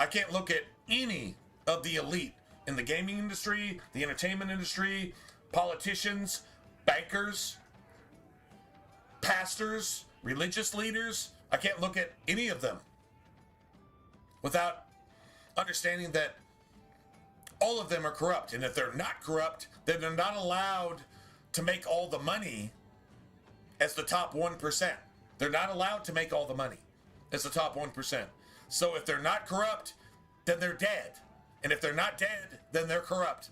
I can't look at any of the elite in the gaming industry, the entertainment industry, politicians, bankers, pastors, religious leaders. I can't look at any of them without understanding that all of them are corrupt. And if they're not corrupt, then they're not allowed to make all the money as the top 1%. They're not allowed to make all the money as the top 1%. So if they're not corrupt, then they're dead. And if they're not dead, then they're corrupt.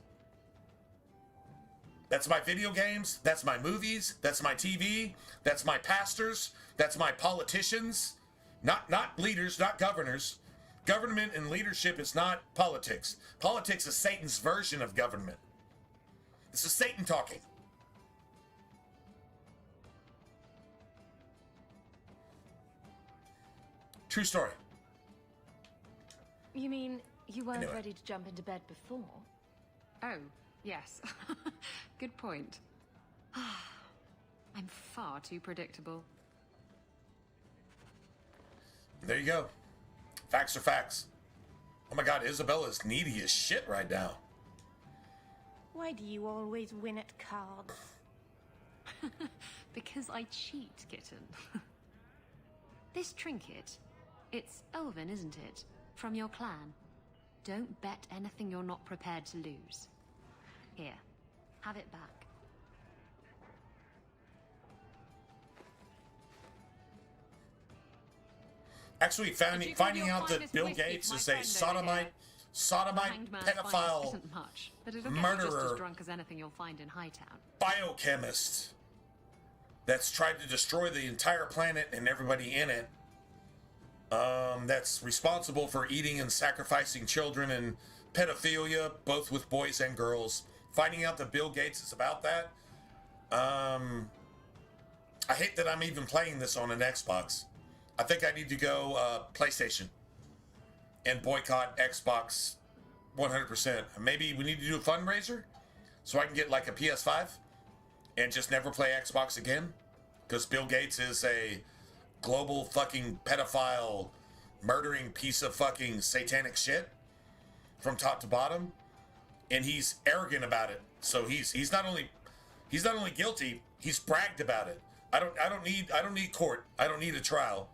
That's my video games, that's my movies, that's my TV, that's my pastors, that's my politicians. Not leaders, not governors. Government and leadership is not politics. Politics is Satan's version of government. This is Satan talking. True story. You mean you weren't ready to jump into bed before? Oh, yes. Good point. I'm far too predictable. There you go. Facts are facts. Oh my god, Isabella's needy as shit right now. Why do you always win at cards? Because I cheat, kitten. This trinket, it's elven, isn't it? From your clan. Don't bet anything you're not prepared to lose. Here, have it back. Actually, finding out that Bill Gates is a sodomite, pedophile, Isn't much, but it'll get you just murderer, as drunk as anything you'll find in Hightown. biochemist that's tried to destroy the entire planet and everybody in it. That's responsible for eating and sacrificing children and pedophilia, both with boys and girls. Finding out that Bill Gates is about that. I hate that I'm even playing this on an Xbox. I think I need to go PlayStation and boycott Xbox 100%. Maybe we need to do a fundraiser so I can get like a PS5 and just never play Xbox again, because Bill Gates is a global fucking pedophile, murdering piece of fucking satanic shit from top to bottom, and he's arrogant about it. So he's not only guilty, he's bragged about it. I don't need court. I don't need a trial.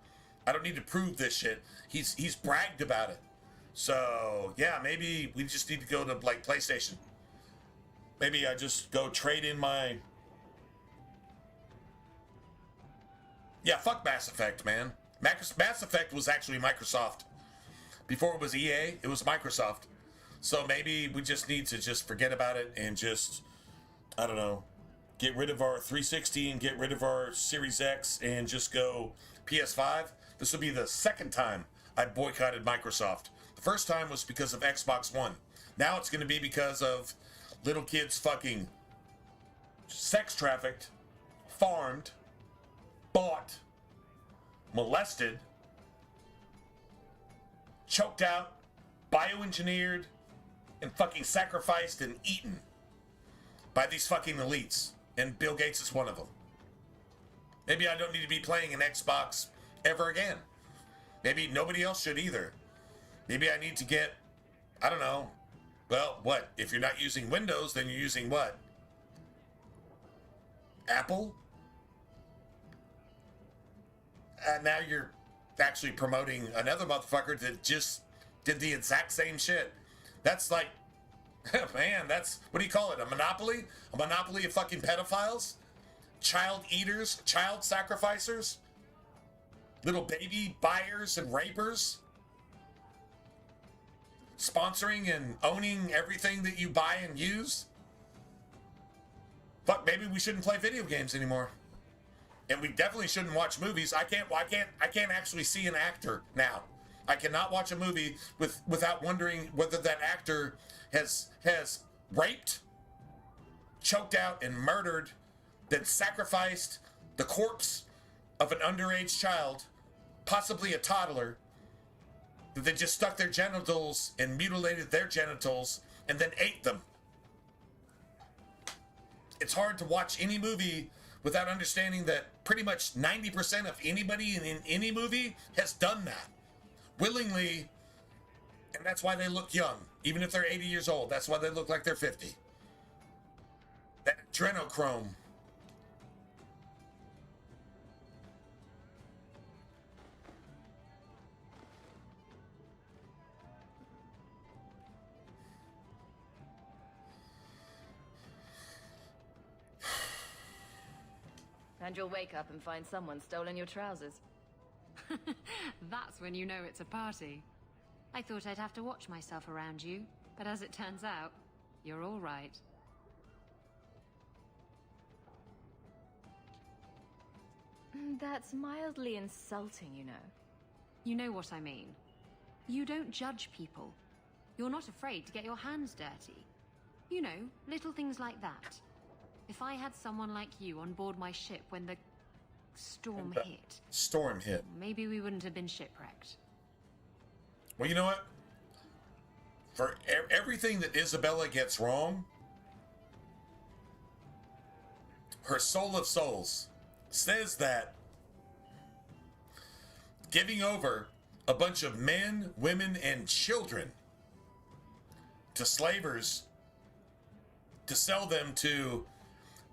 I don't need to prove this shit. He's bragged about it. So yeah, maybe we just need to go to like PlayStation. Maybe I just go trade in my. Yeah, fuck Mass Effect, man. Mass Effect was actually Microsoft. Before it was EA, it was Microsoft. So maybe we just need to just forget about it and just, I don't know, get rid of our 360 and get rid of our Series X and just go PS5. This will be the second time I boycotted Microsoft. The first time was because of Xbox One. Now it's going to be because of little kids fucking sex trafficked, farmed, bought, molested, choked out, bioengineered, and fucking sacrificed and eaten by these fucking elites. And Bill Gates is one of them. Maybe I don't need to be playing an Xbox ever again. Maybe nobody else should either. Maybe I need to get, I don't know, Well, what? If you're not using Windows, then you're using what? Apple? And now you're actually promoting another motherfucker that just did the exact same shit. That's like, man, that's, what do you call it? A monopoly? A monopoly of fucking pedophiles? Child eaters? Child sacrificers? Little baby buyers and rapers? Sponsoring and owning everything that you buy and use? Fuck, maybe we shouldn't play video games anymore. And we definitely shouldn't watch movies. I can't actually see an actor now. I cannot watch a movie without wondering whether that actor has raped, choked out, and murdered, then sacrificed the corpse of an underage child, possibly a toddler, that they just stuck their genitals and mutilated their genitals and then ate them. It's hard to watch any movie without understanding that pretty much 90% of anybody in any movie has done that willingly, and that's why they look young. Even if they're 80 years old, that's why they look like they're 50. That adrenochrome. And you'll wake up and find someone stolen your trousers. That's when you know it's a party. I thought I'd have to watch myself around you, but as it turns out, you're all right. That's mildly insulting, you know. You know what I mean. You don't judge people. You're not afraid to get your hands dirty. You know, little things like that. If I had someone like you on board my ship when the storm hit... Storm hit. Maybe we wouldn't have been shipwrecked. Well, you know what? For everything that Isabella gets wrong, her soul of souls says that giving over a bunch of men, women, and children to slavers to sell them to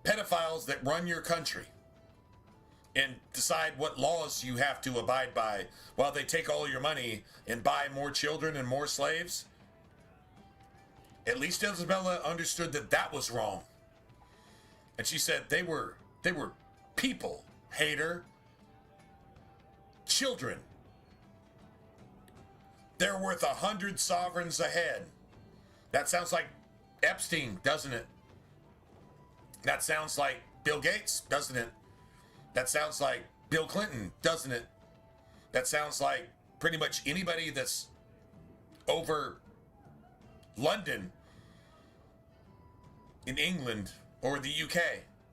pedophiles that run your country and decide what laws you have to abide by while they take all your money and buy more children and more slaves. At least Isabella understood that that was wrong. And she said they were people, hater, children. They're worth 100 sovereigns a head. That sounds like Epstein, doesn't it? That sounds like Bill Gates, doesn't it? That sounds like Bill Clinton, doesn't it? That sounds like pretty much anybody that's over London in England or the UK.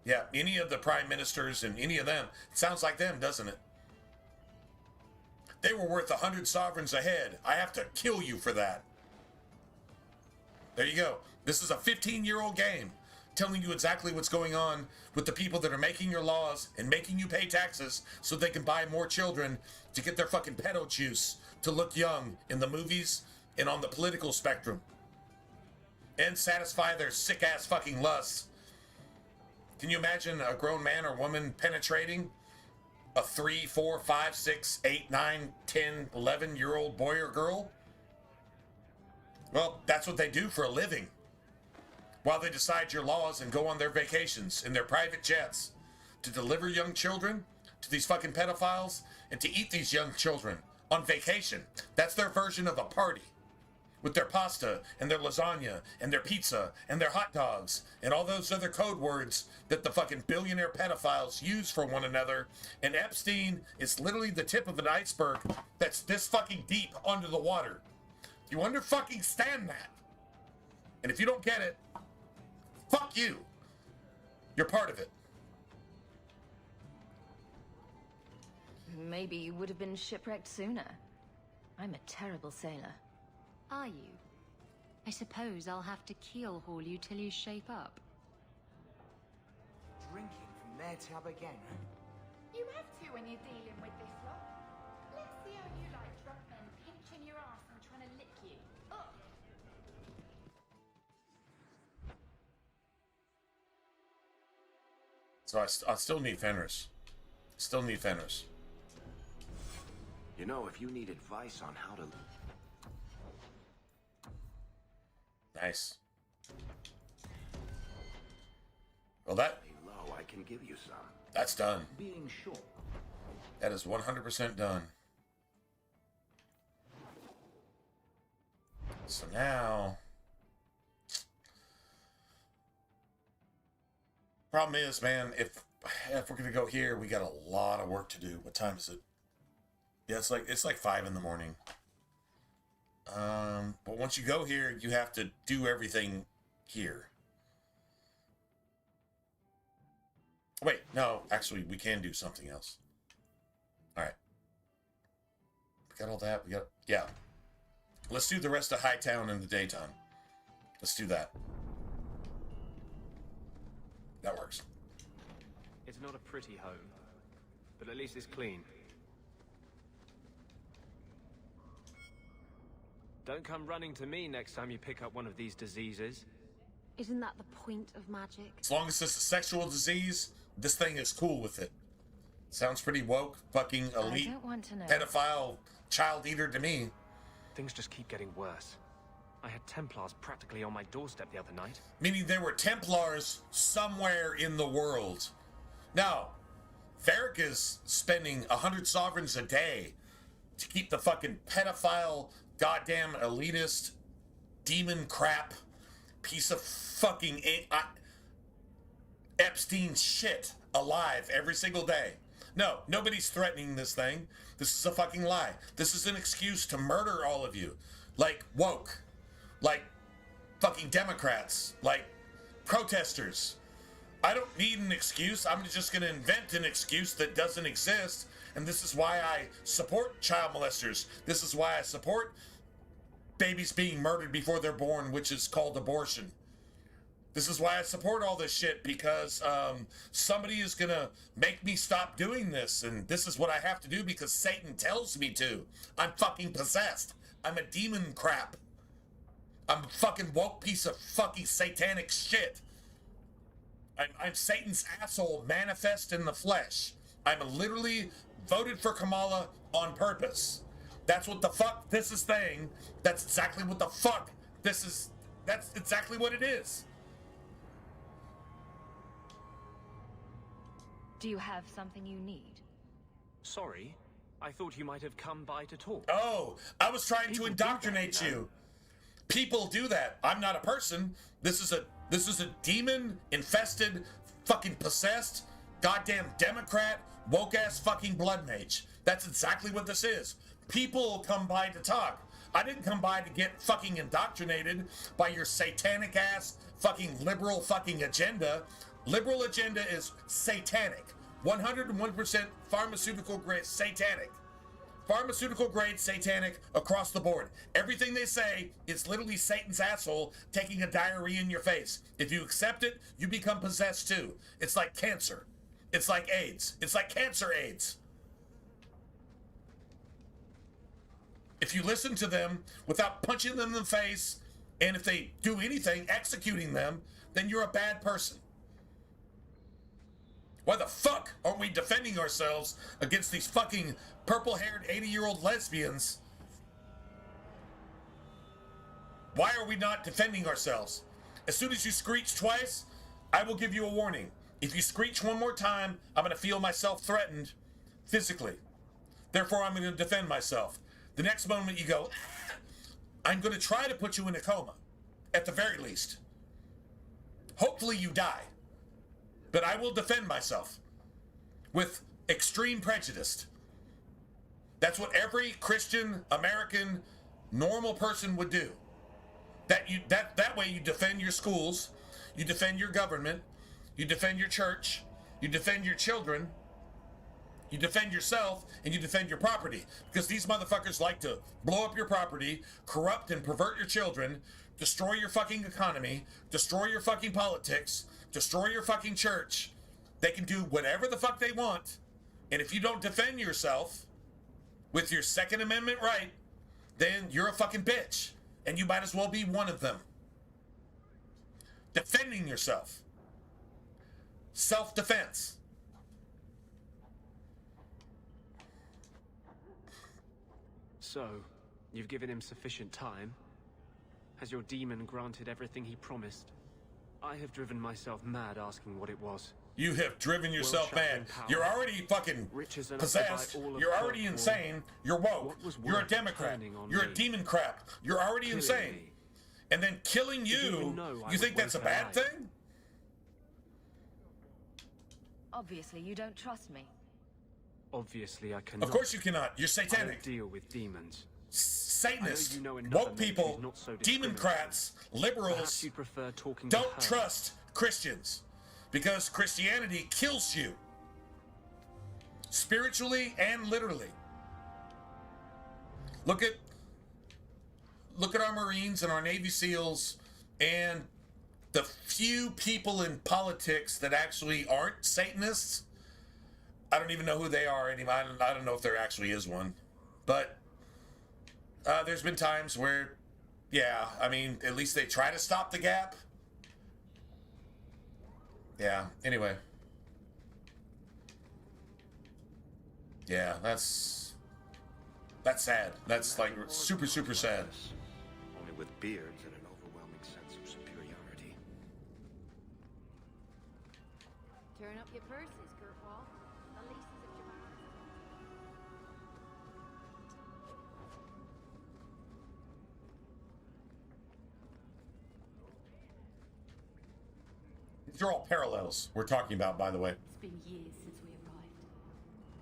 Yeah, any of the prime ministers and any of them. It sounds like them, doesn't it? They were worth 100 sovereigns a head. I have to kill you for that. There you go. This is a 15-year-old game telling you exactly what's going on with the people that are making your laws and making you pay taxes so they can buy more children to get their fucking pedo juice to look young in the movies and on the political spectrum and satisfy their sick-ass fucking lusts. Can you imagine a grown man or woman penetrating a 3, 4, 5, 6, 8, 9, 10, 11-year-old boy or girl? Well, that's what they do for a living. While they decide your laws and go on their vacations in their private jets to deliver young children to these fucking pedophiles and to eat these young children on vacation. That's their version of a party. With their pasta and their lasagna and their pizza and their hot dogs and all those other code words that the fucking billionaire pedophiles use for one another. And Epstein is literally the tip of an iceberg that's this fucking deep under the water. You understand that? And if you don't get it, fuck you. You're part of it. Maybe you would have been shipwrecked sooner. I'm a terrible sailor. Are you? I suppose I'll have to keel haul you till you shape up. Drinking from their tab again, huh? You have to when you're dealing with this lot. Let's see how you like drunk men pinching your ass and trying to lick you. Ugh. So I still need Fenris. Still need Fenris. You know, if you need advice on how to... Nice. Well, that... low, I can give you some. That's done. Being short. That is 100% done. So now... Problem is, man, if we're gonna go here, we got a lot of work to do. What time is it? Yeah, it's like 5 in the morning. But once you go here, you have to do everything here. Wait, no, actually, we can do something else. All right. We got all that. We got, yeah. Let's do the rest of Hightown in the daytime. Let's do that. That works. It's not a pretty home, but at least it's clean. Don't come running to me next time you pick up one of these diseases. Isn't that the point of magic? As long as it's a sexual disease, this thing is cool with it. Sounds pretty woke, fucking elite, I don't want to know. pedophile, child eater to me. Things just keep getting worse. I had Templars practically on my doorstep the other night. Meaning there were Templars somewhere in the world. Now, Varric is spending 100 sovereigns a day to keep the fucking pedophile, goddamn elitist, demon crap, piece of fucking Epstein shit alive every single day. No, nobody's threatening this thing. This is a fucking lie. This is an excuse to murder all of you. Like woke. Like fucking Democrats. Like protesters. I don't need an excuse. I'm just going to invent an excuse that doesn't exist. And this is why I support child molesters. This is why I support babies being murdered before they're born, which is called abortion. This is why I support all this shit, because somebody is going to make me stop doing this. And this is what I have to do because Satan tells me to. I'm fucking possessed. I'm a demon crap. I'm a fucking woke piece of fucking satanic shit. I'm Satan's asshole manifest in the flesh. I'm literally voted for Kamala on purpose. That's what the fuck this is saying. That's exactly what the fuck this is. That's exactly what it is. Do you have something you need? Sorry, I thought you might have come by to talk. Oh, I was trying to indoctrinate you. People do that. I'm not a person. This is a demon infested, fucking possessed, goddamn Democrat, woke ass fucking blood mage. That's exactly what this is. People come by to talk. I didn't come by to get fucking indoctrinated by your satanic ass fucking liberal fucking agenda. Liberal agenda is satanic. 101% pharmaceutical grade satanic. Pharmaceutical grade satanic across the board. Everything they say is literally Satan's asshole taking a diarrhea in your face. If you accept it, you become possessed too. It's like cancer. It's like AIDS. It's like cancer AIDS. If you listen to them without punching them in the face, and if they do anything, executing them, then you're a bad person. Why the fuck aren't we defending ourselves against these fucking purple-haired 80-year-old lesbians? Why are we not defending ourselves? As soon as you screech twice, I will give you a warning. If you screech one more time, I'm going to feel myself threatened physically. Therefore, I'm going to defend myself. The next moment you go, I'm going to try to put you in a coma, at the very least. Hopefully you die. But I will defend myself with extreme prejudice. That's what every Christian, American, normal person would do. That way you defend your schools, you defend your government, you defend your church, you defend your children, you defend yourself, and you defend your property. Because these motherfuckers like to blow up your property, corrupt and pervert your children, destroy your fucking economy, destroy your fucking politics, destroy your fucking church. They can do whatever the fuck they want. And if you don't defend yourself with your Second Amendment right, then you're a fucking bitch. And you might as well be one of them. Defending yourself. self-defense. So, you've given him sufficient time? Has your demon granted everything he promised? I have driven myself mad asking what it was. You have driven yourself mad. You're already fucking possessed. You're already insane. You're woke. You're a Democrat. You're a demon crap. You're already insane. And then killing you think that's a bad thing? Obviously, you don't trust me. Obviously, I cannot. Of course you cannot. You're satanic. I don't deal with demons. Satanists, woke people, democrats, liberals don't trust Christians because Christianity kills you spiritually and literally. Look at our Marines and our Navy SEALs and the few people in politics that actually aren't Satanists. I don't even know who they are anymore. I don't know if there actually is one, but there's been times where, yeah, I mean, at least they try to stop the gap. Yeah, anyway. Yeah, that's sad. That's like super, super sad. Only with beards and an overwhelming sense of superiority. Turn up your purses, Kurtwall. The leases of Japan. These are all parallels we're talking about, by the way. It's been years since we arrived,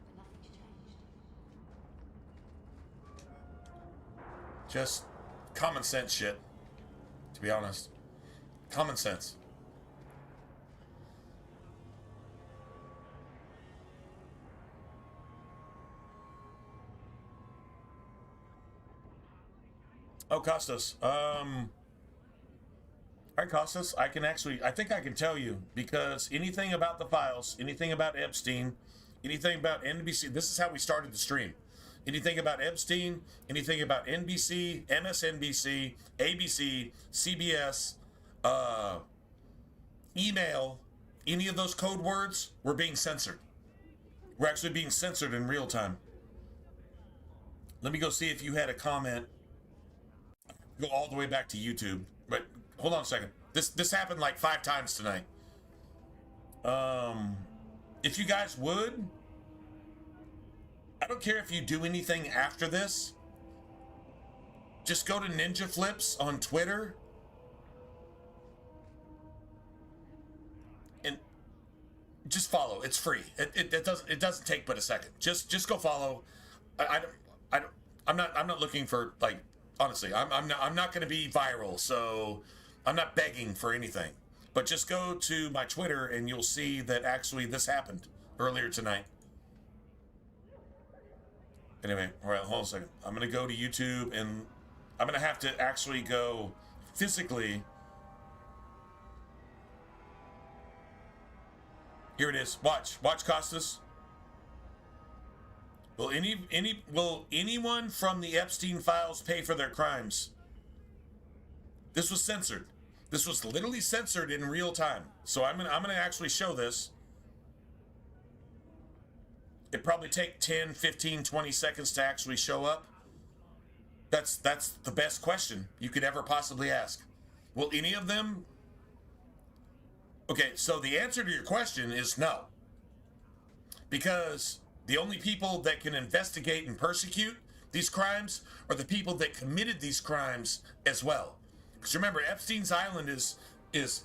but nothing's changed. Just common sense shit, to be honest. Common sense. Oh, Costas. All right, Costas, I think I can tell you, because anything about the files, anything about Epstein, anything about NBC, this is how we started the stream. Anything about Epstein, anything about NBC, MSNBC, ABC, CBS, email, any of those code words, we're being censored. We're actually being censored in real time. Let me go see if you had a comment. Go all the way back to YouTube. But hold on a second. This happened like 5 times tonight. If you guys would, I don't care if you do anything after this. Just go to Ninja Flips on Twitter and just follow. It's free. It doesn't take but a second. Just go follow. I'm not looking for, like, honestly, I'm not going to be viral, so I'm not begging for anything. But just go to my Twitter and you'll see that actually this happened earlier tonight. Anyway, all right, hold on a second. I'm going to go to YouTube and I'm going to have to actually go physically. Here it is. Watch Costas. Will anyone from the Epstein files pay for their crimes? This was censored. This was literally censored in real time. So I'm gonna actually show this. It probably take 10, 15, 20 seconds to actually show up. That's the best question you could ever possibly ask. Will any of them? Okay, so the answer to your question is no. Because the only people that can investigate and persecute these crimes are the people that committed these crimes as well. Because remember, Epstein's Island is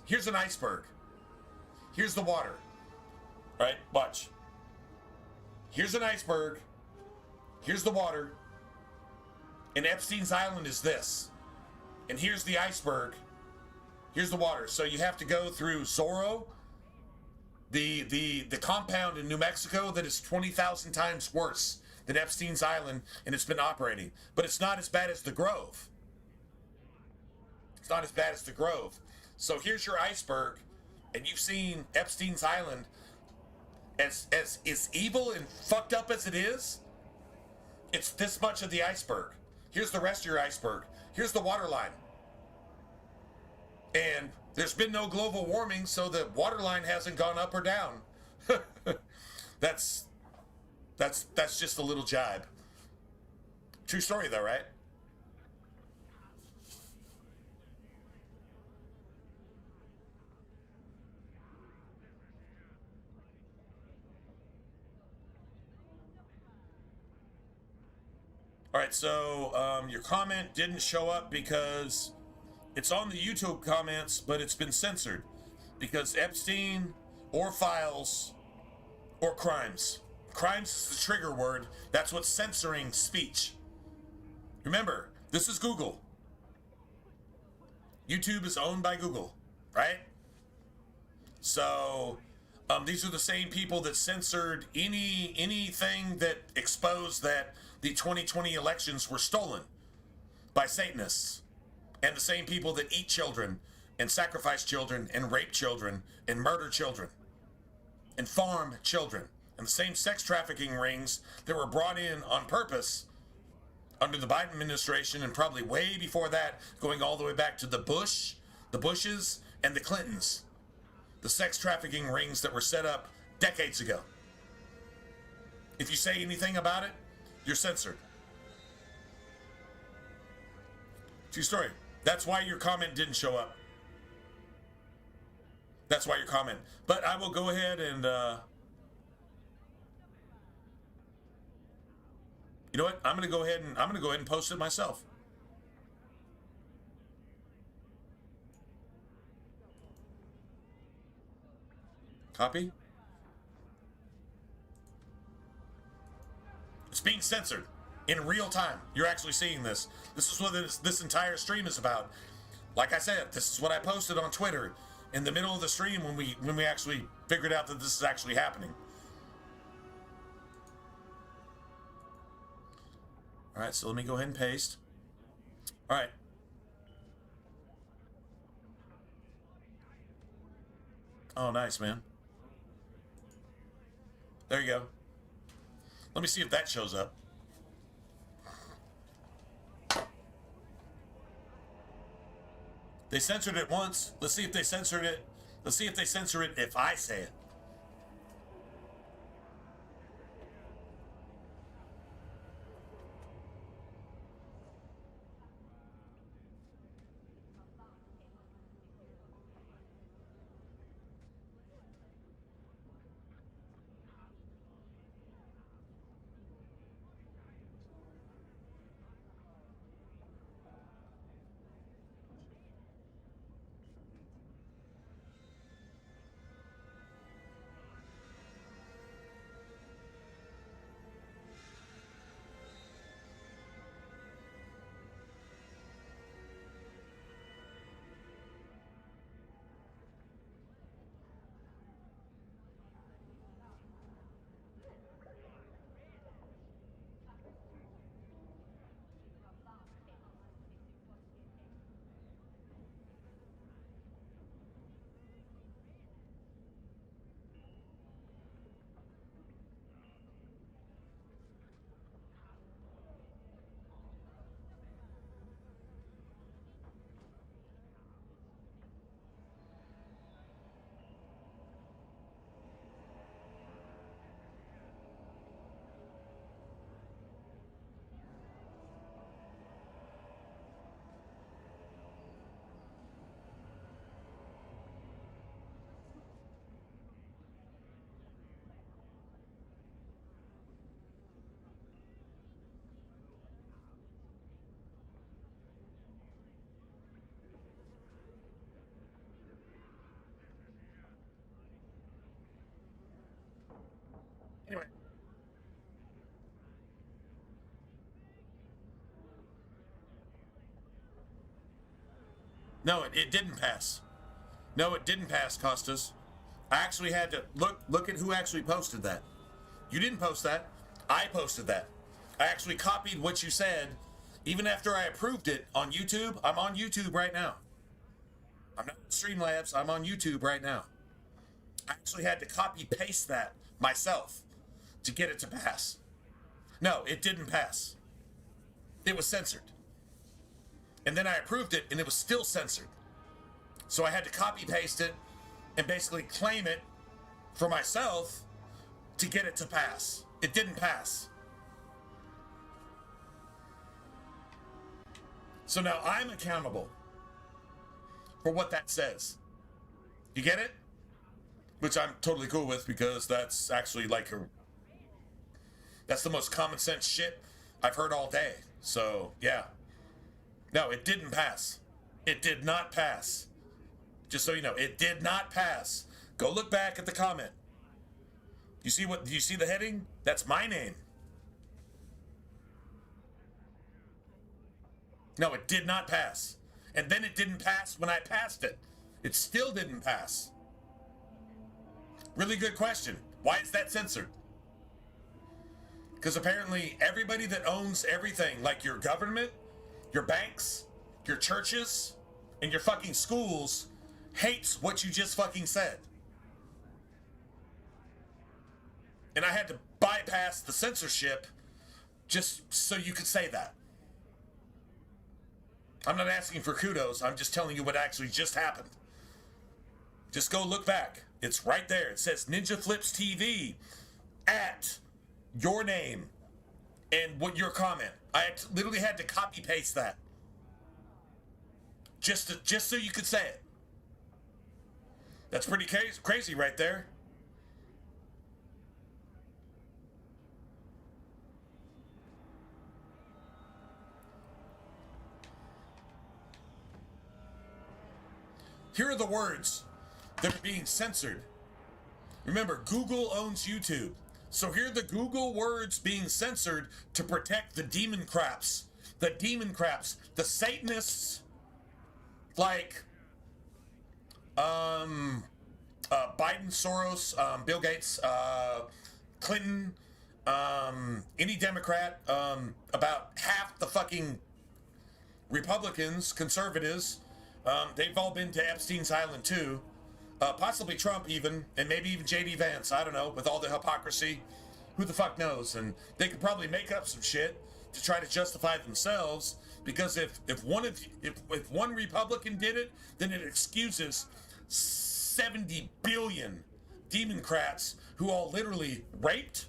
here's an iceberg. Here's the water. All right, watch. Here's an iceberg. Here's the water. And Epstein's Island is this. And here's the iceberg. Here's the water. So you have to go through Zorro, the compound in New Mexico that is 20,000 times worse than Epstein's Island, and it's been operating. But it's not as bad as the Grove. It's not as bad as the Grove. So here's your iceberg, and you've seen Epstein's Island as evil and fucked up as it is. It's this much of the iceberg. Here's the rest of your iceberg. Here's the water line. And There's been no global warming, so the water line hasn't gone up or down. That's just a little jibe. True story, though, right? All right, so your comment didn't show up because it's on the YouTube comments, but it's been censored because Epstein or files or crimes. Crimes is the trigger word. That's what's censoring speech. Remember, this is Google. YouTube is owned by Google, right? So these are the same people that censored anything that exposed that the 2020 elections were stolen by Satanists, and the same people that eat children and sacrifice children and rape children and murder children and farm children, and the same sex trafficking rings that were brought in on purpose under the Biden administration, and probably way before that, going all the way back to the Bushes, and the Clintons. The sex trafficking rings that were set up decades ago. If you say anything about it, you're censored. True story. That's why your comment didn't show up. That's why your comment. But I will go ahead and you know what? I'm gonna go ahead and post it myself. Copy. It's being censored in real time. You're actually seeing this. This is what this entire stream is about. Like I said, this is what I posted on Twitter in the middle of the stream when we actually figured out that this is actually happening. All right, so let me go ahead and paste. All right. Oh, nice, man. There you go. Let me see if that shows up. They censored it once. Let's see if they censored it. Let's see if they censor it if I say it. Anyway. No, it didn't pass. No, it didn't pass, Costas. I actually had to look at who actually posted that. You didn't post that. I posted that. I actually copied what you said, even after I approved it on YouTube. I'm on YouTube right now. I'm not in Streamlabs. I'm on YouTube right now. I actually had to copy paste that myself to get it to pass. No, it didn't pass. It was censored. And then I approved it, and it was still censored. So I had to copy paste it and basically claim it for myself to get it to pass. It didn't pass. So now I'm accountable for what that says. You get it? Which I'm totally cool with, because that's actually like that's the most common sense shit I've heard all day. So, yeah. No, it didn't pass. It did not pass. Just so you know, it did not pass. Go look back at the comment. Do you see the heading? That's my name. No, it did not pass. And then it didn't pass when I passed it. It still didn't pass. Really good question. Why is that censored? Because apparently everybody that owns everything, like your government, your banks, your churches, and your fucking schools, hates what you just fucking said. And I had to bypass the censorship just so you could say that. I'm not asking for kudos. I'm just telling you what actually just happened. Just go look back. It's right there. It says Ninja Flips TV at your name and what your comment. I literally had to copy paste that. Just so you could say it. That's pretty crazy right there. Here are the words that are being censored. Remember, Google owns YouTube. So here are the Google words being censored to protect the demon craps. The demon craps. The Satanists like Biden, Soros, Bill Gates, Clinton, any Democrat, about half the fucking Republicans, conservatives, they've all been to Epstein's Island too. Possibly Trump even, and maybe even J.D. Vance, I don't know, with all the hypocrisy. Who the fuck knows? And they could probably make up some shit to try to justify themselves, because if one Republican did it, then it excuses 70 billion Democrats who all literally raped,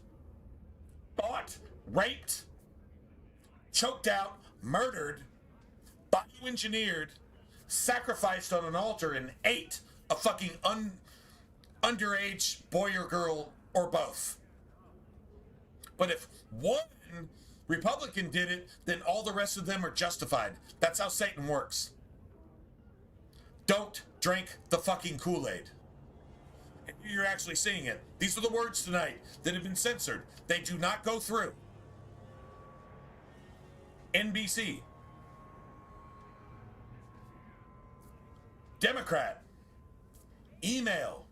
choked out, murdered, bioengineered, sacrificed on an altar, and ate a fucking underage boy or girl or both. But if one Republican did it, then all the rest of them are justified. That's how Satan works. Don't drink the fucking Kool-Aid. You're actually seeing it. These are the words tonight that have been censored. They do not go through. NBC. Democrat. Email.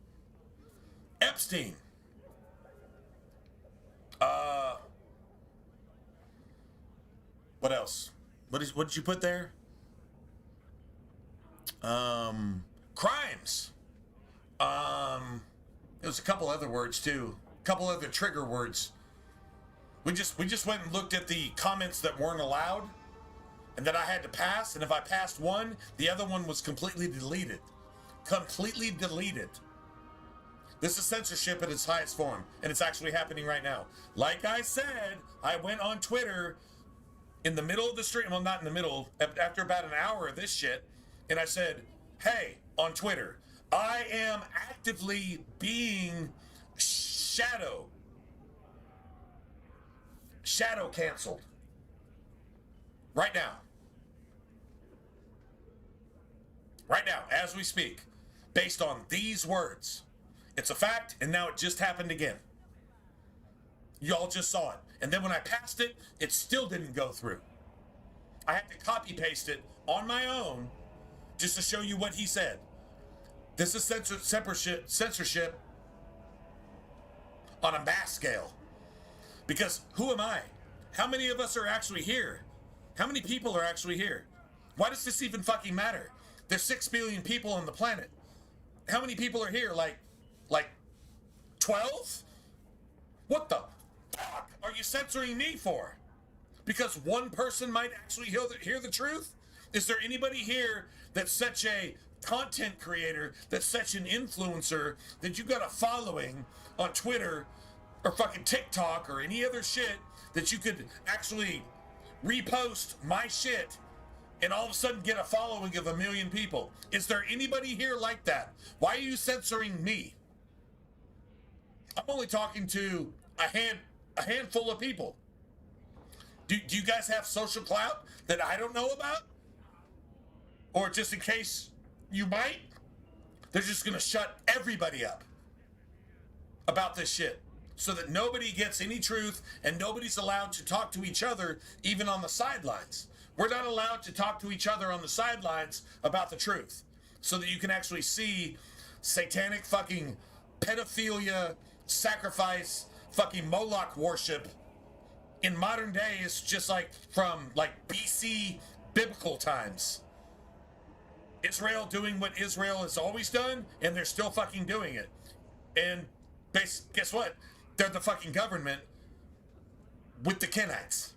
Epstein. What else? What did you put there? Crimes. There was a couple other words too. A couple other trigger words. We just went and looked at the comments that weren't allowed, and that I had to pass, and if I passed one, the other one was completely deleted. Completely deleted. This is censorship at its highest form, and it's actually happening right now. Like I said, I went on Twitter in the middle of the stream, well, not in the middle, after about an hour of this shit, and I said, hey, on Twitter, I am actively being shadow canceled. Right now. Right now, as we speak, based on these words. It's a fact, and now it just happened again. Y'all just saw it. And then when I passed it, it still didn't go through. I had to copy paste it on my own just to show you what he said. This is censorship on a mass scale. Because who am I? How many of us are actually here? How many people are actually here? Why does this even fucking matter? There's 6 billion people on the planet. How many people are here? Like 12? What the fuck are you censoring me for? Because one person might actually hear the truth? Is there anybody here that's such a content creator that's such an influencer that you got a following on Twitter or fucking TikTok or any other shit that you could actually repost my shit and all of a sudden get a following of 1 million people? Is there anybody here like that? Why are you censoring me? I'm only talking to a handful of people. Do you guys have social clout that I don't know about? Or just in case you might, they're just gonna shut everybody up about this shit so that nobody gets any truth and nobody's allowed to talk to each other even on the sidelines. We're not allowed to talk to each other on the sidelines about the truth so that you can actually see satanic fucking pedophilia, sacrifice, fucking Moloch worship in modern days, just like from like BC biblical times. Israel doing what Israel has always done, and they're still fucking doing it. And guess what? They're the fucking government with the Kenites.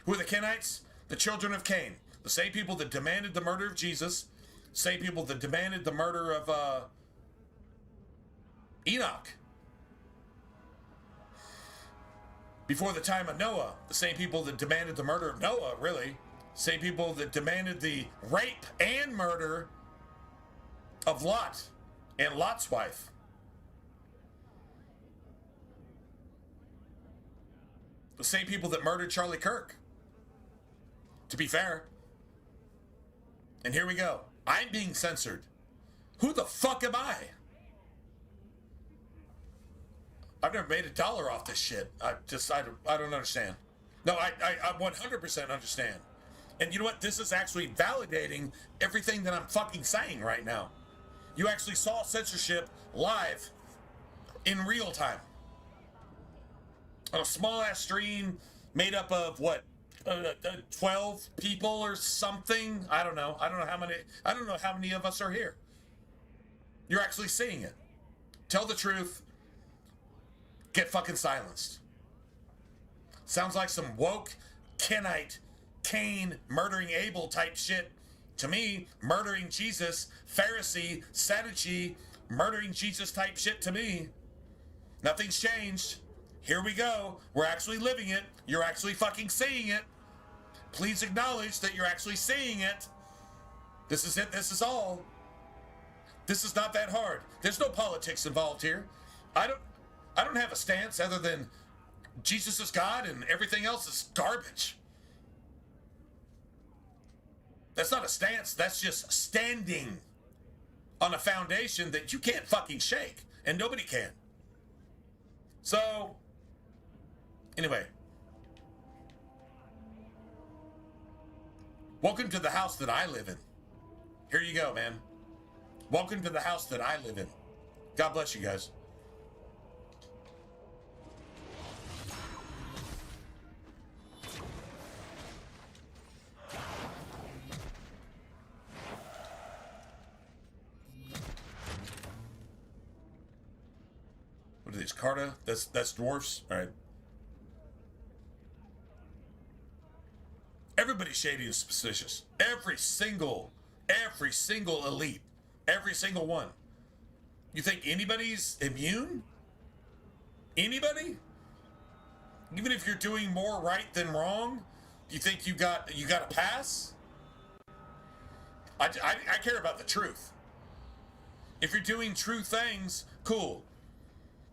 Who are the Kenites? The children of Cain. The same people that demanded the murder of Jesus. Same people that demanded the murder of Enoch. Before the time of Noah, the same people that demanded the murder of Noah, really. Same people that demanded the rape and murder of Lot and Lot's wife. The same people that murdered Charlie Kirk. To be fair. And here we go. I'm being censored. Who the fuck am I? I've never made $1 off this shit. I don't understand. No, I 100% understand. And you know what? This is actually validating everything that I'm fucking saying right now. You actually saw censorship live in real time. On a small ass stream made up of what? 12 people or something? I don't know. I don't know how many of us are here. You're actually seeing it. Tell the truth. Get fucking silenced. Sounds like some woke Kenite, Cain murdering Abel type shit. To me, murdering Jesus, Pharisee, Sadducee, murdering Jesus type shit to me. Nothing's changed. Here we go. We're actually living it. You're actually fucking seeing it. Please acknowledge that you're actually seeing it. This is it. This is all. This is not that hard. There's no politics involved here. I don't have a stance other than Jesus is God and everything else is garbage. That's not a stance. That's just standing on a foundation that you can't fucking shake, and nobody can. So, anyway. Welcome to the house that I live in. Here you go, man. Welcome to the house that I live in. God bless you guys. What are these? Carta? That's dwarfs? All right. Everybody's shady and suspicious. Every single elite. Every single one. You think anybody's immune? Anybody? Even if you're doing more right than wrong, you think you got a pass? I care about the truth. If you're doing true things, cool.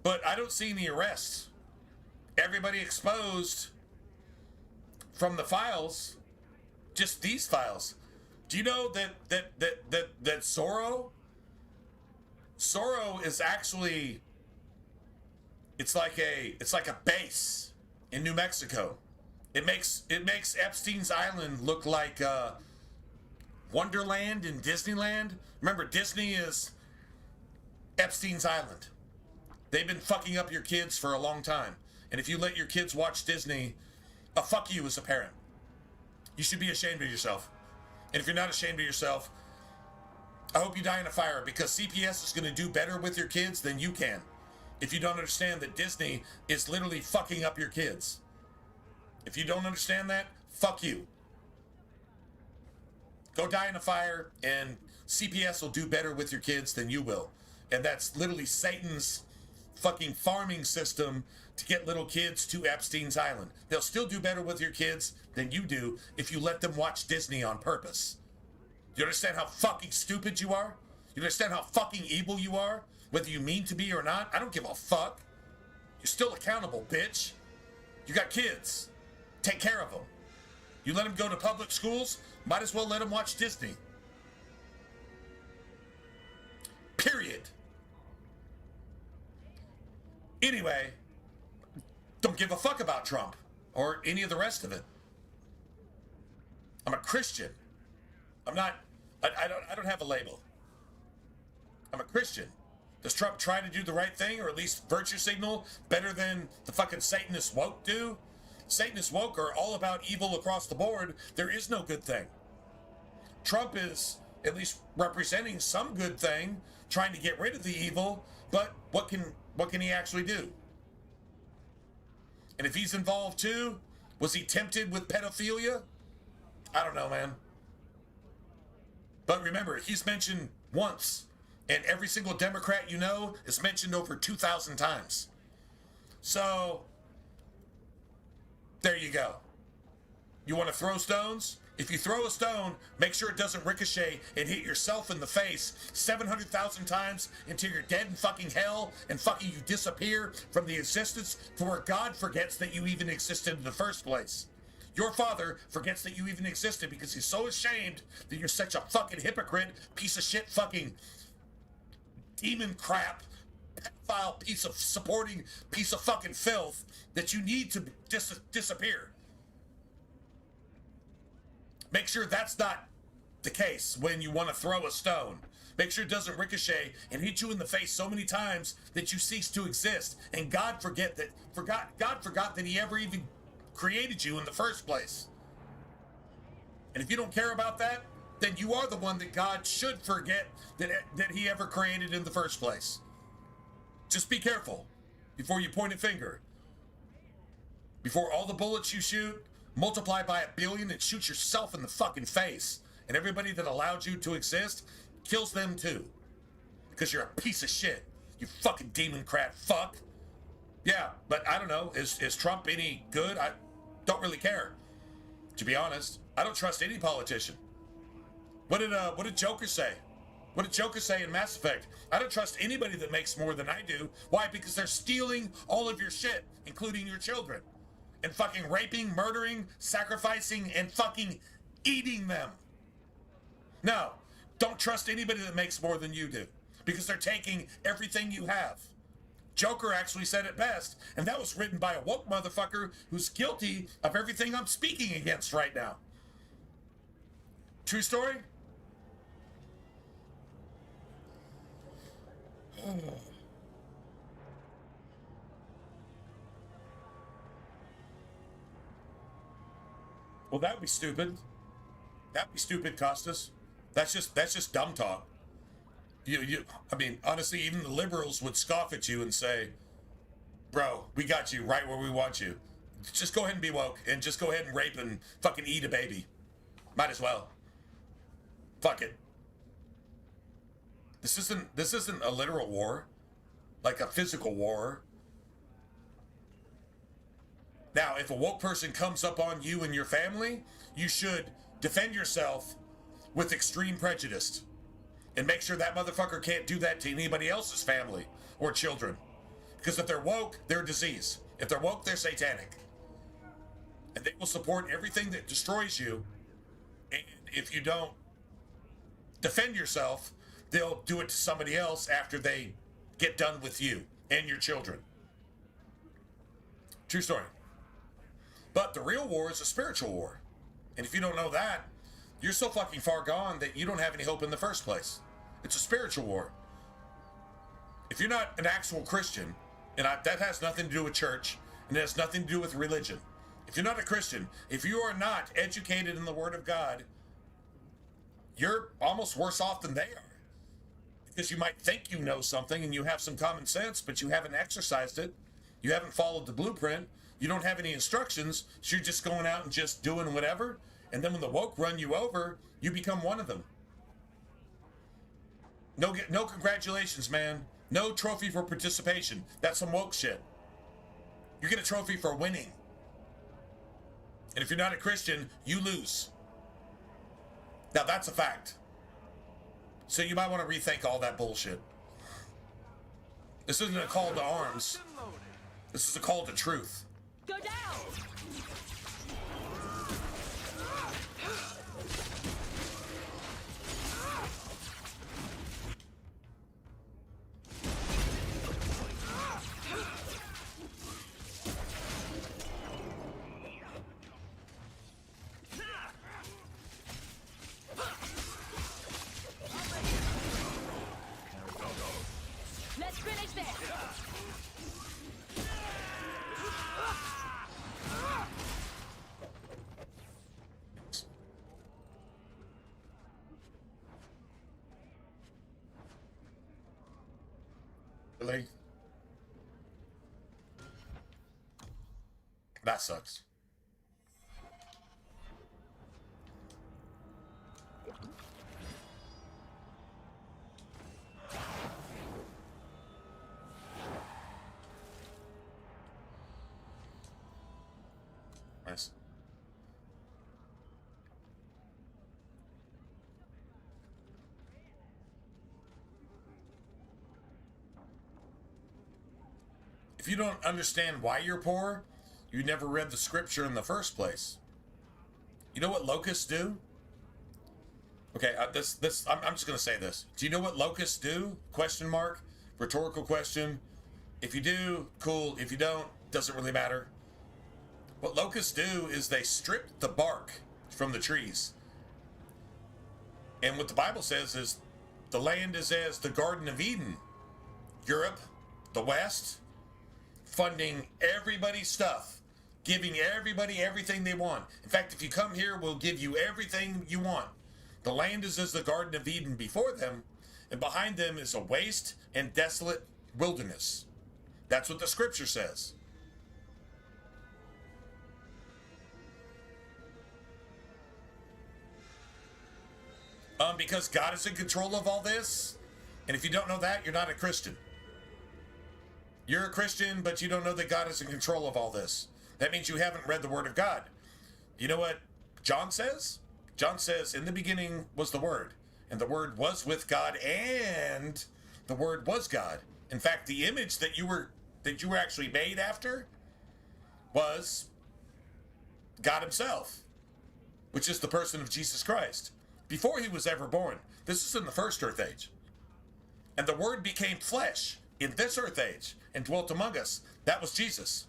But I don't see any arrests. Everybody exposed from the files, just these files. Do you know that Zorro is actually it's like a base in New Mexico. It makes Epstein's Island look like Wonderland in Disneyland. Remember, Disney is Epstein's Island. They've been fucking up your kids for a long time. And if you let your kids watch Disney, a fuck you as a parent. You should be ashamed of yourself. And if you're not ashamed of yourself, I hope you die in a fire, because CPS is going to do better with your kids than you can. If you don't understand that Disney is literally fucking up your kids. If you don't understand that, fuck you. Go die in a fire and CPS will do better with your kids than you will. And that's literally Satan's fucking farming system to get little kids to Epstein's Island. They'll still do better with your kids than you do if you let them watch Disney on purpose. You understand how fucking stupid you are? You understand how fucking evil you are? Whether you mean to be or not, I don't give a fuck. You're still accountable, bitch. You got kids. Take care of them. You let them go to public schools, might as well let them watch Disney. Period. Anyway, don't give a fuck about Trump or any of the rest of it. I'm a Christian. I'm not, I don't have a label. I'm a Christian. Does Trump try to do the right thing, or at least virtue signal better than the fucking Satanist woke do? Satanist woke are all about evil across the board. There is no good thing. Trump is at least representing some good thing, trying to get rid of the evil, but what can he actually do? And if he's involved too, was he tempted with pedophilia? I don't know, man. But remember, he's mentioned once, and every single Democrat you know is mentioned over 2,000 times. So, there you go. You want to throw stones? If you throw a stone, make sure it doesn't ricochet and hit yourself in the face 700,000 times until you're dead in fucking hell and fucking you disappear from the existence to where God forgets that you even existed in the first place. Your father forgets that you even existed because he's so ashamed that you're such a fucking hypocrite, piece of shit, fucking demon crap, pedophile piece of supporting piece of fucking filth that you need to disappear. Make sure that's not the case when you want to throw a stone. Make sure it doesn't ricochet and hit you in the face so many times that you cease to exist. And God forgot that he ever even created you in the first place. And if you don't care about that, then you are the one that God should forget that he ever created in the first place. Just be careful before you point a finger. Before all the bullets you shoot multiply by 1 billion and shoot yourself in the fucking face. And everybody that allowed you to exist kills them too. Because you're a piece of shit. You fucking demon-crat fuck. Yeah, but I don't know. Is Trump any good? I don't really care. To be honest, I don't trust any politician. What did Joker say? What did Joker say in Mass Effect? I don't trust anybody that makes more than I do. Why? Because they're stealing all of your shit, including your children. And fucking raping, murdering, sacrificing, and fucking eating them. No, don't trust anybody that makes more than you do. Because they're taking everything you have. Joker actually said it best, and that was written by a woke motherfucker who's guilty of everything I'm speaking against right now. True story? Well, that'd be stupid. That'd be stupid, Costas. That's just dumb talk. I mean, honestly, even the liberals would scoff at you and say, bro, we got you right where we want you. Just go ahead and be woke and just go ahead and rape and fucking eat a baby. Might as well. Fuck it. This isn't a literal war, like a physical war. Now, if a woke person comes up on you and your family, you should defend yourself with extreme prejudice and make sure that motherfucker can't do that to anybody else's family or children. Because if they're woke, they're a disease. If they're woke, they're satanic. And they will support everything that destroys you. And if you don't defend yourself, they'll do it to somebody else after they get done with you and your children. True story. But the real war is a spiritual war. And if you don't know that, you're so fucking far gone that you don't have any hope in the first place. It's a spiritual war. If you're not an actual Christian, and that has nothing to do with church, and it has nothing to do with religion. If you're not a Christian, if you are not educated in the Word of God, you're almost worse off than they are. Because you might think you know something and you have some common sense, but you haven't exercised it. You haven't followed the blueprint. You don't have any instructions, so you're just going out and just doing whatever. And then when the woke run you over, you become one of them. No congratulations, man. No trophy for participation. That's some woke shit. You get a trophy for winning. And if you're not a Christian, you lose. Now that's a fact. So you might want to rethink all that bullshit. This isn't a call to arms. This is a call to truth. Go down! Let's finish this! Really? That sucks. Nice. If you don't understand why you're poor, you never read the scripture in the first place. You know what locusts do? Okay, I'm just gonna say this. Do you know what locusts do? Question mark. Rhetorical question. If you do, cool. If you don't, doesn't really matter. What locusts do is they strip the bark from the trees. And what the Bible says is the land is as the Garden of Eden. Europe, the West, funding everybody's stuff, giving everybody everything they want. In fact, if you come here, we'll give you everything you want. The land is as the Garden of Eden before them, and behind them is a waste and desolate wilderness. That's what the scripture says. Because God is in control of all this, and if you don't know that, you're not a Christian. You're a Christian, but you don't know that God is in control of all this. That means you haven't read the Word of God. You know what John says? John says, in the beginning was the Word, and the Word was with God, and the Word was God. In fact, the image that you were actually made after was God himself, which is the person of Jesus Christ. Before he was ever born. This is in the first Earth Age. And the Word became flesh in this Earth Age and dwelt among us. That was Jesus.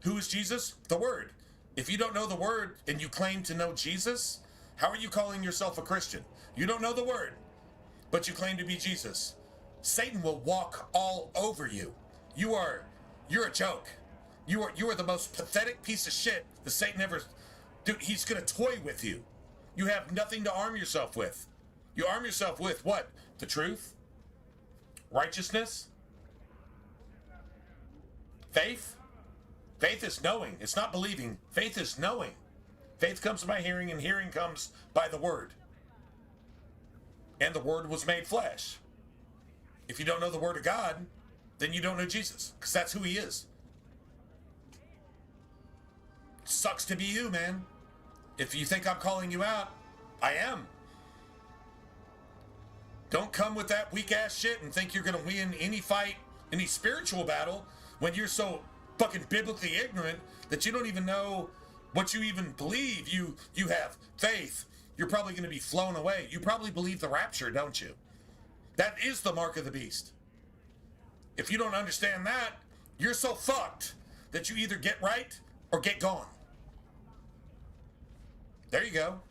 Who is Jesus? The Word. If you don't know the Word and you claim to know Jesus, how are you calling yourself a Christian? You don't know the Word, but you claim to be Jesus. Satan will walk all over you. You're a joke. You are the most pathetic piece of shit that Satan ever... Dude, he's going to toy with you. You have nothing to arm yourself with. You arm yourself with what? The truth? Righteousness? Faith? Faith is knowing. It's not believing. Faith is knowing. Faith comes by hearing, and hearing comes by the Word. And the Word was made flesh. If you don't know the Word of God, then you don't know Jesus, because that's who he is. Sucks to be you, man. If you think I'm calling you out, I am. Don't come with that weak-ass shit and think you're going to win any fight, any spiritual battle, when you're so fucking biblically ignorant that you don't even know what you even believe. You have faith. You're probably going to be flown away. You probably believe the rapture, don't you? That is the mark of the beast. If you don't understand that, you're so fucked that you either get right or get gone. There you go.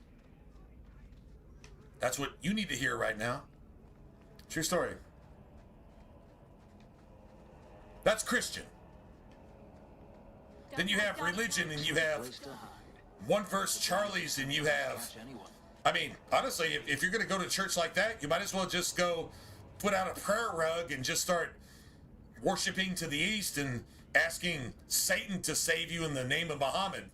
That's what you need to hear right now. True story. That's Christian. Then you have religion, and you have one verse Charlies, and you have... I mean, honestly, if you're going to go to church like that, you might as well just go put out a prayer rug and just start worshiping to the east and asking Satan to save you in the name of Muhammad.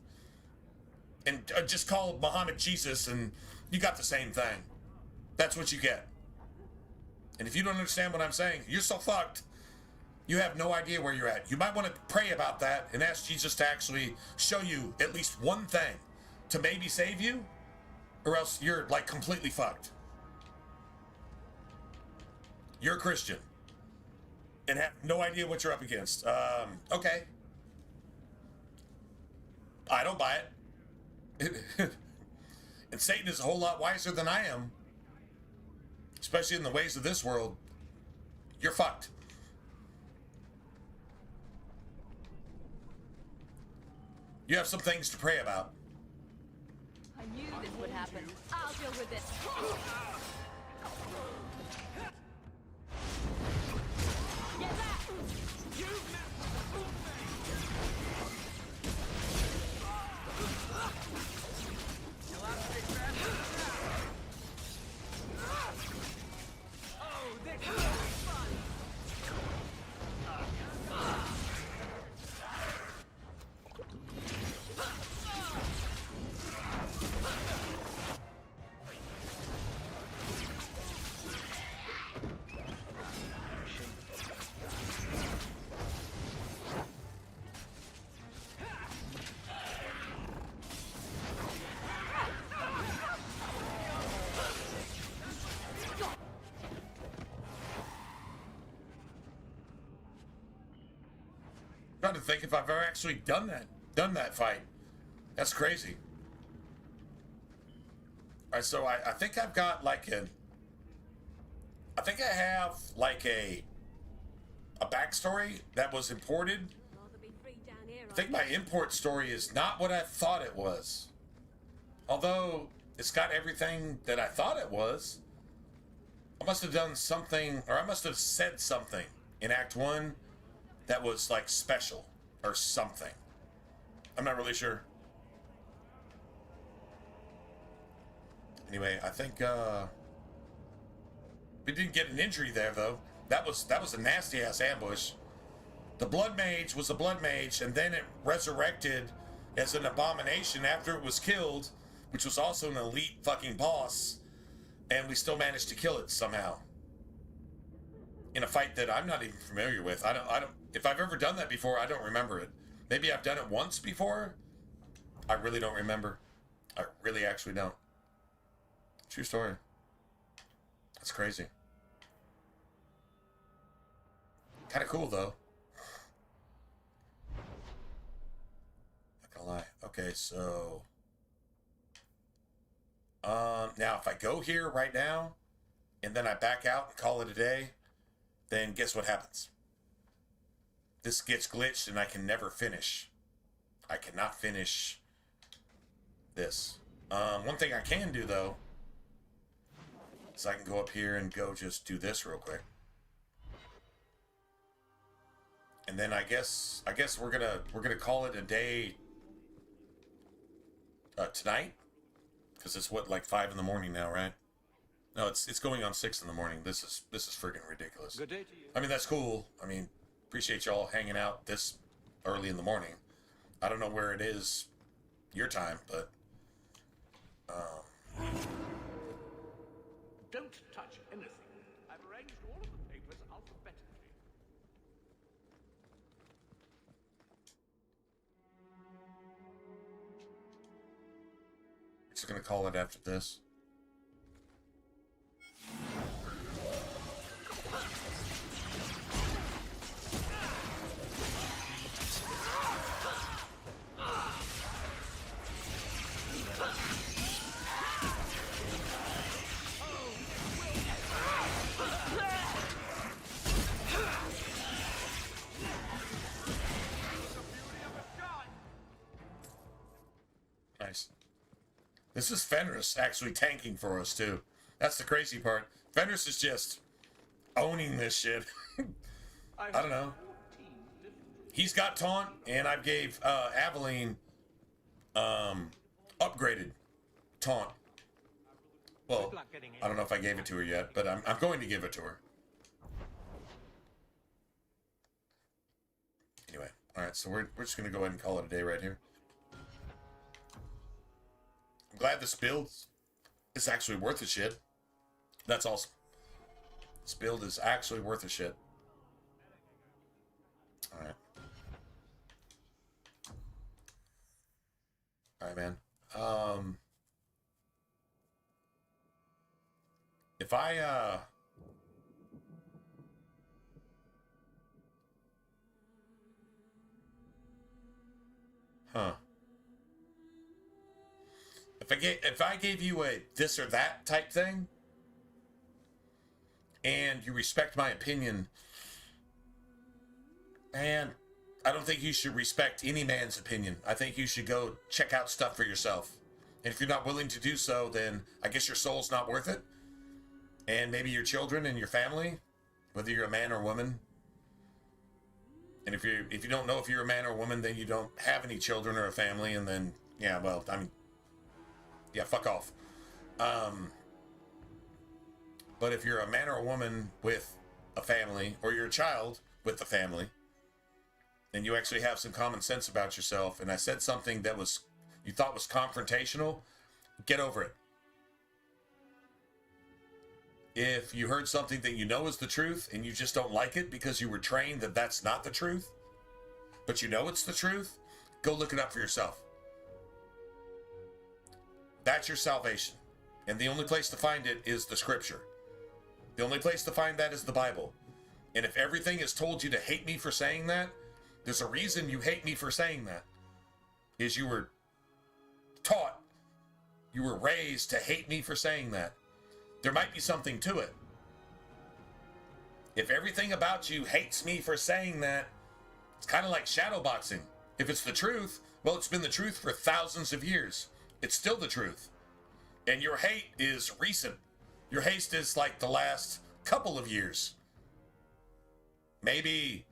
And just call Muhammad Jesus, and you got the same thing. That's what you get. And if you don't understand what I'm saying, you're so fucked. You have no idea where you're at. You might want to pray about that and ask Jesus to actually show you at least one thing to maybe save you, or else you're like completely fucked. You're a Christian and have no idea what you're up against. Okay. I don't buy it. And Satan is a whole lot wiser than I am, especially in the ways of this world. You're fucked. You have some things to pray about. I knew this would happen. I'll deal with it. Get back! Trying to think if I've ever actually done that fight. That's crazy. All right, so I think I've got like I think I have like a backstory that was imported. I think my import story is not what I thought it was. Although it's got everything that I thought it was. I must have done something, or I must have said something in Act 1 that was like special or something. I'm not really sure. Anyway, I think we didn't get an injury there though. That was a nasty ass ambush. The Blood Mage was a Blood Mage, and then it resurrected as an abomination after it was killed, which was also an elite fucking boss, and we still managed to kill it somehow. In a fight that I'm not even familiar with. I don't if I've ever done that before, I don't remember it. Maybe I've done it once before. I really don't remember. I really actually don't. True story. That's crazy. Kind of cool though. Not gonna lie. Okay, so now if I go here right now and then I back out and call it a day, then guess what happens? This gets glitched and I can never finish. I cannot finish this. One thing I can do though is I can go up here and go just do this real quick. And then I guess we're gonna call it a day tonight, because it's what, like 5 in the morning now, right? No, it's going on 6 in the morning. This is friggin' ridiculous. Good day to you. I mean, that's cool. I mean, appreciate y'all hanging out this early in the morning. I don't know where it is your time, but Don't touch anything. I've arranged all of the papers alphabetically. just gonna call it after this. Nice. This is Fenris actually tanking for us too. That's the crazy part. Fenris is just owning this shit. I don't know. He's got taunt, and I gave Aveline upgraded taunt. Well, I don't know if I gave it to her yet, but I'm going to give it to her. Anyway, all right. So we're just gonna go ahead and call it a day right here. I'm glad this build is actually worth the shit. That's awesome. This build is actually worth a shit. Alright. Alright, man. If I, If I gave you a this or that type thing, and you respect my opinion, and I don't think you should respect any man's opinion. I think you should go check out stuff for yourself. And if you're not willing to do so, then I guess your soul's not worth it. And maybe your children and your family, whether you're a man or a woman. And if you don't know if you're a man or a woman, then you don't have any children or a family, and then, yeah, well, I mean, yeah, fuck off. But if you're a man or a woman with a family, or you're a child with a family, and you actually have some common sense about yourself, and I said something that you thought was confrontational, get over it. If you heard something that you know is the truth, and you just don't like it because you were trained that that's not the truth, but you know it's the truth, go look it up for yourself. That's your salvation. And the only place to find it is the scripture. The only place to find that is the Bible. And if everything has told you to hate me for saying that, there's a reason you hate me for saying that. Is you were taught, you were raised to hate me for saying that. There might be something to it. If everything about you hates me for saying that, it's kind of like shadowboxing. If it's the truth, well, it's been the truth for thousands of years. It's still the truth. And your hate is recent. Your hate is like the last couple of years. Maybe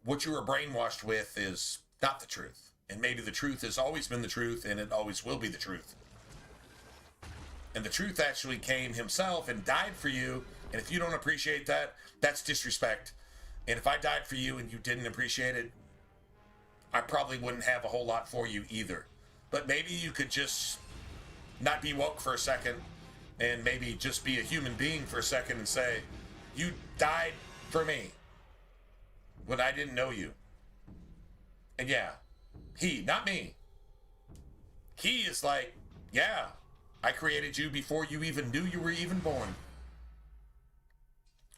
what you were brainwashed with is not the truth. And maybe the truth has always been the truth, and it always will be the truth. And the truth actually came himself and died for you. And if you don't appreciate that, that's disrespect. And if I died for you and you didn't appreciate it, I probably wouldn't have a whole lot for you either. But maybe you could just not be woke for a second, and maybe just be a human being for a second and say, you died for me when I didn't know you. And yeah, he, not me. He is like, yeah, I created you before you even knew you were even born.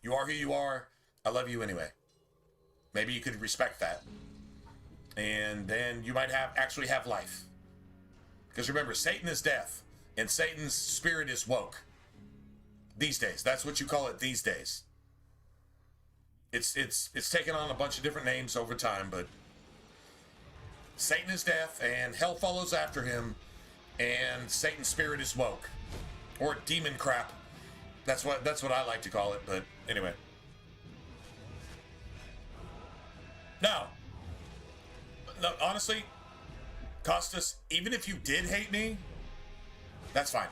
You are who you are. I love you anyway. Maybe you could respect that. And then you might actually have life. Because remember, Satan is death, and Satan's spirit is woke. These days. That's what you call it these days. It's taken on a bunch of different names over time, but Satan is death, and hell follows after him, and Satan's spirit is woke. Or demon crap. That's what I like to call it, but anyway. No, honestly, Costas, even if you did hate me, that's fine.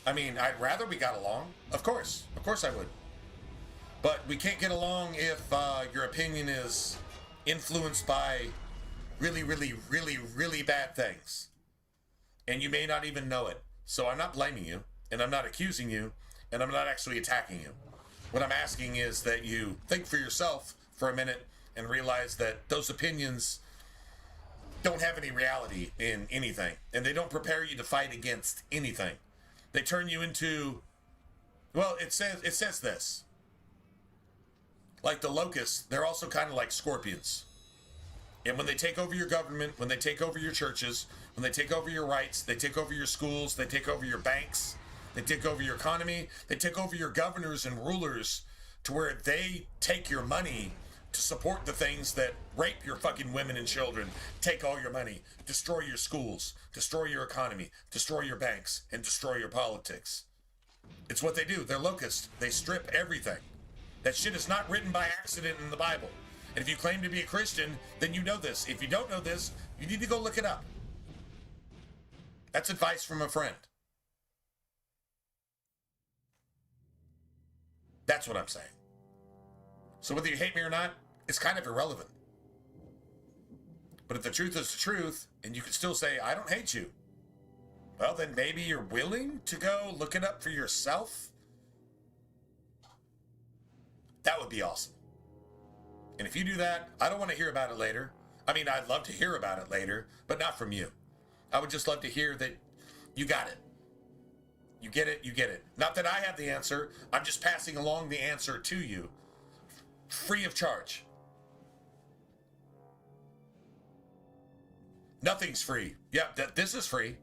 I mean, I'd rather we got along. Of course I would. But we can't get along if your opinion is influenced by really, really, really, really bad things. And you may not even know it. So I'm not blaming you, and I'm not accusing you, and I'm not actually attacking you. What I'm asking is that you think for yourself for a minute and realize that those opinions don't have any reality in anything, and they don't prepare you to fight against anything. They turn you into, well, it says this. Like the locusts, they're also kind of like scorpions. And when they take over your government, when they take over your churches, when they take over your rights, they take over your schools, they take over your banks, they take over your economy, they take over your governors and rulers to where they take your money to support the things that rape your fucking women and children, take all your money, destroy your schools, destroy your economy, destroy your banks, and destroy your politics. It's what they do. They're locusts. They strip everything. That shit is not written by accident in the Bible. And if you claim to be a Christian, then you know this. If you don't know this, you need to go look it up. That's advice from a friend. That's what I'm saying. So whether you hate me or not, it's kind of irrelevant. But if the truth is the truth, and you can still say, I don't hate you. Well, then maybe you're willing to go look it up for yourself. That would be awesome. And if you do that, I don't want to hear about it later. I mean, I'd love to hear about it later, but not from you. I would just love to hear that you got it. You get it, you get it. Not that I have the answer. I'm just passing along the answer to you. Free of charge. Nothing's free. Yeah, this is free.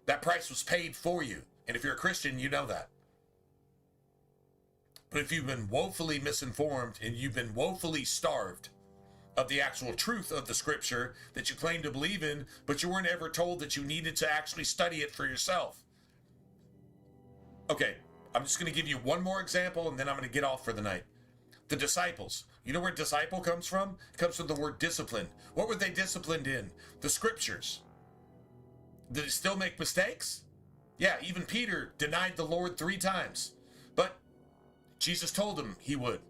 That price was paid for you. And if you're a Christian, you know that. But if you've been woefully misinformed and you've been woefully starved of the actual truth of the scripture that you claim to believe in, but you weren't ever told that you needed to actually study it for yourself. Okay, I'm just going to give you one more example and then I'm going to get off for the night. The disciples. You know where disciple comes from? It comes from the word discipline. What were they disciplined in? The scriptures. Did it still make mistakes? Yeah, even Peter denied the Lord 3 times. But Jesus told him he would.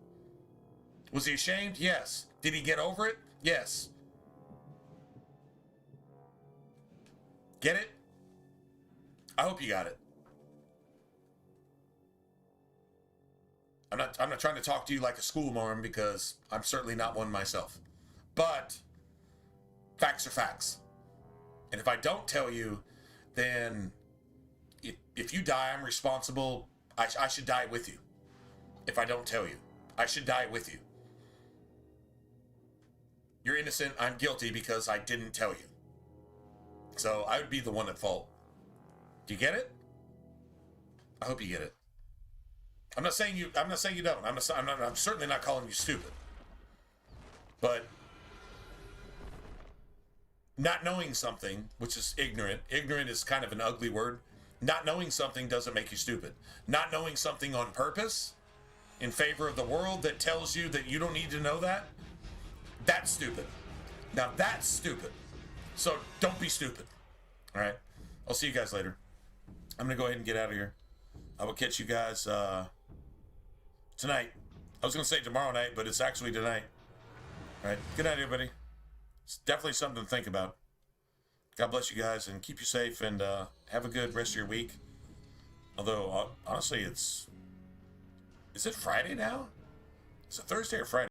Was he ashamed? Yes. Did he get over it? Yes. Get it? I hope you got it. I'm not trying to talk to you like a schoolmarm because I'm certainly not one myself. But facts are facts. And if I don't tell you, then if you die, I'm responsible. I should die with you. If I don't tell you, I should die with you. You're innocent. I'm guilty because I didn't tell you. So I would be the one at fault. Do you get it? I hope you get it. I'm not saying you don't. I'm certainly not calling you stupid. But not knowing something, which is ignorant is kind of an ugly word. Not knowing something doesn't make you stupid. Not knowing something on purpose in favor of the world that tells you that you don't need to know that, that's stupid. Now that's stupid. So don't be stupid. All right. I'll see you guys later. I'm going to go ahead and get out of here. I will catch you guys tonight. I was going to say tomorrow night, but it's actually tonight. All right. Good night, everybody. It's definitely something to think about. God bless you guys and keep you safe and have a good rest of your week. Although, honestly, is it Friday now? Is it Thursday or Friday?